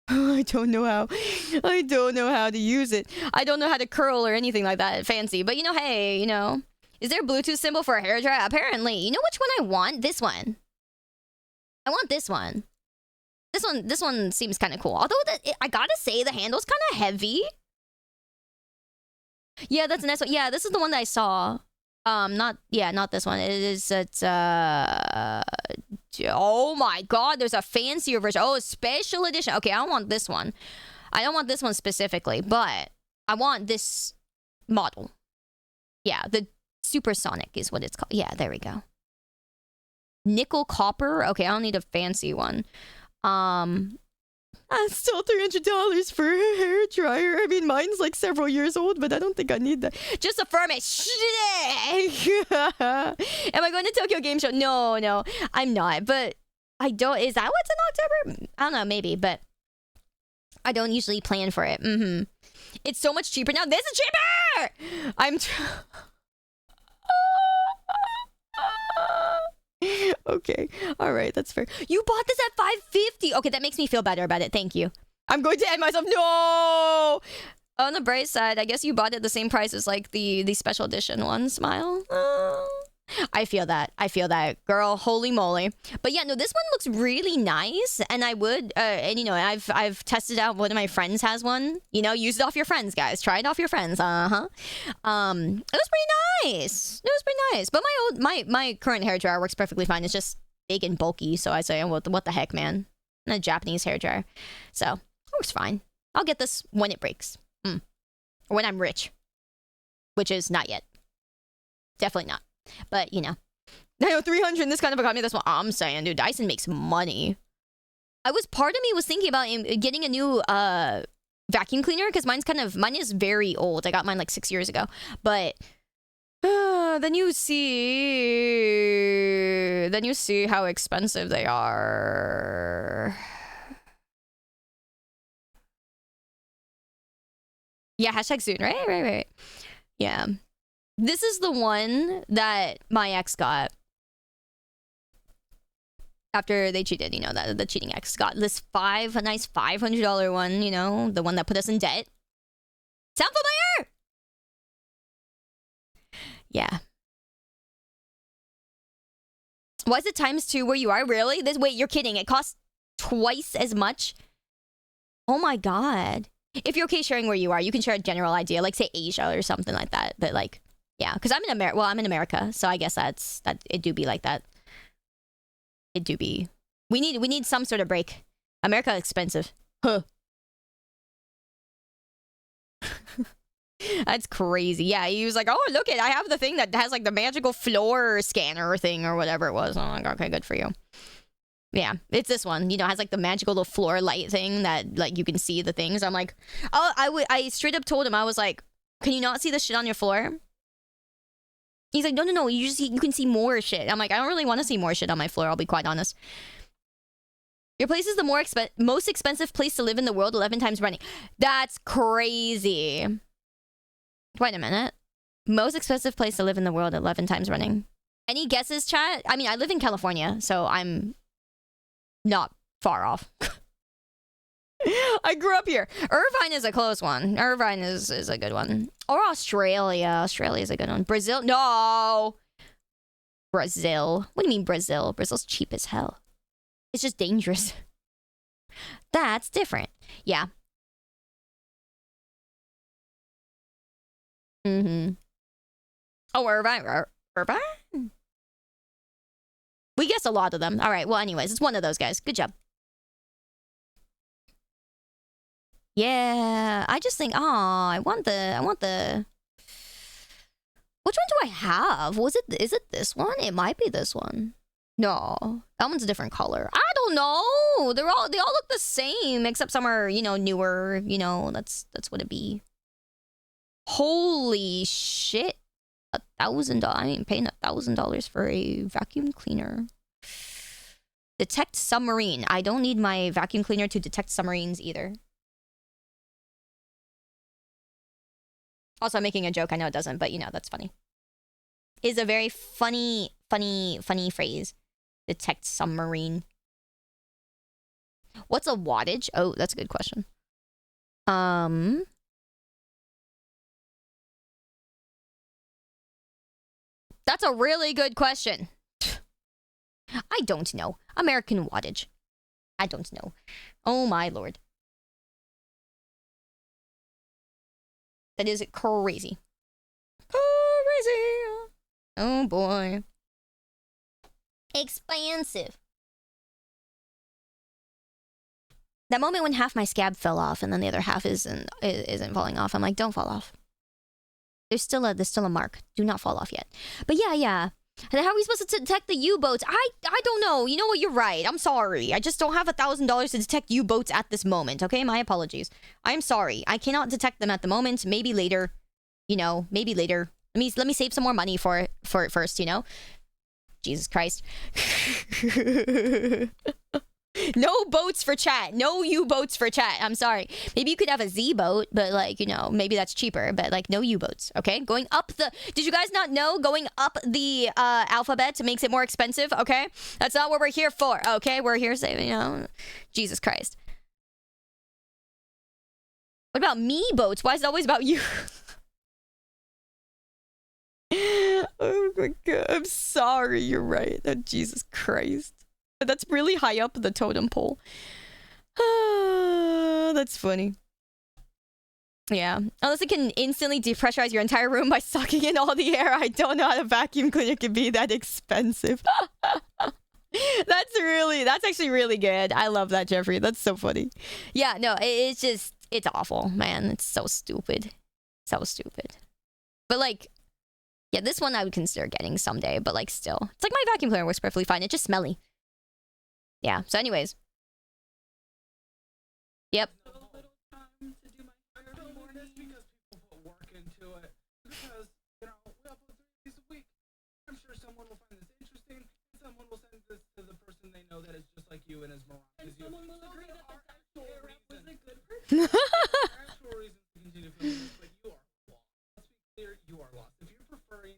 I don't know how to use it. I don't know how to curl or anything like that fancy. But you know, hey, you know, is there a Bluetooth symbol for a hairdryer? Apparently. You know which one I want? This one. I want this one. This one seems kind of cool. Although I gotta say the handle's kind of heavy. Yeah, that's a nice one. Yeah, this is the one that I saw. Not this one. It's oh my god, there's a fancier version. Oh, a special edition. Okay, I don't want this one. I don't want this one specifically, but I want this model. Yeah, the Supersonic is what it's called. Yeah, there we go. Nickel copper. Okay, I don't need a fancy one. That's still $300 for a hair dryer. I mean, mine's like several years old, but I don't think I need that. Just affirm it. Am I going to Tokyo Game Show? No, I'm not. But I don't. Is that what's in October? I don't know, maybe, but I don't usually plan for it. It's so much cheaper now. This is cheaper. Okay, all right, that's fair. You bought this at $550. Okay, that makes me feel better about it. Thank you. I'm going to end myself. No. On the bright side, I guess you bought it the same price as like the special edition one. Smile. I feel that. Girl, holy moly. But yeah, no, this one looks really nice, and I would, and you know, I've tested out. One of my friends has one. You know, use it off your friends, guys. Try it off your friends. It was pretty nice. But my current hair dryer works perfectly fine. It's just big and bulky, so I say, what the heck, man? A Japanese hair dryer, so it works fine. I'll get this when it breaks, or when I'm rich, which is not yet. Definitely not. But, you know. I know 300 in this kind of economy, that's what I'm saying, dude. Dyson makes money. Part of me was thinking about getting a new vacuum cleaner, because mine is very old. I got mine like 6 years ago. But then you see how expensive they are. Yeah, hashtag soon, right. Yeah. This is the one that my ex got. After they cheated, you know, the cheating ex got this a nice $500 one, you know, the one that put us in debt. Sound familiar? Yeah. Why is it ×2 where you are? Really? Wait, you're kidding. It costs twice as much? Oh my god. If you're okay sharing where you are, you can share a general idea, like say Asia or something like that. But like, yeah, because I'm in America. Well, I'm in America, so I guess that it do be like that. It do be. We need some sort of break. America is expensive. Huh. That's crazy. Yeah, he was like, oh, look it, I have the thing that has like the magical floor scanner thing or whatever it was. I'm like, okay, good for you. Yeah, it's this one. You know, it has like the magical little floor light thing that like you can see the things. I'm like, oh, I straight up told him, I was like, can you not see the shit on your floor? He's like, no, you can see more shit. I'm like, I don't really want to see more shit on my floor, I'll be quite honest. Your place is the most expensive place to live in the world 11 times running. That's crazy. Wait a minute. Most expensive place to live in the world 11 times running. Any guesses, chat? I mean, I live in California, so I'm not far off. I grew up here. Irvine is a close one. Irvine is a good one. Or Australia. Australia is a good one. Brazil? No! Brazil. What do you mean Brazil? Brazil's cheap as hell. It's just dangerous. That's different. Yeah. Mm-hmm. Oh, Irvine. Irvine? We guessed a lot of them. All right. Well, anyways, it's one of those guys. Good job. Yeah. I just think, I want the... Which one do I have? Is it this one? It might be this one. No, that one's a different color. I don't know. They all look the same, except some are, newer. That's what it be. Holy shit! $1,000. I ain't paying $1,000 for a vacuum cleaner. Detect submarine. I don't need my vacuum cleaner to detect submarines either. Also, I'm making a joke. I know it doesn't, but that's funny. Is a very funny phrase. Detect submarine. What's a wattage? Oh, that's a good question. That's a really good question. I don't know. American wattage. I don't know. Oh my lord. That is crazy. Crazy. Oh boy. Expansive. That moment when half my scab fell off and then the other half isn't falling off. I'm like, don't fall off. There's still a mark. Do not fall off yet. But yeah. And how are we supposed to detect the U-boats? I don't know. You know what? You're right. I'm sorry. I just don't have $1,000 to detect U-boats at this moment. Okay, my apologies. I'm sorry. I cannot detect them at the moment. Maybe later. Maybe later. Let me save some more money for it first. Jesus Christ. No boats for chat. No U-boats for chat. I'm sorry. Maybe you could have a Z-boat, but maybe that's cheaper. But no U-boats, okay? Going up the... Did you guys not know going up the alphabet makes it more expensive, okay? That's not what we're here for, okay? We're here saving, Jesus Christ. What about me boats? Why is it always about you? Oh my god. I'm sorry. You're right. Oh, Jesus Christ. That's really high up the totem pole. That's funny. Yeah. Unless it can instantly depressurize your entire room by sucking in all the air. I don't know how a vacuum cleaner can be that expensive. That's actually really good. I love that, Jeffrey. That's so funny. Yeah, no, it's awful, man. It's so stupid. So stupid. But yeah, this one I would consider getting someday, but still. It's my vacuum cleaner works perfectly fine. It's just smelly. Yeah, so anyways. Yep. I'm sure someone will find this interesting, and someone will send this to the person they know that is just like you and is moron. And someone will agree that the actual rap was a good person. There are actual reasons to continue filming this, but you are lost. Let's be clear, you are lost. If you're preferring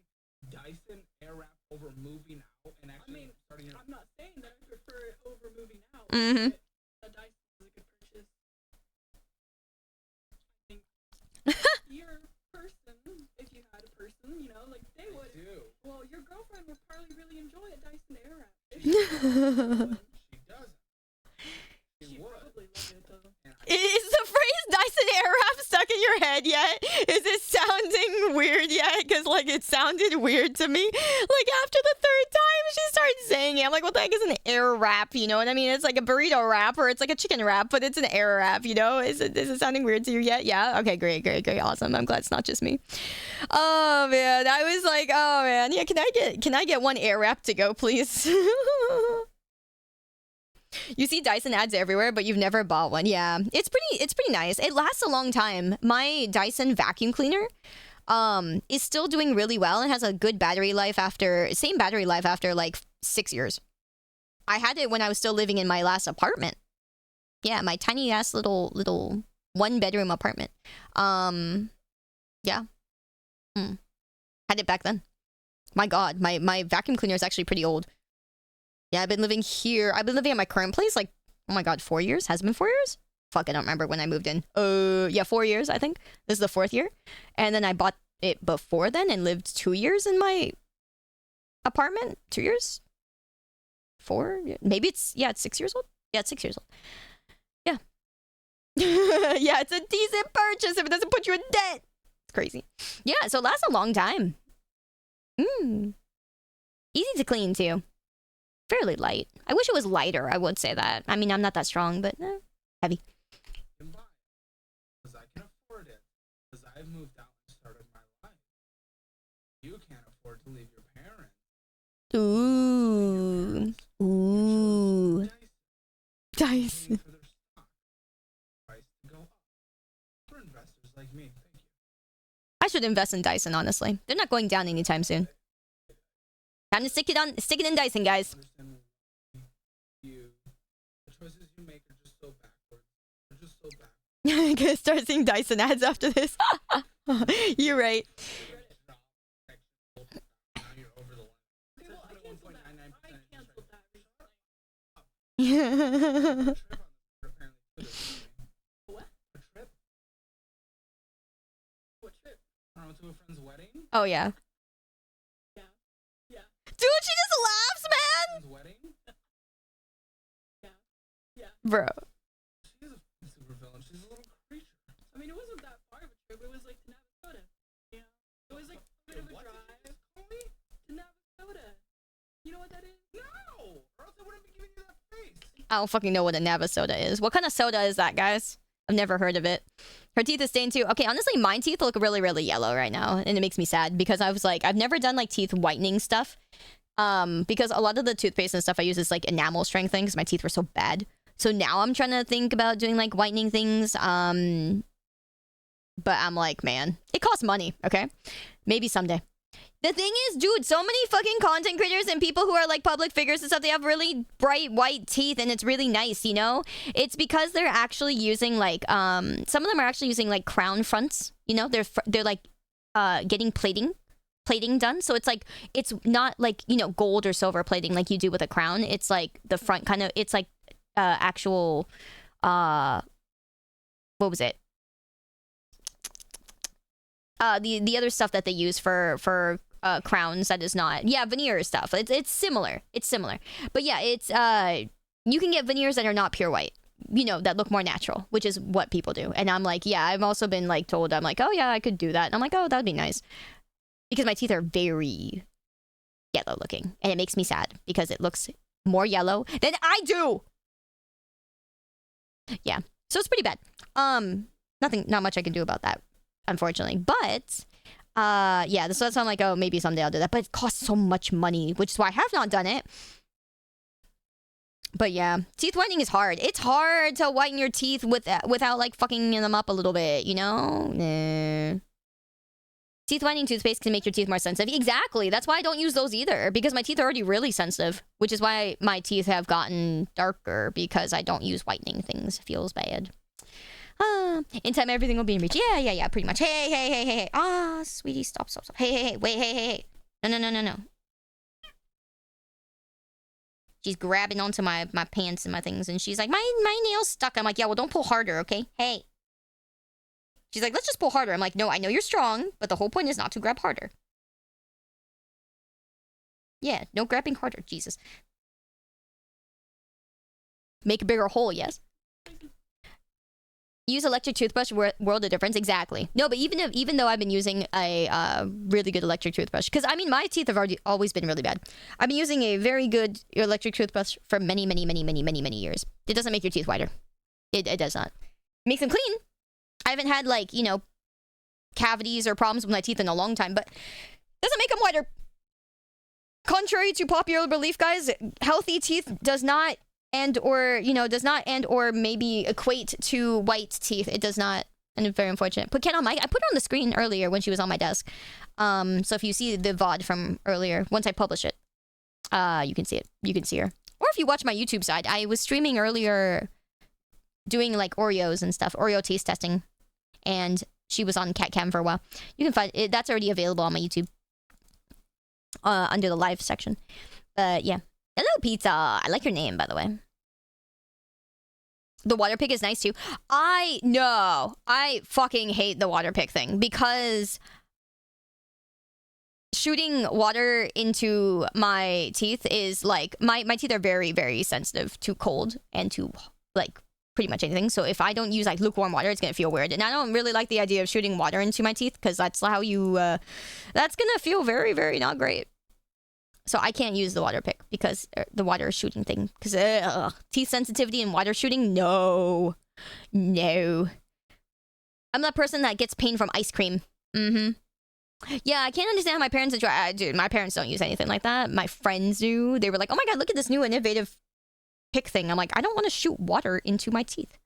Dyson Airwrap over moving out and actually starting your... I'm not saying that I prefer it over moving out. Mm-hmm. A Dyson is a good purchase. I think your person, if you had a person, they would. Well, your girlfriend would probably really enjoy a Dyson Airwrap. She doesn't. She would. Probably love it though. Is the phrase Dyson Airwrap stuck in your head yet? Is it sounding weird yet? Because it sounded weird to me. After the third time she started saying it, I'm like, what the heck is an air wrap? You know what I mean? It's like a burrito wrap or it's like a chicken wrap, but it's an air wrap, Is it sounding weird to you yet? Yeah? Okay, great, awesome. I'm glad it's not just me. Oh man, I was like, oh man, yeah, can I get one air wrap to go, please? You see Dyson ads everywhere, but you've never bought one. Yeah, it's pretty nice. It lasts a long time. My Dyson vacuum cleaner is still doing really well and has a good battery life after 6 years. I had it when I was still living in my last apartment. Yeah, my tiny ass little 1-bedroom apartment. Yeah. Had it back then. My god, my vacuum cleaner is actually pretty old. Yeah, I've been living here. I've been living at my current place like, oh my god, 4 years? Has it been 4 years? Fuck, I don't remember when I moved in. Yeah, 4 years, I think. This is the 4th year. And then I bought it before then and lived 2 years in my apartment. 2 years? 4? Maybe it's 6 years old? Yeah, it's 6 years old. Yeah. Yeah, it's a decent purchase if it doesn't put you in debt. It's crazy. Yeah, so it lasts a long time. Easy to clean, too. Fairly light. I wish it was lighter, I would say that. I mean, I'm not that strong, but heavy. Because I can afford it. Because I've moved out and started my life. You can't afford to leave your parents. Ooh. Ooh. Dice. For their stock price to go up. For investors like me, thank you. I should invest in Dyson, honestly. They're not going down anytime soon. Time to stick it in Dyson, guys. The choices you make are just so backwards. They're just so backwards. I'm gonna start seeing Dyson ads after this. You're right. What trip? I went to a friend's wedding. Oh, yeah. Yeah. Dude, she just laughs, man! Friend's wedding? Yeah. Bro. She's a super villain. She's a little creature. I mean, it wasn't that far of a trip. It was like to Navasota. Yeah. It was like a bit of a What drive did you just call me? to Navasota. You know what that is? No! Or else I wouldn't be giving you that face. I don't fucking know what a Nava soda is. What kind of soda is that, guys? I've never heard of it. Her teeth is stained too. Okay, honestly, my teeth look really, really yellow right now. And it makes me sad because I was like, I've never done like teeth whitening stuff. Because a lot of the toothpaste and stuff I use is like enamel strengthening because my teeth were so bad. So now I'm trying to think about doing like whitening things. But I'm like, man, it costs money, okay? Maybe someday. The thing is, dude, so many fucking content creators and people who are like public figures and stuff, they have really bright white teeth and it's really nice, you know? It's because they're actually using like, some of them are actually using like crown fronts, you know? They're like, getting plating done. So it's like, it's not like, you know, gold or silver plating like you do with a crown. It's like the front kind of, it's like, actual, what was it? The other stuff that they use for crowns that is not, yeah, veneer stuff. It's similar. But yeah, it's you can get veneers that are not pure white, you know, that look more natural, which is what people do. And I'm like, yeah, I've also been like told, I'm like, oh yeah, I could do that. And I'm like, oh, that'd be nice, because my teeth are very yellow looking, and it makes me sad because it looks more yellow than I do. Yeah, so it's pretty bad. Not much I can do about that, unfortunately. But yeah, so that's why I'm like, oh, maybe someday I'll do that. But it costs so much money, which is why I have not done it. But yeah, teeth whitening is hard. It's hard to whiten your teeth without like fucking them up a little bit, you know? Nah. Teeth whitening toothpaste can make your teeth more sensitive. Exactly. That's why I don't use those either, because my teeth are already really sensitive, which is why my teeth have gotten darker, because I don't use whitening things. It feels bad. In time, everything will be in reach. Yeah, pretty much. Hey. Ah, sweetie, stop. Hey, wait, hey. No. She's grabbing onto my pants and my things, and she's like, my nail's stuck. I'm like, yeah, well, don't pull harder, okay? Hey. She's like, let's just pull harder. I'm like, no, I know you're strong, but the whole point is not to grab harder. Yeah, no grabbing harder, Jesus. Make a bigger hole, yes. Use electric toothbrush, world of difference. Exactly. No, but even though I've been using a really good electric toothbrush, because I mean, my teeth have always been really bad. I've been using a very good electric toothbrush for many years. It doesn't make your teeth whiter. It does not. It makes them clean. I haven't had, like, you know, cavities or problems with my teeth in a long time, but it doesn't make them whiter. Contrary to popular belief, guys, healthy teeth does not or maybe equate to white teeth. It does not, and it's very unfortunate. Put Ken on mic. I put her on the screen earlier when she was on my desk. So if you see the VOD from earlier, once I publish it, you can see it. You can see her. Or if you watch my YouTube side, I was streaming earlier doing like Oreos and stuff, Oreo taste testing. And she was on HANDCAM for a while. You can find it, that's already available on my YouTube. Under the live section. Yeah. Hello, Pizza. I like your name, by the way. The water pick is nice too. I fucking hate the water pick thing because shooting water into my teeth is like my teeth are very, very sensitive to cold and to like pretty much anything. So if I don't use like lukewarm water, it's gonna feel weird. And I don't really like the idea of shooting water into my teeth because that's how you that's gonna feel very, very not great. So I can't use the water pick because the water shooting thing. Because teeth sensitivity and water shooting, no. I'm that person that gets pain from ice cream. Yeah, I can't understand how my parents enjoy. Dude, my parents don't use anything like that. My friends do. They were like, oh my god, look at this new innovative pick thing. I'm like, I don't want to shoot water into my teeth.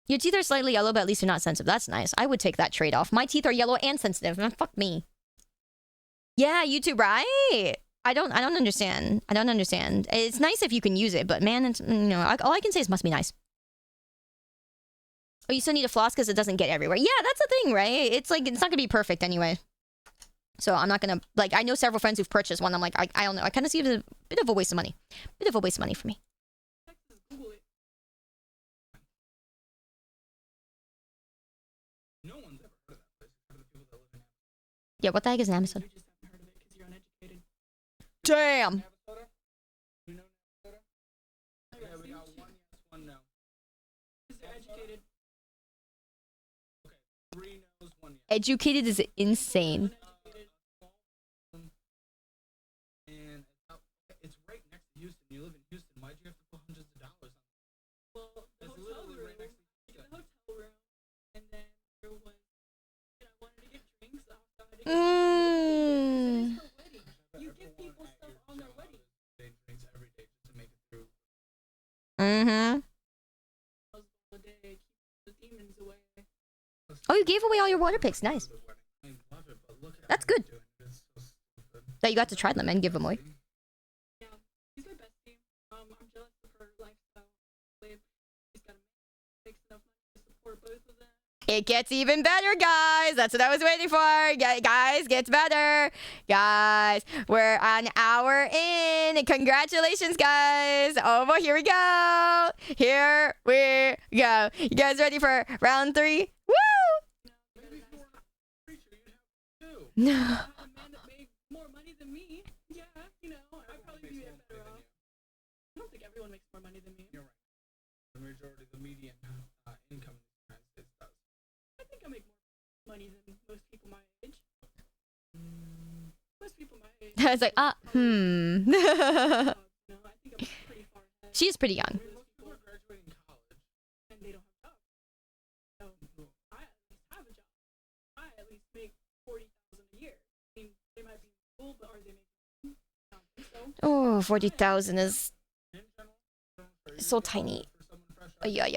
Your teeth are slightly yellow, but at least they're not sensitive. That's nice. I would take that trade-off. My teeth are yellow and sensitive. Fuck me. Yeah, YouTube, right? I don't understand. I don't understand. It's nice if you can use it, but man, it's, all I can say is must be nice. Oh, you still need a floss because it doesn't get everywhere. Yeah, that's the thing, right? It's like, it's not gonna be perfect anyway. So I'm not gonna, like, I know several friends who've purchased one. I'm like, I don't know. I kind of see it as a bit of a waste of money. Bit of a waste of money for me. No one's ever heard of that place except for the people that live in Amazon. Yeah, what the heck is an Amazon? You just haven't heard of it because you're uneducated. Damn! Navasota? You know Navasota? Yeah, we got one yes, one no. Because they're educated. Okay, 3 no's, 1 yes. Educated is insane. And it's right next to Houston. You live in Houston. Why'd you have to put hundreds of dollars on it? Well, the It's hotel literally room, right next to Houston. the hotel room, and then there was, I wanted to get drinks outside. It is her wedding. You give people stuff on their wedding. They drinks every day just to make it through. The day, keep the demons away. Oh, you gave away all your water picks. Nice. I love it, but look at That's how good. they're doing it. It's so stupid. That you got to try them and give them away. Yeah, she's my bestie. I'm jealous of her lifestyle. She's got to make enough money to support both of them. It gets even better, guys. That's what I was waiting for. Guys, gets better. Guys, we're an hour in. Congratulations, guys. Oh, boy, here we go. Here we go. You guys ready for round 3? Woo! No. A man that made more money than me. Yeah, I'd probably be better off. I don't think everyone makes more money than me. You're right. The majority, the median income in the United States does. I think I make more money than most people my age. Most people my age. I was like, I think I'm pretty far ahead. She's pretty young. Most people are graduating college. And they don't have jobs. So I at least have a job. I at least make $40,000 a year. I mean, they might be in school, but are they making? I don't think so. Oh, 40,000 is In general, so tiny. for someone fresh out of Yeah. you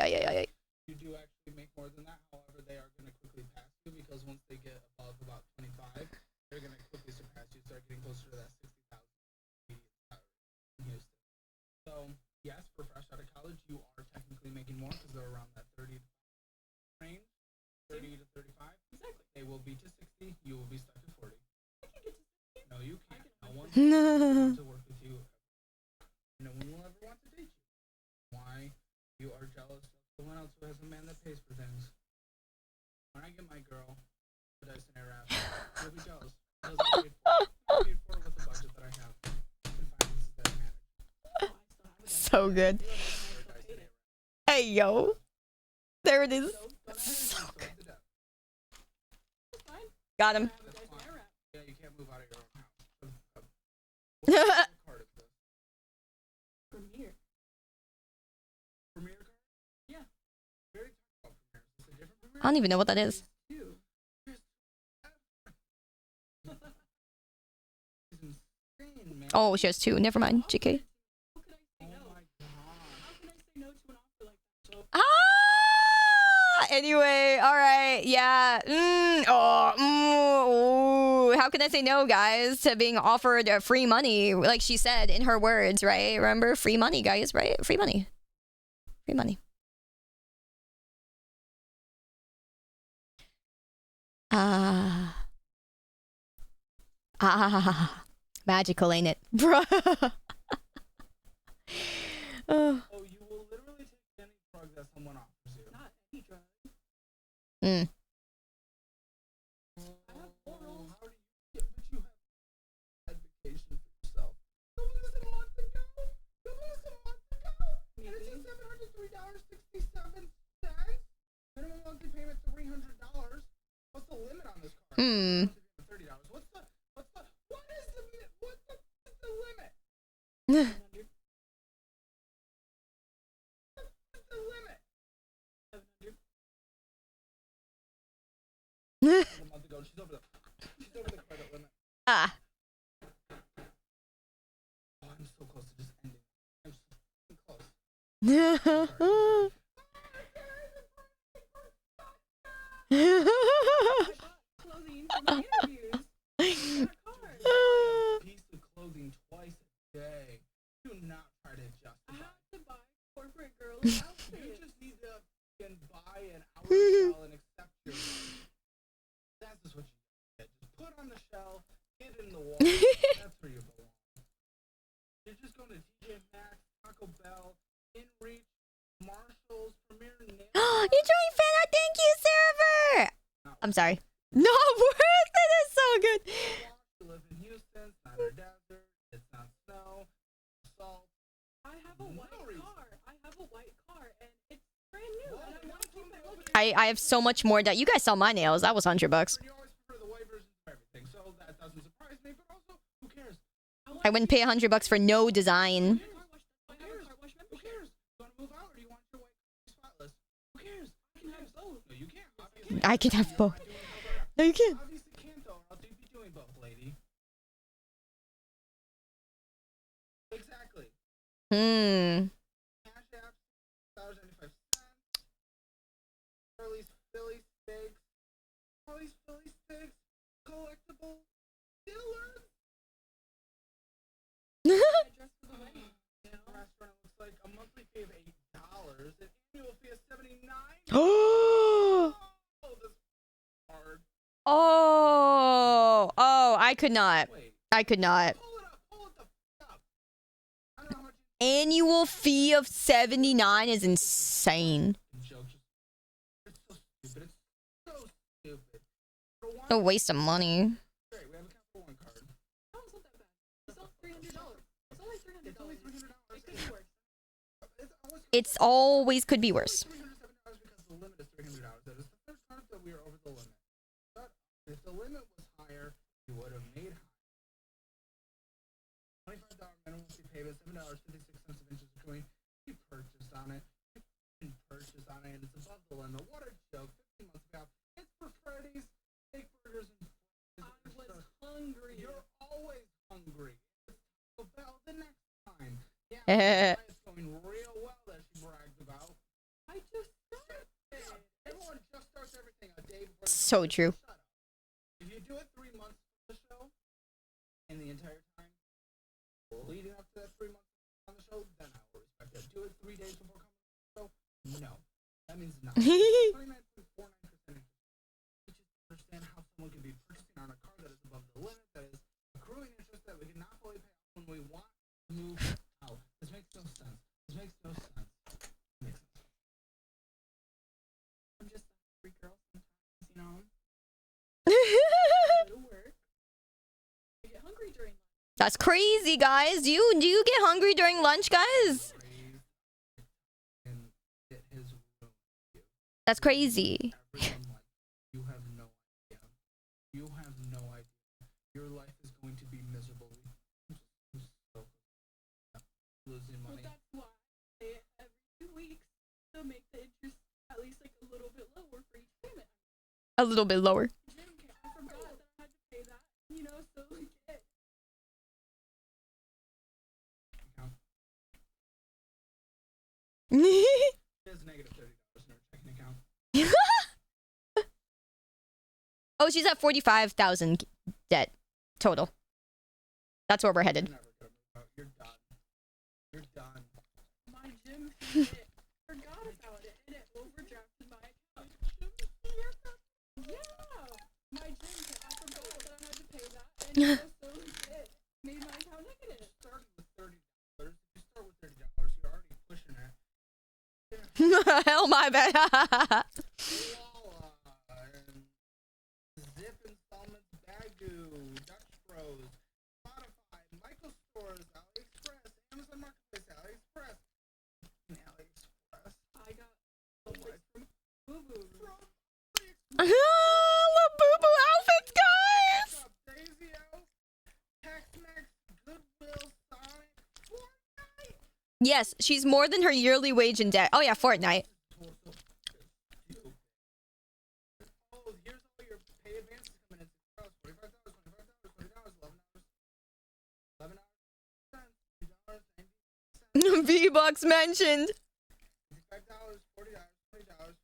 do actually make more than that. However, they are going to quickly pass you because once they get above about 25, they're going to quickly surpass you. Start getting closer to that 60,000 median salary in Houston. So yes, for fresh out of college, you are technically making more because they're around that 30 range, 30 to 35. Exactly. They will be to 60. You will be stuck at 40. I can get to 60. No, you can't. No one No. wants to work with you. No one will ever want to date you. Why? You are jealous of someone else who has a man that pays for things. When I get my girl, the Dyson Airwrap, you'll be jealous. Because I paid for it. I paid for it with the budget that I have. And finances that I manage. Oh, I still have a So good. I still paid it. Hey, yo. There it is. But I So So good. to death. It's fine. Got him. I have a That's Dyson fine. Airwrap. Yeah, you can't move out of your own house. What card is this? Premiere. Premiere card? Yeah. We already talked about Premiere. Is this a different Premiere? I don't even know what that is. Two. This is insane, man. Oh, she has 2. Never mind. JK. How could I say Oh no? my god. How can I say no to an offer like that? So, Ah! Anyway, all right. Yeah. How can I say no, guys, to being offered free money? Like she said in her words, right? Remember, free money, guys, right? Free money. Free money. Magical, ain't it? Bruh. Oh, you will literally take any drug that someone offers you. Not any drug. Mm. I have oral. How do you get, but you have advocation for yourself. You lose a month ago. And it's $703.67. Minimum monthly payment $300. What's the limit on this card? Hmm. $30. What is the limit? Mm. What's the limit? 700. A month ago, she's over the credit limit. Ah. Oh, I'm so close to just ending. I'm so close. Clothing for my interviews. I got a card. Piece of clothing twice a day. Do not try to I justify. have to buy corporate girl You outfits. just need to fucking buy an hour shell and accept your life. That's just what you get. Just put on the shelf, get in the wall. That's where you belong. You're just going to TJ Maxx, Taco Bell, In Reach, Marshalls, Premier Nail. You joined fan art. Thank you, server. I'm sorry. Not worth it. It's so good. You live in Houston, it's not a desert, it's not snow, salt. I have a white No reason. car. I have a white car, and it's brand new. And I want to keep it looking. I have so much more that you guys saw my nails. That was $100. You always prefer the white version of everything, so that doesn't surprise me, but also, who cares? I wouldn't pay $100 for no design. Car wash. I have a car wash Who membership. cares? You want to move out or do you want your white car spotless? Who cares? I can have both. No, you can't. Obviously. I can have both. You're not doing both. No, you can't. Obviously can't though, or else you'd be doing both, lady. Exactly. Cash App, $1.95. Charlie's Philly Steaks. Charlie's Philly Steaks. Collectible dealers. I dress for the wedding. You The know? restaurant looks like a monthly fee of $8, an annual fee of $79. Oh, Oh, this hard. I could not. Wait, I could not. pull it the f up. I don't know how much Annual fee of $79 is insane. jokes. It's so stupid. It's so stupid. For one, A waste of money. great, we have a Capital One card. That was not that bad. It's all $300. It's only $300. It's only $300. It could be worse. It's always could be worse. $307 because the limit is $300. That is the first time that we are over the limit. But if the limit was higher, we would have made higher. $25 minimum fee payment, $7.56 of interest accruing. You purchased on it. You can purchase on it, and it's above the limit. What a joke. 15 months ago. It's for Freddy's, steak burgers, and I was hungry. You're always hungry. It's Taco Bell the next time. Yeah, it's going real well that she bragged about. I just started. Everyone just starts everything a day before. So true. Shut up. If you do it 3 months for the show, and the entire time leading up to that 3 months on the show, then I will respect it. Do it 3 days before coming on the show? No. That means nothing. 29.49%. You just understand how someone can be purchasing on a car that is above the limit, that is accruing interest that we cannot fully pay off when we want to move out. This makes no sense. This makes no sense. It makes no sense. I'm just a free girl sometimes, you know. Go to work. I get hungry during lunch. That's crazy, guys. Do you get hungry during lunch, guys? And get his room. That's crazy. Everyone like you have no idea. You have no idea. Your life is going to be miserable. I'm so losing Well, money. that's why I pay it every 2 weeks to make the interest at least like a little bit lower for each payment. A little bit lower. I forgot that I had to pay that, you know, so like it. She has negative $30 in her checking account. Oh, she's at 45,000 debt. total. That's where we're headed. You're never gonna move out. You're done. You're done. My gym fee, it forgot about it and it overdrafted my account. Yeah, my gym fee, I forgot that I had to pay that, and it made my account negative. Starting with $30. If you start with $30, you're already pushing it. Hell, my bad. And Zip installments, Bagoo, Dutch Bros, Spotify, Michael Stores, AliExpress, Amazon Marketplace, AliExpress. I got likes from Boo Boo. Look, boo boo outfits, guys. Daisio, Tex-Mex, Goodwill, Sonic, Fortnite. Yes, she's more than her yearly wage in debt. Oh yeah, Fortnite. Oh, here's all your pay advances coming in. $45, $25, $20, $11, $11, V-Bucks mentioned. $55, $40, $20.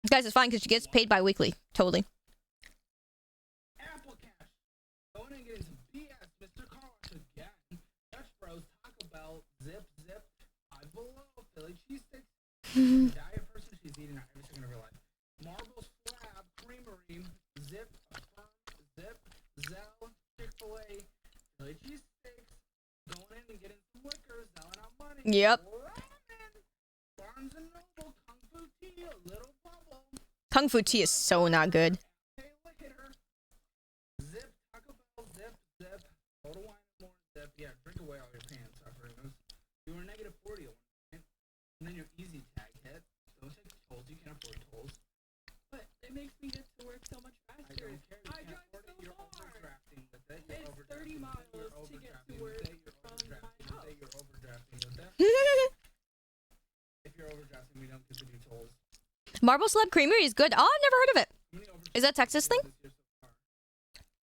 Guys, it's fine because she gets paid bi-weekly. Totally. Apple Cash. Going and getting some BS. Mr. Carlock again. Dutch Bros. Taco Bell. Zip. Five Below. Philly cheesesteaks. Diet person. She's eating every second of her life. Marbles Slab. Creamery. Zip. Affirm. Zip. Zell. Chick-fil-A. Philly cheesesteaks. Going in and getting some liquor. Selling out money. Yep. Ramen. Barnes and Noble. Kung Fu Tea. A Little Bubble. Kung Fu tea is so not good. Hey, look at her. Zip, Taco Bell, Zip. Total Wine and More, Zip. Yeah, drink away all your pants, operators. You were negative 40 at one point. And then your easy tag hit. Don't take tolls. You can't afford tolls. But it makes me get to work so much I faster. don't care. You I can't drive afford so it. You're far. overdrafting with it. You're It's overdrafting 30 with it. You're miles to get to overdrafting work with it. You're from my overdrafting with house. it. You're overdrafting with it. If you're overdrafting, we don't get to do tolls. Marble Slab Creamery is good. Oh, I've never heard of it. How many overdrafts Is that Texas thing? this year so far?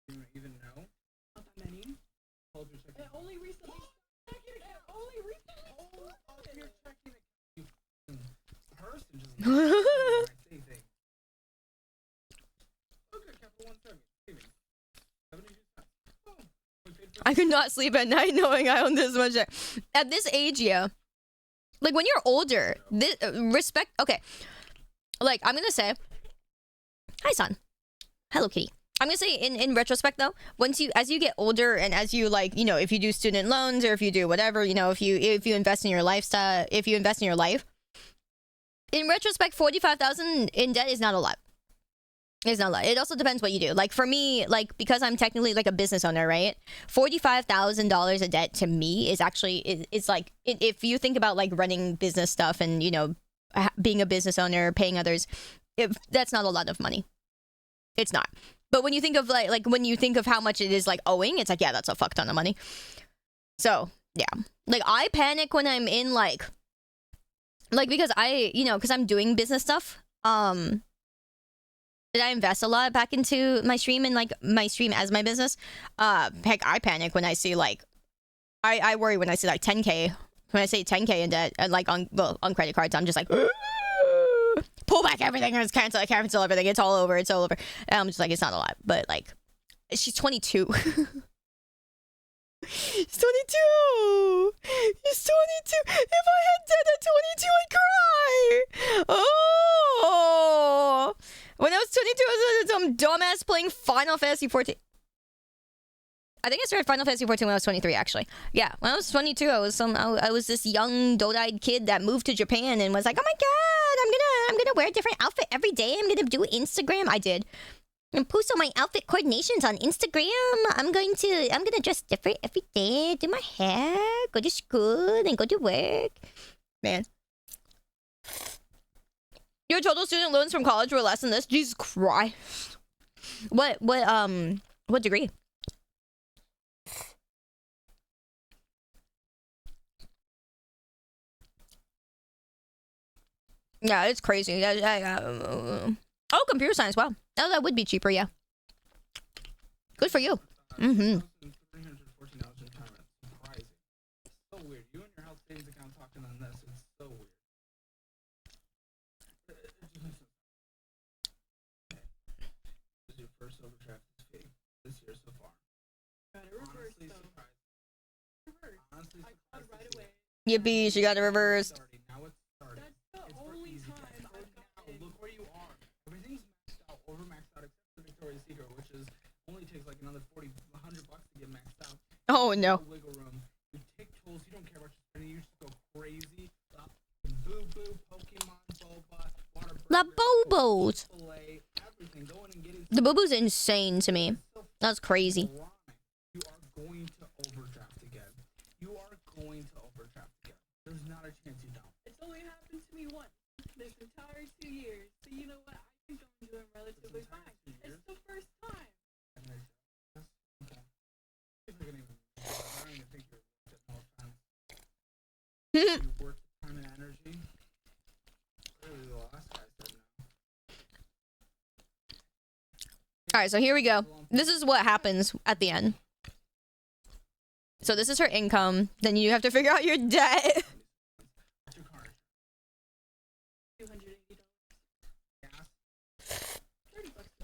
Do you even know? Not that many. Hold your checking It only recently started. It only recently Hold up started. your checking account, you f***ing person just when I say things. Okay, Capital One Savings. 72 cents. Boom. We paid for I could not sleep at night knowing I own this much debt. At this age, yeah. Like when you're older, this respect. Okay, like I'm gonna say, hi son, Hello Kitty. I'm gonna say in retrospect though, as you get older and as you like, you know, if you do student loans or if you do whatever, you know, if you invest in your lifestyle, if you invest in your life, in retrospect, 45,000 in debt is not a lot. It's not a lot. It also depends what you do. Like for me, like because I'm technically like a business owner, right? $45,000 of debt to me is actually it's like if you think about like running business stuff and you know being a business owner, paying others, that's not a lot of money. It's not. But when you think of like when you think of how much it is like owing, it's like yeah, that's a fuck ton of money. So yeah, like I panic when I'm in like because because I'm doing business stuff. Did I invest a lot back into my stream and like my stream as my business? Heck, I panic when I see like, I worry when I see like 10K. When I say 10K in debt, and like on credit cards, I'm just like, pull back everything, or cancel everything. It's all over. And I'm just like, it's not a lot, but like, she's 22. She's 22. He's 22. If I had debt at 22, I'd cry. Oh. When I was 22, I was some dumbass playing Final Fantasy 14. I think I started Final Fantasy 14 when I was 23, actually. Yeah, when I was 22, I was this young, doe-eyed kid that moved to Japan and was like, oh my god, I'm gonna wear a different outfit every day. I'm gonna do Instagram. I did. And post all my outfit coordinations on Instagram. I'm gonna dress different every day, do my hair, go to school, and go to work. Man. Your total student loans from college were less than this? Jesus Christ. What degree? Yeah, it's crazy. Oh, computer science. Wow. Oh, that would be cheaper, yeah. Good for you. Mm-hmm. $314 in retirement. Surprising. So weird. You and your health savings account talking on this. It's so weird. reverse overdraft this year so far. Got it reversed Honestly though. surprised. Reversed. Honestly I surprised called right to see away. it. Yippee, she got it reversed. Now it's starting. That's the It's for only easy time cash. I've Now, gotten. look where you are. Everything's maxed out, over maxed out, except for Victoria's Secret, which is only takes like another $100 to get maxed out. Oh no. Wiggle room. You take tools, you don't care about your spending, you just go crazy. Boo Boo, Pokemon, Boba, water. The Bobos. Filet, everything. Go in and get it. The Bobo's insane to me. That's crazy. You are going to overdraft again. You are going to overdraft again. There's not a chance you don't. It's only happened to me once this entire 2 years. So you know what? I think I'm doing relatively fine. It's the first time. Okay. If you're gonna even, I don't even think you're getting no offense. You work the time and energy. Really, the last guy said no. All right, so here we go. This is what happens at the end. So this is her income. Then you have to figure out your debt. What's your car? $280. Gas?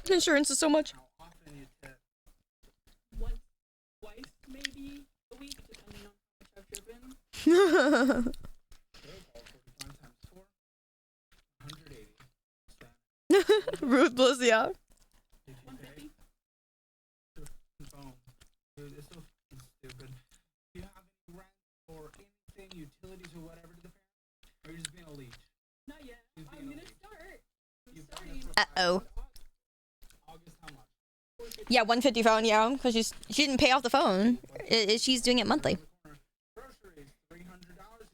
$30. Insurance is so much. How often you tip? Once, twice, maybe a week, depending on how much I've driven. Okay, all 45 times 4. 180. Ruthless, yeah. Did you pay? 150. Phone. Dude, it's so fucking stupid. Do you have any rent or anything, utilities or whatever to the parents? Or are you just being a leech? Not yet. She's I'm being a gonna leech. start. I'm You've done starting. it for Uh-oh. August, how much? Yeah, 150 phone, yeah, because she didn't pay off the phone. She's doing it monthly. Groceries, $300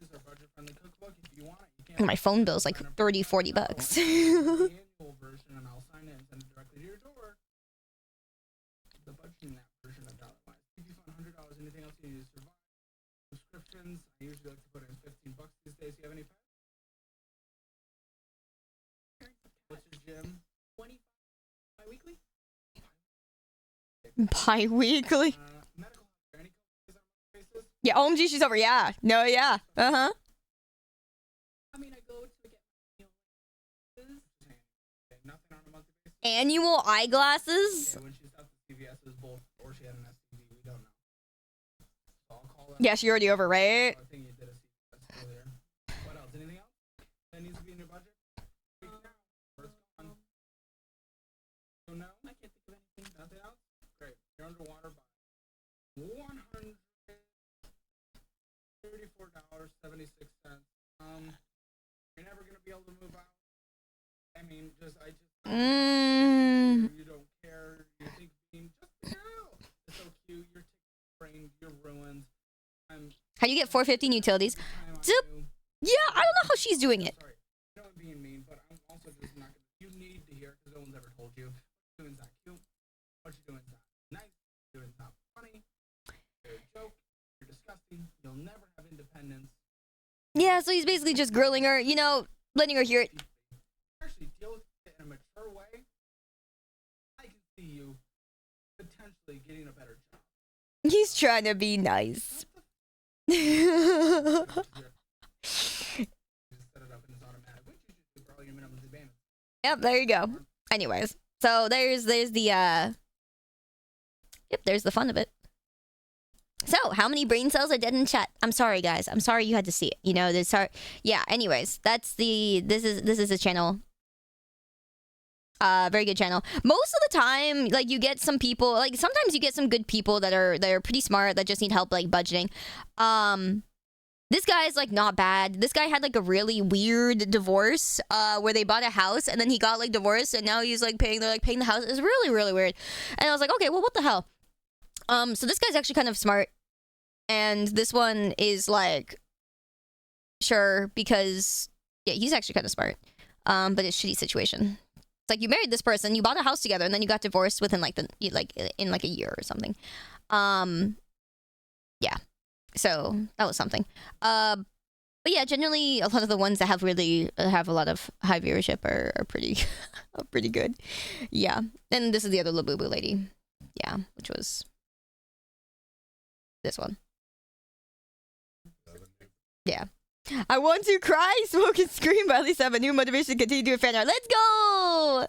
is our budget-friendly cookbook. If you want it, you can. My phone bill's like 30, 40 bucks. The annual version, and I'll sign it and send it directly to your door. The budgeting that version of dollar-wise. If you find $100, anything else you need to survive. Subscriptions, I usually like to put in $15 these days. You have any pets? What's your gym? 25 bi-weekly? Bi-weekly. Medical health, any companies on my basis? Yeah, OMG, she's over. Yeah. No, yeah. Uh-huh. I mean, I go to get my meal. Okay, nothing on a monthly basis. Annual eyeglasses. Okay, when she stopped the CVS, it was both, or she had an STD. We don't know. So I'll call that. Yeah, she already over, right? I think you did a CVS earlier. What else? Anything else that needs to be in your budget? Right now. Where's it gone? So no? I can't think of anything. Nothing else? Great. You're underwater by $134.76. You're never gonna be able to move out. I mean, you don't care. You think being just a girl. It's so cute. You're brain. You're ruined. How do you get 450 in utilities? Zip. Yeah, I don't know how she's doing it. Sorry. I know I'm being mean, but I'm also just not gonna. You need to hear because no one's ever told you. What you're doing is not cute. What you're doing is not nice. What you're doing is not funny. You're a joke. You're disgusting. You'll never have independence. Yeah, so he's basically just grilling her, you know, letting her hear it. Actually, deal with it in a mature way. I can see you potentially getting a better job. He's trying to be nice. You just set it up and it's automatic, which you should do for all your minimum payments. Yep, there you go. Anyways, so there's the yep, there's the fun of it. So, how many brain cells are dead in chat? I'm sorry, guys. I'm sorry you had to see it. You know, yeah, anyways, this is a channel. Very good channel. Most of the time, like, you get some people, like, sometimes you get some good people that are pretty smart that just need help, like, budgeting. This guy's, like, not bad. This guy had, like, a really weird divorce, where they bought a house and then he got, like, divorced and now he's, like, paying the house. It's really, really weird. And I was like, okay, well, what the hell? So this guy's actually kind of smart. And this one is, like, sure, because, yeah, he's actually kind of smart. But it's a shitty situation. It's like, you married this person, you bought a house together, and then you got divorced within, like, in like a year or something. Yeah. So that was something. But yeah, generally a lot of the ones that have a lot of high viewership are pretty are pretty good. Yeah. And this is the other Labubu lady. Yeah, which was this one. Yeah. I want to cry, smoke, and scream, but at least I have a new motivation to continue doing fan art. Let's go!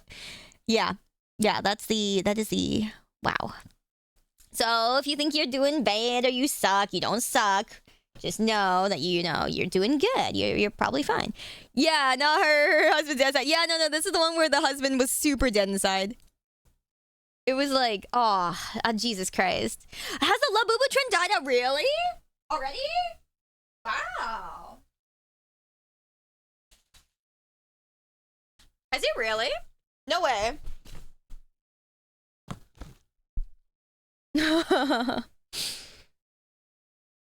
Yeah. Yeah, that is the wow. So if you think you're doing bad or you suck, you don't suck. Just know that you know you're doing good. You're probably fine. Yeah, no, her husband's dead inside. Yeah, no, this is the one where the husband was super dead inside. It was like, oh, Jesus Christ. Has the Labubu trend died out really? Already? Wow. Has it really? No way.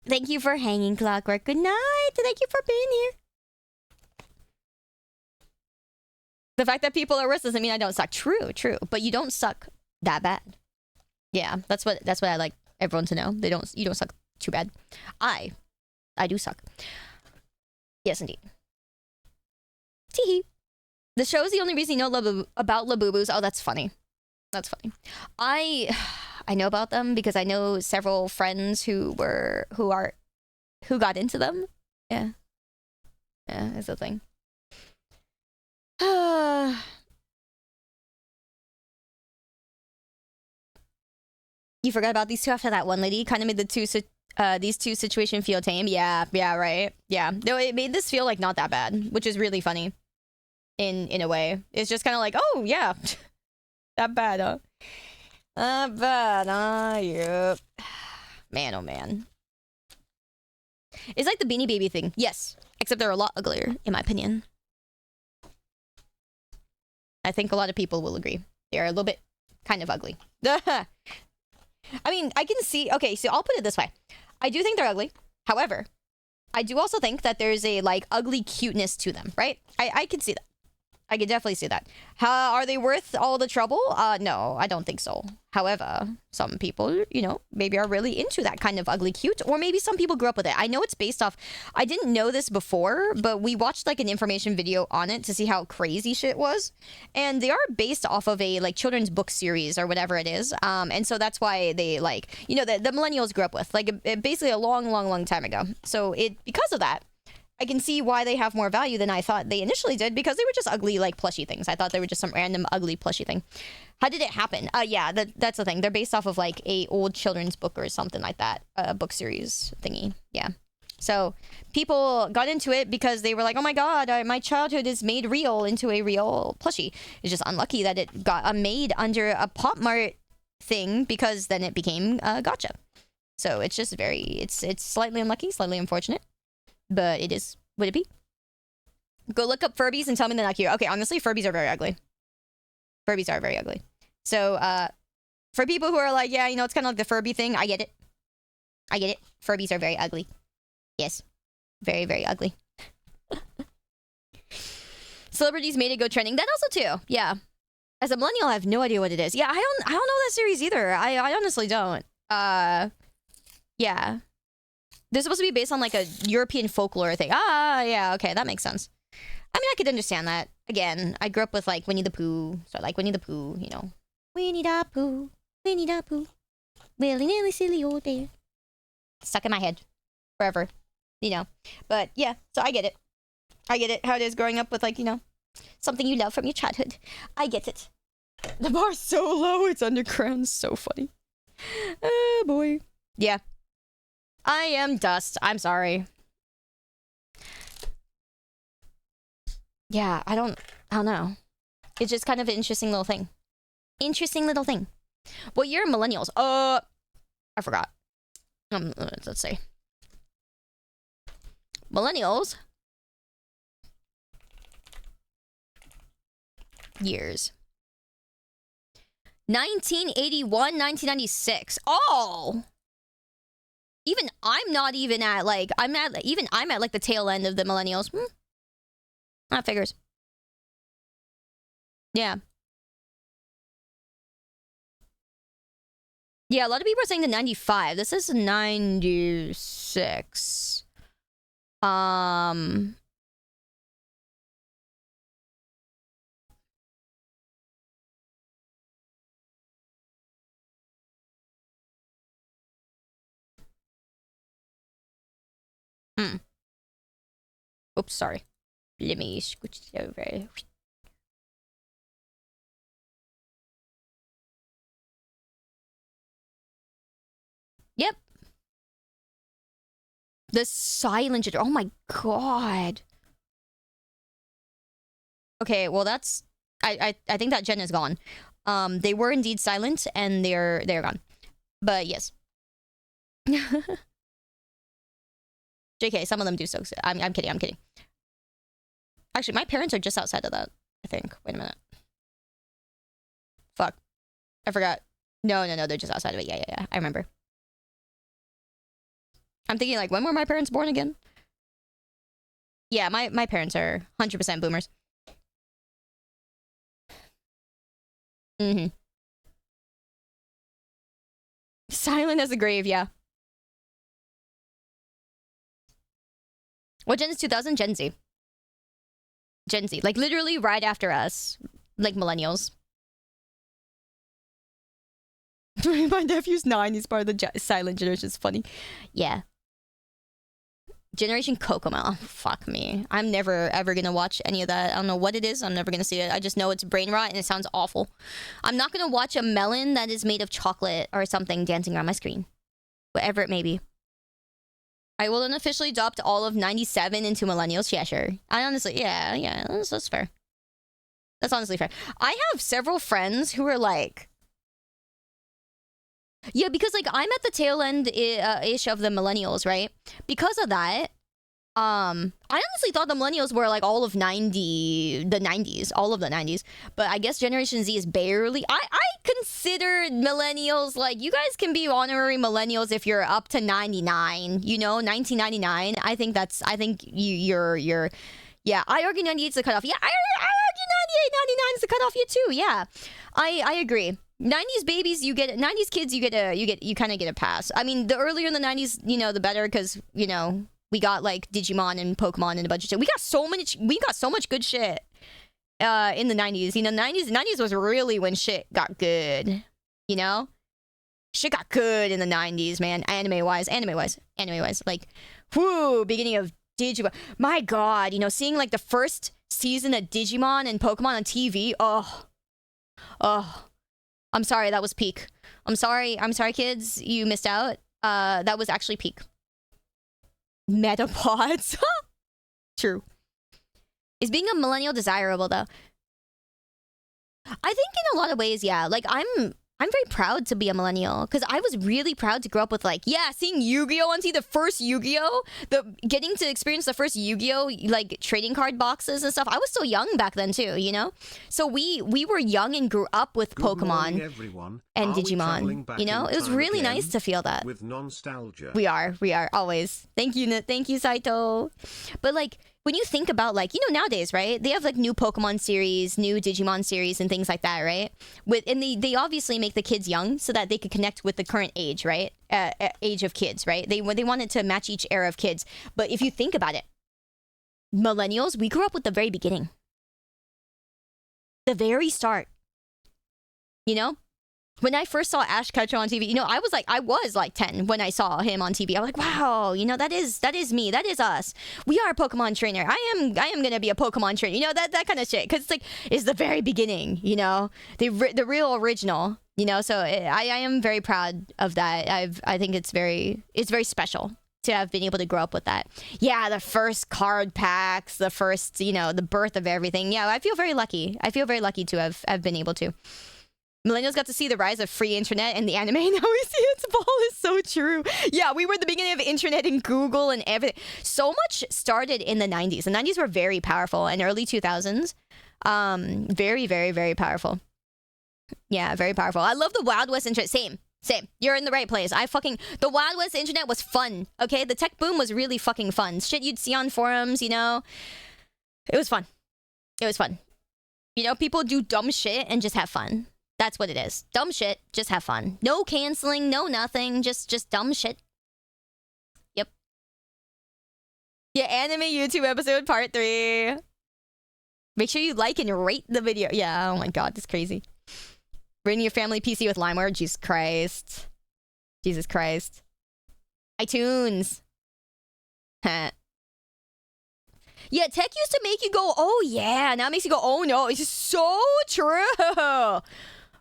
Thank you for hanging, Clockwork. Good night. Thank you for being here. The fact that people are worse doesn't mean I don't suck. True, true. But you don't suck that bad. Yeah, that's what I like everyone to know. You don't suck too bad. I do suck. Yes, indeed. Teehee. The show is the only reason you know about Labubus. Oh, that's funny. That's funny. I know about them because I know several friends who got into them. Yeah. Yeah, it's a thing. You forgot about these two after that one lady kind of made these two situation feel tame. Yeah, right. Yeah. No, it made this feel like not that bad, which is really funny. In a way. It's just kind of like, oh yeah. That bad, huh? That bad, yep. Man, oh man. It's like the Beanie Baby thing. Yes. Except they're a lot uglier, in my opinion. I think a lot of people will agree. They're a little bit kind of ugly. I mean, I can see... Okay, so I'll put it this way. I do think they're ugly. However, I do also think that there's a, like, ugly cuteness to them, right? I can see that. I can definitely see that. Are they worth all the trouble? No, I don't think so. However, some people, you know, maybe are really into that kind of ugly cute, or maybe some people grew up with it. I know it's based off... I didn't know this before, but we watched, like, an information video on it to see how crazy shit was. And they are based off of a, like, children's book series or whatever it is. And so that's why they, like, you know, the millennials grew up with. Like, basically a long time ago. So because of that, I can see why they have more value than I thought they initially did, because they were just ugly, like, plushy things. I thought they were just some random ugly plushy thing. How did it happen? Yeah, that's the thing. They're based off of, like, a old children's book or something like that. Book series thingy. Yeah. So people got into it because they were like, oh my god, my childhood is made real into a real plushie. It's just unlucky that it got made under a Pop Mart thing, because then it became gotcha. So it's just it's slightly unlucky, slightly unfortunate. But it is. Would it be? Go look up Furbies and tell me they're not cute. Okay, honestly, Furbies are very ugly. Furbies are very ugly. So, for people who are like, yeah, you know, it's kind of like the Furby thing, I get it. I get it. Furbies are very ugly. Yes. Very, very ugly. Celebrities made it go trending. That also too. Yeah. As a millennial, I have no idea what it is. Yeah, I don't know that series either. I honestly don't. Yeah. They're supposed to be based on, like, a European folklore thing. Ah, yeah, okay, that makes sense. I mean, I could understand that. Again, I grew up with, like, Winnie the Pooh. So I like Winnie the Pooh, you know. Winnie the Pooh, Winnie the Pooh. Willy-nilly silly old bear. Stuck in my head. Forever. You know. But, yeah, so I get it. I get it, how it is growing up with, like, you know, something you love from your childhood. I get it. The bar's so low, it's underground. So funny. Oh, boy. Yeah. I am dust. I'm sorry. Yeah, I don't know. It's just kind of an interesting little thing. Interesting little thing. What year are millennials? I forgot. Let's see. Millennials. Years. 1981, 1996. Oh! Even I'm not even at, like, I'm at like the tail end of the millennials. That figures. Yeah. Yeah, a lot of people are saying the 95. This is 96. Oops, sorry. Let me scooch it over. Yep. The silent gender. Oh my god. Okay, well that's I think that gen is gone. They were indeed silent and they're gone. But yes. JK, some of them do so. I'm kidding. Actually, my parents are just outside of that, I think. Wait a minute. Fuck. I forgot. No, they're just outside of it. Yeah. I remember. I'm thinking, like, when were my parents born again? Yeah, my parents are 100% boomers. Mm-hmm. Silent as a grave, yeah. What gen is 2000? Gen Z. Gen Z. Like, literally right after us. Like, millennials. My nephew's 9. He's part of the silent generation. It's funny. Yeah. Generation Kokomo. Oh, fuck me. I'm never, ever gonna watch any of that. I don't know what it is. I'm never gonna see it. I just know it's brain rot and it sounds awful. I'm not gonna watch a melon that is made of chocolate or something dancing around my screen. Whatever it may be. I will unofficially adopt all of 97 into millennials. Yeah, sure. I honestly, yeah, that's fair. That's honestly fair. I have several friends who are like... Yeah, because like I'm at the tail end ish of the millennials, right? Because of that, I honestly thought the millennials were like all of the 90s, all of the 90s. But I guess Generation Z is barely. I consider millennials like you guys can be honorary millennials if you're up to 99. You know, 1999. I think you're. Yeah, I argue 98 is the cutoff. Yeah, I argue 98, 99 is the cutoff. You too. Yeah, I agree. 90s babies, you get 90s kids, you kind of get a pass. I mean, the earlier in the 90s, you know, the better, because you know we got like Digimon and Pokemon and a bunch of shit. We got so much good shit in the 90s. You know, 90s was really when shit got good. You know, shit got good in the 90s, man. Anime wise, like, whoo, beginning of Digimon. My God, you know, seeing like the first season of Digimon and Pokemon on TV. Oh. I'm sorry, that was peak. I'm sorry, kids, you missed out. That was actually peak. Metapods. True. Is being a millennial desirable, though? I think in a lot of ways, yeah. Like, I'm very proud to be a millennial, because I was really proud to grow up with, like, yeah, seeing Yu-Gi-Oh! On TV, the first Yu-Gi-Oh! Getting to experience the first Yu-Gi-Oh! Like, trading card boxes and stuff. I was so young back then, too, you know? So we were young and grew up with Pokemon and Digimon, you know? It was really nice to feel that. With nostalgia. We are, always. Thank you, Saito. But, like, when you think about, like, you know, nowadays, right? They have, like, new Pokemon series, new Digimon series, and things like that, right? And they obviously make the kids young so that they could connect with the current age, right? Age of kids, right? They wanted to match each era of kids. But if you think about it, millennials, we grew up with the very beginning. The very start. You know? When I first saw Ash Ketchum on TV, you know, I was like 10 when I saw him on TV. I was like, wow, you know, that is me. That is us. We are a Pokemon trainer. I am going to be a Pokemon trainer. You know, that kind of shit. Because it's like, it's the very beginning, you know, the real original, you know. So I am very proud of that. I think it's very special to have been able to grow up with that. Yeah, the first card packs, the first, you know, the birth of everything. Yeah, I feel very lucky. To have been able to. Millennials got to see the rise of free internet and the anime. Now we see its fall is so true. Yeah, we were the beginning of internet and Google and everything. So much started in the 90s. The 90s were very powerful, and early 2000s. Very, very, very powerful. Yeah, very powerful. I love the Wild West internet. Same. You're in the right place. The Wild West internet was fun. Okay, the tech boom was really fucking fun. Shit you'd see on forums, you know. It was fun. You know, people do dumb shit and just have fun. That's what it is. Dumb shit, just have fun. No canceling, no nothing, just dumb shit. Yep. Yeah, anime YouTube episode part 3. Make sure you like and rate the video. Yeah, oh my god, that's crazy. Running your family PC with LimeWire, Jesus Christ. iTunes. Huh. Yeah, tech used to make you go, oh yeah. Now it makes you go, oh no. It's just so true.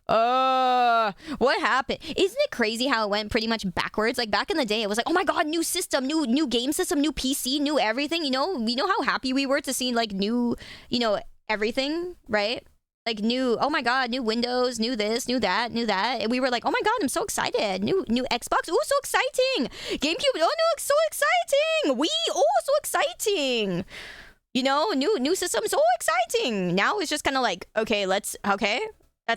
What happened? Isn't it crazy how it went pretty much backwards? Like back in the day, it was like, oh my god, new system, new game system, new PC, new everything. You know how happy we were to see like new, everything, right? Like new, oh my god, new Windows, new this, new that, new that. And we were like, oh my god, I'm so excited. New Xbox, oh, so exciting. GameCube, oh no, so exciting. Wii, oh, so exciting. New system, so exciting. Now it's just kind of like, okay, that's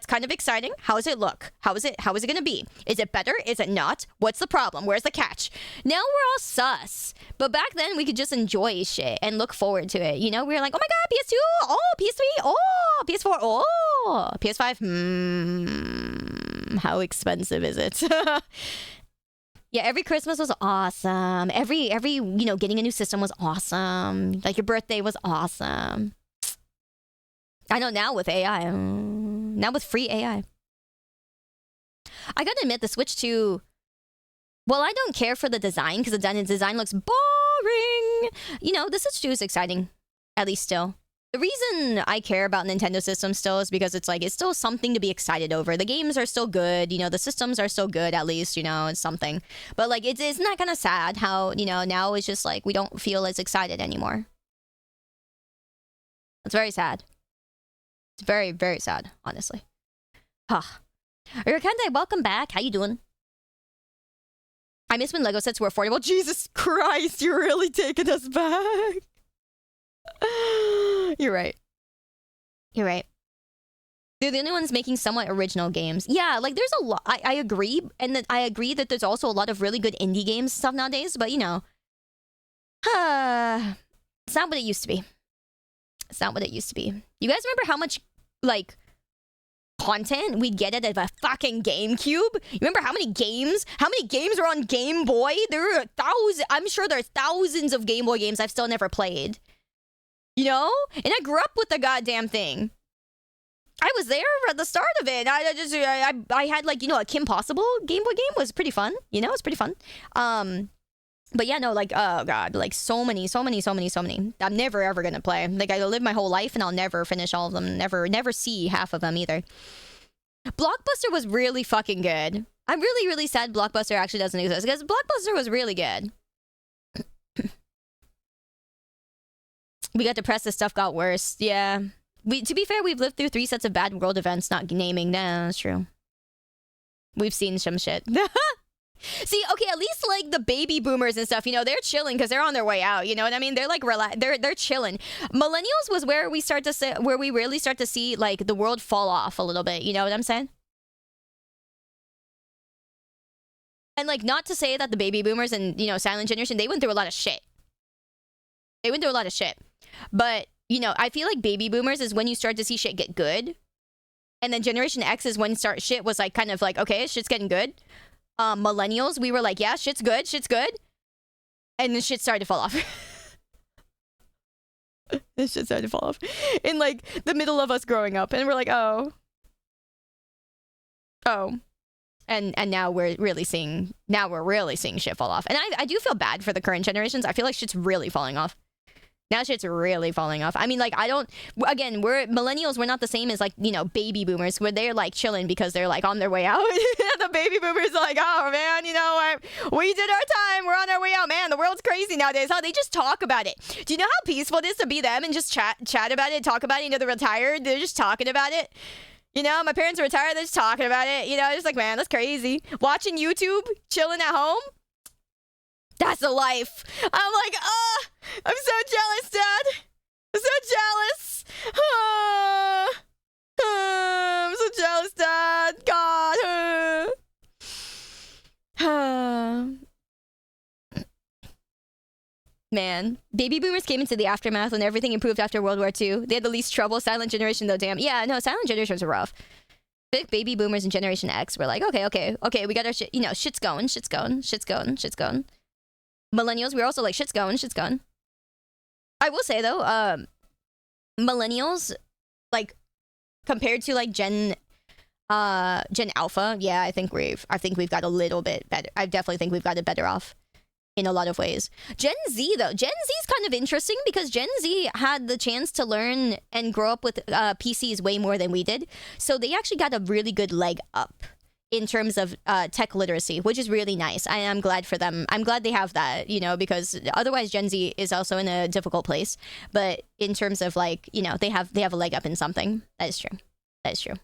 kind of exciting. How does it look? How is it gonna be? Is it better? Is it not? What's the problem? Where's the catch? Now we're all sus. But back then we could just enjoy shit and look forward to it. We were like, oh my god, PS2, oh, PS3, oh, PS4, oh, PS5, how expensive is it? Yeah, every Christmas was awesome. Every getting a new system was awesome. Like your birthday was awesome. I know now with AI. Now with free AI. I gotta admit, the Switch 2... Well, I don't care for the design, because the design looks boring. The Switch 2 is exciting. At least still. The reason I care about Nintendo systems still is because it's still something to be excited over. The games are still good. The systems are still good, at least. It's something. But, isn't that kind of sad how, now it's just, we don't feel as excited anymore. It's very sad. It's very, very sad, honestly. Urikande, welcome back. How you doing? I miss when Lego sets were affordable. Jesus Christ, you're really taking us back. You're right. You're right. They're the only ones making somewhat original games. Yeah, there's a lot. I agree. And I agree that there's also a lot of really good indie games stuff nowadays. But, it's not what it used to be. It's not what it used to be. You guys remember how much, content we'd get out of a fucking GameCube? You remember how many games? How many games are on Game Boy? There are thousands. I'm sure there are thousands of Game Boy games I've still never played. And I grew up with the goddamn thing. I was there at the start of it. I had, a Kim Possible Game Boy game. Was pretty fun. It's pretty fun. But yeah, no, oh god, so many. I'm never ever gonna play. I live my whole life and I'll never finish all of them. Never see half of them either. Blockbuster was really fucking good. I'm really, really sad Blockbuster actually doesn't exist, because Blockbuster was really good. We got depressed as stuff got worse. Yeah. To be fair, we've lived through 3 sets of bad world events, not naming. Nah, that's true. We've seen some shit. See, okay, at least the baby boomers and stuff, they're chilling because they're on their way out. You know what I mean? They're they're chilling. Millennials was where we really start to see the world fall off a little bit. You know what I'm saying? And not to say that the baby boomers and silent generation, they went through a lot of shit. But I feel like baby boomers is when you start to see shit get good, and then Generation X is when shit was kind of okay, shit's getting good. Millennials, we were yeah, shit's good. And then shit started to fall off. This shit started to fall off. In the middle of us growing up. And we're oh. And now we're really seeing shit fall off. And I do feel bad for the current generations. I feel like shit's really falling off. Now shit's really falling off. I mean, again, millennials, we're not the same as, baby boomers, where they're, chilling because they're, on their way out. The baby boomers are oh, man, you know what? We did our time. We're on our way out. Man, the world's crazy nowadays. How they just talk about it. Do you know how peaceful it is to be them and just chat about it, talk about it? They're retired. They're just talking about it. My parents are retired. They're just talking about it. Just man, that's crazy. Watching YouTube, chilling at home. That's the life. I'm I'm so jealous, Dad. I'm so jealous. I'm so jealous, Dad. God. Man, baby boomers came into the aftermath when everything improved after World War II. They had the least trouble. Silent generation, though, damn. Yeah, no, silent generations are rough. Big baby boomers and Generation X were okay, we got our shit. Shit's going. Millennials, we were also shit's going. I will say though, millennials, compared to Gen Alpha, yeah, I think we've got a little bit better. I definitely think we've got it better off in a lot of ways. Gen Z, though, Gen Z is kind of interesting because Gen Z had the chance to learn and grow up with PCs way more than we did. So they actually got a really good leg up in terms of tech literacy, which is really nice. I'm glad for them. I'm glad they have that, you know, because otherwise Gen Z is also in a difficult place. But in terms of like, you know, they have a leg up in something. That is true. That is true.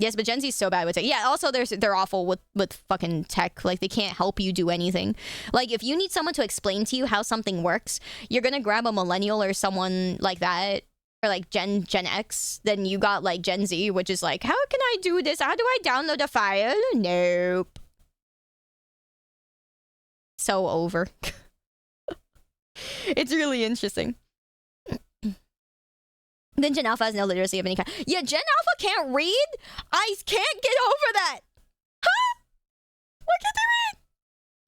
Yes, but Gen Z is so bad with it. Yeah, also they're awful with fucking tech. Like, they can't help you do anything. Like, if you need someone to explain to you how something works, you're gonna grab a millennial or someone like that, or like Gen X. Then you got like Gen Z, which is like, how can I do this? How do I download a file? Nope. So over. It's really interesting. Then Gen Alpha has no literacy of any kind. Yeah, Gen Alpha can't read? I can't get over that. Huh? Why can't they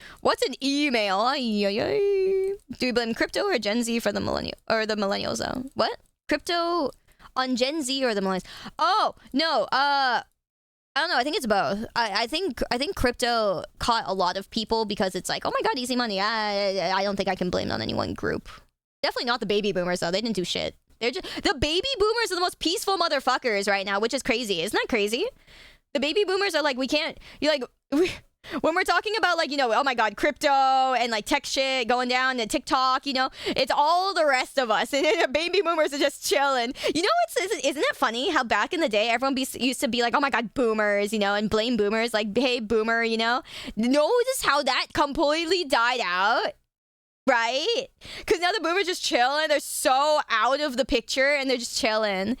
read? What's an email? Ay, ay, ay. Do we blame crypto or Gen Z for the millennial or the millennials though? What? Crypto on Gen Z or the millennials? Oh, no. I don't know. I think it's both. I think crypto caught a lot of people because it's like, oh my god, easy money. I don't think I can blame it on any one group. Definitely not the baby boomers though. They didn't do shit. They're just, the baby boomers are the most peaceful motherfuckers right now, which is crazy. Isn't that crazy? The baby boomers are like, we can't, you're like, when we're talking about like, you know, oh my god, crypto and like tech shit going down and TikTok, you know, it's all the rest of us. And the baby boomers are just chilling. You know, isn't it funny how back in the day, everyone used to be like, oh my god, boomers, you know, and blame boomers, like, hey, boomer, you know? Notice how that completely died out? Right? Because now the boomers just chilling. They're so out of the picture and they're just chilling.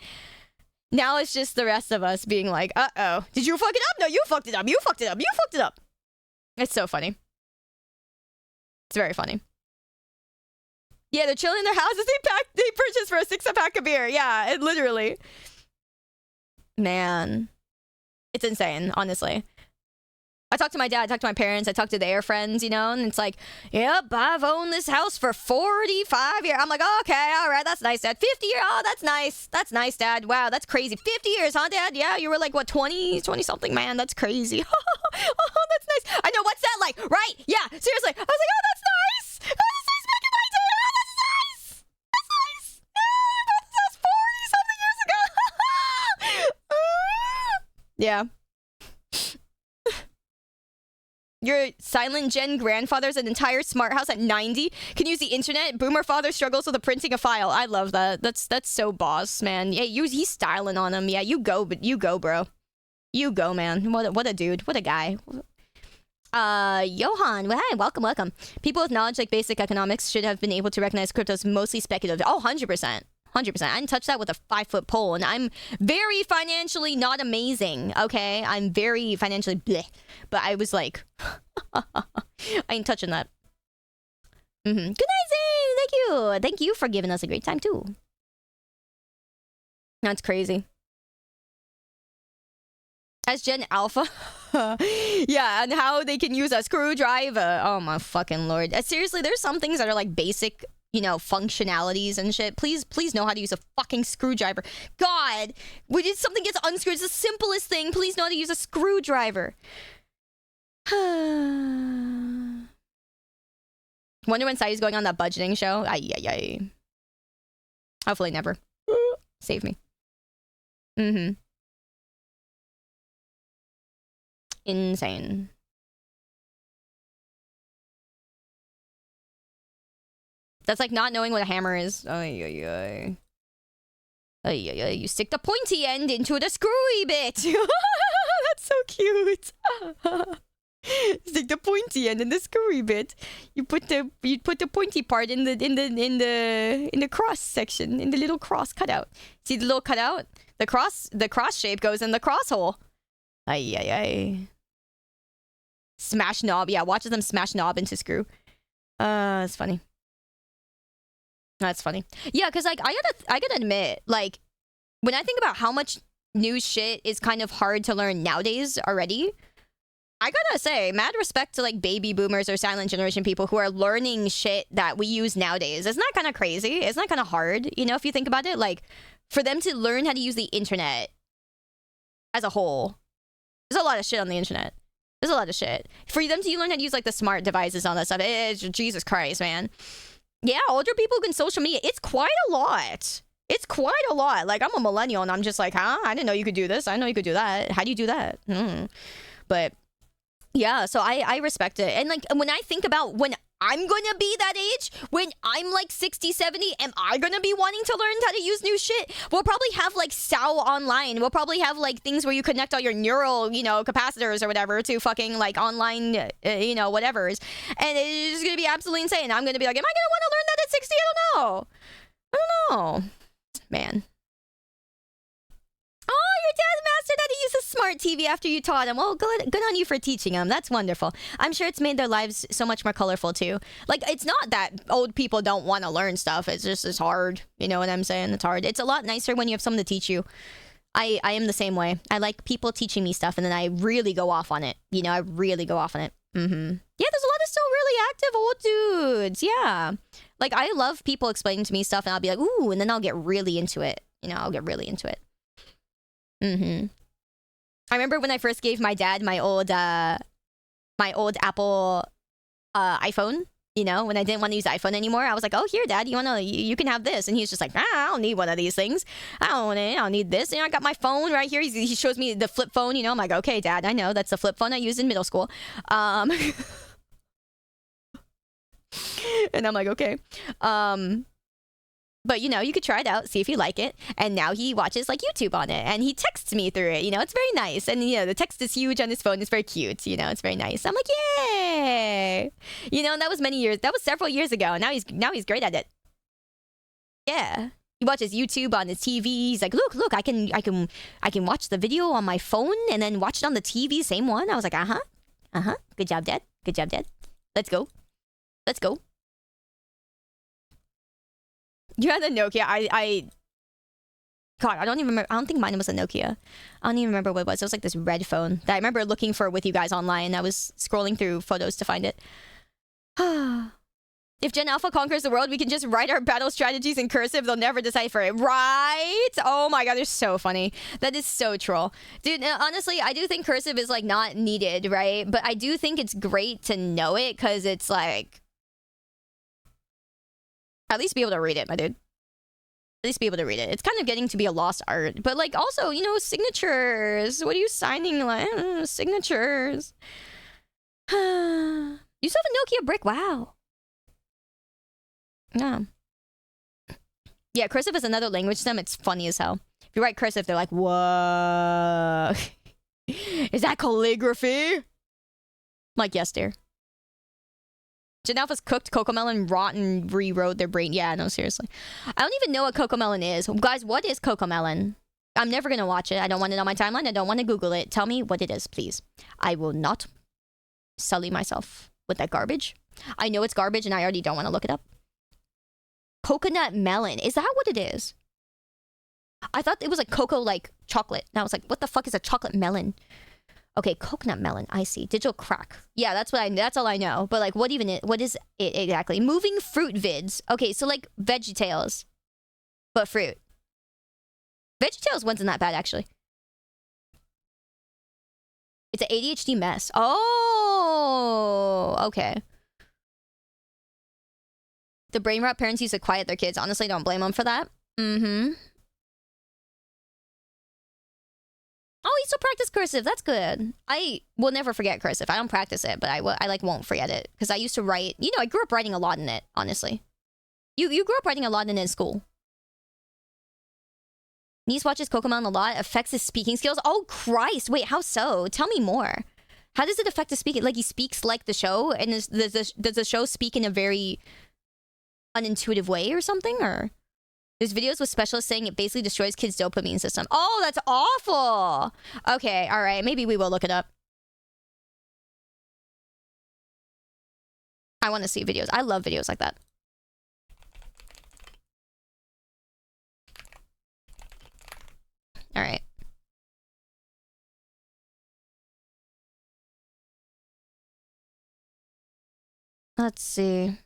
Now it's just the rest of us being like, uh-oh. Did you fuck it up? No, you fucked it up. You fucked it up. You fucked it up. It's so funny. It's very funny. Yeah, they're chilling in their houses. They purchased for a 6-pack of beer. Yeah, it literally. Man. It's insane, honestly. I talked to my dad, I talked to my parents, I talked to their friends, you know, and it's like, yep, I've owned this house for 45 years. I'm like, oh, okay, all right, that's nice, Dad. 50 years, oh, that's nice. That's nice, Dad. Wow, that's crazy. 50 years, huh, Dad? Yeah, you were like, what, 20-something, man? That's crazy. Oh, that's nice. I know, what's that like? Right? Yeah, seriously. I was like, oh, that's nice. Oh, that's nice back in my day. Oh, that's nice. That's nice. Yeah, I bought this house 40-something years ago. Yeah. Your silent gen grandfather's an entire smart house at 90 can use the internet. Boomer father struggles with the printing a file. I love that. That's so boss, man. Yeah, he's styling on him. Yeah, you go, bro. You go, man. What a dude. What a guy. Johan, well, hi, welcome. People with knowledge like basic economics should have been able to recognize crypto's mostly speculative. Oh, 100%. 100%. I didn't touch that with a 5-foot pole, and I'm very financially not amazing, okay? I'm very financially bleh. But I was like, I ain't touching that. Good night, Zane! Thank you! Thank you for giving us a great time, too. That's crazy. As Gen Alpha? Yeah, and how they can use a screwdriver. Oh my fucking lord. Seriously, there's some things that are like basic, you know, functionalities and shit. Please know how to use a fucking screwdriver. God, when something gets unscrewed, it's the simplest thing. Please know how to use a screwdriver. Wonder when Sai's going on that budgeting show. Ay. Hopefully never. Save me. Insane. That's like not knowing what a hammer is. Ay. You stick the pointy end into the screwy bit. That's so cute. Stick the pointy end in the screwy bit. You put the pointy part in the cross section, in the little cross cutout. See the little cutout? The cross shape goes in the cross hole. Ay. Smash knob. Yeah, watches them smash knob into screw. It's funny. That's funny. Yeah, because like I gotta admit, like when I think about how much new shit is kind of hard to learn nowadays already, I gotta say, mad respect to like baby boomers or silent generation people who are learning shit that we use nowadays. Isn't that kind of crazy? Isn't that kind of hard? You know, if you think about it, like for them to learn how to use the internet as a whole, there's a lot of shit on the internet. There's a lot of shit. For them to learn how to use like the smart devices on that stuff, it's Jesus Christ, man. Yeah, older people can social media. It's quite a lot. It's quite a lot. Like, I'm a millennial and I'm just like, huh? I didn't know you could do this. I didn't know you could do that. How do you do that? But yeah, so I respect it. And like, when I think about when I'm gonna be that age, when I'm like 60, 70, am I gonna be wanting to learn how to use new shit? We'll probably have like SAO online. We'll probably have like things where you connect all your neural, you know, capacitors or whatever to fucking like online, you know, whatever's. And it's gonna be absolutely insane. I'm gonna be like, am I gonna want to learn that at 60? I don't know. I don't know. Man. Oh, your dad mastered how to use a smart TV after you taught him. Well, good on you for teaching him. That's wonderful. I'm sure it's made their lives so much more colorful too. Like, it's not that old people don't want to learn stuff. It's just, it's hard. You know what I'm saying? It's hard. It's a lot nicer when you have someone to teach you. I am the same way. I like people teaching me stuff and then I really go off on it. You know, I really go off on it. Yeah, there's a lot of still really active old dudes. Yeah. Like, I love people explaining to me stuff and I'll be like, ooh, and then I'll get really into it. You know, I'll get really into it. I remember when I first gave my dad my old Apple iPhone. You know, when I didn't want to use the iPhone anymore, I was like, "Oh, here, Dad, you can have this." And he's just like, "I don't need one of these things. I don't need this." And I got my phone right here. He shows me the flip phone. You know, I'm like, "Okay, Dad, I know that's the flip phone I used in middle school." And I'm like, "Okay." But, you know, you could try it out, see if you like it. And now he watches, like, YouTube on it. And he texts me through it, you know? It's very nice. And, you know, the text is huge on his phone. It's very cute, you know? It's very nice. I'm like, yay! You know, and that was several years ago. And now he's great at it. Yeah. He watches YouTube on his TV. He's like, look, I can watch the video on my phone and then watch it on the TV, same one. I was like, uh-huh. Good job, Dad. Let's go. You had a Nokia. God, I don't even remember. I don't think mine was a Nokia. I don't even remember what it was. It was like this red phone that I remember looking for with you guys online. I was scrolling through photos to find it. If Gen Alpha conquers the world, we can just write our battle strategies in cursive. They'll never decipher it. Right? Oh my god, they're so funny. That is so troll. Dude, honestly, I do think cursive is like not needed, right? But I do think it's great to know it because it's like... At least be able to read it, my dude. At least be able to read it. It's kind of getting to be a lost art. But, like, also, you know, signatures. What are you signing? Like, signatures. You still have a Nokia brick. Wow. Yeah. Yeah, cursive is another language to them. It's funny as hell. If you write cursive, they're like, whoa. Is that calligraphy? I'm like, yes, dear. Gen Alpha's cooked Cocomelon rot and rewrote their brain. Yeah, no, seriously. I don't even know what Cocomelon is. Guys, what is Cocomelon? I'm never going to watch it. I don't want it on my timeline. I don't want to Google it. Tell me what it is, please. I will not sully myself with that garbage. I know it's garbage and I already don't want to look it up. Coconut melon. Is that what it is? I thought it was like cocoa, like chocolate. And I was like, what the fuck is a chocolate melon? Okay, coconut melon. I see. Digital crack. Yeah, that's all I know. But like, what is it exactly? Moving fruit vids. Okay, so like VeggieTales, but fruit. VeggieTales wasn't that bad actually. It's an ADHD mess. Oh, okay. The brain rot parents used to quiet their kids. Honestly, don't blame them for that. Oh, you still practice cursive. That's good. I will never forget cursive. I don't practice it, but I like won't forget it because I used to write. You know, I grew up writing a lot in it. Honestly, you grew up writing a lot in it in school. Niece watches Cocomelon a lot. Affects his speaking skills. Oh Christ! Wait, how so? Tell me more. How does it affect his speaking? Like he speaks like the show, and does the show speak in a very unintuitive way or something? Or there's videos with specialists saying it basically destroys kids' dopamine system. Oh, that's awful. Okay, all right. Maybe we will look it up. I want to see videos. I love videos like that. All right. Let's see.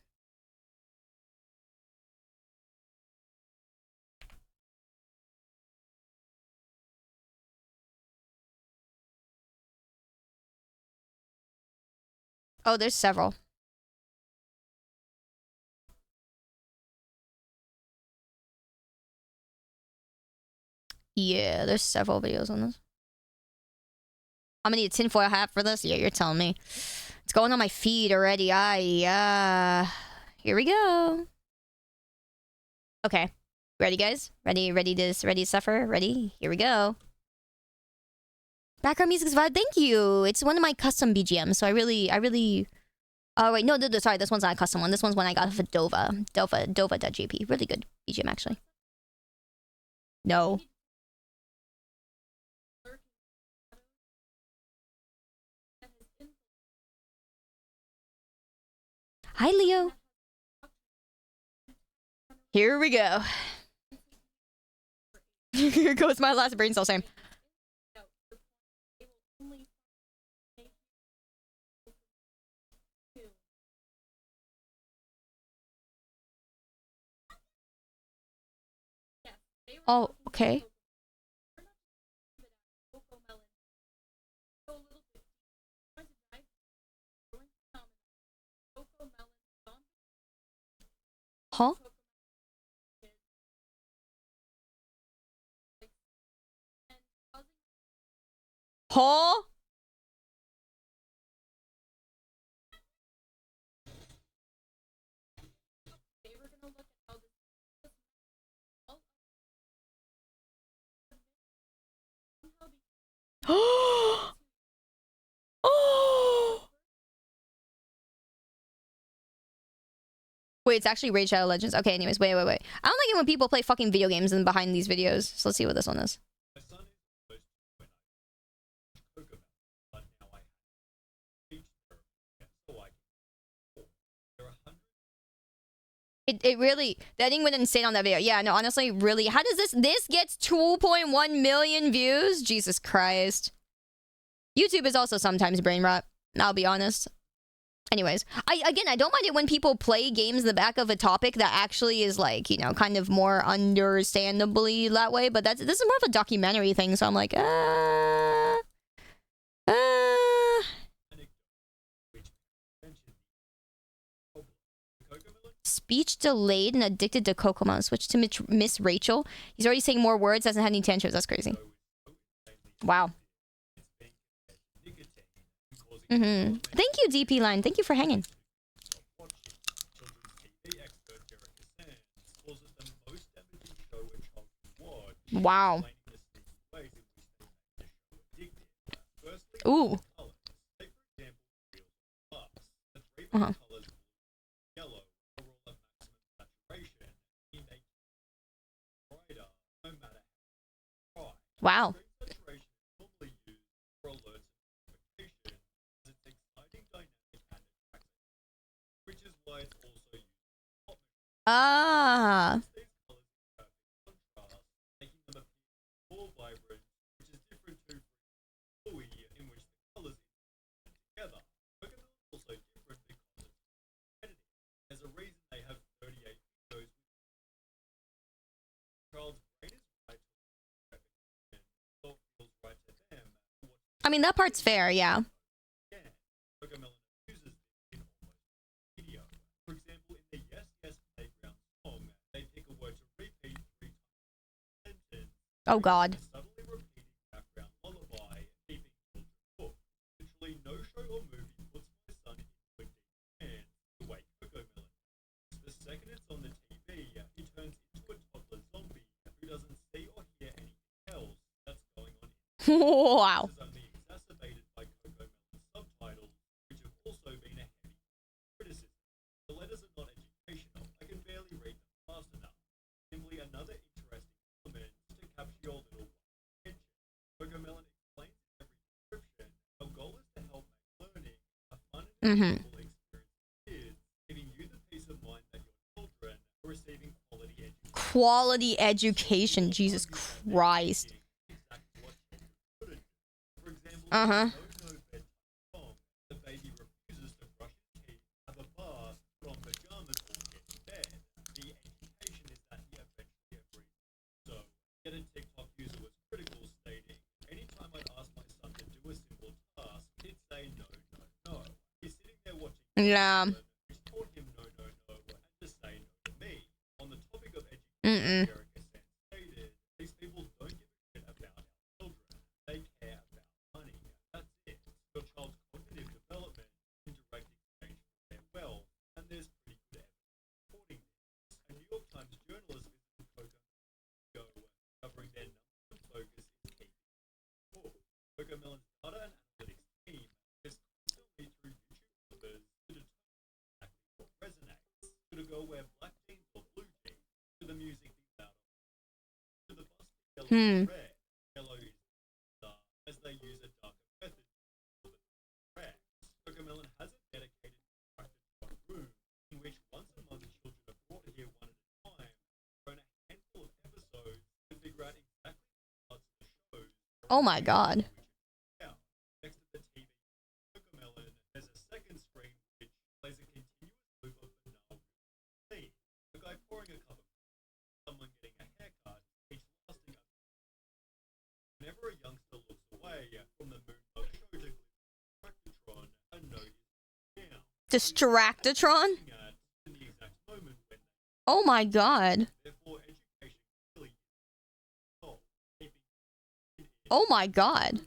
Oh, there's several. Yeah, there's several videos on this. I'm gonna need a tinfoil hat for this? Yeah, you're telling me. It's going on my feed already. Here we go. Okay. Ready, guys? Ready to suffer? Ready? Here we go. Background music's vibe. Thank you. It's one of my custom BGMs, so I really... Oh, wait. No, sorry. This one's not a custom one. This one's one I got for Dova. Dova.jp. Really good BGM, actually. No. Hi, Leo. Here we go. Here goes my last brain cell. Same. Oh, okay. Huh? Huh? Oh! Wait, it's actually Raid Shadow Legends. Okay, anyways, wait. I don't like it when people play fucking video games and behind these videos. So let's see what this one is. It really, the editing went insane on that video. Yeah, no, honestly, really. How does this gets 2.1 million views? Jesus Christ. YouTube is also sometimes brain rot. I'll be honest. Anyways, I don't mind it when people play games in the back of a topic that actually is like, you know, kind of more understandably that way. But this is more of a documentary thing, so I'm like, Speech delayed and addicted to Kokomo. Switch to Miss Rachel. He's already saying more words, hasn't had any tantrums. That's crazy. Wow. Thank you, DP Line. Thank you for hanging. Wow. Ooh. Wow. Ah. I mean, that part's fair, yeah. Oh God. Wow. Quality education, Jesus Christ. Yeah. Mm-mm. Hmm. Oh my god. Distractatron? Oh my god. Oh my god.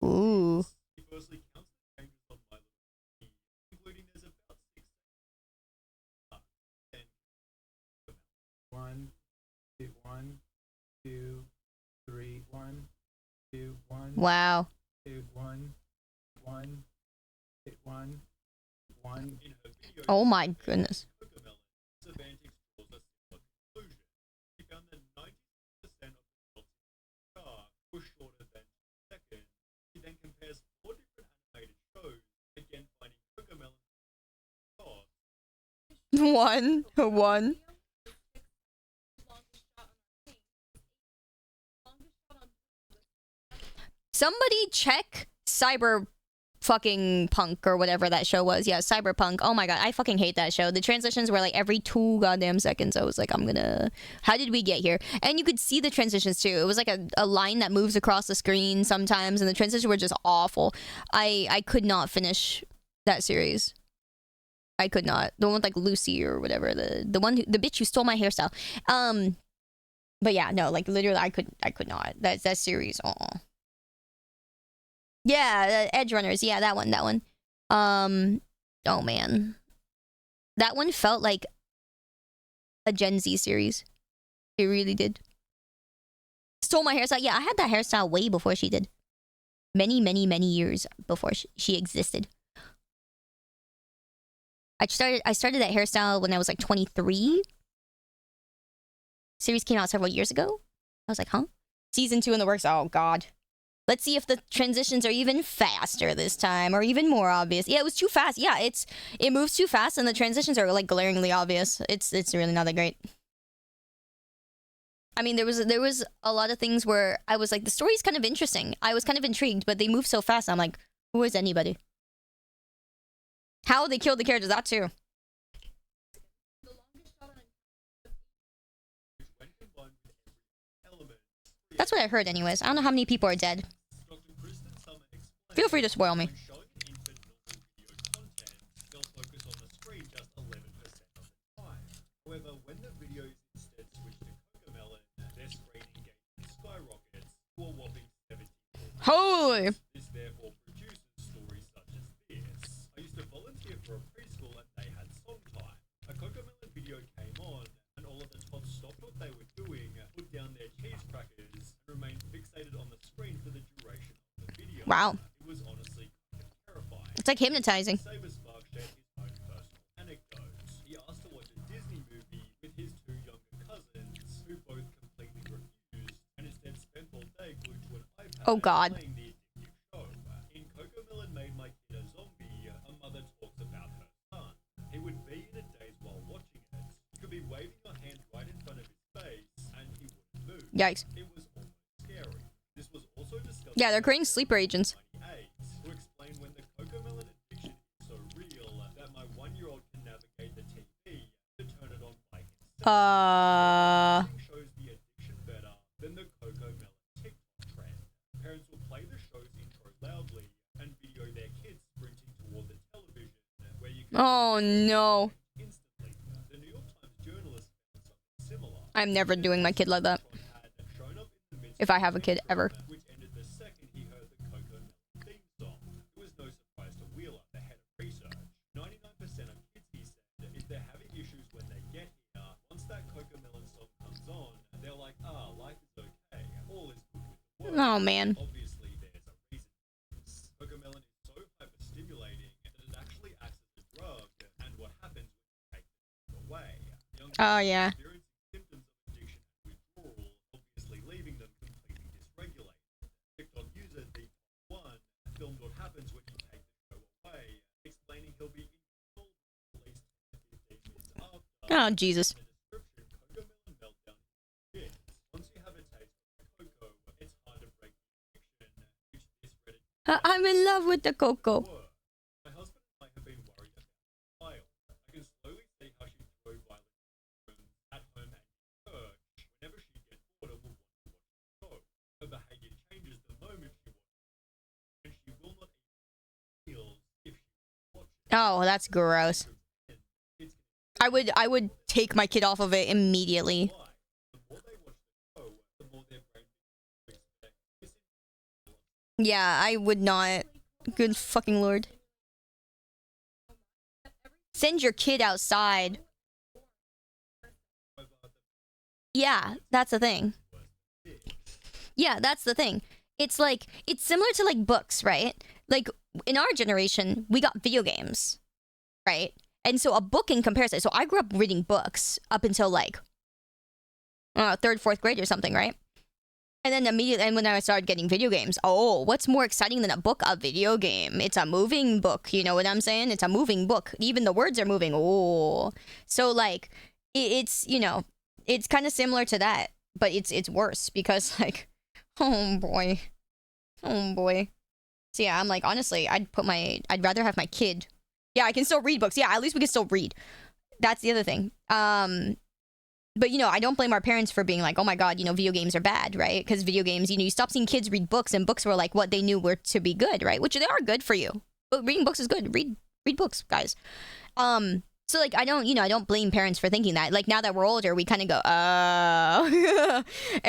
Ooh. One, two, three, one, two, one. Wow. Two, one, hit one. Oh my goodness. One. Somebody check Cyber fucking Punk or whatever that show was. Yeah, Cyberpunk. Oh my god, I fucking hate that show. The transitions were like every 2 goddamn seconds. I was like, how did we get here? And you could see the transitions too. It was like a line that moves across the screen sometimes, and the transitions were just awful. I could not finish that series. I could not. The one with like Lucy or whatever, the bitch who stole my hairstyle. But yeah, no, like literally, I could not. That series. Yeah, Edge Runners. Yeah, that one. Oh man, that one felt like a Gen Z series. It really did. Stole my hairstyle. Yeah, I had that hairstyle way before she did. Many years before she existed. I started that hairstyle when I was like 23. Series came out several years ago. I was like, huh? Season 2 in the works. Oh god. Let's see if the transitions are even faster this time, or even more obvious. Yeah, it was too fast. Yeah, it moves too fast, and the transitions are like glaringly obvious. It's really not that great. I mean, there was a lot of things where I was like, the story's kind of interesting. I was kind of intrigued, but they move so fast. I'm like, who is anybody? How they killed the characters, that too. That's what I heard anyways. I don't know how many people are dead. Feel free to spoil me. Holy! Wow. It's like hypnotizing. Oh god. Yikes. Yeah, they're creating sleeper agents. To explain when the cocomelon addiction is so real that my 1-year-old can navigate the TV to turn it on by himself. Nothing shows the addiction better than the cocomelon TikTok trend. Parents will play the show's intro loudly and video their kids sprinting toward the television where you can no. instantly. The New York Times journalist found something similar. I'm never doing my kid like that. If I have a kid ever. Which ended the second he heard the cocomelon theme song. It was no surprise to Wheeler, the head of research. 99% of kids, he said, if they're having issues when they get here, once that cocomelon song comes on, they're like, life is okay, all is good with the world. Oh, man. Obviously, there's a reason for this. Cocomelon is so hyper-stimulating that it actually acts as a drug, and what happens when you take it away. Young Oh, yeah. experiencing symptoms of addiction and withdrawal, obviously leaving them completely dysregulated. TikTok user D1 filmed what happens when you take the show away, explaining he'll be installed at least 15 minutes after. Oh, Jesus. In the description, cocomelon meltdown is shit. Once you have a taste of the cocoa, it's hard to break the addiction, which this Reddit I'm in love with the cocoa. were. My husband and I have been worried about Violet. I can slowly see how she'd throw Violet at home and church. Whenever she gets bored and will want to watch the show. Her behavior changes the moment she watches it, and she will not eat meals if she watches it. Oh, that's gross. It's I would take my kid off of it immediately. why the more they watch the show, the more their brain begins to expect this is Yeah, I would not. Good fucking lord. Send your kid outside. Yeah, that's the thing. Yeah, that's the thing. It's like, it's similar to like books, right? Like in our generation, we got video games, right? And so a book in comparison. So I grew up reading books up until like, third, fourth grade or something, right? And then immediately, and when I started getting video games, oh, what's more exciting than a book? A video game. It's a moving book. You know what I'm saying? It's a moving book. Even the words are moving. Oh, so like, it's, you know, it's kind of similar to that, but it's worse because like, oh boy. So yeah, I'm like, honestly, I'd rather have my kid. Yeah, I can still read books. Yeah, at least we can still read. That's the other thing. But, you know, I don't blame our parents for being like, oh my god, you know, video games are bad, right? Because video games, you know, you stop seeing kids read books, and books were like what they knew were to be good, right? Which they are good for you. But reading books is good. Read books, guys. So like, I don't blame parents for thinking that. Like, now that we're older, we kind of go,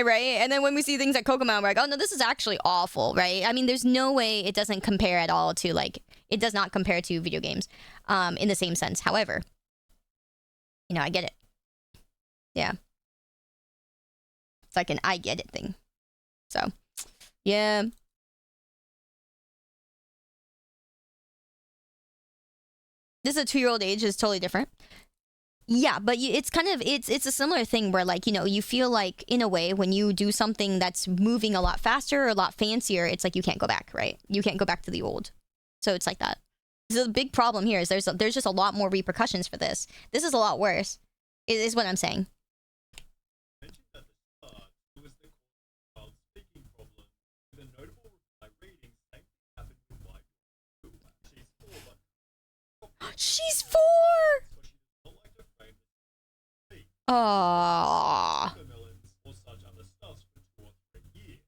right? And then when we see things like Kokomo, we're like, oh no, this is actually awful, right? I mean, there's no way it doesn't compare at all to like, it does not compare to video games, in the same sense. However, you know, I get it. Yeah. It's like an I get it thing. So, yeah. This is a 2-year-old age is totally different. Yeah, but it's kind of, it's a similar thing where like, you know, you feel like in a way when you do something that's moving a lot faster or a lot fancier, it's like you can't go back, right? You can't go back to the old. So it's like that. So the big problem here is there's just a lot more repercussions for this. This is a lot worse, is what I'm saying. mentioned at the start, it was the child's speaking problem, with a notable reply reading, same thing happened with my daughter. She's 4, but She's 4! so she does not like to frame the speak. Aww. Watermelons or such other stuffs for 2 or 3 years.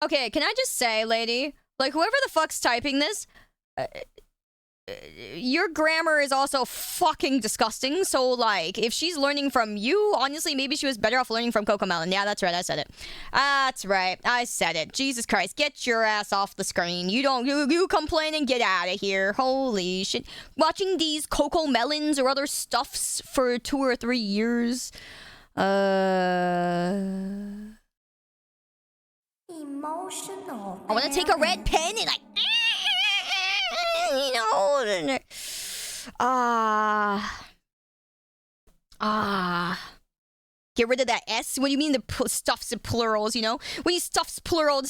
Okay, can I just say, lady, like, whoever the fuck's typing this, your grammar is also fucking disgusting. So, like, if she's learning from you, honestly, maybe she was better off learning from Cocomelon. Yeah, that's right. I said it. That's right. I said it. Jesus Christ. Get your ass off the screen. You complain and get out of here. Holy shit. Watching these Cocomelons or other stuffs for 2 or 3 years. Emotional. I want to take a red pen and like, you know, get rid of that S. What do you mean the stuffs and plurals, you know? When you stuffs plural,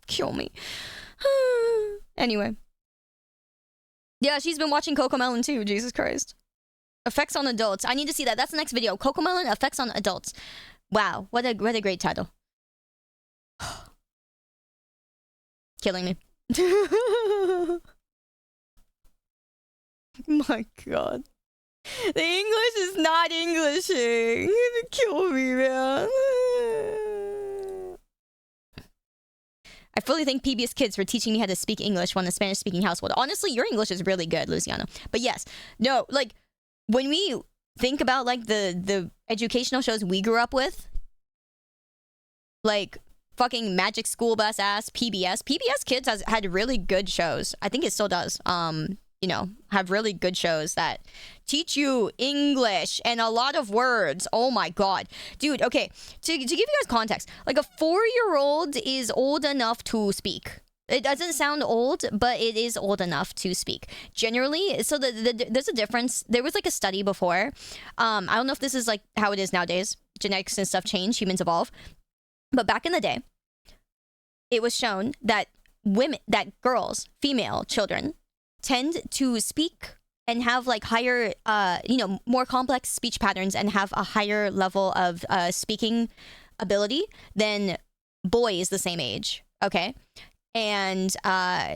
kill me. Anyway. Yeah, she's been watching Cocomelon too, Jesus Christ. Effects on adults. I need to see that. That's the next video. Cocomelon effects on adults. Wow, what a great title. Killing me. My god. The English is not Englishing. You're gonna kill me, man. I fully thank PBS Kids for teaching me how to speak English when a Spanish-speaking household. Honestly, your English is really good, Luciano. But yes, no, like, when we think about, like, the educational shows we grew up with, like, fucking Magic School Bus ass, PBS Kids has had really good shows. I think it still does. You know, have really good shows that teach you English and a lot of words. Oh my god. Dude, okay, to give you guys context, like a 4-year-old is old enough to speak. It doesn't sound old, but it is old enough to speak. Generally, so there's a difference. There was like a study before. I don't know if this is like how it is nowadays. Genetics and stuff change, humans evolve. But back in the day, it was shown that girls, female children, tend to speak and have like higher, you know, more complex speech patterns and have a higher level of speaking ability than boys the same age. Okay. And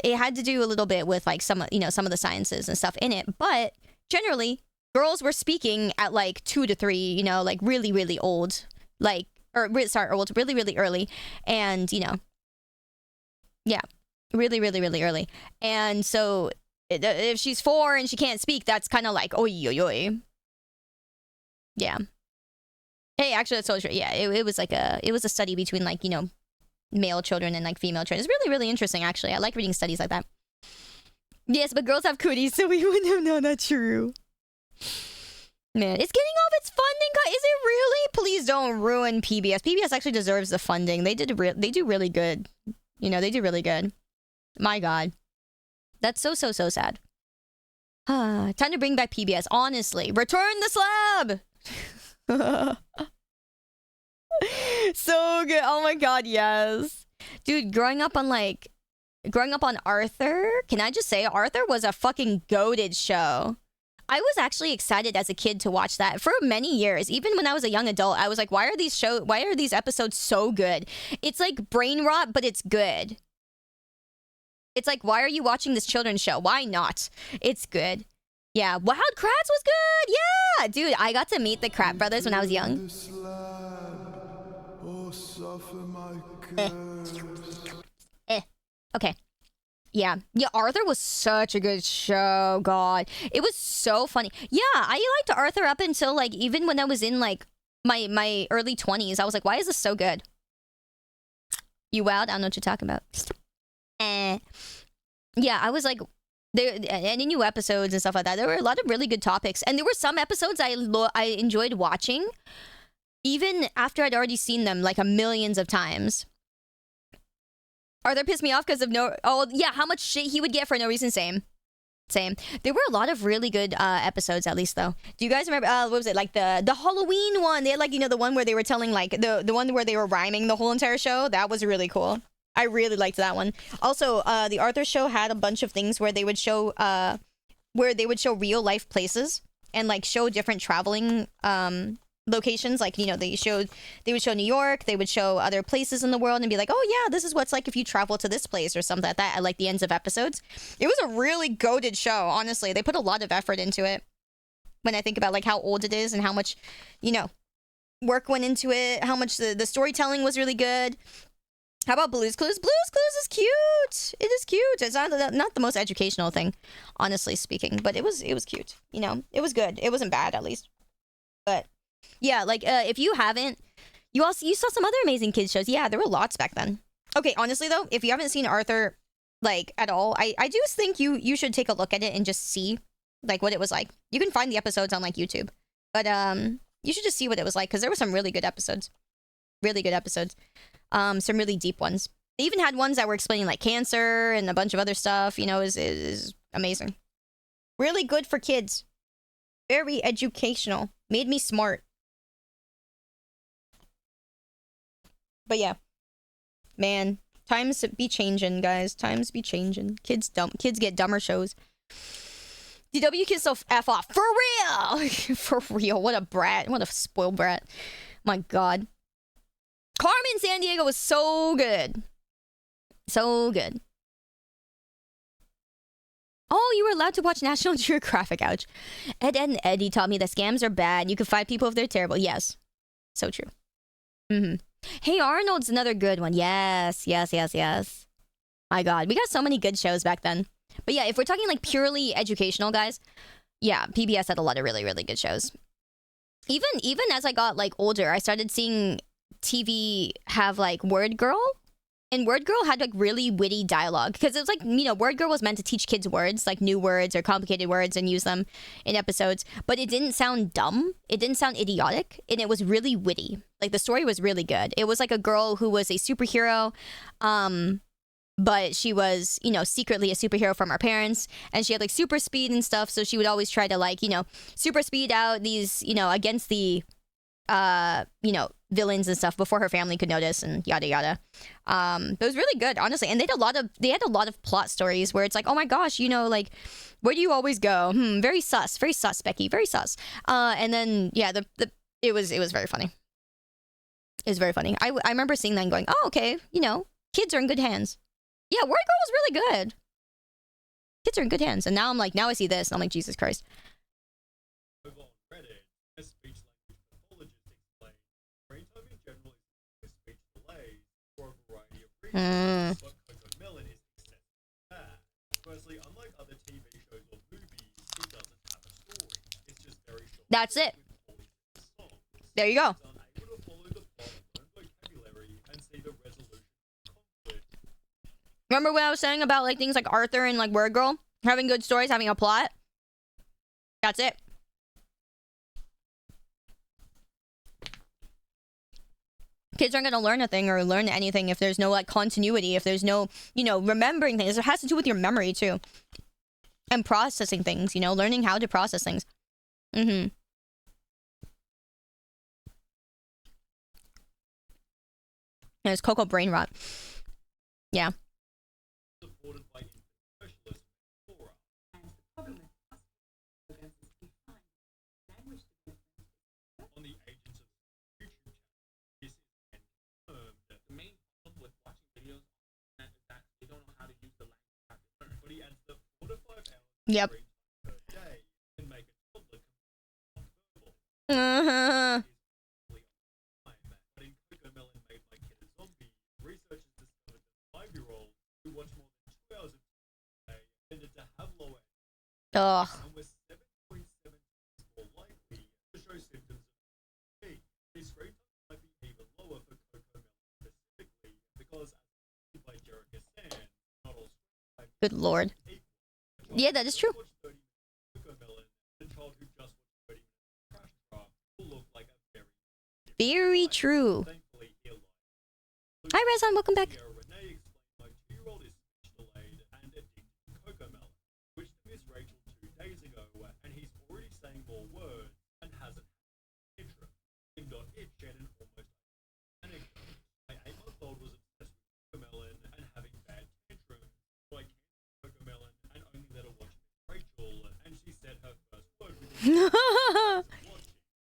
it had to do a little bit with like some of the sciences and stuff in it. But generally, girls were speaking at like 2 to 3, you know, like really, really old, like, old, really, really early. And, you know, yeah, really, really, really early. And so if she's 4 and she can't speak, that's kind of like, oi, oi, oi. Yeah. Hey, actually, that's totally true. Yeah, it was like it was a study between like, you know, male children and like female children. It's really, really interesting, actually. I like reading studies like that. Yes, but girls have cooties, so we wouldn't have known that's true. Man, it's getting off its funding. Is it really? Please don't ruin PBS. PBS actually deserves the funding. They do really good. You know, they do really good. My god. That's so sad. Time to bring back PBS. Honestly, return the slab. So good. Oh my god, yes. Dude, growing up on Arthur, can I just say Arthur was a fucking goated show. I was actually excited as a kid to watch that for many years. Even when I was a young adult, I was like, why are these episodes so good? It's like brain rot, but it's good. It's like, why are you watching this children's show? Why not? It's good. Yeah, Wild Kratts was good. Yeah, dude, I got to meet the Kratt brothers when I was young. Okay. Yeah, Arthur was such a good show. God, it was so funny. Yeah, I liked Arthur up until like even when I was in like my early 20s. I was like, why is this so good? You wild? I don't know what you're talking about. Yeah, I was like, there any new episodes and stuff like that. There were a lot of really good topics, and there were some episodes I enjoyed watching, even after I'd already seen them like millions of times. Arthur pissed me off because of how much shit he would get for no reason. Same. There were a lot of really good episodes, at least though. Do you guys remember? What was it, like the Halloween one? They had like, you know, the one where they were telling like the one where they were rhyming the whole entire show. That was really cool. I really liked that one. Also, the Arthur show had a bunch of things where they would show real life places and like show different traveling locations. Like, you know, they would show New York, they would show other places in the world and be like, oh yeah, this is what's like if you travel to this place or something like that at like the ends of episodes. It was a really goated show, honestly. They put a lot of effort into it. When I think about like how old it is and how much, you know, work went into it, how much the storytelling was really good. How about Blue's Clues? Blue's Clues is cute. It is cute. It's not the most educational thing, honestly speaking, but it was cute. You know, it was good. It wasn't bad, at least. But yeah, like if you haven't, you saw some other amazing kids shows. Yeah, there were lots back then. Okay, honestly though, if you haven't seen Arthur like at all, I do think you should take a look at it and just see like what it was like. You can find the episodes on like YouTube, but you should just see what it was like because there were some really good episodes. Really good episodes. Some really deep ones. They even had ones that were explaining like cancer and a bunch of other stuff. You know, is amazing. Really good for kids. Very educational. Made me smart. But yeah, man, times be changing, guys. Times be changing. Kids get dumber shows. DW can still F off for real. For real. What a brat. What a spoiled brat. My God. Carmen Sandiego was so good. So good. Oh, you were allowed to watch National Geographic, ouch. Ed and Eddie taught me that scams are bad. You can fight people if they're terrible. Yes. So true. Hey Arnold's another good one. Yes. My god, we got so many good shows back then. But yeah, if we're talking like purely educational, guys, yeah, PBS had a lot of really, really good shows. Even as I got like older, I started seeing TV have like Word Girl. And Word Girl had like really witty dialogue because it was like, you know, Word Girl was meant to teach kids words, like new words or complicated words, and use them in episodes. But it didn't sound dumb. It didn't sound idiotic. And it was really witty. Like the story was really good. It was like a girl who was a superhero, but she was, you know, secretly a superhero from her parents. And she had like super speed and stuff. So she would always try to like, you know, super speed out these, you know, against the you know, villains and stuff before her family could notice and yada yada. It was really good, honestly. And they had a lot of plot stories where it's like, oh my gosh, you know, like, where do you always go? Very sus, Becky, very sus. And then yeah, it was very funny. It was very funny. I remember seeing that and going, oh okay, you know, kids are in good hands. Yeah, Word Girl was really good. Kids are in good hands. And now I'm like, now I see this and I'm like, Jesus Christ. That's it. There you go. Remember what I was saying about like things like Arthur and like Word Girl having good stories, having a plot? That's it. Kids aren't going to learn a thing or learn anything if there's no like continuity, if there's no, you know, remembering things. It has to do with your memory too. And processing things, you know, learning how to process things. And it's Coco brain rot. Yeah. Yep. Ugh. Good lord. Yeah, that is true. Very true. Hi, Rezan. Welcome back.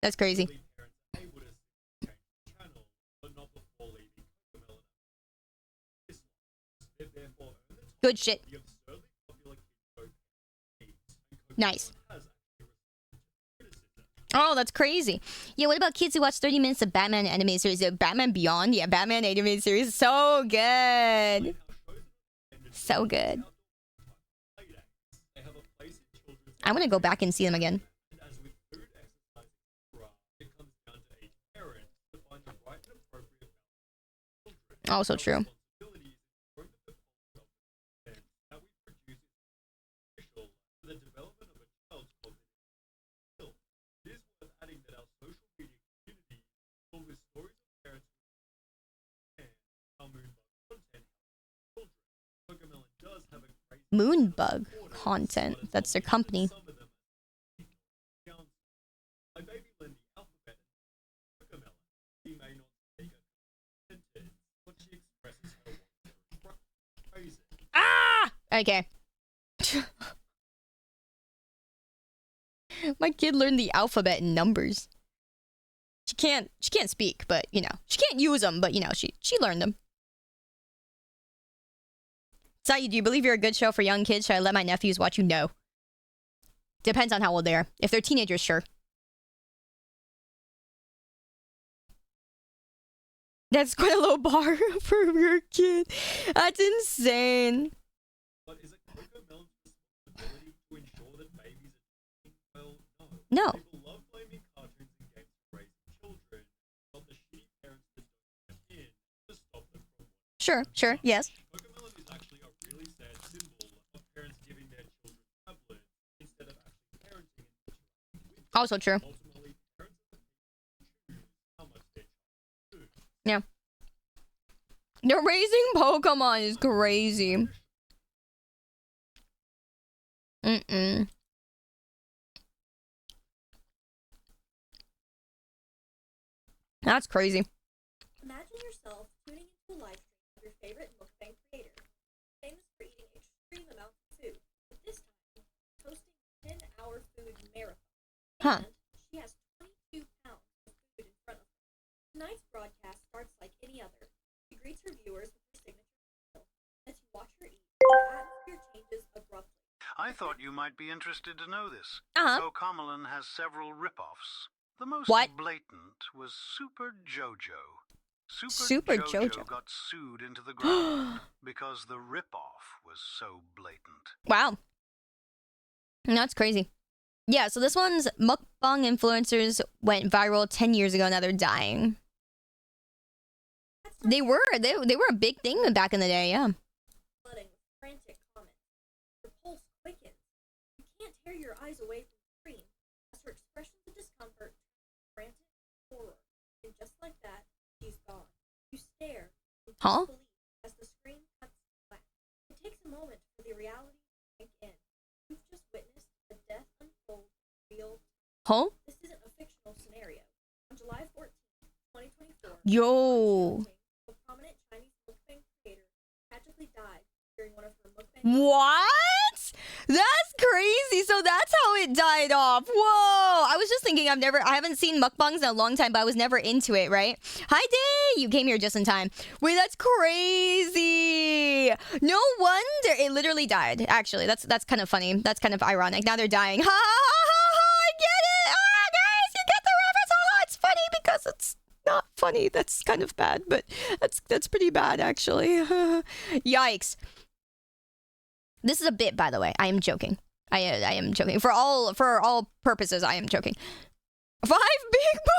That's crazy. Good shit. Nice. Oh, that's crazy. Yeah, what about kids who watch 30 minutes of Batman animated series? Batman Beyond? Yeah, Batman animated series. So good. So good. I'm gonna go back and see them again. Oh, so true. Moonbug content. That's their company. Ah! Okay. My kid learned the alphabet and numbers. She can't speak, but you know, she can't use them, but you know, she learned them. Saeed, do you believe you're a good show for young kids? Should I let my nephews watch you? No. Depends on how old they are. If they're teenagers, sure. That's quite a low bar for your kid. That's insane. But is it CoComelon's responsibility to ensure that babies are well? No. People love blaming cartoons and games for raising children, but the shitty parents that don't step in to stop them from watching. Sure, yes. CoComelon is actually a really sad symbol of parents giving their children tablets instead of actually parenting and interacting with them. Also true. Ultimately, parents are the people who choose how much their child should. Yeah. The raising Pokemon is crazy. That's crazy. Imagine yourself tuning into a live stream of your favorite mukbang creator, famous for eating extreme amounts of food, but this time hosting a 10-hour food marathon. Huh. And she has 22 pounds of food in front of her. Tonight's broadcast starts like any other. She greets her viewers with her signature meal. As you watch her eat, the atmosphere changes abruptly. I thought you might be interested to know this. Cocomelon has several rip-offs. The most blatant was Super Jojo. Super Jojo got sued into the ground because the rip-off was so blatant. Wow. That's crazy. Yeah, so this one's mukbang influencers went viral 10 years ago, now they're dying. They were a big thing back in the day, yeah. Flooding with frantic comments. Her pulse quickens. You can't tear your eyes away from the screen as her expressions of discomfort turn frantic horror. And just like that, she's gone. You stare in disbelief as the screen cuts black. It takes a moment for the reality to sink in. You've just witnessed the death unfold real. This isn't a fictional scenario. On July 14th, 2024, Yo. a prominent Chinese mukbang creator tragically died during one of her mukbang. What? That's crazy. So that's how it died off. Whoa. I was just thinking I haven't seen mukbangs in a long time, but I was never into it, right? Hi, Day. You came here just in time. Wait, that's crazy. No wonder it literally died. Actually, that's kind of funny. That's kind of ironic. Now they're dying. Ha ha ha ha. I get it. Ah, guys, you get the reference. Oh, it's funny because it's not funny. That's kind of bad, but that's pretty bad actually. Yikes. This is a bit, by the way. I am joking. I am joking. For all purposes, I am joking. 5 big balls.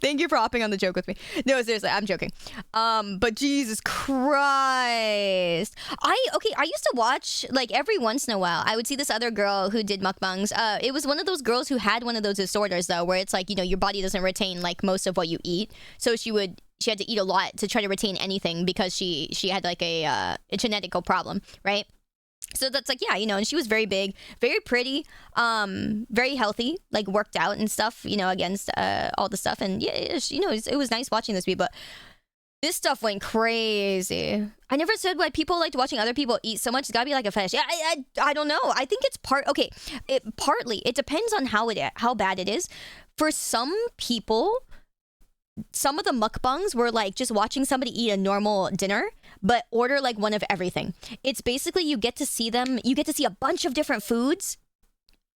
Thank you for hopping on the joke with me. No, seriously, I'm joking. But Jesus Christ. I used to watch, like, every once in a while, I would see this other girl who did mukbangs. It was one of those girls who had one of those disorders, though, where it's like, you know, your body doesn't retain, like, most of what you eat. So she had to eat a lot to try to retain anything because she had, like, a genetical problem, right? So that's like, yeah, you know, and she was very big, very pretty, very healthy, like worked out and stuff, you know, against all the stuff. And yeah, you know, it was nice watching this, but this stuff went crazy. I never said why people liked watching other people eat so much. It's gotta be like a fetish. Yeah, I don't know. I think it's partly, it depends on how bad it is. For some people, some of the mukbangs were like just watching somebody eat a normal dinner, but order like one of everything. It's basically you get to see a bunch of different foods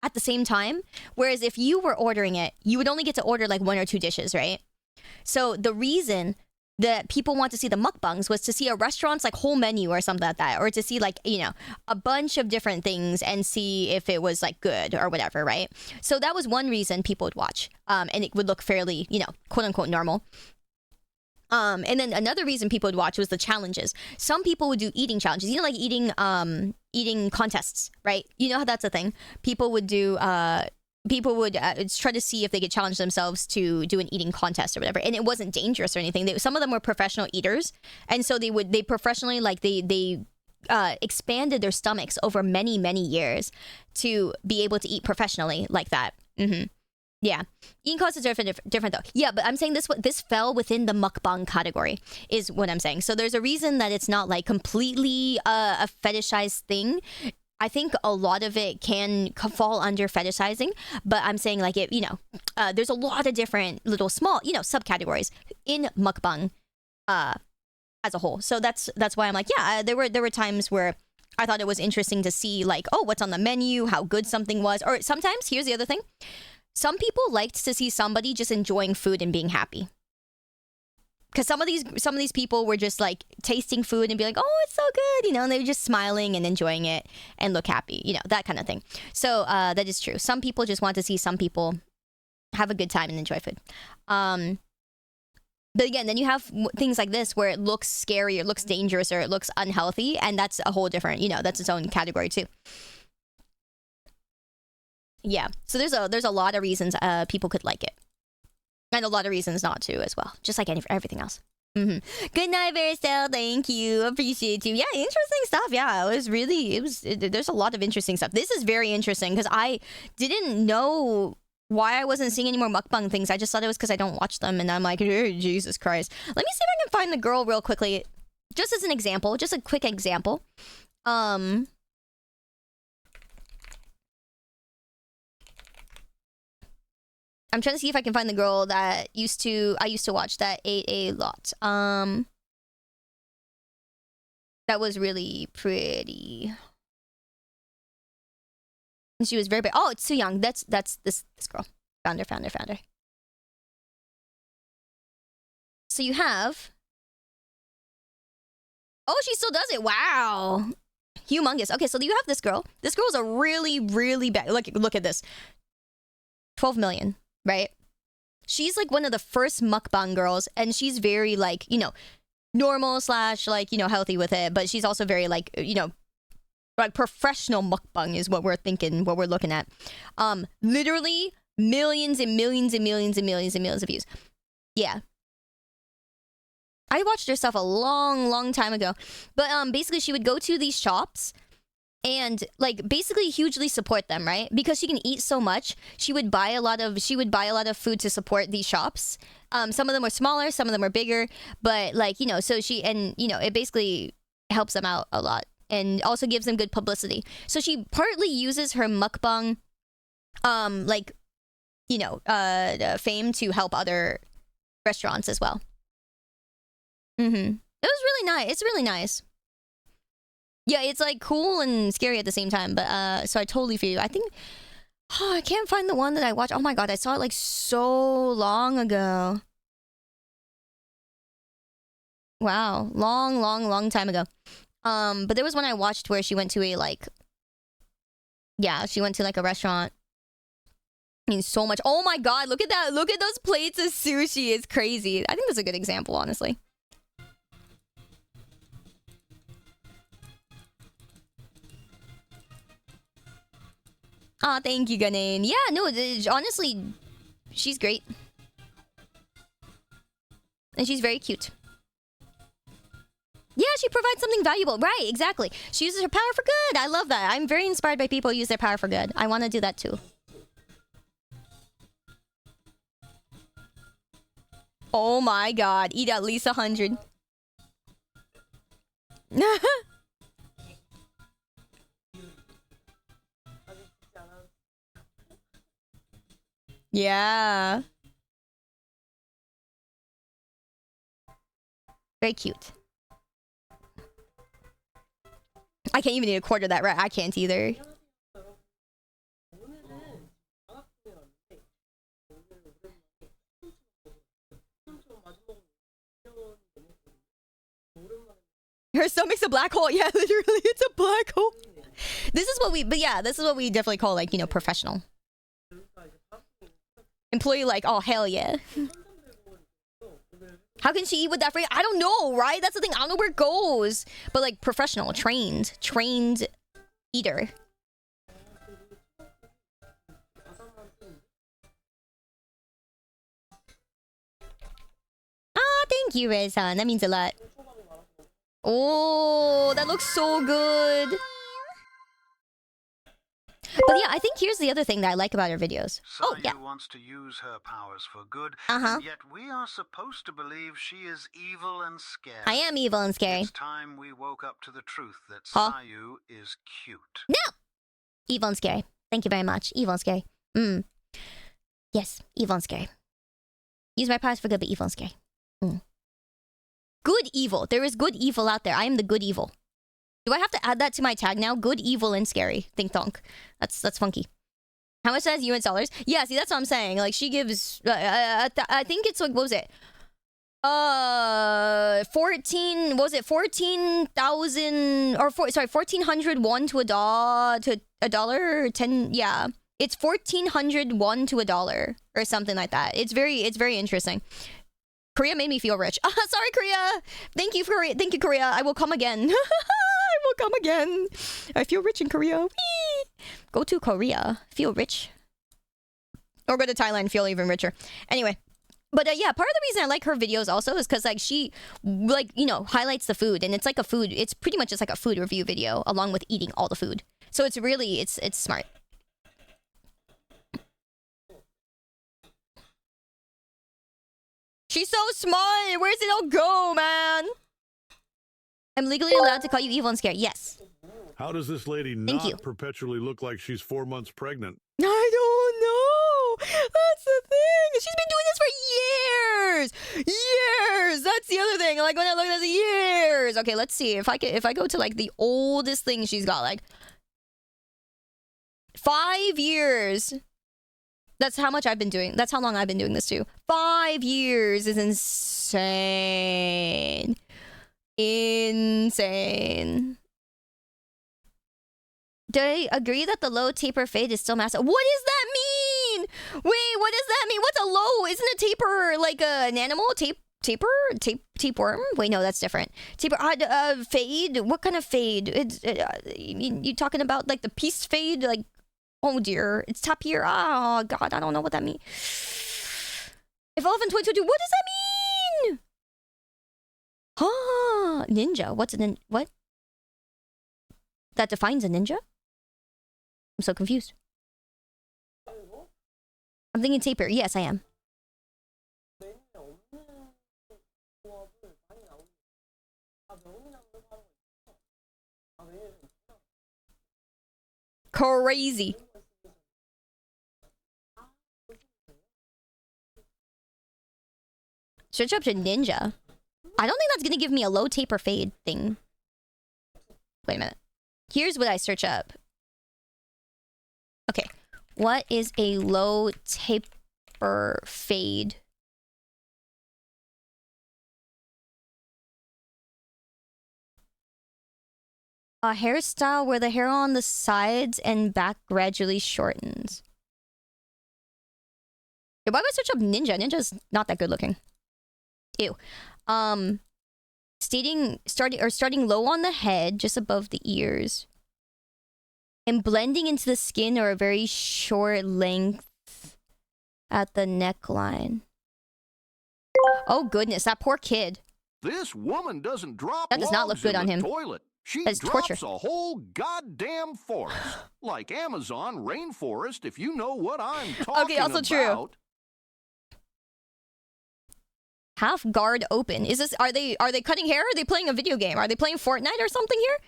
at the same time. Whereas if you were ordering it, you would only get to order like 1 or 2 dishes, right? So the reason that people want to see the mukbangs was to see a restaurant's like whole menu or something like that, or to see like, you know, a bunch of different things and see if it was like good or whatever, right? So that was one reason people would watch, and it would look fairly, you know, quote unquote normal. And then another reason people would watch was the challenges. Some people would do eating challenges, you know, like eating contests, right? You know how that's a thing. People would try to see if they could challenge themselves to do an eating contest or whatever, and it wasn't dangerous or anything. Some of them were professional eaters, and so they professionally, like, they expanded their stomachs over many years to be able to eat professionally like that. Yeah, eating contests are different though. Yeah, but I'm saying this fell within the mukbang category is what I'm saying. So there's a reason that it's not like completely a fetishized thing. I think a lot of it can fall under fetishizing, but I'm saying like it, you know, there's a lot of different little small, you know, subcategories in mukbang as a whole. So that's why I'm like, yeah, there were times where I thought it was interesting to see like, oh, what's on the menu, how good something was. Or sometimes, here's the other thing. Some people liked to see somebody just enjoying food and being happy. Because some of these people were just like tasting food and be like, oh, it's so good, you know, and they were just smiling and enjoying it and look happy, you know, that kind of thing. So that is true. Some people just want to see some people have a good time and enjoy food. But again, then you have things like this where it looks scary, or it looks dangerous, or it looks unhealthy, and that's a whole different, you know, that's its own category too. Yeah, so there's a lot of reasons people could like it. And a lot of reasons not to as well. Just like everything else. Good night, Vericel. Thank you. Appreciate you. Yeah, interesting stuff. Yeah, there's a lot of interesting stuff. This is very interesting because I didn't know why I wasn't seeing any more mukbang things. I just thought it was because I don't watch them. And I'm like, Jesus Christ. Let me see if I can find the girl real quickly. Just as an example. Just a quick example. I'm trying to see if I can find the girl that I used to watch that ate a lot. That was really pretty. And she was very big. Oh, it's too young. That's this girl. Found her. So you have. Oh, she still does it. Wow. Humongous. Okay, so you have this girl. This girl's a really, really bad. Look at this. 12 million. Right? She's like one of the first mukbang girls, and she's very like, you know, normal / like, you know, healthy with it, but she's also very like, you know, like professional mukbang is what we're thinking, what we're looking at. Literally millions and millions and millions and millions and millions of views. Yeah. I watched her stuff a long time ago, but basically she would go to these shops and like basically hugely support them, right? Because she can eat so much, she would buy a lot of food to support these shops. Some of them were smaller, some of them were bigger, but like, you know, so it basically helps them out a lot and also gives them good publicity. So she partly uses her mukbang like, you know, fame to help other restaurants as well. It was really nice. It's really nice. Yeah, it's like cool and scary at the same time, but so I totally feel you. I think I can't find the one that I watched. Oh my god, I saw it like so long ago. Wow, long time ago. But there was one I watched where she went to a like, yeah, she went to like a restaurant. I mean, so much. Oh my god, look at that. Look at those plates of sushi. It's crazy. I think that's a good example, honestly. Oh, thank you, Ganen. Yeah, no, honestly, she's great. And she's very cute. Yeah, she provides something valuable. Right, exactly. She uses her power for good. I love that. I'm very inspired by people who use their power for good. I want to do that too. Oh my god. Eat at least 100. Yeah. Very cute. I can't even eat a quarter of that, right? I can't either. Her stomach's a black hole. Yeah, literally, it's a black hole. This is what we definitely call, like, you know, professional. Employee, like, oh, hell yeah. How can she eat with that free? I don't know, right? That's the thing. I don't know where it goes. But, like, professional, trained eater. Ah, thank you, Rez-san. That means a lot. Oh, that looks so good. But yeah, I think here's the other thing that I like about her videos. Oh, yeah. wants to use her powers for good, Uh-huh. and yet we are supposed to believe she is evil and scary. I am evil and scary. It's time we woke up to the truth that Huh? Sayu is cute. No! Evil and scary. Thank you very much. Evil and scary. Yes, evil and scary. Use my powers for good, but evil and scary. Good evil. There is good evil out there. I am the good evil. Do I have to add that to my tag now? Good, evil, and scary. Think thonk. That's funky. How much does US dollars? Yeah, see, that's what I'm saying. Like, she gives... I think it's like, what was it? 14... What was it? 14,000... Or, sorry, 1,400 won to a dollar? 10... Yeah. It's 1,400 won to a dollar. Or something like that. It's very interesting. Korea made me feel rich. Sorry, Korea. Thank you, Korea. Thank you, Korea. I will come again. I will come again. I feel rich in Korea. Whee! Go to Korea. Feel rich. Or go to Thailand. Feel even richer. Anyway. But yeah, part of the reason I like her videos also is because like she, like, you know, highlights the food. And it's like a food. It's pretty much just like a food review video along with eating all the food. So it's really, it's smart. She's so smart. Where's it all go, man? I'm legally allowed to call you evil and scary. Yes. How does this lady not perpetually look like she's 4 months pregnant? I don't know. That's the thing. She's been doing this for years. Years. That's the other thing. Like when I look at this, years. Okay, let's see if I go to like the oldest thing she's got, like 5 years. That's how much I've been doing. That's how long I've been doing this too. 5 years is insane. Insane. Do I agree that the low taper fade is still massive? What does that mean? Wait, what does that mean? What's a low? Isn't a taper like an animal? Tapeworm? Wait, no, that's different. Taper, fade? What kind of fade? It's you talking about like the peace fade? Like, oh dear, it's top here. Oh god, I don't know what that means. Evolve in 2022. What does that mean? Huh? Ninja. What's a ninja? What? That defines a ninja? I'm so confused. I'm thinking taper. Yes, I am. Crazy. Search up to ninja. I don't think that's gonna give me a low taper fade thing. Wait a minute. Here's what I search up. Okay. What is a low taper fade? A hairstyle where the hair on the sides and back gradually shortens. Yeah, why would I search up ninja? Ninja's not that good looking. Ew. Starting low on the head, just above the ears. And blending into the skin or a very short length at the neckline. Oh goodness, that poor kid. This woman doesn't drop that does not look good on him. Toilet. She That's drops torture. a whole goddamn forest. Like Amazon rainforest, if you know what I'm talking about. Okay, also true. Half guard open. Is this, are they cutting hair? Are they playing a video game? Are they playing Fortnite or something here?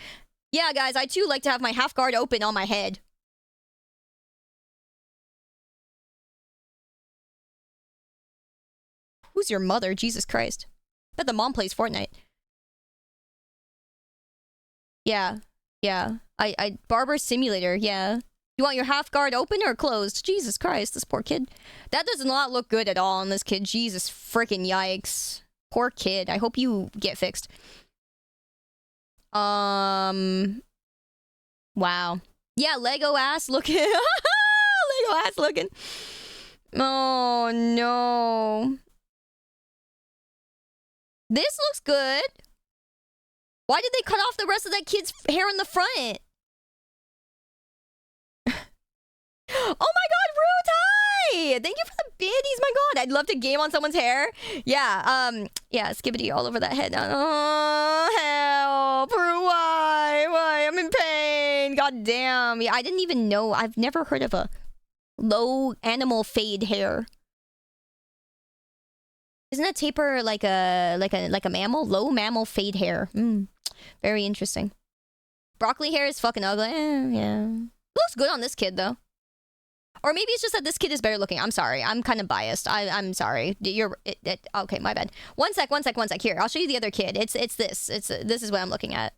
Yeah, guys, I too like to have my half guard open on my head. Who's your mother? Jesus Christ. Bet the mom plays Fortnite. Yeah. Yeah. Barber Simulator, yeah. You want your half guard open or closed? Jesus Christ, this poor kid. That does not look good at all on this kid. Jesus freaking yikes. Poor kid. I hope you get fixed. Wow. Yeah, Lego ass looking. Lego ass looking. Oh no. This looks good. Why did they cut off the rest of that kid's hair in the front? Oh my god, Root, hi! Thank you for the biddies, my god. I'd love to game on someone's hair. Yeah, yeah, skibbity all over that head. Oh, help. Why? I'm in pain. God damn. Yeah, I didn't even know. I've never heard of a low animal fade hair. Isn't a taper like a mammal? Low mammal fade hair. Very interesting. Broccoli hair is fucking ugly. Yeah. Looks good on this kid though. Or maybe it's just that this kid is better looking. I'm sorry. I'm kind of biased. I'm sorry. Okay, my bad. One sec. Here, I'll show you the other kid. It's this. This is what I'm looking at.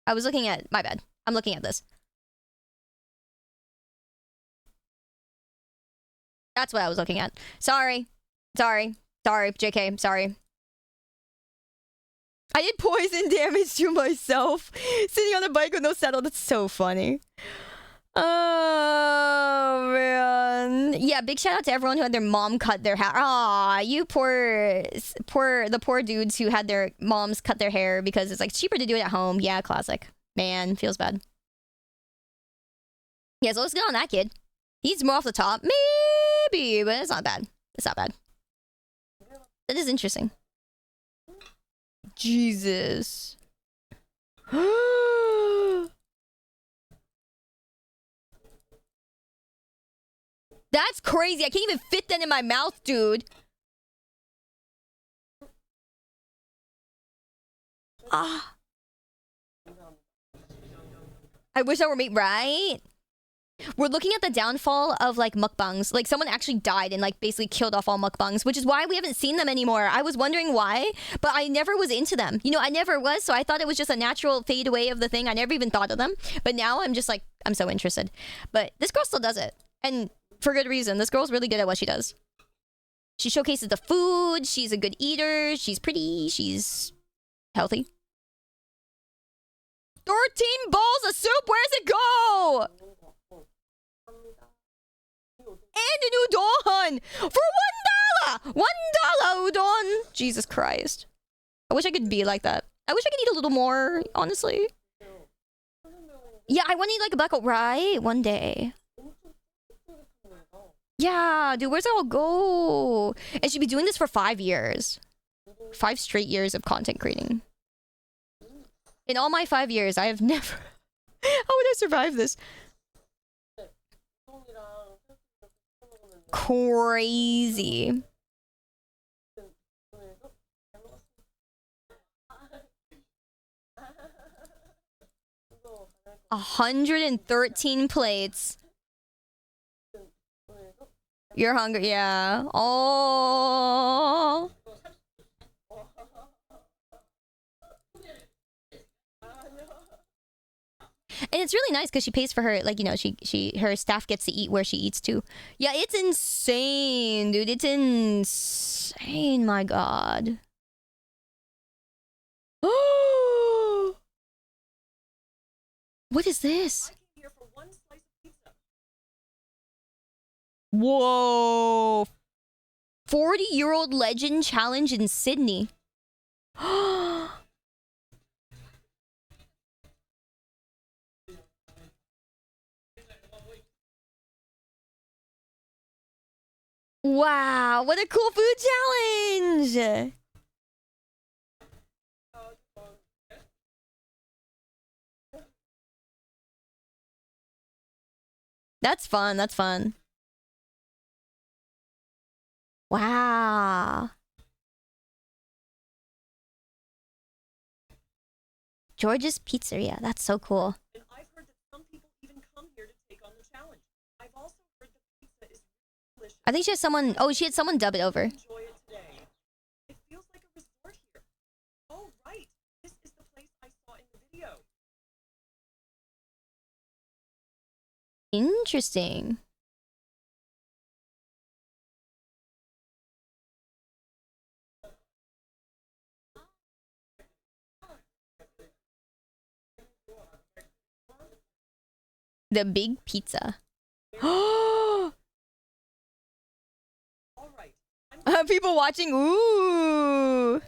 I was looking at... My bad. I'm looking at this. That's what I was looking at. Sorry, JK. Sorry. I did poison damage to myself. Sitting on the bike with no saddle. That's so funny. Oh, man. Yeah, big shout out to everyone who had their mom cut their hair. Aw, you the poor dudes who had their moms cut their hair because it's like cheaper to do it at home. Yeah, classic. Man, feels bad. Yeah, so let's get on that kid. He's more off the top. Maybe, but it's not bad. It's not bad. That is interesting. Jesus. That's crazy. I can't even fit that in my mouth, dude. Ah. I wish I were me, right? We're looking at the downfall of like mukbangs. Like someone actually died and like basically killed off all mukbangs, which is why we haven't seen them anymore. I was wondering why, but I never was into them. You know, I never was, so I thought it was just a natural fade away of the thing. I never even thought of them. But now I'm just like, I'm so interested. But this girl still does it. And for good reason. This girl's really good at what she does. She showcases the food. She's a good eater. She's pretty. She's healthy. 13 bowls of soup. Where's it go? And an udon for $1. $1 udon. Jesus Christ. I wish I could be like that. I wish I could eat a little more, honestly. Yeah, I want to eat like a black hole, right? One day. Yeah, dude, where's it all go? And she'd be doing this for 5 years. 5 straight years of content creating. In all my 5 years, I have never... How would I survive this? Crazy. $113 plates. You're hungry, yeah. Oh. And it's really nice because she pays for her, like, you know, her staff gets to eat where she eats too. Yeah, it's insane, dude. It's insane, my god. Oh. What is this? Whoa. 40-year-old legend challenge in Sydney. Wow, what a cool food challenge! That's fun, that's fun. Wow. George's Pizzeria, that's so cool. And I've heard that some people even come here to take on the challenge. I've also heard the pizza is delicious. I think she has someone, oh, she had someone dub it over. Enjoy it today. It feels like a resort here. Oh, right. This is the place I saw in the video. Interesting. The big pizza. People watching. Ooh.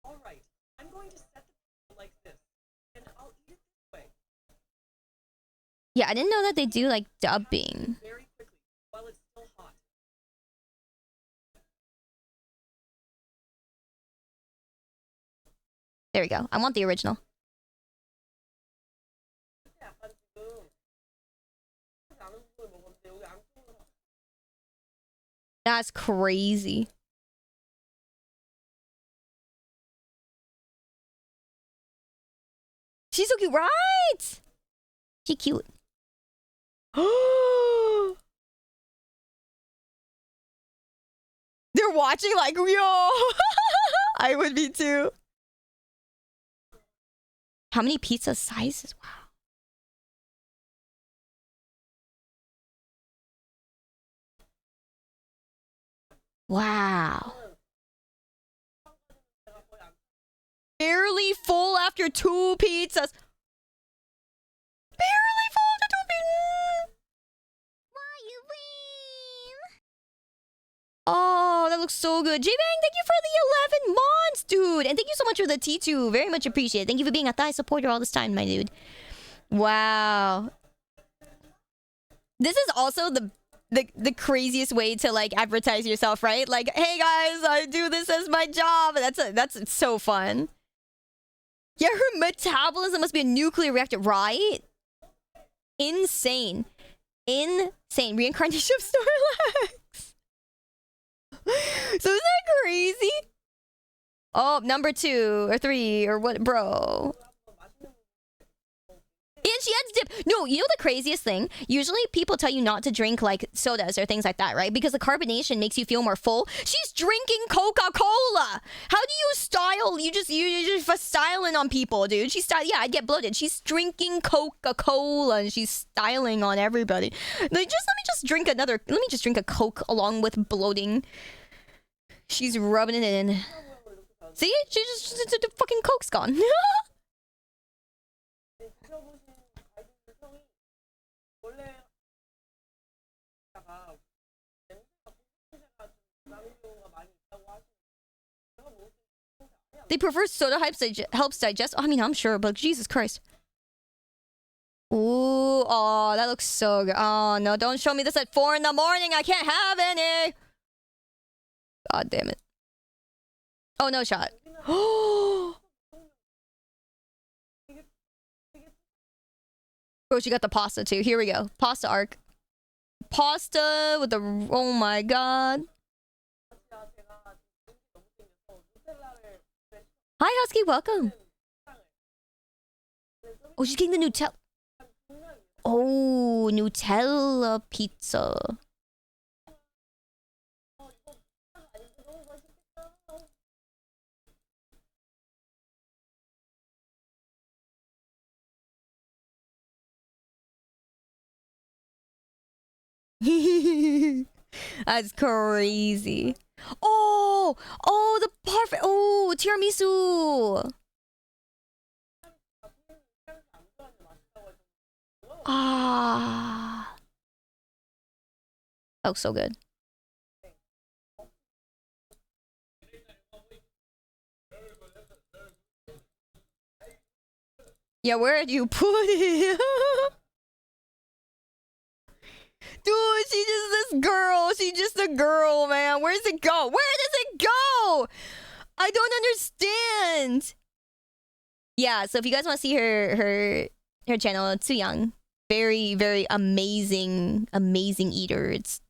All right. I'm going to set the table like this, and I'll eat it this way. Yeah, I didn't know that they do like dubbing. Very quickly while it's still hot. There we go. I want the original. That's crazy. She's so cute, right? She cute. They're watching like, yo. I would be too. How many pizza sizes? Wow. Wow. Barely full after 2 pizzas. Barely full after 2 pizzas. Why you win? Oh, that looks so good. J-Bang, thank you for the 11 months, dude. And thank you so much for the T2. Very much appreciated. Thank you for being a Thai supporter all this time, my dude. Wow. This is also the craziest way to like advertise yourself, right? Like, hey guys, I do this as my job. That's so fun. Yeah, her metabolism must be a nuclear reactor, right? Insane. Insane. Reincarnation of Snorlax. So is that crazy? Oh, number 2 or 3 or what, bro? And she adds dip. No, you know the craziest thing? Usually people tell you not to drink like sodas or things like that, right? Because the carbonation makes you feel more full. She's drinking Coca-Cola. How do you style? You just styling on people, dude. Yeah, I'd get bloated. She's drinking Coca-Cola and she's styling on everybody. Like, let me just drink a Coke along with bloating. She's rubbing it in. See? The fucking Coke's gone. They prefer soda helps digest. I mean, I'm sure, but Jesus Christ. Ooh, oh, that looks so good. Oh, no, don't show me this at 4 in the morning. I can't have any. God damn it. Oh, no shot. Bro, she got the pasta too. Here we go. Pasta arc. Pasta with the... Oh my god. Hi, Husky. Welcome. Oh, she's getting the Nutella. Oh, Nutella pizza. That's crazy. Oh, the parfait. Oh, tiramisu. Ah. Oh, so good. Yeah, where do you put it? Dude, she's just this girl. She's just a girl, man. Where does it go? Where does it go? I don't understand. Yeah, so if you guys want to see her channel, Too Young, very, very amazing eater. It's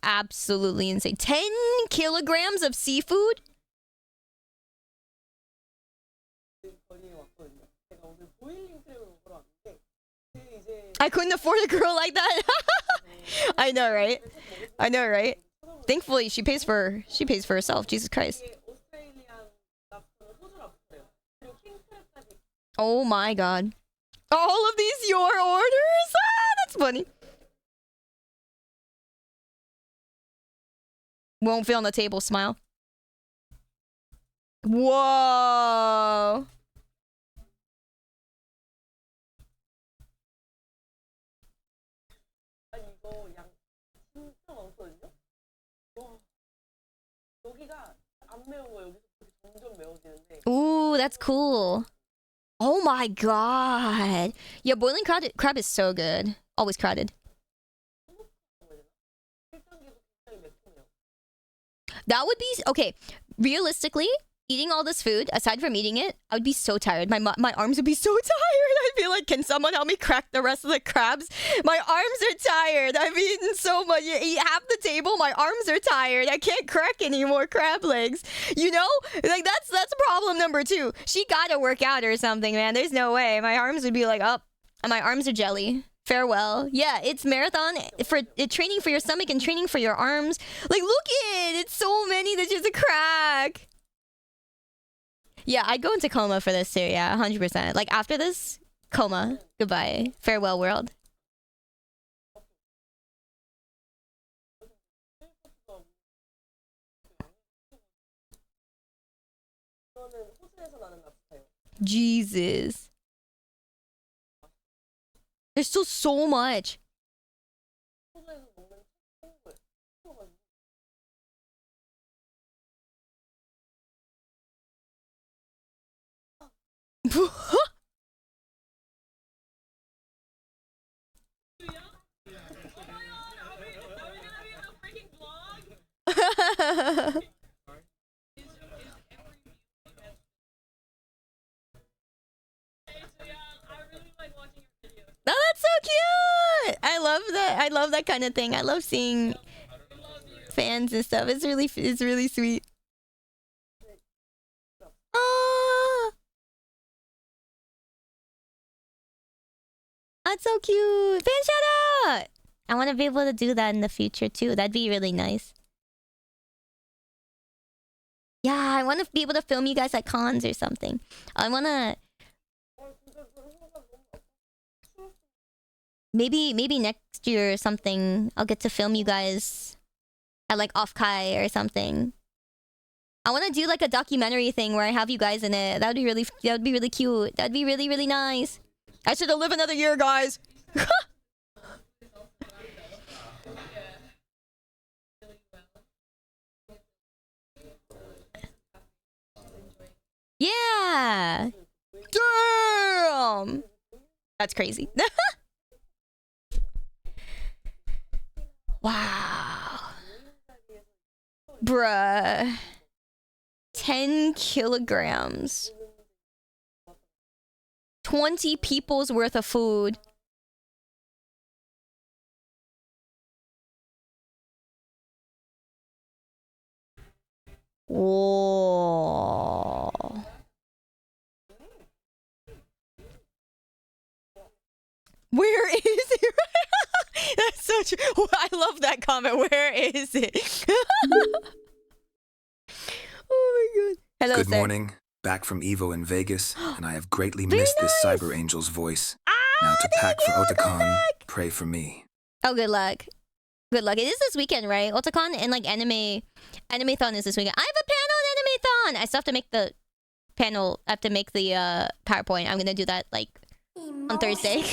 absolutely insane. 10 kilograms of seafood? I couldn't afford a girl like that. I know, right? I know, right? Thankfully, she pays for herself. Jesus Christ. Oh my god. All of these your orders? Ah, that's funny. Won't fit on the table, smile. Whoa. Ooh, that's cool. Oh my god. Yeah, boiling crab is so good. Always crowded. That would be... Okay, realistically, eating all this food, aside from eating it, I would be so tired. My arms would be so tired. I'd be like, can someone help me crack the rest of the crabs? My arms are tired. I've eaten so much. You eat half the table, my arms are tired. I can't crack any more crab legs. You know? Like, that's problem number 2. She gotta work out or something, man. There's no way. My arms would be like, oh, my arms are jelly. Farewell. Yeah, it's marathon for training for your stomach and training for your arms. Like, look at it. It's so many that just a crack. Yeah, I'd go into coma for this too. Yeah, 100%. Like, after this, coma. Goodbye. Farewell, world. Jesus. There's still so much. Oh, that's so cute! I love that. I love that kind of thing. I love seeing fans and stuff. It's really sweet. Oh, that's so cute. Fan shout out! I want to be able to do that in the future too. That'd be really nice. Yeah, I want to be able to film you guys at cons or something. I want to... Maybe next year or something, I'll get to film you guys at like Off-Kai or something. I want to do like a documentary thing where I have you guys in it. That would be really cute. That'd be really, really nice. I should have lived another year, guys. Yeah. Damn. That's crazy. Wow. Bruh. 10 kilograms. 20 people's worth of food. Whoa. Where is it? That's so true. I love that comment. Where is it? Oh my god. Hello, Good sir. morning. Back from Evo in Vegas, and I have greatly missed this Cyber Angel's voice. Now to pack for Otakon, pray for me. Oh, good luck. Good luck. It is this weekend, right? Otakon and like Anime-thon is this weekend. I have a panel at Anime-thon! I still have to make the panel. I have to make the PowerPoint. I'm gonna do that like on Thursday.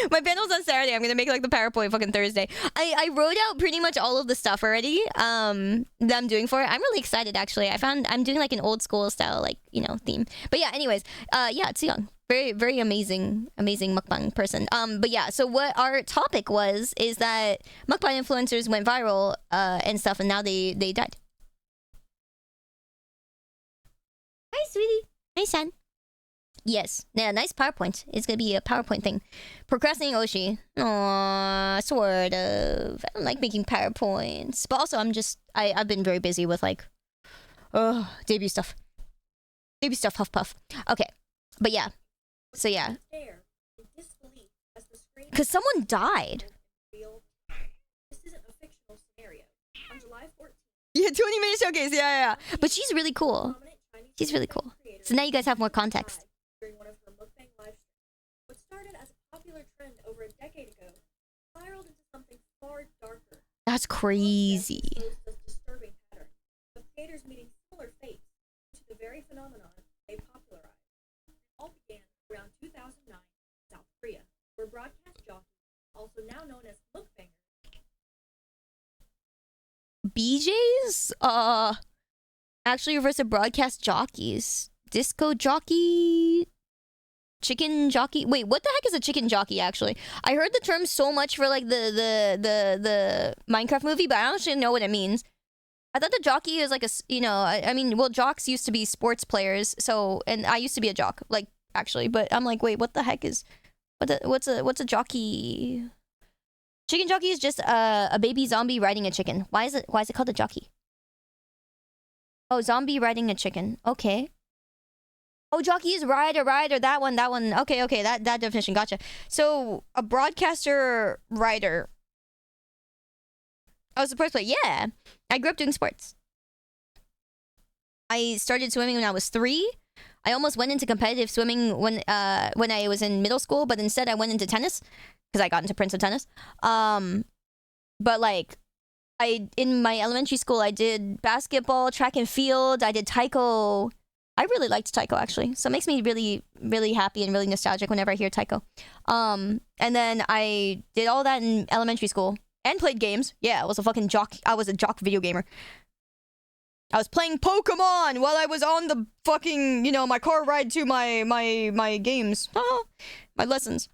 My panel's on Saturday. I'm gonna make like the PowerPoint fucking Thursday. I wrote out pretty much all of the stuff already that I'm doing for it. I'm really excited actually. I'm doing like an old school style like, you know, theme. But yeah, anyways, yeah, it's young. Very, very amazing mukbang person. But yeah, so what our topic is that mukbang influencers went viral and stuff, and now they died. Hi, sweetie. Hi, son. Yes. Yeah, nice PowerPoint. It's gonna be a PowerPoint thing. Procrastinating Oshi. Aww, sort of. I don't like making PowerPoints. But also, I've been very busy with like, debut stuff. Debut stuff, huff puff. Okay. But yeah. So yeah. Because someone died. This isn't a fictional scenario. On July 14th. Yeah, 20-minute showcase. Yeah. But she's really cool. She's really cool. So now you guys have more context. During one of her mukbang live streams. What started as a popular trend over a decade ago spiraled into something far darker. That's crazy. Disturbing pattern of creators meeting similar fates to the very phenomenon they popularized. It all began around 2009 in South Korea, where broadcast jockeys, also now known as mukbangers, BJs? Actually refers to broadcast jockeys. Disco jockey? Chicken jockey? Wait, what the heck is a chicken jockey, actually? I heard the term so much for, like, the Minecraft movie, but I don't actually know what it means. I thought the jockey is like a, you know, I mean, well, jocks used to be sports players, so, and I used to be a jock, like, actually, but I'm like, wait, what the heck is, what's a jockey? Chicken jockey is just a baby zombie riding a chicken. Why is it called a jockey? Oh, zombie riding a chicken. Okay. Oh, jockey is rider, that one. Okay, that definition, gotcha. So, a broadcaster rider. Oh, sports player. Yeah. I grew up doing sports. I started swimming when I was 3. I almost went into competitive swimming when I was in middle school, but instead I went into tennis because I got into Prince of Tennis. But like, in my elementary school, I did basketball, track and field. I did taiko. I really liked taiko, actually. So it makes me really, really happy and really nostalgic whenever I hear taiko. And then I did all that in elementary school and played games. Yeah, I was a fucking jock. I was a jock video gamer. I was playing Pokemon while I was on the fucking, you know, my car ride to my games. My lessons.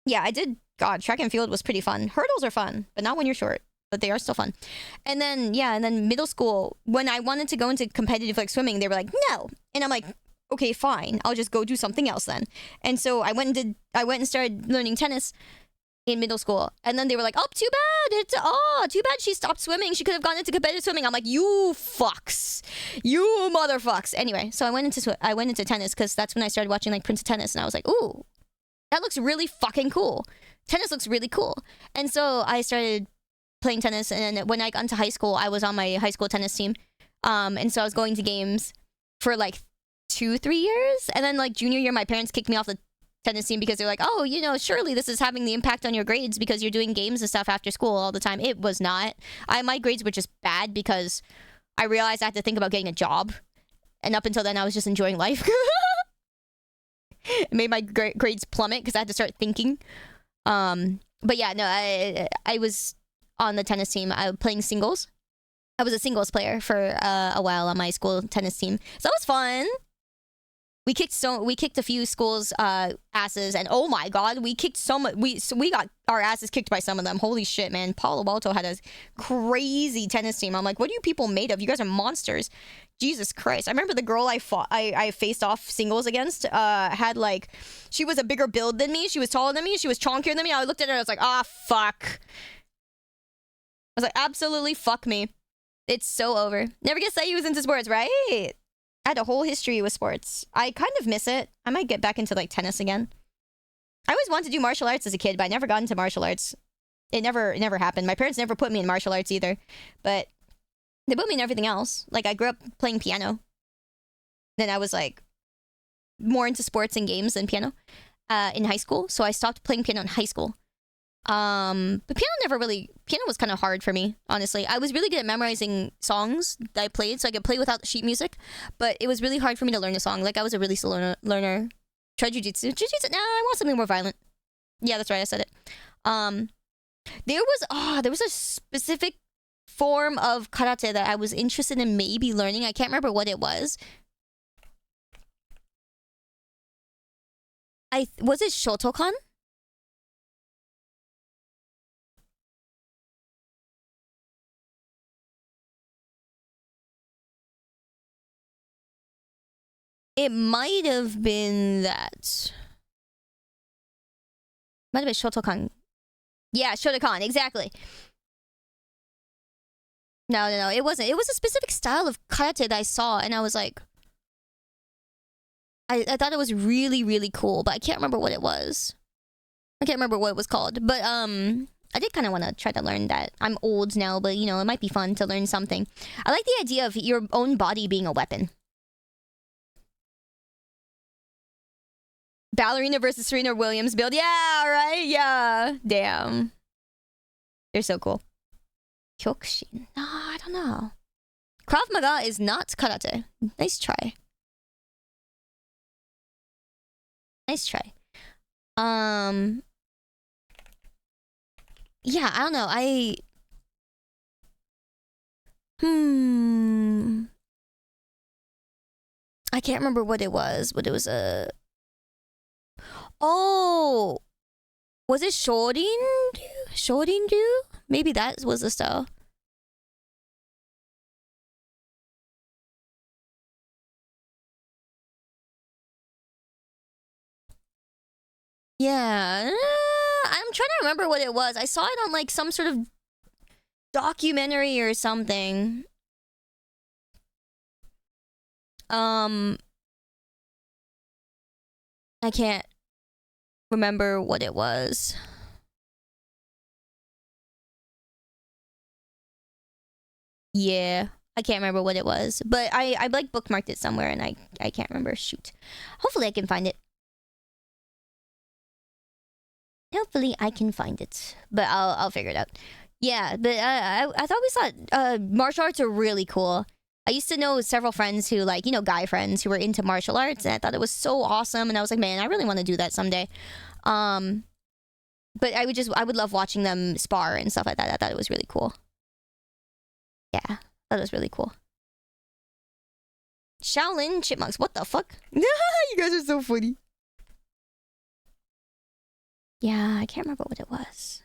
Yeah, I did. God, track and field was pretty fun. Hurdles are fun, but not when you're short. But they are still fun. And then, yeah, and then middle school, when I wanted to go into competitive, like, swimming, they were like, no. And I'm like, okay, fine. I'll just go do something else then. And so I went and started learning tennis in middle school. And then they were like, oh, too bad. Too bad she stopped swimming. She could have gone into competitive swimming. I'm like, you fucks. You motherfucks. Anyway, so I went into tennis because that's when I started watching, like, Prince of Tennis. And I was like, ooh, that looks really fucking cool. Tennis looks really cool. And so I started playing tennis, and when I got into high school, I was on my high school tennis team. And so I was going to games for like 2-3 years. And then like junior year, my parents kicked me off the tennis team because they're like, oh, you know, surely this is having the impact on your grades because you're doing games and stuff after school all the time. It was not. My grades were just bad because I realized I had to think about getting a job. And up until then, I was just enjoying life. It made my grades plummet because I had to start thinking. But yeah, no, I was on the tennis team. I was playing singles. I was a singles player for a while on my school tennis team. So that was fun. We kicked a few schools' asses, and oh my god, we kicked so much. We got our asses kicked by some of them. Holy shit, man! Palo Alto had a crazy tennis team. I'm like, what are you people made of? You guys are monsters. Jesus Christ! I remember the girl I faced off singles against. Had like, she was a bigger build than me. She was taller than me. She was chonkier than me. I looked at her. I was like, ah, fuck. I was like, absolutely fuck me. It's so over. Never guessed that he was into sports, right? I had a whole history with sports. I kind of miss it. I might get back into like tennis again. I always wanted to do martial arts as a kid, but I never got into martial arts. It never happened. My parents never put me in martial arts either, but they put me in everything else. Like, I grew up playing piano. Then I was like more into sports and games than piano in high school. So I stopped playing piano in high school. But piano was kind of hard for me, honestly. I was really good at memorizing songs that I played, so I could play without sheet music, but it was really hard for me to learn a song. Like, I was a really slow learner. Try jujitsu. Nah, I want something more violent. Yeah, that's right, I said it. There was a specific form of karate that I was interested in maybe learning. I can't remember what it was. Was it Shotokan? It might have been that. Might have been Shotokan. Yeah, Shotokan, exactly. No, it wasn't. It was a specific style of karate that I saw, and I was like, I thought it was really, really cool, but I can't remember what it was. I can't remember what it was called, but I did kind of want to try to learn that. I'm old now, but you know, it might be fun to learn something. I like the idea of your own body being a weapon. Ballerina versus Serena Williams build. Yeah, right? Yeah. Damn. They're so cool. Kyokushin. No, I don't know. Krav Maga is not karate. Nice try. Nice try. Yeah, I don't know. I can't remember what it was, but it was a... Oh! Was it Shorin-ryu? Maybe that was the style. Yeah. I'm trying to remember what it was. I saw it on like some sort of documentary or something. I can't remember what it was. Yeah, I can't remember what it was, but I like bookmarked it somewhere and I can't remember. Shoot. Hopefully I can find it. Hopefully I can find it, but I'll figure it out. Yeah, but I always thought martial arts are really cool. I used to know several friends who, like, you know, guy friends who were into martial arts, and I thought it was so awesome, and I was like, man, I really want to do that someday. But I would love watching them spar and stuff like that. I thought it was really cool. Yeah, I thought it was really cool. Shaolin Chipmunks, what the fuck? You guys are so funny. Yeah, I can't remember what it was.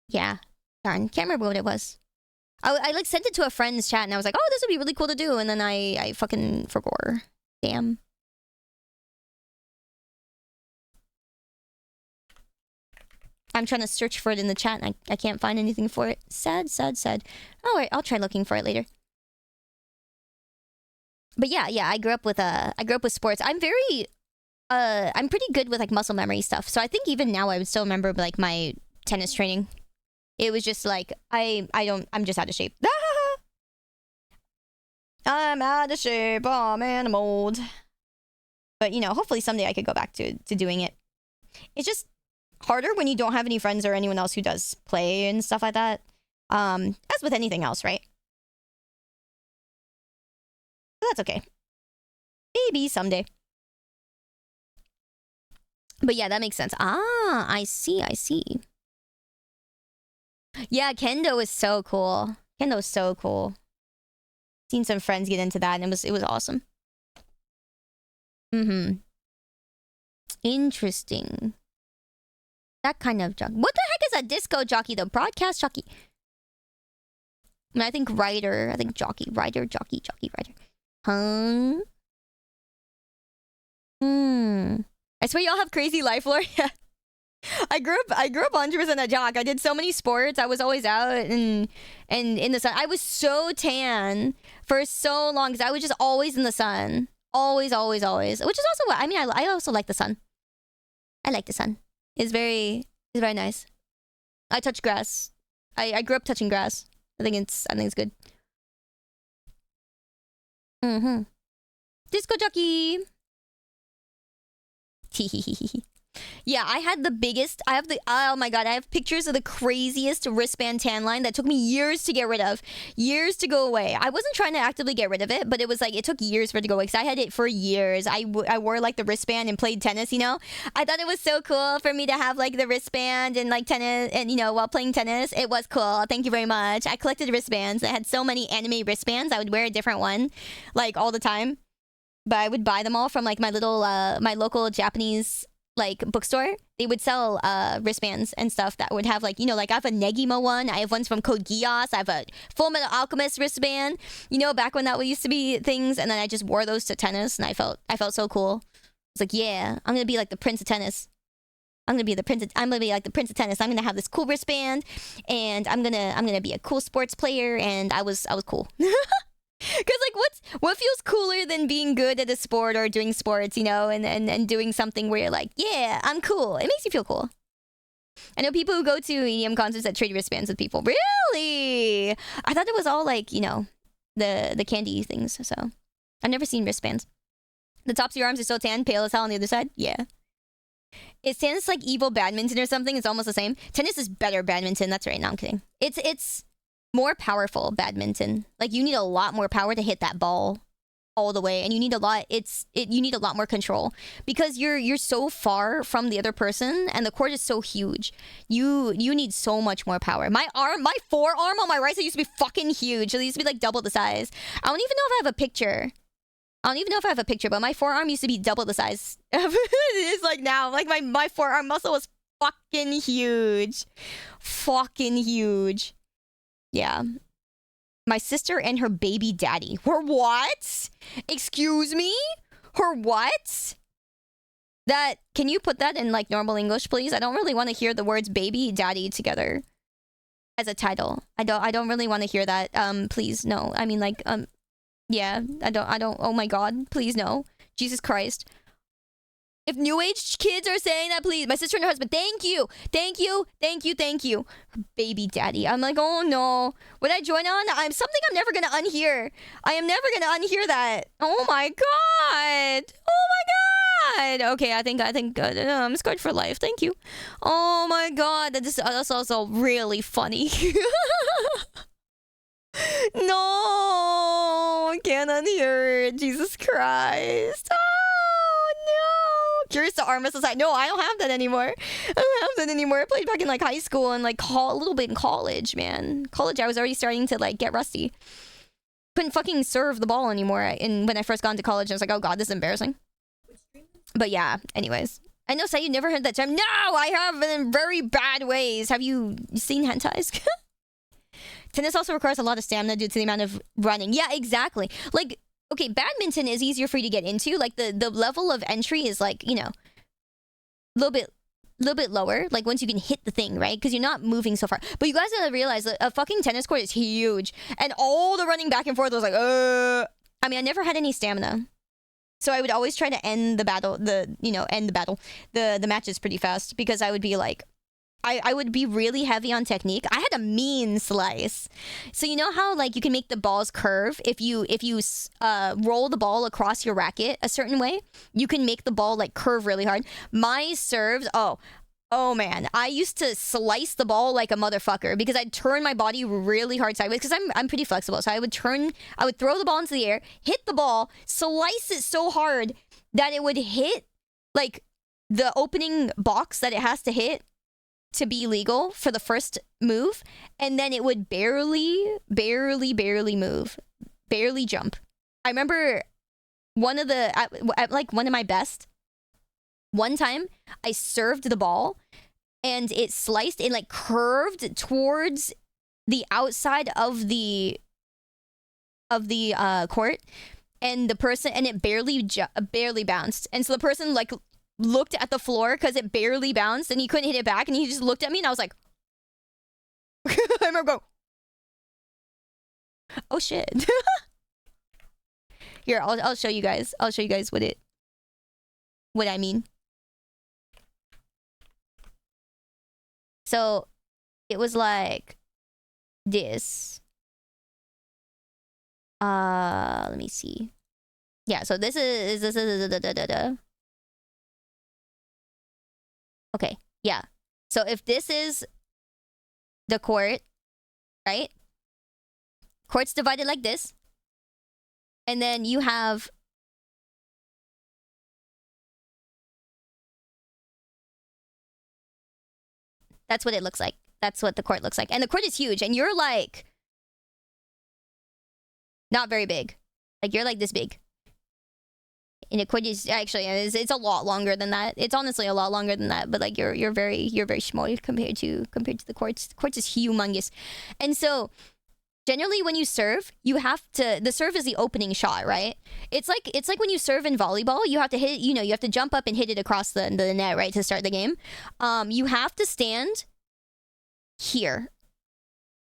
Yeah, darn, can't remember what it was. I like sent it to a friend's chat and I was like, oh, this would be really cool to do, and then I fucking forgot. Damn. I'm trying to search for it in the chat and I can't find anything for it. Sad, sad, sad. Alright, I'll try looking for it later. But yeah, I grew up with sports. I'm pretty good with like muscle memory stuff. So I think even now I would still remember like my tennis training. It was just like I'm just out of shape. I'm out of shape. Oh man, I'm old. But you know, hopefully someday I could go back to doing it. It's just harder when you don't have any friends or anyone else who does play and stuff like that. As with anything else, right? But that's okay. Maybe someday. But yeah, that makes sense. Ah, I see. Yeah, kendo is so cool. Kendo is so cool. Seen some friends get into that and it was awesome. Interesting. That kind of jockey. What the heck is a disco jockey though? Broadcast jockey. I mean, I think rider. I think jockey. Rider, jockey, rider. Huh? I swear y'all have crazy life, Laura. Yeah. I grew up 100% a jock. I did so many sports. I was always out and in the sun. I was so tan for so long because I was just always in the sun. Always. Which is also what I mean. I also like the sun. I like the sun. It's very nice. I touch grass. I grew up touching grass. I think it's good. Disco jockey. Yeah, I have oh my god, I have pictures of the craziest wristband tan line that took me years to get rid of. Years to go away. I wasn't trying to actively get rid of it, but it was like, it took years for it to go away because I had it for years. I wore like the wristband and played tennis, you know? I thought it was so cool for me to have like the wristband and like tennis and, you know, while playing tennis. It was cool. Thank you very much. I collected wristbands. I had so many anime wristbands. I would wear a different one like all the time. But I would buy them all from like my local Japanese like bookstore. They would sell wristbands and stuff that would have like, you know, like I have a Negima one. I have ones from Code Geass. I have a Full Metal Alchemist wristband. You know, back when that used to be things, and then I just wore those to tennis, and I felt so cool. It's like, yeah, I'm gonna be like the prince of tennis. I'm gonna be like the prince of tennis. I'm gonna have this cool wristband, and I'm gonna be a cool sports player, and I was cool. Because, like, what feels cooler than being good at a sport or doing sports, you know, and doing something where you're like, yeah, I'm cool. It makes you feel cool. I know people who go to EDM concerts that trade wristbands with people. Really? I thought it was all, like, you know, the candy things, so. I've never seen wristbands. The tops of your arms are so tan, pale as hell on the other side? Yeah. Is tennis like evil badminton or something? It's almost the same. Tennis is better badminton. That's right. No, I'm kidding. It's more powerful badminton. Like, you need a lot more power to hit that ball all the way, and you need a lot more control because you're so far from the other person and the court is so huge. You need so much more power. My forearm on my right side used to be fucking huge. It used to be like double the size. I don't even know if I have a picture. But my forearm used to be double the size it is like now. Like my forearm muscle was fucking huge. Yeah. My sister and her baby daddy. Her what? Excuse me? Her what? That, can you put that in like normal English, please? I don't really want to hear the words baby daddy together as a title. I don't really want to hear that. Please, no. I mean, like, yeah, I don't, oh my god, please, no. Jesus Christ. If new age kids are saying that, please. My sister and her husband, thank you. Thank you. Thank you. Thank you. Baby daddy. I'm like, oh no. Would I join on? I'm something I'm never gonna unhear. I am never gonna unhear that. Oh my god. Oh my god. Okay, I think I'm scarred for life. Thank you. Oh my god. That's also really funny. No, I can't unhear it. Jesus Christ. Oh no. Curious to Arma Society. No, I don't have that anymore. I don't have that anymore. I played back in like high school and like a little bit in college, man. College, I was already starting to like get rusty. Couldn't fucking serve the ball anymore. When I first got into college, I was like, oh god, this is embarrassing. But yeah, anyways. I know, Say, you never heard that term. No, I have in very bad ways. Have you seen hentais? Tennis also requires a lot of stamina due to the amount of running. Yeah, exactly. Like, okay, badminton is easier for you to get into. Like, the level of entry is like, you know, a little bit lower. Like, once you can hit the thing, right? Because you're not moving so far. But you guys gotta realize that a fucking tennis court is huge. And all the running back and forth was like, I mean, I never had any stamina. So I would always try to end the battle, the matches pretty fast. Because I would be like, I would be really heavy on technique. I had a mean slice. So you know how like you can make the balls curve if you roll the ball across your racket a certain way, you can make the ball like curve really hard. My serves, oh man, I used to slice the ball like a motherfucker because I'd turn my body really hard sideways because I'm pretty flexible. So I would throw the ball into the air, hit the ball, slice it so hard that it would hit like the opening box that it has to hit to be legal for the first move, and then it would barely move, barely jump. I remember one of my best, one time I served the ball and it sliced and like curved towards the outside of the court, and it barely bounced, and so the person like looked at the floor because it barely bounced and he couldn't hit it back, and he just looked at me and I was like I remember going, oh shit. Here, I'll show you guys. I'll show you guys what I mean. So it was like this. Let me see. Yeah, so this is okay, yeah. So if this is the court, right? Court's divided like this. And then you have that's what it looks like. That's what the court looks like. And the court is huge. And you're like not very big. Like you're like this big. And the court is actually it's a lot longer than that. It's honestly a lot longer than that. But like you're very small compared to the courts. The courts is humongous. And so generally when you serve, you have to, the serve is the opening shot, right? It's like when you serve in volleyball, you have to hit, you have to jump up and hit it across the net, right, to start the game. You have to stand here.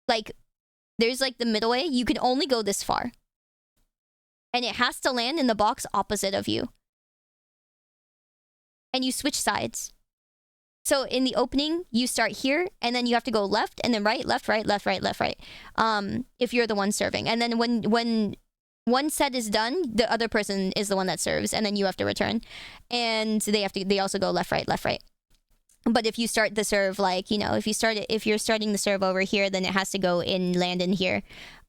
Like there's like the middle way. You can only go this far. And it has to land in the box opposite of you. And you switch sides. So in the opening, you start here, and then you have to go left, and then right, left, right, left, right, left, right. If you're the one serving. And then when one set is done, the other person is the one that serves, and then you have to return. And they also go left, right, left, right. But if you start the serve, like, if you're starting the serve over here, then it has to go in, land in here.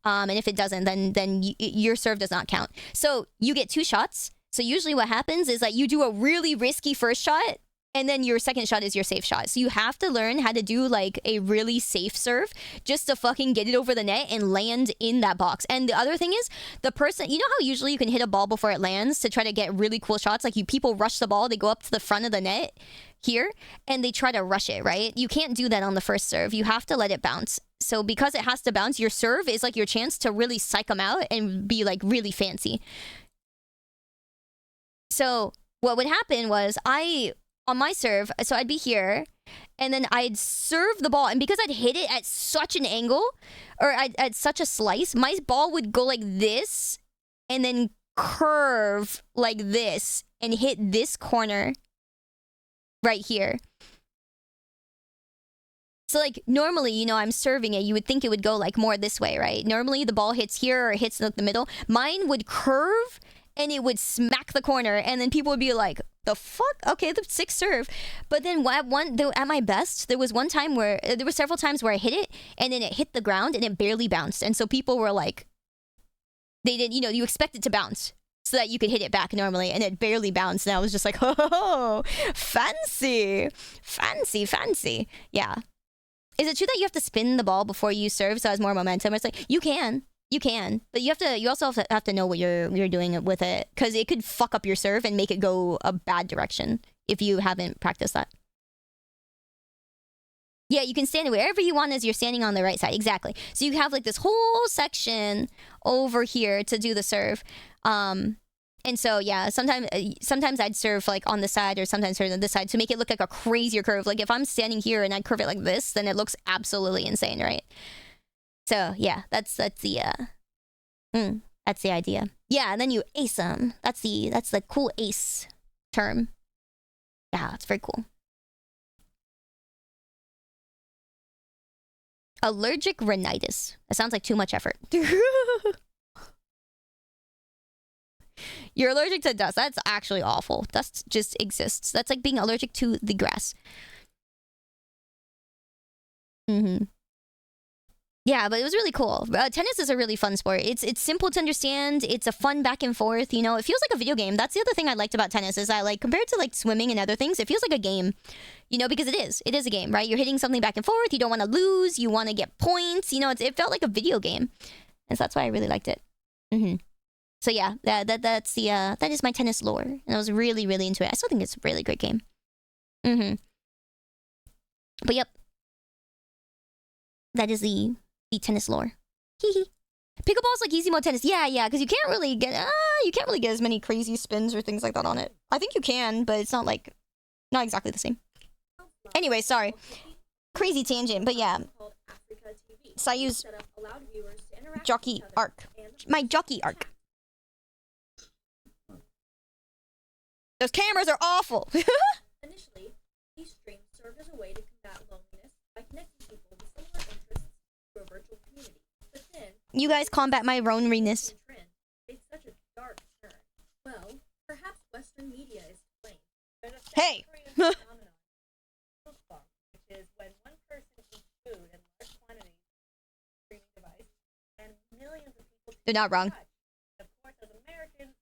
And if it doesn't, then your serve does not count. So you get 2 shots. So usually what happens is like you do a really risky first shot, and then your second shot is your safe shot. So you have to learn how to do like a really safe serve just to fucking get it over the net and land in that box. And the other thing is, the person, you know how usually you can hit a ball before it lands to try to get really cool shots? Like people rush the ball, they go up to the front of the net here and they try to rush it, right? You can't do that on the first serve. You have to let it bounce. So because it has to bounce, your serve is like your chance to really psych them out and be like really fancy. So what would happen was on my serve, so I'd be here, and then I'd serve the ball, and because I'd hit it at such an angle, or at such a slice, my ball would go like this, and then curve like this, and hit this corner right here. So like normally, you know, I'm serving it, you would think it would go like more this way, right? Normally the ball hits here or it hits like the middle. Mine would curve and it would smack the corner, and then people would be like, the fuck? Okay, the sick serve. But then at my best, there was one time where, there were several times where I hit it, and then it hit the ground, and it barely bounced. And so people were like, they did, you know, you expect it to bounce so that you could hit it back normally, and it barely bounced. And I was just like, oh, fancy. Fancy, fancy. Yeah. Is it true that you have to spin the ball before you serve so it has more momentum? It's like, you can, but you also have to know what you're doing with it, because it could fuck up your serve and make it go a bad direction if you haven't practiced that. Yeah, you can stand wherever you want as you're standing on the right side. Exactly. So you have like this whole section over here to do the serve. And so yeah, sometimes I'd serve like on the side, or sometimes serve on this side to make it look like a crazier curve. Like if I'm standing here and I curve it like this, then it looks absolutely insane, right? So yeah, that's the idea. Yeah, and then you ace them. That's the cool ace term. Yeah, it's very cool. Allergic rhinitis. That sounds like too much effort. You're allergic to dust. That's actually awful. Dust just exists. That's like being allergic to the grass. Yeah, but it was really cool. Tennis is a really fun sport. It's simple to understand. It's a fun back and forth. You know, it feels like a video game. That's the other thing I liked about tennis, is that like compared to like swimming and other things, it feels like a game. You know, because it is a game, right? You're hitting something back and forth. You don't want to lose. You want to get points. You know, it felt like a video game, and so that's why I really liked it. So yeah, that is my tennis lore, and I was really into it. I still think it's a really great game. But yep, that is the tennis lore. Pickleball's like easy mode tennis. Yeah, because you can't really get as many crazy spins or things like that on it. I think you can, but it's not exactly the same. Anyway, sorry. Crazy tangent, but yeah. So I use jockey arc. My jockey arc. Those cameras are awful. Initially, these streams served as a way to combat loneliness by connecting people with similar interests to a virtual community. But then, you guys combat my loneliness. It's such a dark turn. Well, perhaps Western media is to blame. Hey! Which is when one person eats food in large quantities on a streaming device, and millions of people. They're not wrong. Of course, as Americans,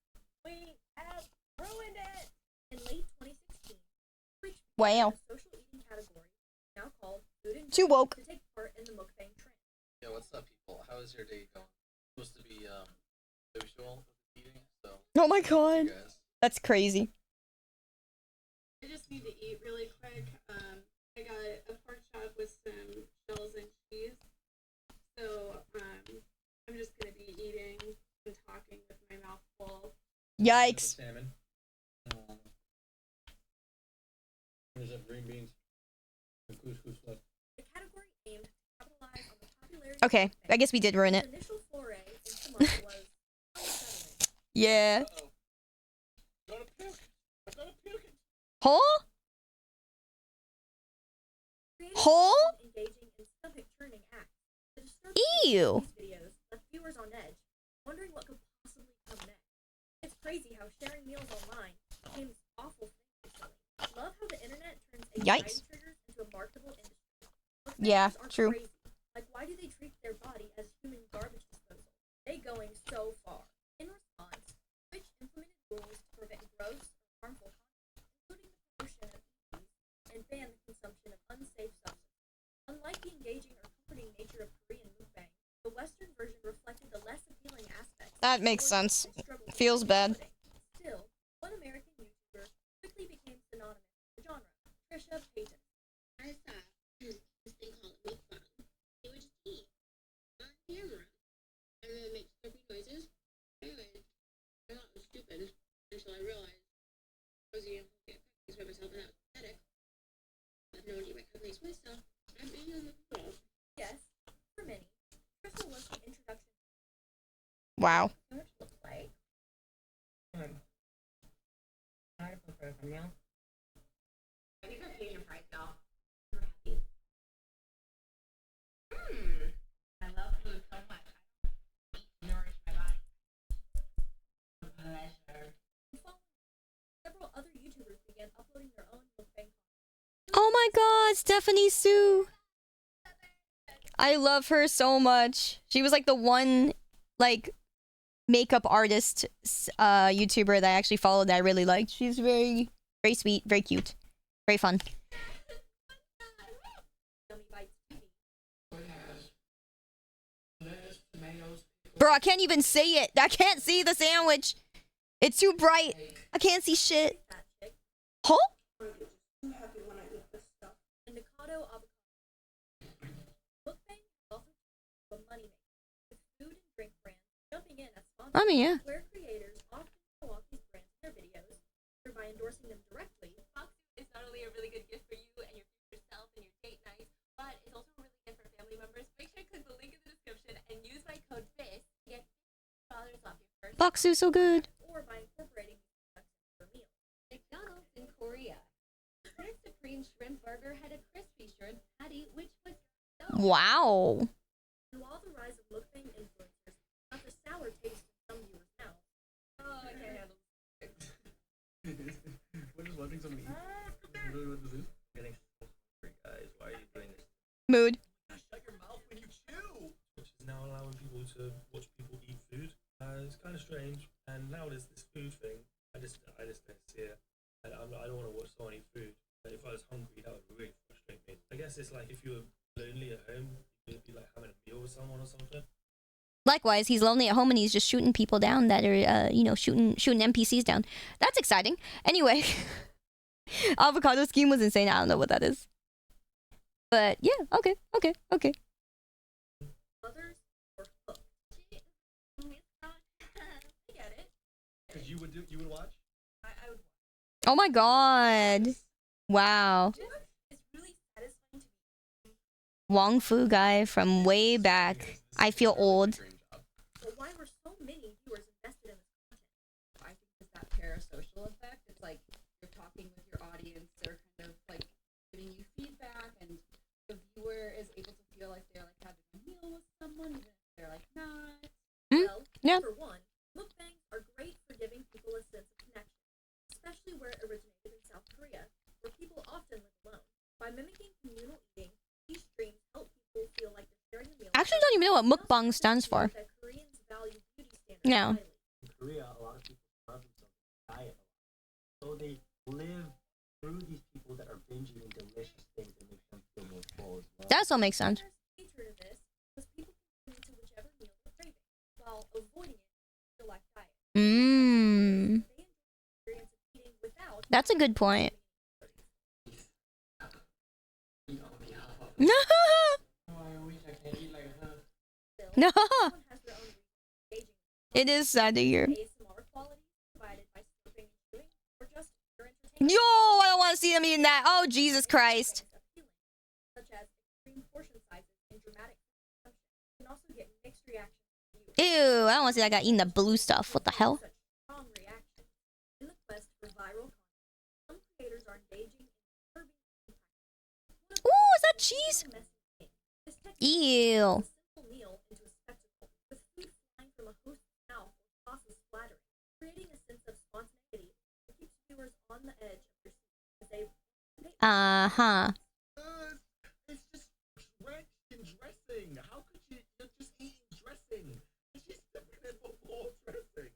we have ruined it. In late 2016, which wow. social eating category now called food and too woke to take part in the mukbang trend. Yeah, what's up, people? How is your day going? It's supposed to be social eating, so. Oh my god, that's crazy. I just need to eat really quick. I got a pork chop with some shells and cheese, so I'm just gonna be eating and talking with my mouth full. Yikes. Salmon. There's some green beans. And couscous left. The category aimed to capitalize on the popularity. Okay, I guess we did ruin it. The initial foray into mukbang was unsettling. Yeah. Gotta puke. I gotta puke. Hole? Hole? Engaging in stomach-churning acts. Ew. These videos left viewers on edge, wondering what could possibly come next. It's crazy how sharing meals online became this awful thing recently. Love how the internet turns anxiety triggers into a marketable industry. Yeah, true. Crazy. Like, why do they treat their body as human garbage disposal? They going so far. In response, Twitch implemented rules to prevent gross or harmful content, including the promotion of EPs That makes sense. Feels bad. Still, one American YouTuber quickly became synonymous with the genre. Trisha Paytas. I thought this thing called mukbang. They would just eat on camera and then make slurpy noises. Anyways, I thought it was stupid until I realized I was eating cookies by myself and that was pathetic. I've known to eat my cookies myself. I'm eating on the floor. Yes, for many, Trisha was the introduction. Wow. What it looks like. I think our Cajun fries, y'all. We're happy. I love food so much. I eat to nourish my body. Pleasure. Several other YouTubers began uploading their own mukbang content. Oh my god, Stephanie Sue. I love her so much. She was like the one like makeup artist YouTuber that I actually followed that I really liked. She's very sweet, very cute, very fun. Bro, I can't even say it. I can't see the sandwich. It's too bright. I can't see shit. Huh? I mean, yeah. Where creators often show off these brands in their videos, either by endorsing them directly. It's not only a really good gift for you and your future self and your date night, but it's also a really good for family members. Make sure to click the link in the description and use my code FIST to get $50 off your first. Baksu so good. Or by incorporating these products into your meal. McDonald's in Korea. Their Supreme Shrimp Burger had a crispy shrimp patty, which was Wow. And while the rise of mukbang influencers got the sour taste in some viewers' mouths, I can't handle it. We're just watching somebody eat. Is really what this is? Getting so hungry, guys. Why are you doing this? Mood. Shut your mouth when you chew! Which is now allowing people to watch people eat food. It's kind of strange. And now there's this food thing. I just don't see it. And I don't want to watch someone eat food. But if I was hungry, that would really frustrate me. I guess it's like if you were lonely at home, you'd be like having a meal with someone or something. Likewise, he's lonely at home and he's just shooting people down that are, shooting NPCs down. That's exciting. Anyway, avocado scheme was insane. I don't know what that is. But yeah, okay. Others were hooked. I get it. Because you would watch? I would watch. Oh my god. Wow. It's really satisfying to be. Wong Fu guy from way back. I feel old. But why were so many viewers invested in this content? I think it's that parasocial effect. It's like you're talking with your audience, they're kind of like giving you feedback, and the viewer is able to feel like they're like having a meal with someone, even if they're like not. Well, yeah. for one, mukbangs are great for giving people a sense of connection, especially where it originated in South Korea, where people often live alone. By mimicking communal eating, these streams help people feel like they're sharing a meal. I actually don't even know what mukbang stands for. That Koreans value beauty standards No. highly. In Korea, a lot of people starve themselves with diet. So they live through these people that are binge eating delicious things and make them feel more full as well. That also makes sense. Nature to this was people continue to whichever meal they're craving, while avoiding it in their life diet. Mmm. They enjoy the experience of eating without. That's a good point. No. It is sad to hear. Yo, I don't want to see them eating that. Oh, Jesus Christ. Such as extreme portion sizes and dramatic consumption can also get mixed reactions. Ew, I don't want to see that guy eating the blue stuff. What the hell? Such strong reactions. In the quest for viral content, some creators are engaging in curbing impact. Ooh, is that cheese? Ew. Simple meal into a spectacle, with food flying from a host's mouth or sauces splattering, creating a sense of spontaneity that keeps viewers on the edge of their seats as they. Uh-huh. It's just drenched in dressing. How could you're just eating dressing? She's dipping it with more dressing.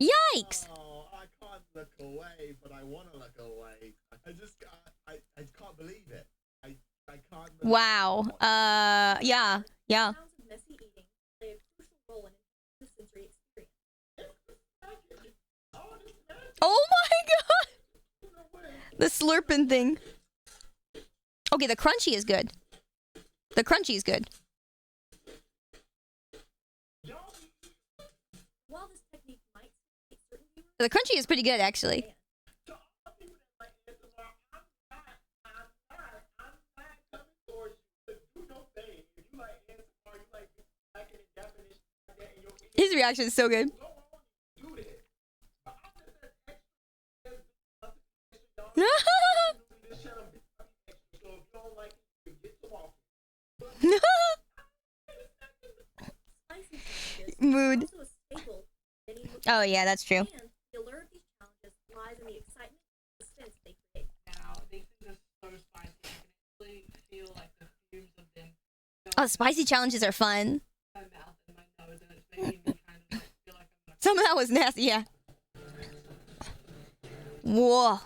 Yikes. Oh, I can't look away, but I want to look away. I can't believe it. I can't. Wow. Yeah. Sounds of messy eating play a crucial role in consistency Oh my god! The slurping thing. Okay, the crunchy is good. The crunchy is good. The crunchy is pretty good, actually. His reaction is so good. Mood. Oh yeah, that's true. Oh, spicy challenges are fun. Some of that was nasty, yeah. Whoa.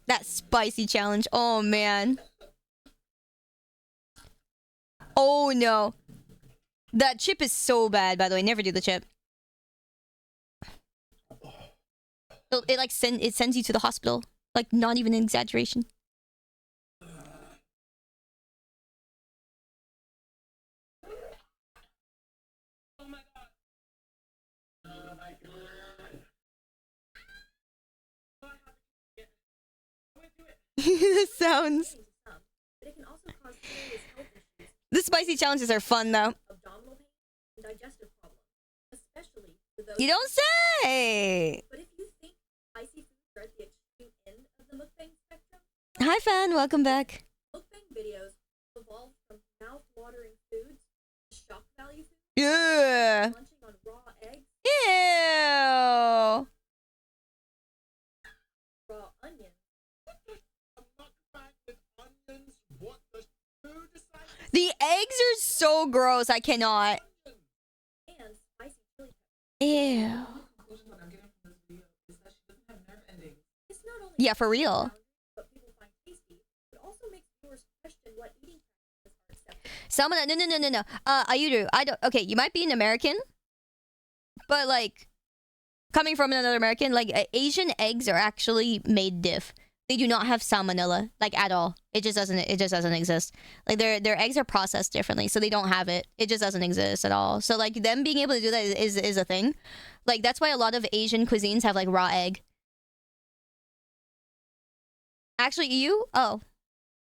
That spicy challenge. Oh, man. Oh, no. That chip is so bad, by the way. Never do the chip. It like sends you to the hospital. Like, not even an exaggeration. The sounds. The spicy challenges are fun, though. You don't say. Hi, fan. Welcome back. Yeah. Ew. The eggs are so gross. I cannot. Ew. Yeah, for real. Salmon, no. Ayuru, I don't. Okay, you might be an American, but like, coming from another American, like Asian eggs are actually made diff. They do not have salmonella, like at all. It just doesn't exist. Like their eggs are processed differently, so they don't have it. It just doesn't exist at all. So like them being able to do that is a thing. Like that's why a lot of Asian cuisines have like raw egg. Actually, EU? Oh.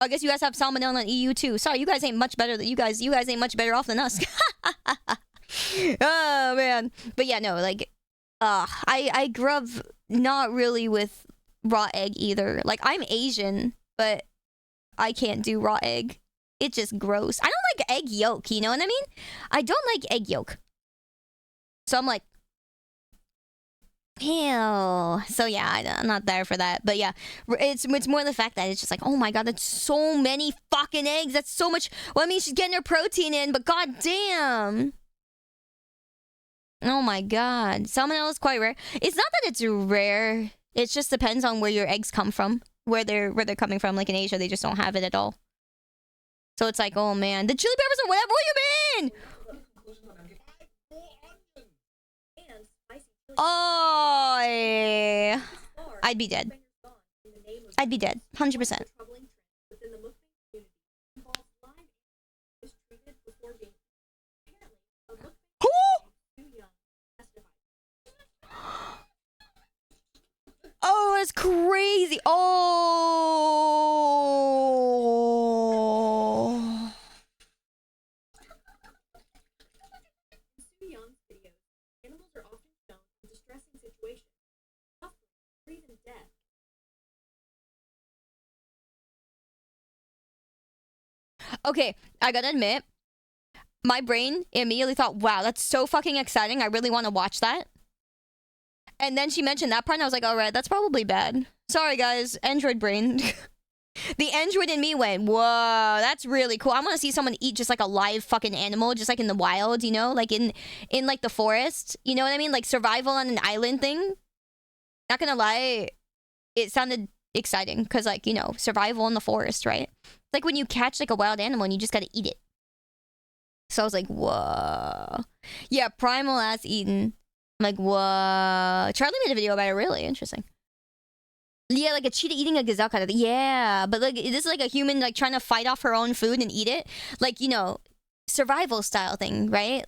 I guess you guys have salmonella in EU too. Sorry, you guys ain't much better than you guys ain't much better off than us. Oh man. But yeah, no, like I grew up not really with raw egg either. Like I'm Asian, but I can't do raw egg. It's just gross. I don't like egg yolk, you know what I mean? I don't like egg yolk. So I'm like, ew. So yeah, I'm not there for that. But yeah, it's more the fact that it's just like, oh my god, that's so many fucking eggs. That's so much. Well, I mean, she's getting her protein in, but god damn. Oh my god, salmonella is quite rare. It's not that it's rare. It just depends on where your eggs come from, where they're coming from. Like in Asia, they just don't have it at all. So it's like, oh man, the chili peppers or whatever. What do you mean? Oh, I'd be dead. I'd be dead, 100%. Oh, that's crazy. Oh. Okay, I gotta admit, my brain immediately thought, wow, that's so fucking exciting. I really want to watch that. And then she mentioned that part, and I was like, all right, that's probably bad. Sorry, guys. Android brain. The android in me went, whoa, that's really cool. I want to see someone eat just like a live fucking animal, just like in the wild, you know? Like in like the forest. You know what I mean? Like survival on an island thing. Not gonna lie, it sounded exciting. Because like, you know, survival in the forest, right? Like when you catch like a wild animal and you just gotta eat it. So I was like, whoa. Yeah, primal ass eaten. I'm like, what? Charlie made a video about it. Really interesting. Yeah, like a cheetah eating a gazelle kind of thing. Yeah, but like this is like a human like trying to fight off her own food and eat it. Like, you know, survival style thing, right?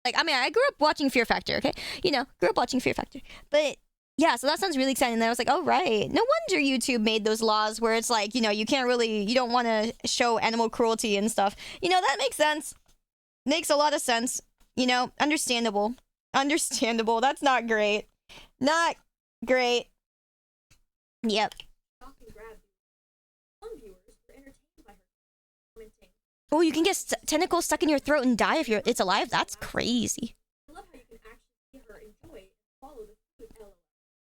Like, I mean, I grew up watching Fear Factor, okay? You know, grew up watching Fear Factor. But yeah, so that sounds really exciting. And then I was like, oh, right. No wonder YouTube made those laws where it's like, you know, you can't really, you don't want to show animal cruelty and stuff. You know, that makes sense. Makes a lot of sense. You know, understandable. Understandable. That's not great. Not great. Yep. Oh, you can get tentacles stuck in your throat and die if it's alive? That's crazy.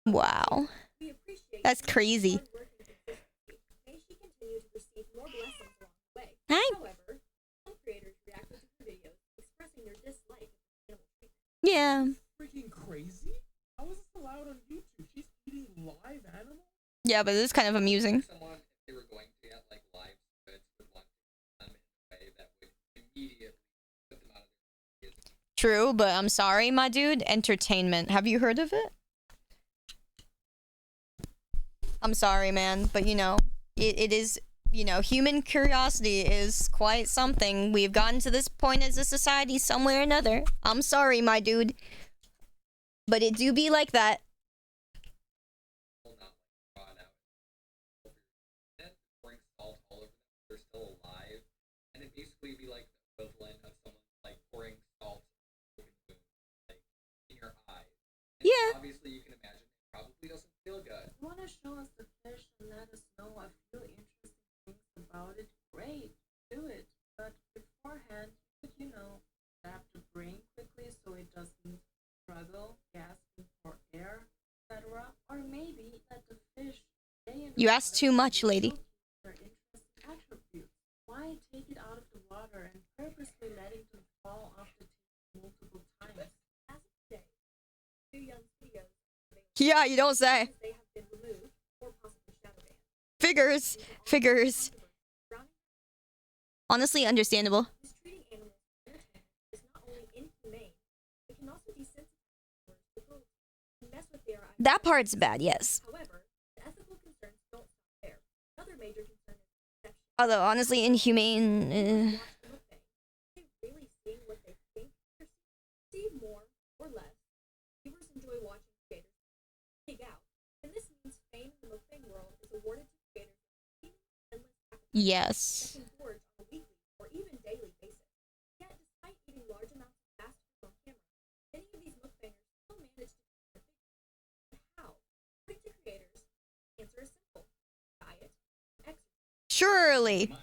Wow. That's crazy. Hi. Yeah. Freaking crazy? How is this allowed on YouTube? She's eating live animals? Yeah, but it's kind of amusing. Someone, if they were going to get like live goods, would want to them in a way that would immediately put them out of their business. True, but I'm sorry, my dude. Entertainment. Have you heard of it? I'm sorry, man, but you know, it is, you know, human curiosity is quite something. We've gotten to this point as a society somewhere or another. I'm sorry, my dude. But it do be like that. They're still alive, and it basically be like the equivalent of someone like pouring salt like in your eyes. And yeah. Obviously, you can imagine it probably doesn't feel good. You want to show us the fish and let us know a few interesting things about it? Great, do it. But beforehand, you know, have to brain quickly so it doesn't struggle, gasping for air, etc. Or maybe let the fish stay in the You asked too much, lady. their interesting attributes. Why take it out of the water and purposely letting them fall off the table multiple times? As of today, 2 young studios Yeah, you don't say. they have been removed or possibly shadow banned. Figures. Figures. Honestly, understandable. Mistreating animals for entertainment is not only inhumane, it can also desensitize the cruelty and mess with their ideas. That part's bad, yes. However, the ethical concerns don't stop there. Another major concern is perception. Although, honestly, inhumane. They really seeing what they think they're seeing more or less. Viewers enjoy watching creators dig out, and this means fame in the mukbang world is awarded to creators with endless appetite Yes. that can gorge on a weekly or even daily basis. Yet, despite eating large amounts of fast food on camera, many of these mukbangers still manage to keep their figure. But how? According to creators, the answer is simple: diet and exercise. Surely.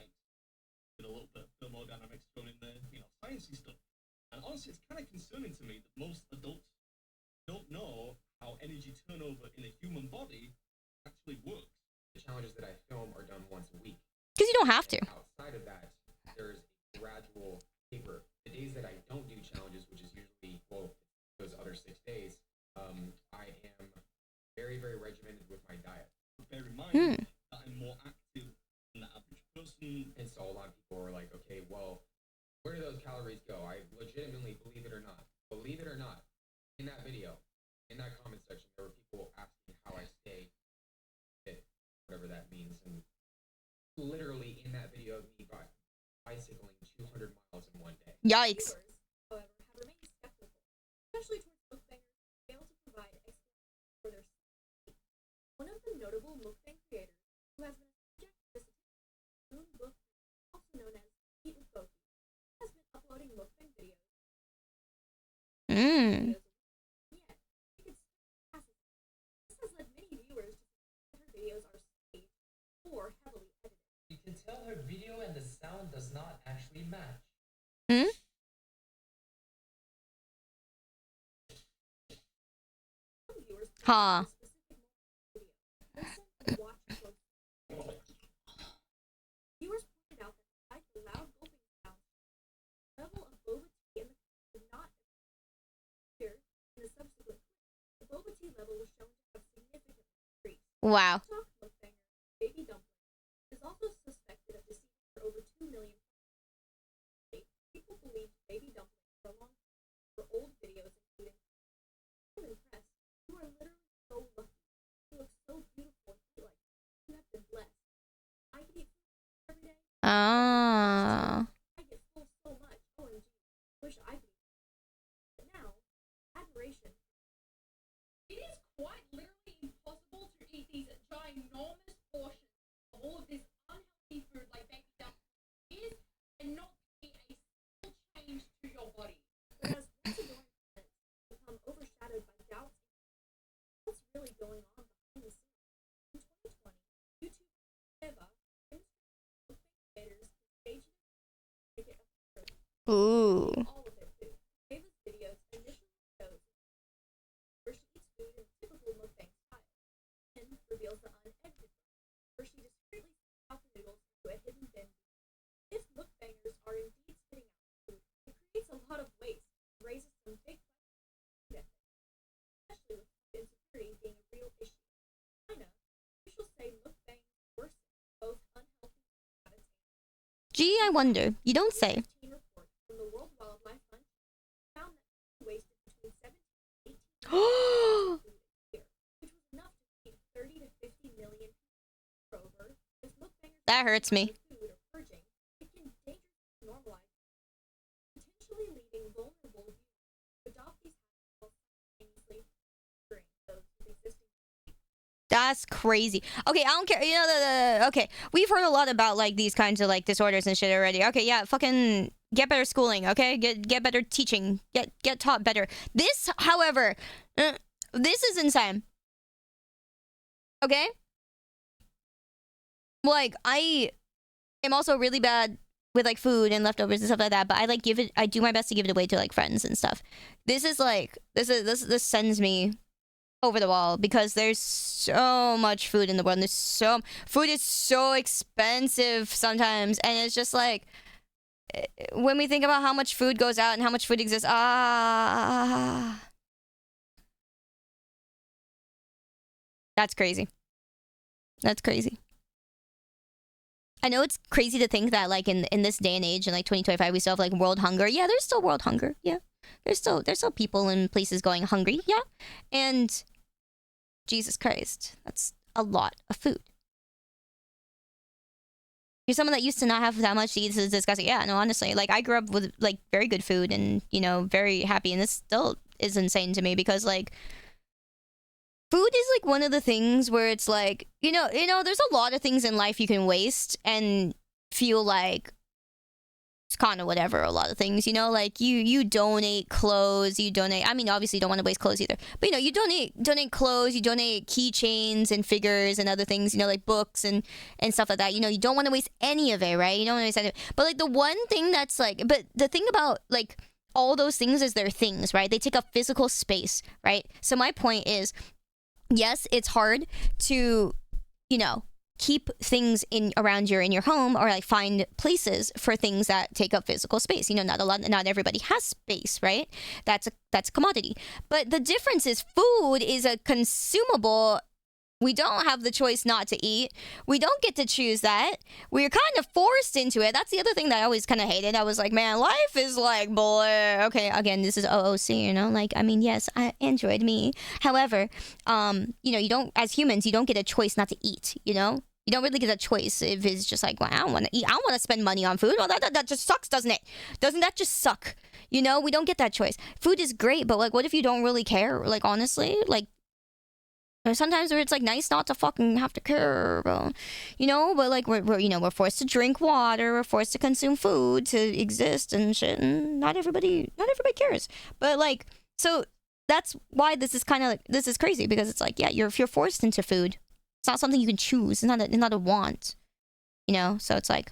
Get a little bit of thermodynamics thrown in there, you know, sciencey stuff. And honestly, it's kind of concerning to me that most adults don't know how energy turnover in a human body actually works. The challenges that I film are done once a week. Because you don't have to. And outside of that, there's a gradual taper. The days that I don't do challenges, which is usually, well, those other 6 days, I am very, very regimented with my diet. Bear in mind that I'm more active than the average person. And so a lot of people are like, okay, well, where do those calories go? I legitimately, believe it or not, in that video, in that comment section, there were people asking how I stay fit, whatever that means. And literally in that video of me bicycling 200 miles in one day. Yikes. Viewers, however, have remained skeptical, especially towards mukbangers who fail to provide explanations for their safety. One of the notable mukbang creators who has been subject to this attention, Book, also known as Eat with Goku, has been uploading mukbang videos. Yet, you can still pass it. This has led many viewers to suspect that her videos are staged or heavily edited. You can tell her video and the sound does not actually match. Some viewers Huh. Viewers pointed out that despite the loud gulping sounds, the level of boba tea in the cup did not appear in the subsequent clip. The boba tea level was shown to have significantly increased. Wow. TikTok mukbanger Baby Dumpling is also suspected of deceiving for over 2 million. People believed Baby Dumpling for a long time were old quite literally impossible to eat these ginormous portions of all of this unhealthy food like baby duck is and not see a single change to your body. Whereas once annoying comments become overshadowed by doubts, what's really going on behind the scenes? In 2020, YouTube Eva demonstrated creators engaged in make it absurd. Ooh. All of their food. Eva's videos initially shows where she eats food in typical mukbang style, and reveals the unedited where she discreetly spits out the noodles into a hidden bin. If mukbangers are indeed spitting out food, it creates a lot of waste and raises some big questions, especially with food insecurity being a real issue. In China, officials say mukbang worsen both unhealthy and habits. Gee, I wonder. You don't say. Report from the World Wildlife Fund found that food wasted between 17 and 18 Oh. food a year, which was enough to feed 30 to 50 million people. Moreover, as mukbangers That hurts me. food or purging, it can dangerously normalize, potentially leading vulnerable users to adopt these habits while simultaneously during those with existing. That's crazy. Okay, I don't care. You know, okay, we've heard a lot about like these kinds of like disorders and shit already. Okay, yeah, fucking get better schooling. Okay, get better teaching. Get taught better. This, however, this is insane. Okay, like I am also really bad with like food and leftovers and stuff like that. But I like I do my best to give it away to like friends and stuff. This is like this sends me over the wall because there's so much food in the world and food is so expensive sometimes, and it's just like when we think about how much food goes out and how much food exists, that's crazy. That's crazy. I know it's crazy to think that like in this day and age in like 2025 we still have like world hunger. Yeah, there's still world hunger. Yeah. There's still people in places going hungry. Yeah. And Jesus Christ, that's a lot of food. You're someone that used to not have that much to eat. This is disgusting. Yeah, no, honestly, like I grew up with like very good food and, you know, very happy, and this still is insane to me because like food is like one of the things where it's like, you know, there's a lot of things in life you can waste and feel like it's kind of whatever. A lot of things, you know, like you donate clothes, I mean, obviously you don't want to waste clothes either, but you know, you donate clothes, you donate keychains and figures and other things, you know, like books and stuff like that. You know, you don't want to waste any of it, right? You don't want to waste any of it. But like the one thing that's like, but the thing about like all those things is they're things, right? They take up physical space, right? So my point is, yes, it's hard to, you know, keep things around in your home, or like find places for things that take up physical space. You know, not everybody has space, right? That's a commodity. But the difference is food is a consumable. We don't have the choice not to eat. We don't get to choose that. We're kind of forced into it. That's the other thing that I always kind of hated. I was like, man, life is like, boy. Okay, again, this is OOC, you know? Like, I mean, yes, Android, me. However, you know, you don't, as humans, you don't get a choice not to eat, you know? You don't really get a choice if it's just like, well, I don't want to eat. I don't want to spend money on food. Well, that just sucks, doesn't it? Doesn't that just suck? You know, we don't get that choice. Food is great, but like, what if you don't really care? Like, honestly, like, there's sometimes where it's like nice not to fucking have to care, bro. You know, but like we're forced to drink water, we're forced to consume food to exist and shit, and not everybody cares. But like, so that's why this is kind of like, this is crazy, because it's like, yeah, you're forced into food. It's not something you can choose. It's not a want. You know, so it's like,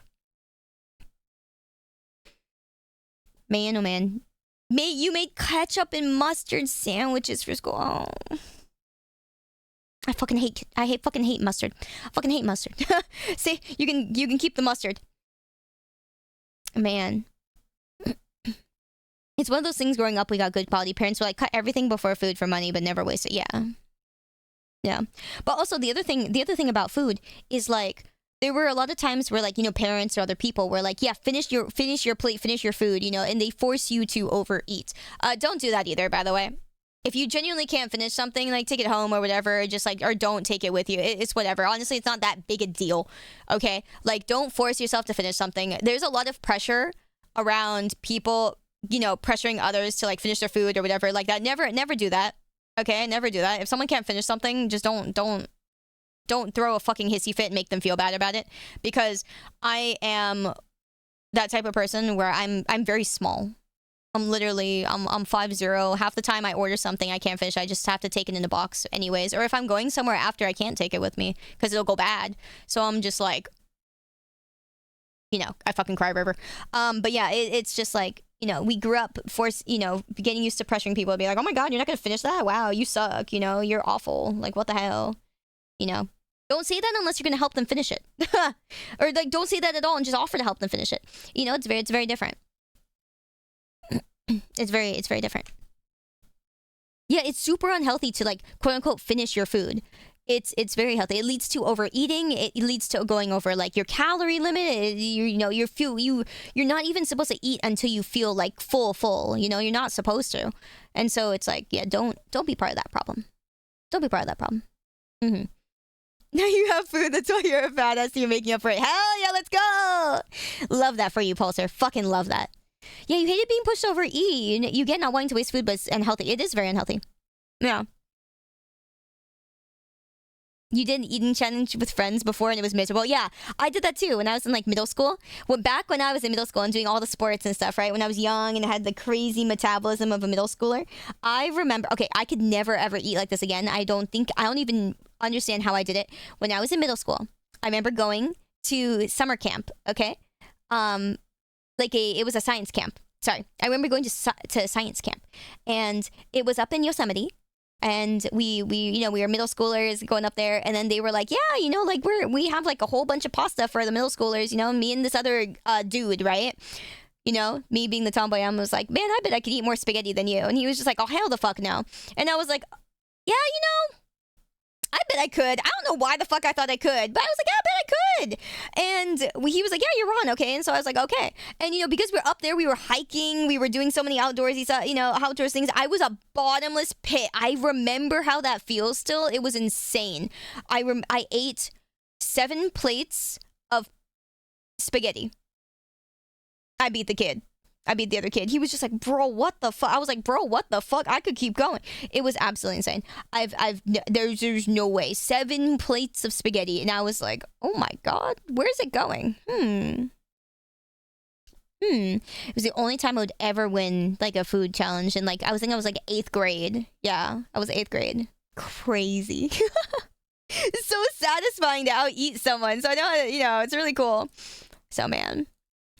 man, oh man, you made ketchup and mustard sandwiches for school. Oh. I fucking hate mustard. I fucking hate mustard. See, you can keep the mustard. Man. It's one of those things growing up, we got good quality parents who like cut everything before food for money, but never waste it. Yeah. Yeah. But also the other thing about food is like, there were a lot of times where like, you know, parents or other people were like, yeah, finish your plate, finish your food, you know, and they force you to overeat. Don't do that either, by the way. If you genuinely can't finish something, like take it home or whatever, just like, or don't take it with you. It's whatever. Honestly, it's not that big a deal. Okay? Like, don't force yourself to finish something. There's a lot of pressure around people, you know, pressuring others to like finish their food or whatever like that. Never do that. Okay, I never do that. If someone can't finish something, just don't throw a fucking hissy fit and make them feel bad about it. Because I am that type of person where I'm very small. I'm 5'0". Half the time I order something I can't finish, I just have to take it in the box anyways. Or if I'm going somewhere after, I can't take it with me because it'll go bad. So I'm just like, you know, I fucking cry river. But yeah, it's just like, you know, we grew up getting used to pressuring people to be like, oh my god, you're not gonna finish that? Wow, you suck, you know, you're awful. Like, what the hell? You know? Don't say that unless you're gonna help them finish it. Or like, don't say that at all and just offer to help them finish it. You know, it's very different. It's very different. Yeah, it's super unhealthy to like quote unquote finish your food. It's very healthy. It leads to overeating. It leads to going over like your calorie limit. You're not even supposed to eat until you feel like full. You know, you're not supposed to. And so it's like, yeah, don't be part of that problem. Don't be part of that problem. Mm-hmm. Now you have food. That's why you're a badass. You're making up for it. Hell yeah, let's go. Love that for you, Pulsar. Fucking love that. Yeah, you hated being pushed to overeat. You get not wanting to waste food, but it's unhealthy. It is very unhealthy. Yeah. You did an eating challenge with friends before and it was miserable. Yeah, I did that too when I was in like middle school. Back when I was in middle school and doing all the sports and stuff, right? When I was young and I had the crazy metabolism of a middle schooler. I remember, okay, I could never ever eat like this again. I don't even understand how I did it. When I was in middle school, I remember going to summer camp, okay? It was a science camp. Sorry. I remember going to science camp. And it was up in Yosemite. And we were middle schoolers going up there, and then they were like, yeah, you know, like we have like a whole bunch of pasta for the middle schoolers, you know, me and this other dude, right? You know, me being the tomboy, I was like, man, I bet I could eat more spaghetti than you. And he was just like, oh, hell the fuck no. And I was like, yeah, you know, I bet I could. I don't know why the fuck I thought I could, but I was like, yeah, I bet I could. And he was like, yeah, you're on, okay? And so I was like, okay. And, you know, because we're up there, we were hiking, we were doing so many outdoorsy stuff, you know, outdoors things. I was a bottomless pit. I remember how that feels still. It was insane. I ate 7 plates of spaghetti. I beat the kid. I beat the other kid. He was just like, bro, what the fuck? I was like, bro, what the fuck? I could keep going. It was absolutely insane. There's no way. 7 plates of spaghetti. And I was like, oh my God, where's it going? It was the only time I would ever win like a food challenge. And like, I was 8th grade. Yeah, I was 8th grade. Crazy. It's so satisfying to out eat someone. So I know, you know, it's really cool. So man.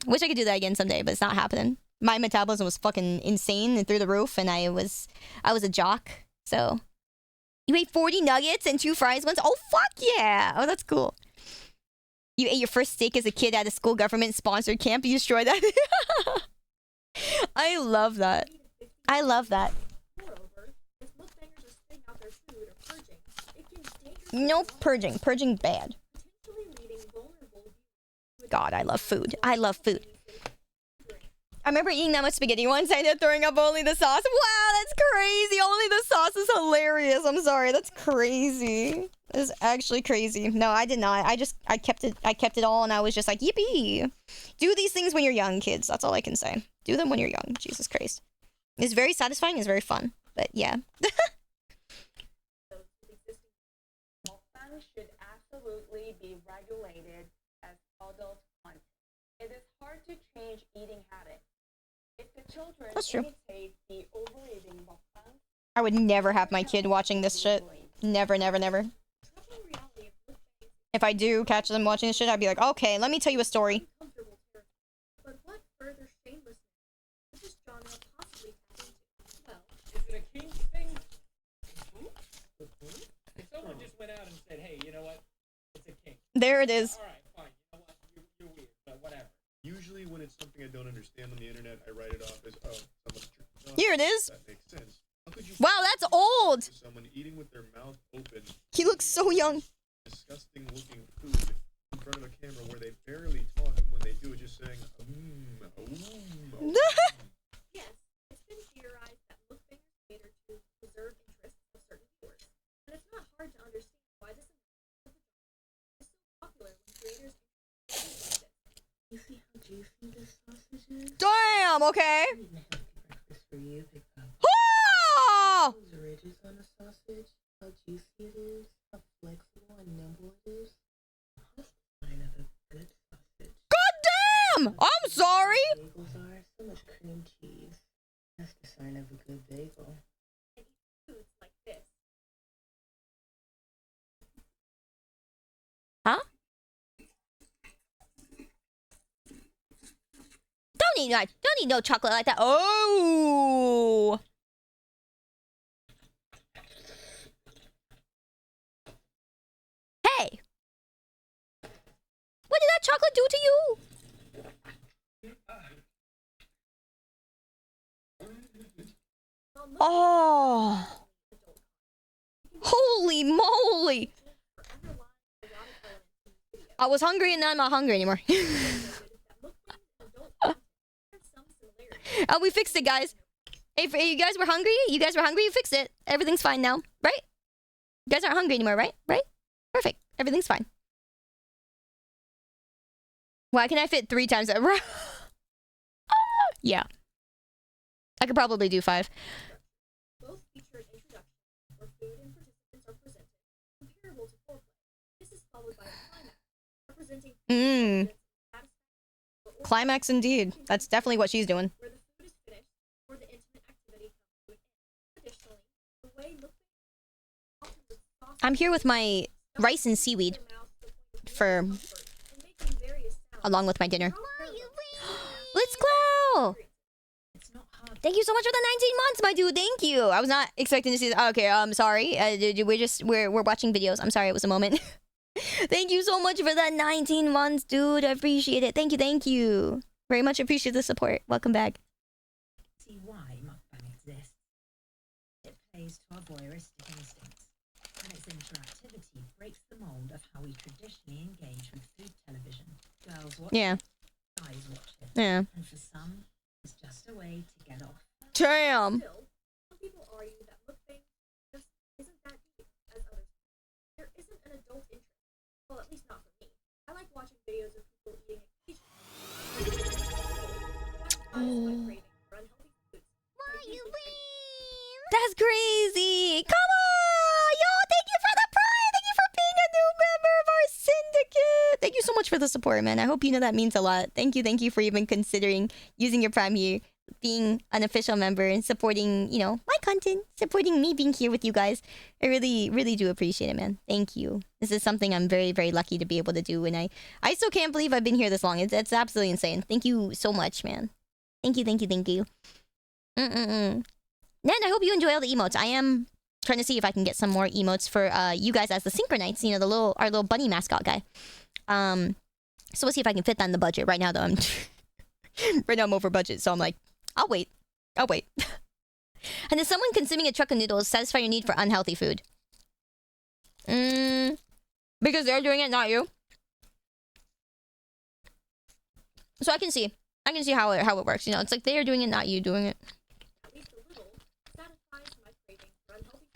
Wish I could do that again someday, but it's not happening. My metabolism was fucking insane and through the roof, and I was a jock. So you ate 40 nuggets and 2 fries once? Oh fuck yeah! Oh, that's cool. You ate your first steak as a kid at a school government sponsored camp. You destroyed that. I love that. I love that. No purging. Purging bad. God, I love food. I love food. I remember eating that much spaghetti once and ended up throwing up only the sauce. Wow, that's crazy. Only the sauce is hilarious. I'm sorry. That's crazy. That is actually crazy. No, I did not. I kept it all and I was just like, yippee. Do these things when you're young, kids. That's all I can say. Do them when you're young. Jesus Christ. It's very satisfying. It's very fun. But yeah. Should absolutely be regulated as adult content. It is hard to change eating habits. If the children imitate the overeating mukbang, I would never have my kid watching this shit. Never. If I do catch them watching this shit, I'd be like, okay, let me tell you a story. But what further shamelessness could this genre possibly tap into? Well, is it a kink thing? If someone just went out and said, hey, you know what? It's a kink. There it is. All right, fine. You know what? You're weird, but whatever. Usually when it's something I don't understand on the internet, I write it off as, oh, someone's jerking off. Here it is. That makes sense. How could you wow, that's old. Someone eating with their mouth open. He looks so young. Disgusting looking food in front of a camera where they barely talk, and when they do it, just saying, Yes, it's been theorized that mukbangers cater to preserve interests of certain viewers, and it's not hard to understand why this is so popular when creators like this. You see how juicy this sausage is? Damn, okay. Breakfast for you, Big Pop. Oh! Those ridges on the sausage, how juicy it is, how flexible and nimble it is. That's the sign of a good sausage. God damn! I'm sorry! Bagels are so much cream cheese. That's the sign of a good bagel. And eat foods like this. Huh? Don't need no chocolate like that. Oh! Hey! What did that chocolate do to you? Oh! Holy moly! I was hungry and now I'm not hungry anymore. Oh, we fixed it, guys. If you guys were hungry, you fixed it. Everything's fine now, right? You guys aren't hungry anymore, right? Right? Perfect. Everything's fine. Why can I fit 3 times that? Yeah. I could probably do 5. Both feature an introduction where food and participants are presented, comparable to foreplay. This is followed by a climax, representing Climax indeed. That's definitely what she's doing. where the food is finished or the intimate activity comes to an end. Additionally, the way I'm here with my rice and seaweed for along with my dinner. Let's go. Thank you so much for the 19 months, my dude. Thank you. I was not expecting to see that. Okay, I'm sorry. We're watching videos. I'm sorry. It was a moment. Thank you so much for that 19 months, dude. I appreciate it. Thank you. Very much appreciate the support. Welcome back. See why mukbang exists. It plays to our voyeuristic instincts, and its interactivity breaks the mold of how we traditionally engage with food television. Girls watch it, guys watch it. Yeah. And for some, it's just a way to get off. Damn. Still, some people argue that mukbang just isn't that deep as others. There isn't an adult interest. Well, at least not for me. I like watching videos of people eating That's crazy. Come on. Yo, thank you for the prime. Thank you for being a new member of our syndicate. Thank you so much for the support, man. I hope you know that means a lot. Thank you for even considering using your prime here, being an official member and supporting, you know, my content, supporting me being here with you guys. I really do appreciate it, man. Thank you. This is something I'm very lucky to be able to do, and I still can't believe I've been here this long. It's absolutely insane. Thank you so much, man. Thank you. Nan, I hope you enjoy all the emotes. I am trying to see if I can get some more emotes for you guys as the Synchronites, you know, our little bunny mascot guy. So we'll see if I can fit that in the budget. Right now though, I'm over budget, so I'm like, I'll wait. And is someone consuming a truck of noodles satisfy your need for unhealthy food? Because they're doing it, not you. So I can see how it works. You know, it's like they are doing it, not you doing it.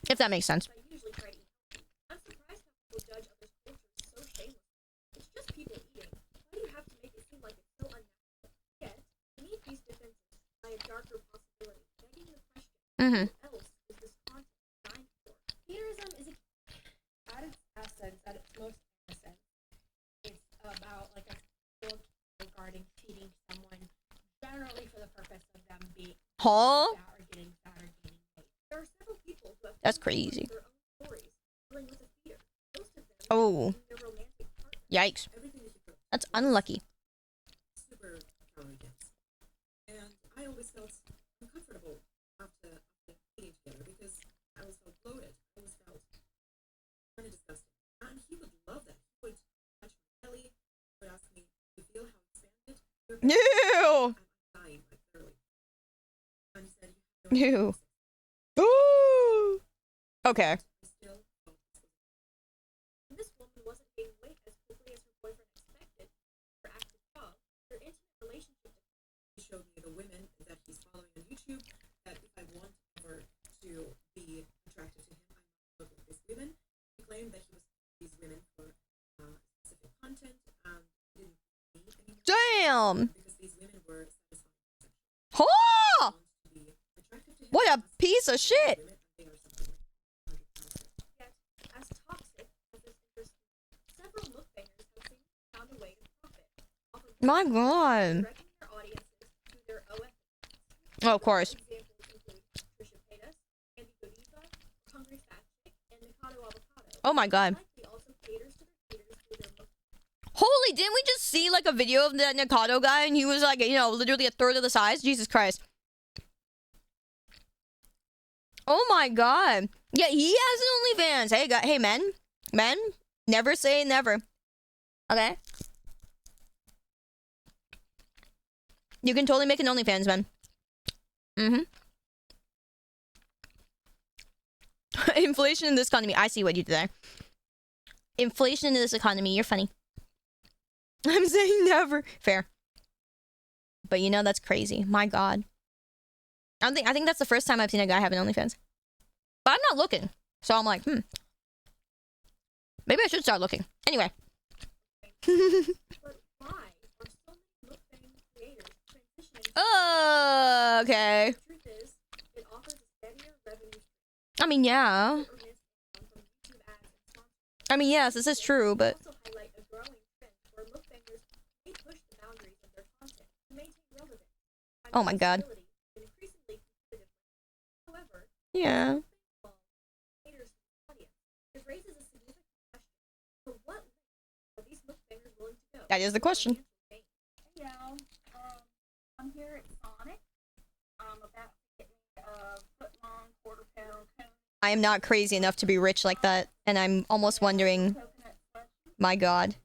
If that makes sense. I'm surprised how people judge others' cultures so shamelessly. It's just people eating. Why do you have to make it seem like it's so unnatural? Yet, beneath these defenses lie a darker possibility, begging the question, what else is this content designed for? Theorism is at its essence, at its most innocent, it's about like a book regarding feeding someone generally for the purpose of them being fat or getting fat or gaining weight. There are several people who have That's crazy. their own stories dealing with a fear. Most of them Oh. their romantic partner. Yikes. That's unlucky. Super calorie dense. And I always felt uncomfortable after eating together because I always felt bloated. I always felt kind of disgusting. And he would love that. He would touch my belly. He would ask me, "Do you feel how expanded?" Ew. I'm dying, like literally. And he said, Ew. Ooh. Okay. This woman wasn't gaining weight as quickly as her boyfriend expected. Her active job, their intimate relationship. He showed me the women that he's following on YouTube. That if I want ever to be attracted to him, I must look at these women. He claimed that he was these women for specific content and didn't need any. Damn. Because these women were satisfying. Oh! What a piece of shit. My God. Oh, of course. Oh my God. Holy, didn't we just see like a video of that Nikado guy and he was like, you know, literally a third of the size? Jesus Christ. Oh my God. Yeah, he has an OnlyFans. Hey, hey, men. Men, never say never. Okay? You can totally make an OnlyFans, man. Mm-hmm. Inflation in this economy. I see what you did there. Inflation in this economy. You're funny. I'm saying never. Fair. But you know, that's crazy. My God. I think that's the first time I've seen a guy have an OnlyFans. But I'm not looking. So I'm like, maybe I should start looking. Anyway. Okay. I mean, yeah. I mean, yes, this is true, but... Oh my God. Yeah. That is the question. Yeah, I'm here at Sonic. I'm about to get me a foot-long quarter-pound cone. I am not crazy enough to be rich like that, and I'm almost wondering... My God.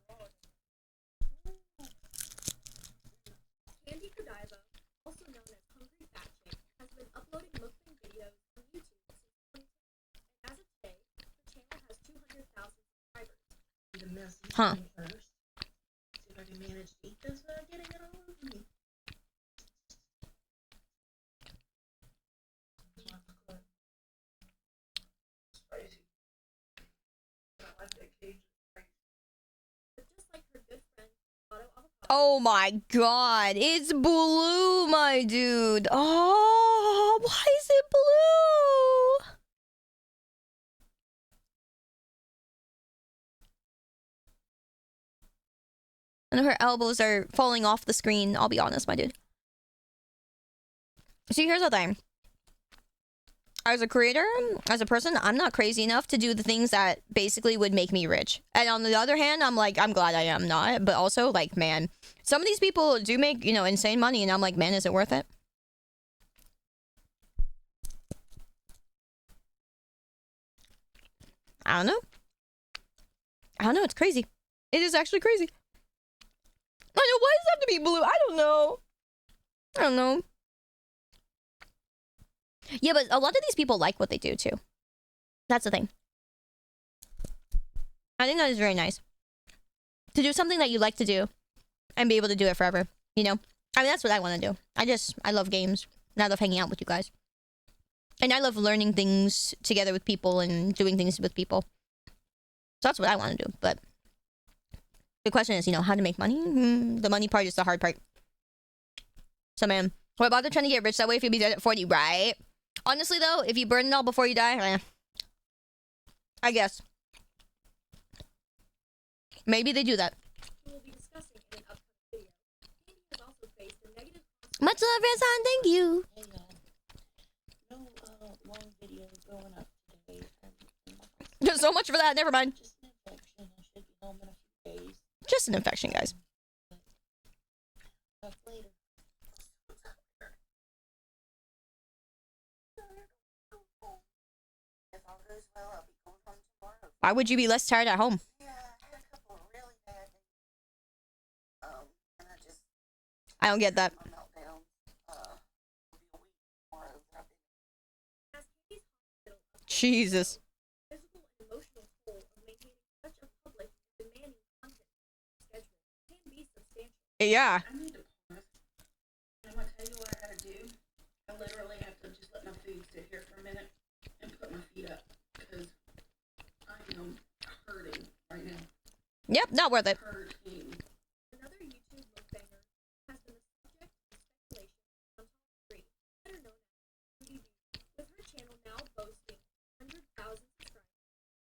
Huh. See if I can manage to eat this without getting it all over me. Spicy. I like that Cajun spice. Oh my God. It's blue, my dude. Oh, why is it blue? And her elbows are falling off the screen. I'll be honest, my dude. See, here's the thing. As a creator, as a person, I'm not crazy enough to do the things that basically would make me rich. And on the other hand, I'm like, I'm glad I am not. But also, like, man, some of these people do make, you know, insane money. And I'm like, man, is it worth it? I don't know. I don't know. It's crazy. It is actually crazy. I know, why does it have to be blue? I don't know. I don't know. Yeah, but a lot of these people like what they do, too. That's the thing. I think that is very nice. To do something that you like to do and be able to do it forever, you know? I mean, that's what I want to do. I love games. And I love hanging out with you guys. And I love learning things together with people and doing things with people. So that's what I want to do, but... The question is, you know, how to make money? The money part is the hard part. So, man, what about the trying to get rich that way if you'll be dead at 40, right? Honestly, though, if you burn it all before you die, I guess. Maybe they do that. Much love, Rezan. Thank you. Hey, no long video going up today. There's so much for that. Never mind. Just an infection. I should be home in a few days. Just an infection, guys. Talk later. If all goes well, I'll be going home tomorrow. Why would you be less tired at home? Yeah, I had a couple of really bad days. And I just... I don't get that. My meltdown. Will be a week tomorrow that I've been... Jesus. Yeah. I need to pause. I'm gonna tell you what I gotta do. I literally have to just let my food sit here for a minute and put my feet up because I am hurting right now. Yep, not worth it. Hurting. Another YouTube mukbanger has been the subject of speculation on top 3, better known as VOD, with her channel now boasting 100,000 subscribers.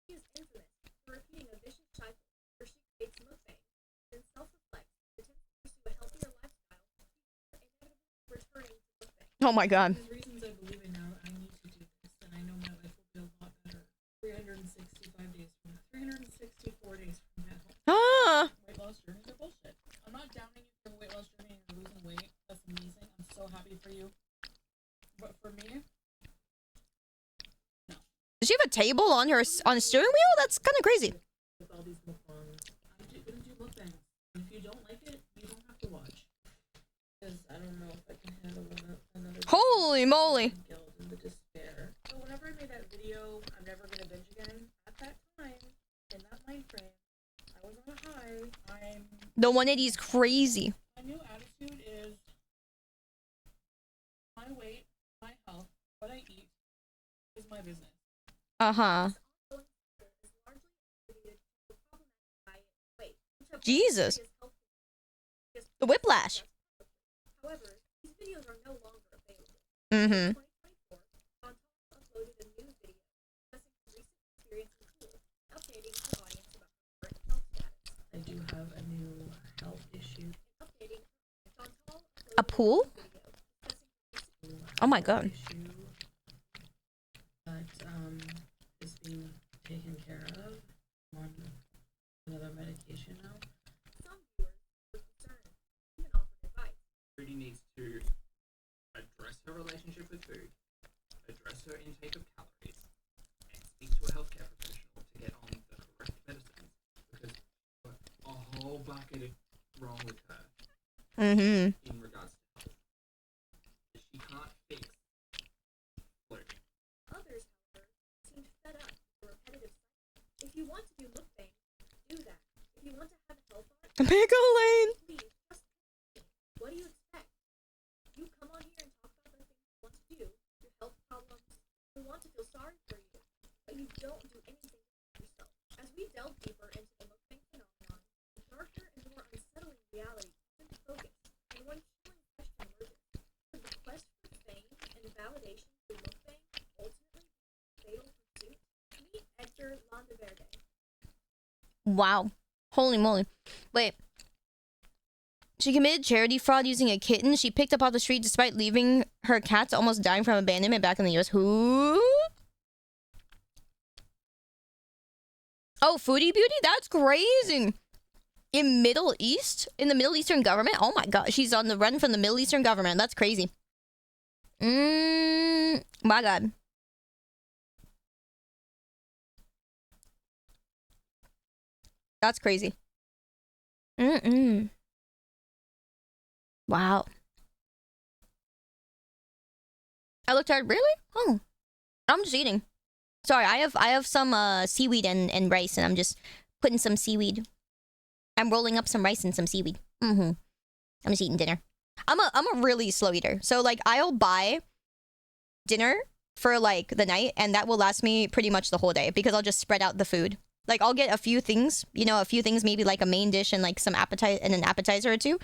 She is infamous for repeating a vicious cycle where she creates mukbangs, then self-reflects, attempts to pursue a healthy Oh my god. There's reasons I believe it now. I need to do this, and I know my life will be a lot better. 365 days from now. 364 days from now. Ah. Weight loss journeys are bullshit. I'm not downing you for a weight loss journey and you're losing weight. That's amazing. I'm so happy for you. But for me, Does she have a table on her on a steering wheel? That's kind of crazy. with all these mukbangs, I'm gonna do mukbangs. And if you don't like it, you don't have to watch. Because I don't know if I can handle another. Holy moly! Guilt and the despair. So whenever I made that video, I'm never gonna binge again. At that time, in that mind frame, I was on a high. The 180 is crazy. My new attitude is my weight, my health, what I eat is my business. Uh-huh. Jesus. The whiplash. However, these videos are no longer available. Mm-hmm. Uploaded a new video discussing recent experience in school, updating the audience about her current health status. I do have a new health issue. A pool? Oh my god. That is being taken care of on another medication now. Some viewers were concerned, even offered advice. Rudy needs to address her relationship with food, address her intake of calories, and speak to a healthcare professional to get on the correct medicines, because a whole bucket is wrong with her Mm-hmm. in regards to health. She can't fix flu. Others, however, seemed fed up with the repetitive cycle. If you want to do mukbang, do that. If you want to have a health on, Pick a lane. please trust me. What do you expect? You come on here and talk about the things you want to do, your health problems. We want to feel sorry for you, but you don't do anything for yourself. As we delve deeper into the mukbang phenomenon, the darker and more unsettling reality comes into focus, and one human question emerges. Could the quest for fame and validation through mukbang ultimately be a fatal pursuit? Meet Edgar Landaverde. Wow. Holy moly. Wait. She committed charity fraud using a kitten she picked up off the street despite leaving her cats almost dying from abandonment back in the US. Who? Oh, Foodie Beauty? That's crazy. In Middle East? In the Middle Eastern government? Oh my god. She's on the run from the Middle Eastern government. That's crazy. My god. That's crazy. Wow. I looked at it. Really? Oh. I'm just eating. Sorry, I have some seaweed and rice, and I'm just putting some seaweed. I'm rolling up some rice and some seaweed. I'm just eating dinner. I'm a really slow eater. So like I'll buy dinner for like the night, and that will last me pretty much the whole day because I'll just spread out the food. Like I'll get a few things, maybe like a main dish and like some appetite and an appetizer or two.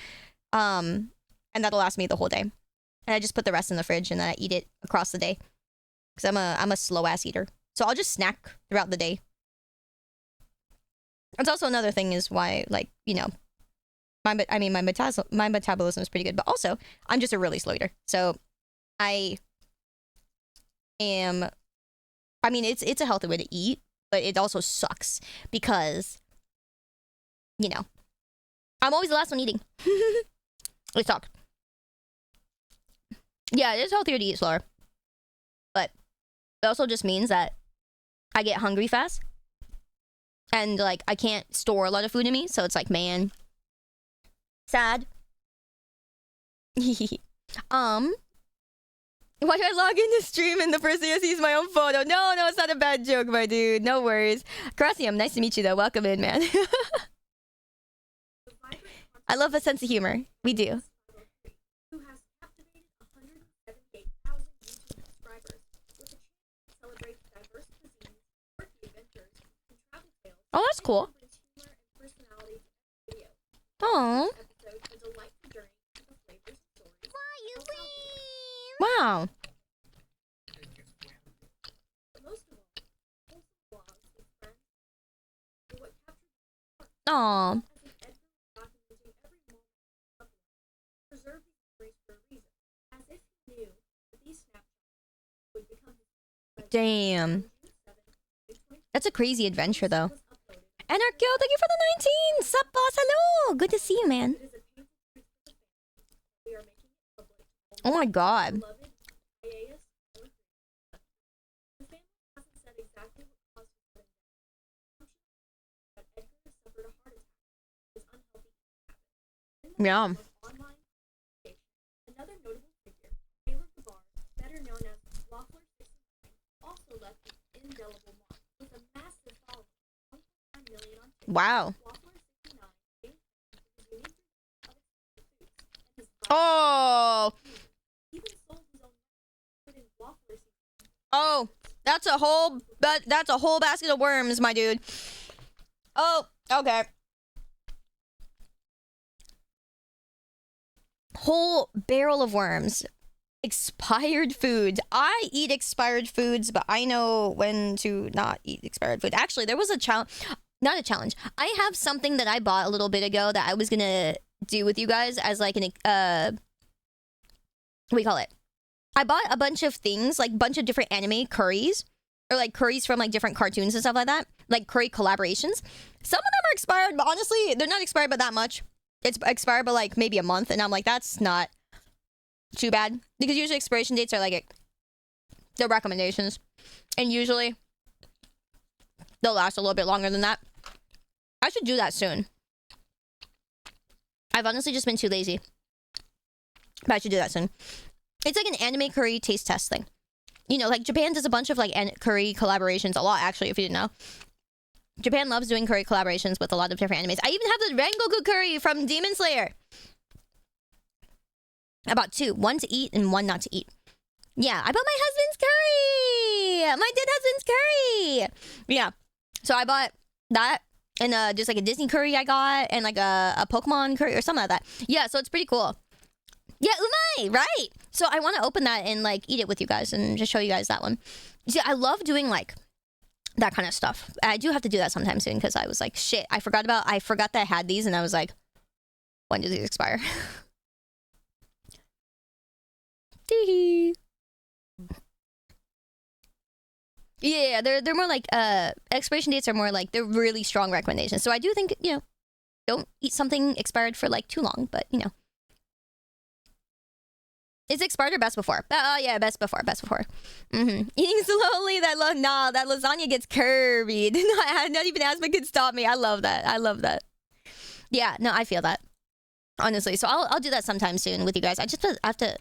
And that'll last me the whole day. And I just put the rest in the fridge and then I eat it across the day. Cuz I'm a slow ass eater. So I'll just snack throughout the day. That's also another thing is why like, my metabolism is pretty good, but also I'm just a really slow eater. So it's a healthy way to eat, but it also sucks because I'm always the last one eating. It sucks. Yeah, it is healthier to eat slower. But it also just means that I get hungry fast. And like I can't store a lot of food in me, so it's like, man, sad. Why do I log into stream and the first thing I see is my own photo? No, it's not a bad joke, my dude. No worries. Graciam, nice to meet you though. Welcome in, man. I love a sense of humor. We do. Who has captivated 178,000 YouTube subscribers with a chance to celebrate diverse cuisines, quirky adventures, and travel tales. Oh, that's cool. Humor and personality to every video. Aww. Each episode is a delightful journey to the flavors and stories. Wow. But most of all, wholesome vlogs with friends are what captured my heart. Aww. As an Edgar documenting every moment of life, preserve these stories for a reason, as if he knew Damn. That's a crazy adventure, though. Anarcho, thank you for the 19! Sup, boss? Hello! Good to see you, man. Oh my god. Yeah. Another notable figure, Taylor Gabar, better known as Waffler69, also left an indelible mark with a massive following, 1.9 million on TikTok. Wow. Waffler69 thanked him for his unique unexpected foods and his Oh. even sold his own food in Waffler. Oh, that's a whole basket of worms, my dude. Oh, okay. Whole barrel of worms. Expired foods. I eat expired foods, but I know when to not eat expired food. Actually, there was a challenge. Not a challenge. I have something that I bought a little bit ago that I was gonna do with you guys as like an what do you call it? I bought a bunch of things, like bunch of different anime curries, or like curries from like different cartoons and stuff like that, like curry collaborations. Some of them are expired, but honestly, they're not expired by that much. It's expired by like maybe a month, and I'm like, that's not too bad, because usually expiration dates are like the recommendations, and usually they'll last a little bit longer than that. I should do that soon. I've honestly just been too lazy, but I should do that soon. It's like an anime curry taste test thing. You know, like Japan does a bunch of like curry collaborations, a lot actually, if you didn't know. Japan loves doing curry collaborations with a lot of different animes. I even have the Rengoku curry from Demon Slayer. I bought two. One to eat and one not to eat. Yeah, I bought my husband's curry! My dead husband's curry! Yeah. So I bought that. And just like a Disney curry I got. And like a Pokemon curry or something like that. Yeah, so it's pretty cool. Yeah, umai! Right! So I want to open that and like eat it with you guys. And just show you guys that one. See, I love doing like that kind of stuff. I do have to do that sometime soon. Because I was like, shit, I forgot that I had these. And I was like, when do these expire? Yeah, they're more like expiration dates are more like they're really strong recommendations. So I do think, you know, don't eat something expired for like too long, but you know. Is it expired or best before? Oh yeah, best before. Eating slowly, that lasagna gets curvy. Not even asthma can stop me. I love that. Yeah, no, I feel that. Honestly, so I'll do that sometime soon with you guys. I just have to.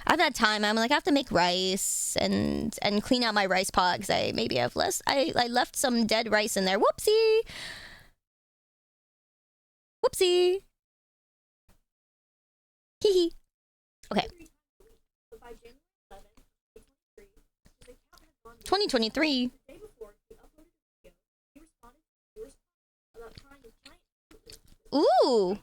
At that time, I'm like, I have to make rice and clean out my rice pot because I left some dead rice in there. Whoopsie. Hee. Okay. 2023. Ooh.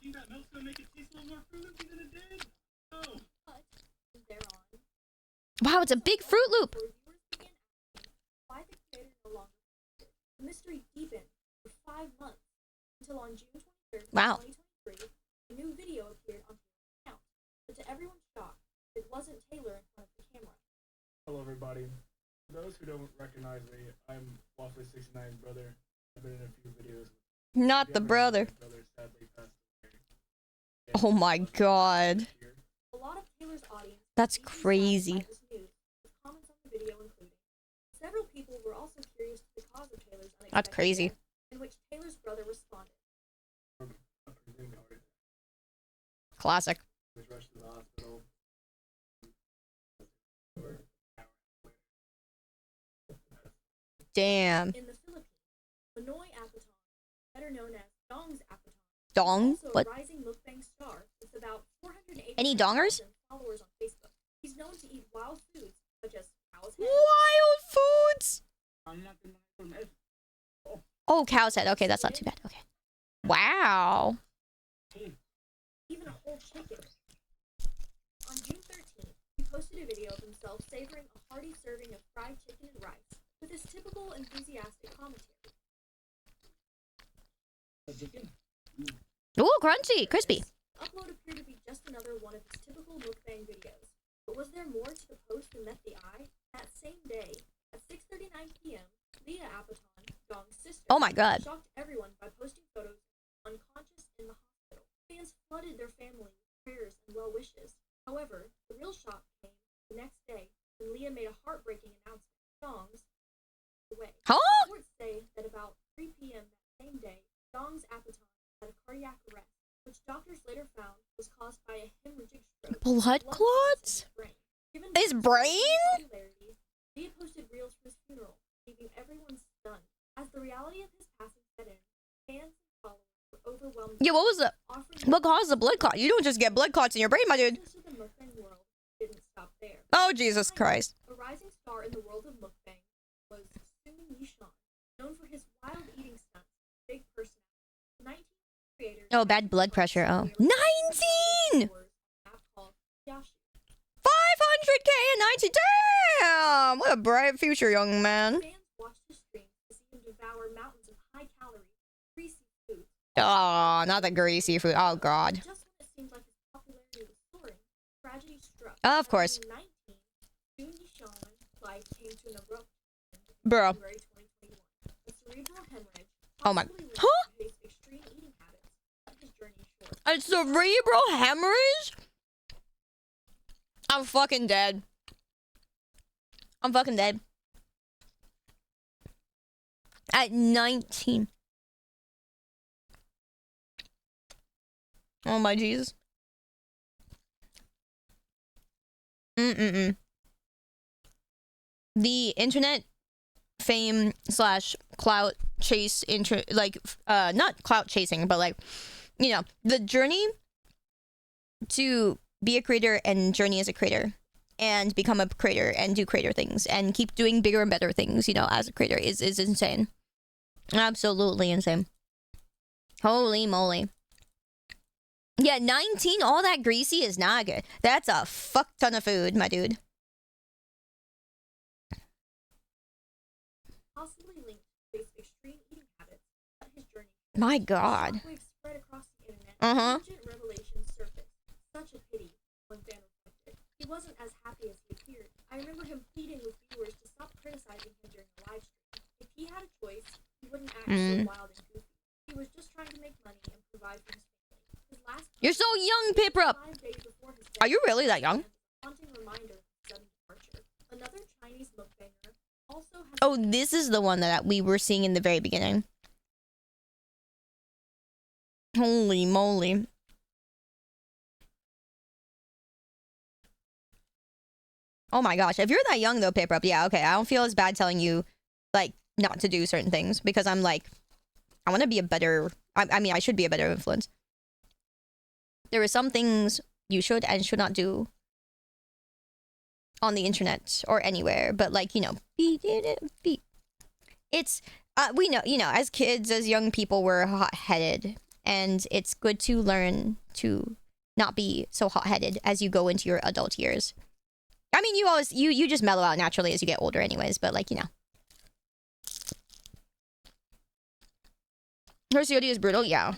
Wow, it's a big Fruit Loop. The mystery deepened for 5 months until on June 23rd, wow. 2023, a new video appeared on Taylor's account. But to everyone's shock, it wasn't Taylor in front of the camera. Hello, everybody. For those who don't recognize me, I'm Waffler69's brother. I've been in a few videos. Not the brother. Oh my god. A lot of Taylor's audience. That's crazy. Comments on the video including. Several people were also curious to the cause of Taylor's unexpected That's crazy. death, in which Taylor's brother responded. Classic. Damn. In the Philippines, Manoy Apaton, better known as Dong's Apaton, Dong? also What? a rising mukbang star with about 480,000 Any dongers? followers on Facebook. He's known to eat wild foods such as cow's head. Wild foods? Oh, cow's head. Okay, that's not too bad. Okay. Wow. Even a whole chicken. On June 13th, he posted a video of himself savoring a hearty serving of fried chicken and rice with his typical enthusiastic commentary. Ooh, crunchy, crispy. Upload appeared to be just another one of his typical mukbang videos. But was there more to the post than met the eye? That same day, at 6 Oh my god. Shocked everyone by posting photos of unconscious in the hospital. Fans flooded their family with prayers and well wishes. However, the real shock came the next day when Leah made a heartbreaking announcement. Dong's away. Reports say that about 3 p.m. that same day, Dong's Appeton had a cardiac arrest, which doctors later found was caused by a hemorrhagic stroke. Blood clots? His brain? Leah posted reels from his funeral, leaving everyone stunned. As the reality of his passing set in, fans and followers were overwhelmed. Yeah, what was the... What caused the blood clot? You don't just get blood clots in your brain, my dude. The mukbang world didn't stop there. Oh, Jesus Christ. A rising star in the world of mukbang was Soon Yishan, known for his wild eating stunts, big personality. 19 creators. Oh, bad blood pressure. Oh. 19! 500K and 90. Damn! What a bright future, young man. Fans watched his stream to see him devour mountains of high-calorie, greasy food. Oh, not the greasy food. Oh, God. Just when it seemed like his popularity was soaring, tragedy struck. Of course. In 19, Soon Yishan's life came to an abrupt end in Bro. February 2021. A cerebral hemorrhage. Oh my. Possibly linked Huh? to his extreme eating habits cut his journey short. A cerebral hemorrhage? I'm fucking dead. I'm fucking dead. At 19. Oh my Jesus. The internet fame / clout chase not clout chasing, but like, you know, the journey to be a creator and journey as a creator and become a creator and do creator things and keep doing bigger and better things, you know, as a creator is insane. Absolutely insane. Holy moly. Yeah, 19, all that greasy is not good. That's a fuck ton of food, my dude. Possibly linked to his extreme eating habits cut his journey. My God. Shockwaves spread across the internet. Uh-huh. Urgent revelations surfaced. Such a pity, one fan reflected. He wasn't as happy as he appeared. I remember him pleading with viewers to stop criticizing him during the live stream. If he had a choice, he wouldn't act so wild and goofy. He was just trying to make money and provide for his family. His last You're so young, Piprup. 5 days before his Are you really that young? haunting reminder of his sudden departure. Another Chinese mukbanger also has Oh, this is the one that we were seeing in the very beginning. Holy moly. Oh my gosh, if you're that young though, Piprup, yeah, okay, I don't feel as bad telling you, like, not to do certain things, because I'm like, I want to be a better, I mean, I should be a better influence. There are some things you should and should not do on the internet or anywhere, but like, you know, it's, we know, you know, as kids, as young people, we're hot-headed, and it's good to learn to not be so hot-headed as you go into your adult years. I mean, you just mellow out naturally as you get older anyways, but like, you know. Her COD is brutal, yeah.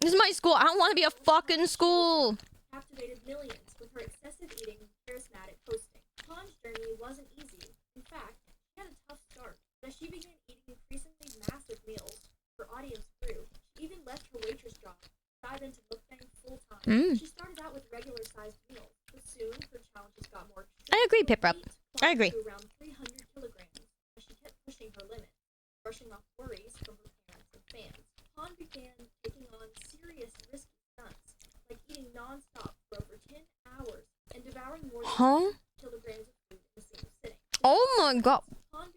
This is my school. I don't want to be a fucking school. Captivated millions with her excessive eating and charismatic posting. Han's journey wasn't easy. In fact, she had a tough start. As she began eating increasingly massive meals, her audience grew. She even left her waitress job, dived into mukbang full time. She started out with regular-sized meals, but soon her challenges got more extreme. I agree, Piprup. I agree. Around 300 kilograms as she kept pushing her limits, brushing off worries from her parents and fans. Han began taking on serious, risky stunts, like eating non-stop for over 10 hours and devouring more than 2 kilograms of food in a single sitting. Oh my God. Han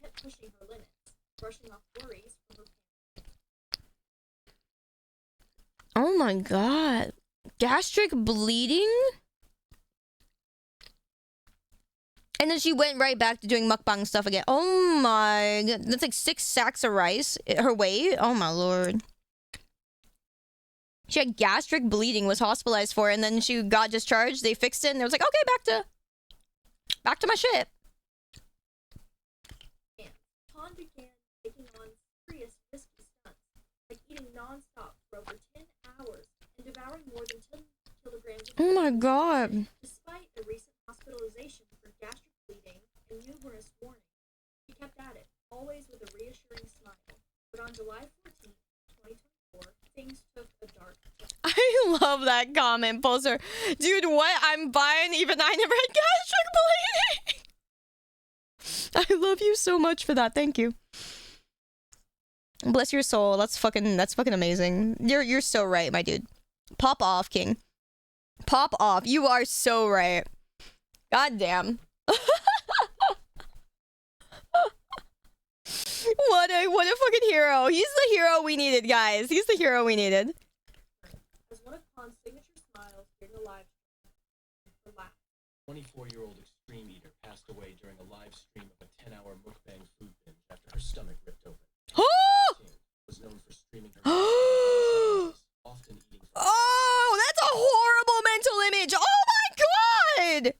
kept pushing her limits, brushing off worries from her parents. Oh my God. Gastric bleeding? And then she went right back to doing mukbang stuff again. Oh my God. That's like 6 sacks of rice. Her weight? Oh my Lord. She had gastric bleeding, was hospitalized for it, and then she got discharged. They fixed it, and it was like, okay, back to my shit. Han began taking on serious, risky stunts, like eating non-stop for over 10 hours and devouring more than 10 kilograms of food. Oh my God. Despite a recent hospitalization for gastric bleeding and numerous warnings, she kept at it, always with a reassuring smile. But on July 14th, 2024, things took a dark turn. I love that comment, Pulsar. Dude, what? I'm buying even I never had gastric bleeding. I love you so much for that. Thank you. Bless your soul. That's fucking amazing. You're so right, my dude. Pop off, King. Pop off. You are so right. God damn. What a fucking hero. He's the hero we needed, guys. He's the hero we needed. As one of Khan's signature smiles during the live stream, 24-year-old extreme eater passed away during a live stream of a 10-hour mukbang food binge after her stomach ripped open. Was known for streaming her often eating. Oh, that's a horrible mental image. Oh my god.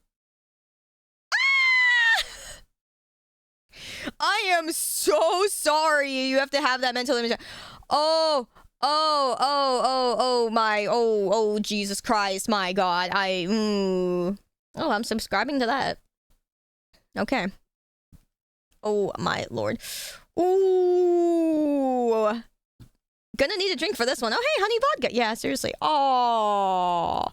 I am so sorry you have to have that mental image. Oh Jesus Christ, my god. Oh, I'm subscribing to that. Okay. Oh my lord. Ooh. Gonna need a drink for this one. Oh, hey, honey vodka. Yeah, seriously. Oh.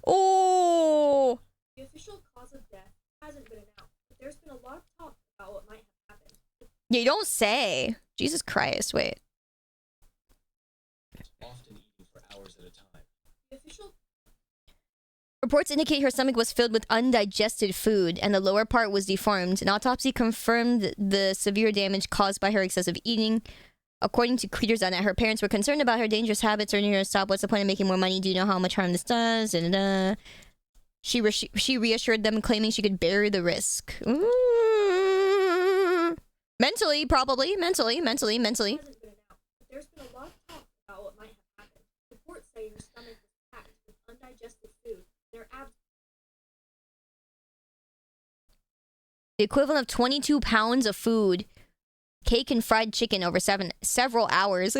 Oh. The official cause of death hasn't been announced, but there's been a lot of talk about what might have happened. Yeah, you don't say. Jesus Christ, wait. Often eating for hours at a time. The official Reports indicate her stomach was filled with undigested food and the lower part was deformed. An autopsy confirmed the severe damage caused by her excessive eating. According to Creators on It, her parents were concerned about her dangerous habits, urging her to stop. What's the point of making more money? Do you know how much harm this does? She reassured them, claiming she could bear the risk. Ooh. Mentally, probably. Mentally. Hasn't been announced, but there's been a lot of talk about what might have happened. Reports say her stomach was packed with undigested food. Their abs. The equivalent of 22 pounds of food. Cake and fried chicken over several hours.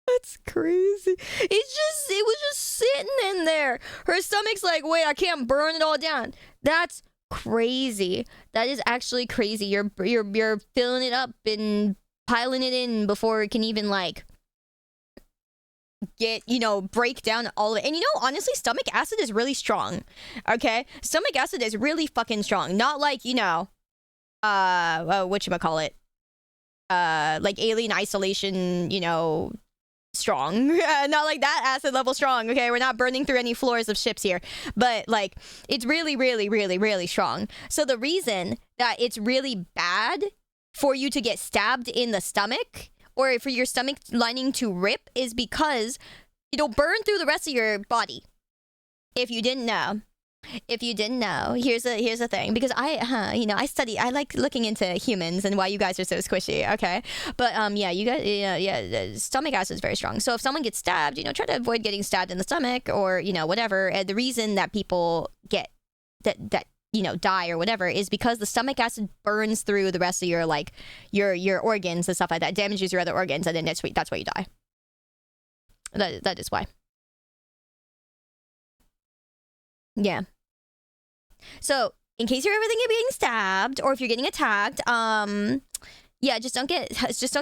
That's crazy. It was just sitting in there. Her stomach's like, wait, I can't burn it all down. That's crazy. That is actually crazy. You're filling it up and piling it in before it can even like get, break down all of it. And honestly, stomach acid is really strong. Okay? Stomach acid is really fucking strong. Not like, whatchamacallit? Like alien isolation, strong. Not like that acid level strong. Okay? We're not burning through any floors of ships here. But like, it's really, really, really, really strong. So the reason that it's really bad for you to get stabbed in the stomach or for your stomach lining to rip is because it'll burn through the rest of your body. If you didn't know. Here's the thing. Because I like looking into humans and why you guys are so squishy, okay? But stomach acid is very strong. So if someone gets stabbed, try to avoid getting stabbed in the stomach or, whatever. And the reason that people get that die or whatever is because the stomach acid burns through the rest of your your organs and stuff like that, damages your other organs, and then that's why you die. That is why. Yeah. So in case you're ever thinking of being stabbed or if you're getting attacked, just don't get stabbed. No. Just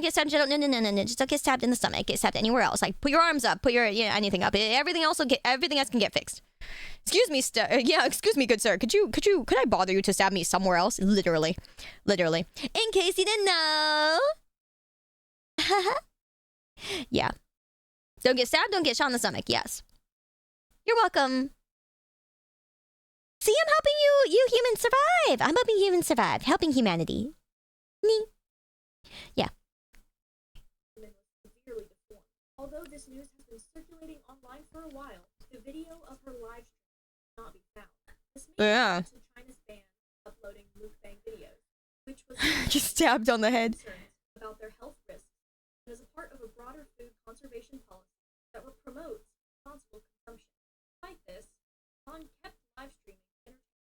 don't get stabbed in the stomach. Get stabbed anywhere else. Like put your arms up, put your anything up. Everything else can get fixed. Excuse me, excuse me, good sir. Could I bother you to stab me somewhere else? Literally. In case you didn't know. Yeah. Don't get stabbed, don't get shot in the stomach. Yes. You're welcome. See, I'm helping you humans survive. I'm helping humans survive. Helping humanity. Me. Yeah. Severely deformed. Although this news has been circulating online for a while, the video of her live stream cannot be found. This may to China's ban uploading mukbang videos, which was just stabbed on the head. About their health risks, and as a part of a broader food conservation policy that would promote responsible consumption. Despite this, Han kept live streaming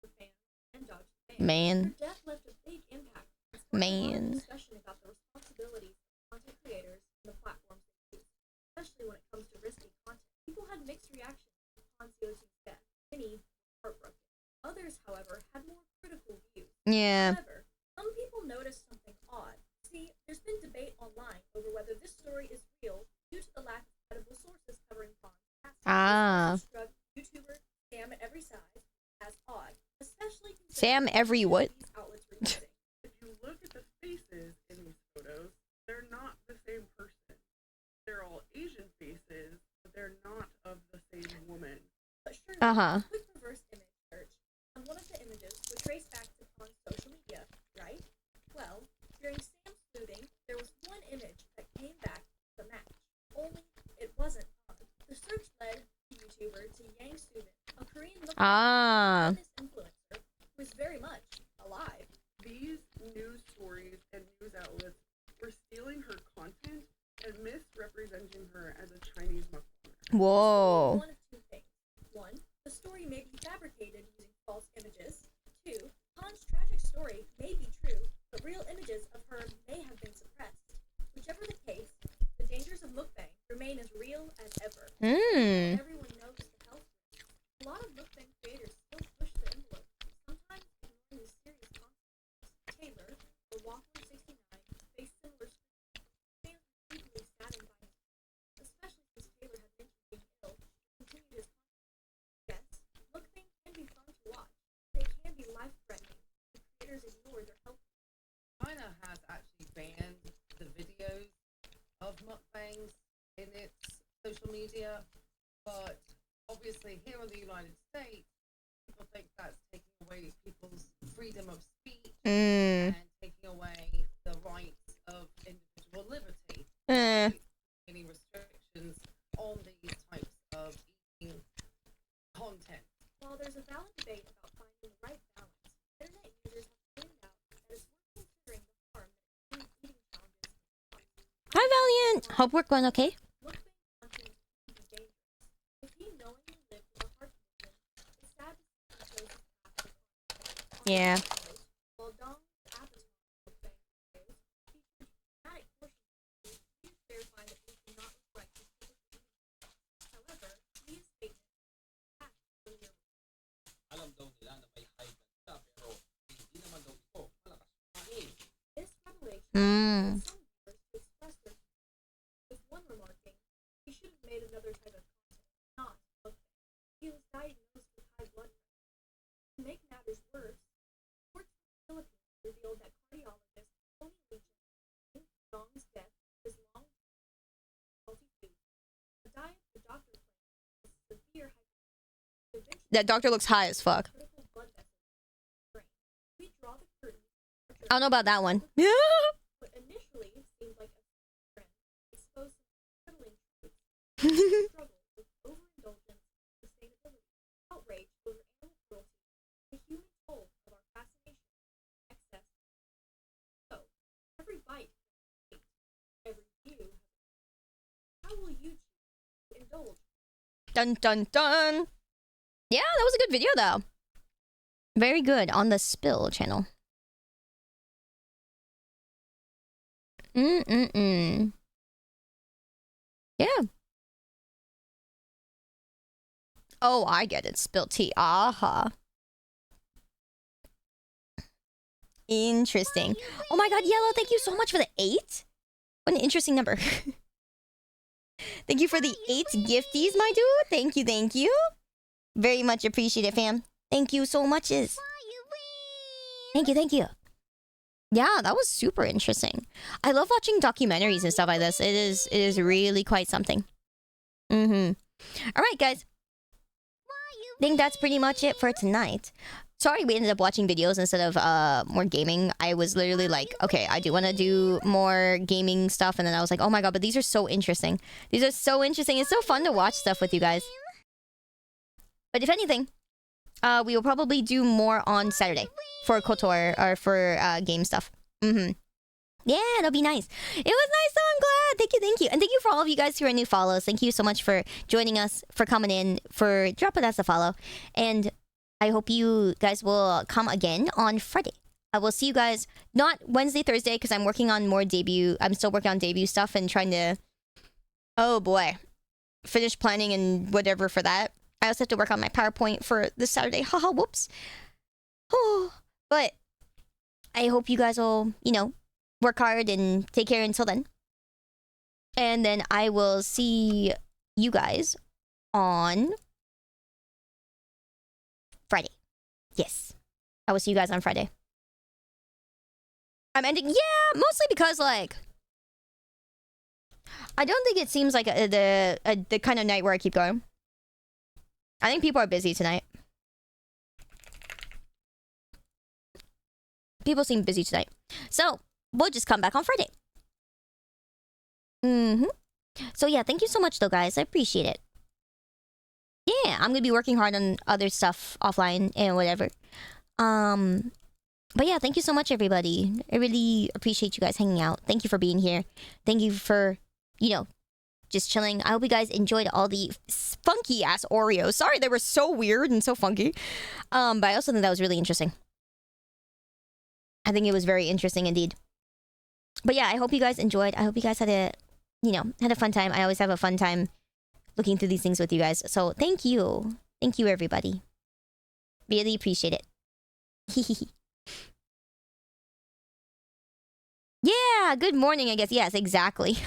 for fans and dodged the ban. Man. Her death left a big impact. Man. Discussion about the responsibilities of content creators and the platforms they use, especially when it comes to risky content. People had mixed reactions to Han Xiaoting's death. Many were heartbroken. Others however, had more critical views. Yeah. However, some people noticed something odd. See, there's been debate online over whether this story is real due to the lack of credible sources covering Bond's past. This struck YouTuber Sam at every side as odd, especially Sam every what? these outlets were using. If you look at the faces in these photos, they're not the same person. They're all Asian faces, but they're not of the same woman. But surely, Uh-huh. a quick reverse image search on one of the images would trace back to Bond's social media, right? Well, during Sam's smoothing, there was one image that came back to the match. Only it wasn't Bond. The search led the YouTuber to Yang Subin, a Korean fitness influencer who is very much alive. These news stories and news outlets were stealing her content and misrepresenting her as a Chinese mukbanger. Whoa. One of two things. One, the story may be fabricated using false images. Two, Han's tragic story may be true, but real images of her may have been suppressed. Whichever the case, the dangers of mukbang remain as real as ever. Everyone knows the health risks. A lot of mukbang creators still push the envelope, sometimes ignoring the serious consequences. Taylor, the Waffler69, faced similar scrutiny. Fans were deeply saddened by his death, especially since Taylor had mentioned being ill to continue his content. Yes, mukbang can be fun to watch. They can be life-threatening if creators ignore their health. China has actually banned the videos of mukbangs in its social media, but obviously here in the United States, people think that's taking away people's freedom of speech and taking away the rights of individual liberty. Any restrictions on these types of eating content. While there's a valid debate about finding the right balance, internet users have pointed out that it's worth considering the harm that extreme eating challenges can cause. Hi, Valiant. Hope we're going okay. Mukbang content can be dangerous. If he knowingly lived with a heart condition, it's sad to see he chose his path to harm. Yeah. While Dong's avatar mukbang videos featured dramatic portions of food, he is verified that these do not reflect his typical eating habits. However, he is statement back earlier. Alam daw nila na may high blood siya, pero hindi naman daw ito malakas kumain. This revelation led some viewers to express their concern, with one remarking, he should have made another type of content, not mukbang. He was diagnosed with high blood pressure. To make matters worse, reports from the Philippines revealed that cardiologist Tony Leach's Dong's death is long salty food, a diet the doctor claims is severe hypertension. That doctor looks high as fuck. Critical blood vessels in the brain. We draw the curtain. I don't know about that one. What initially seemed like a trend exposed some troubling truths. Struggle with overindulgence, sustainability, outrage over animal cruelty, the human toll of our fascination, excess. So, every bite has a weight, every view has a weight. How will you choose to indulge? Dun dun dun. Yeah, that was a good video though. Very good on the Spill channel. Yeah. Oh, I get it. Spill tea. Aha. Interesting. Oh my god, Yellow, thank you so much for the 8. What an interesting number. Thank you for the 8 gifties, my dude. Thank you, thank you. Very much appreciated, fam. Thank you so much. Thank you, thank you. Yeah, that was super interesting. I love watching documentaries and stuff like this. It is really quite something. All right, guys. I think that's pretty much it for tonight. Sorry we ended up watching videos instead of more gaming. I was literally like, okay, I do want to do more gaming stuff, and then I was like, oh my god, but these are so interesting. These are so interesting. It's so fun to watch stuff with you guys. But if anything, we will probably do more on Saturday for KOTOR or for game stuff. Yeah, it'll be nice. It was nice, so I'm glad. Thank you, thank you. And thank you for all of you guys who are new follows. Thank you so much for joining us, for coming in, for dropping us a follow. And I hope you guys will come again on Friday. I will see you guys, not Wednesday, Thursday, because I'm working on more debut. I'm still working on debut stuff and trying to, oh boy, finish planning and whatever for that. I also have to work on my PowerPoint for this Saturday. Haha, whoops. But I hope you guys will, you know, work hard and take care until then. And then I will see you guys on Friday. Yes. I will see you guys on Friday. I'm ending, yeah, mostly because, like, I don't think it seems like the kind of night where I keep going. I think people are busy tonight. People seem busy tonight. So, we'll just come back on Friday. So, yeah, thank you so much, though, guys. I appreciate it. Yeah, I'm going to be working hard on other stuff offline and whatever. But yeah, thank you so much, everybody. I really appreciate you guys hanging out. Thank you for being here. Thank you for, you know, just chilling. I hope you guys enjoyed all the funky-ass Oreos. Sorry, they were so weird and so funky. But I also think that was really interesting. I think it was very interesting indeed. But yeah, I hope you guys enjoyed. I hope you guys had a, you know, had a fun time. I always have a fun time looking through these things with you guys. So thank you. Thank you, everybody. Really appreciate it. Yeah, good morning, I guess. Yes, exactly.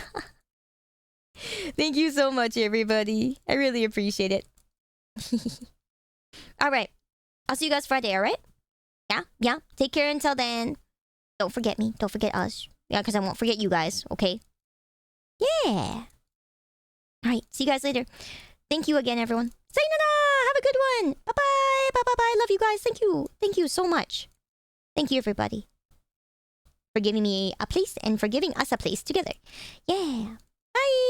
Thank you so much, everybody. I really appreciate it. All right. I'll see you guys Friday, all right? Yeah. Take care until then. Don't forget me. Don't forget us. Yeah, because I won't forget you guys, okay? Yeah. All right. See you guys later. Thank you again, everyone. Sayonara! Have a good one. Bye-bye. Bye-bye-bye. Love you guys. Thank you. Thank you so much. Thank you, everybody, for giving me a place and for giving us a place together. Yeah. Bye.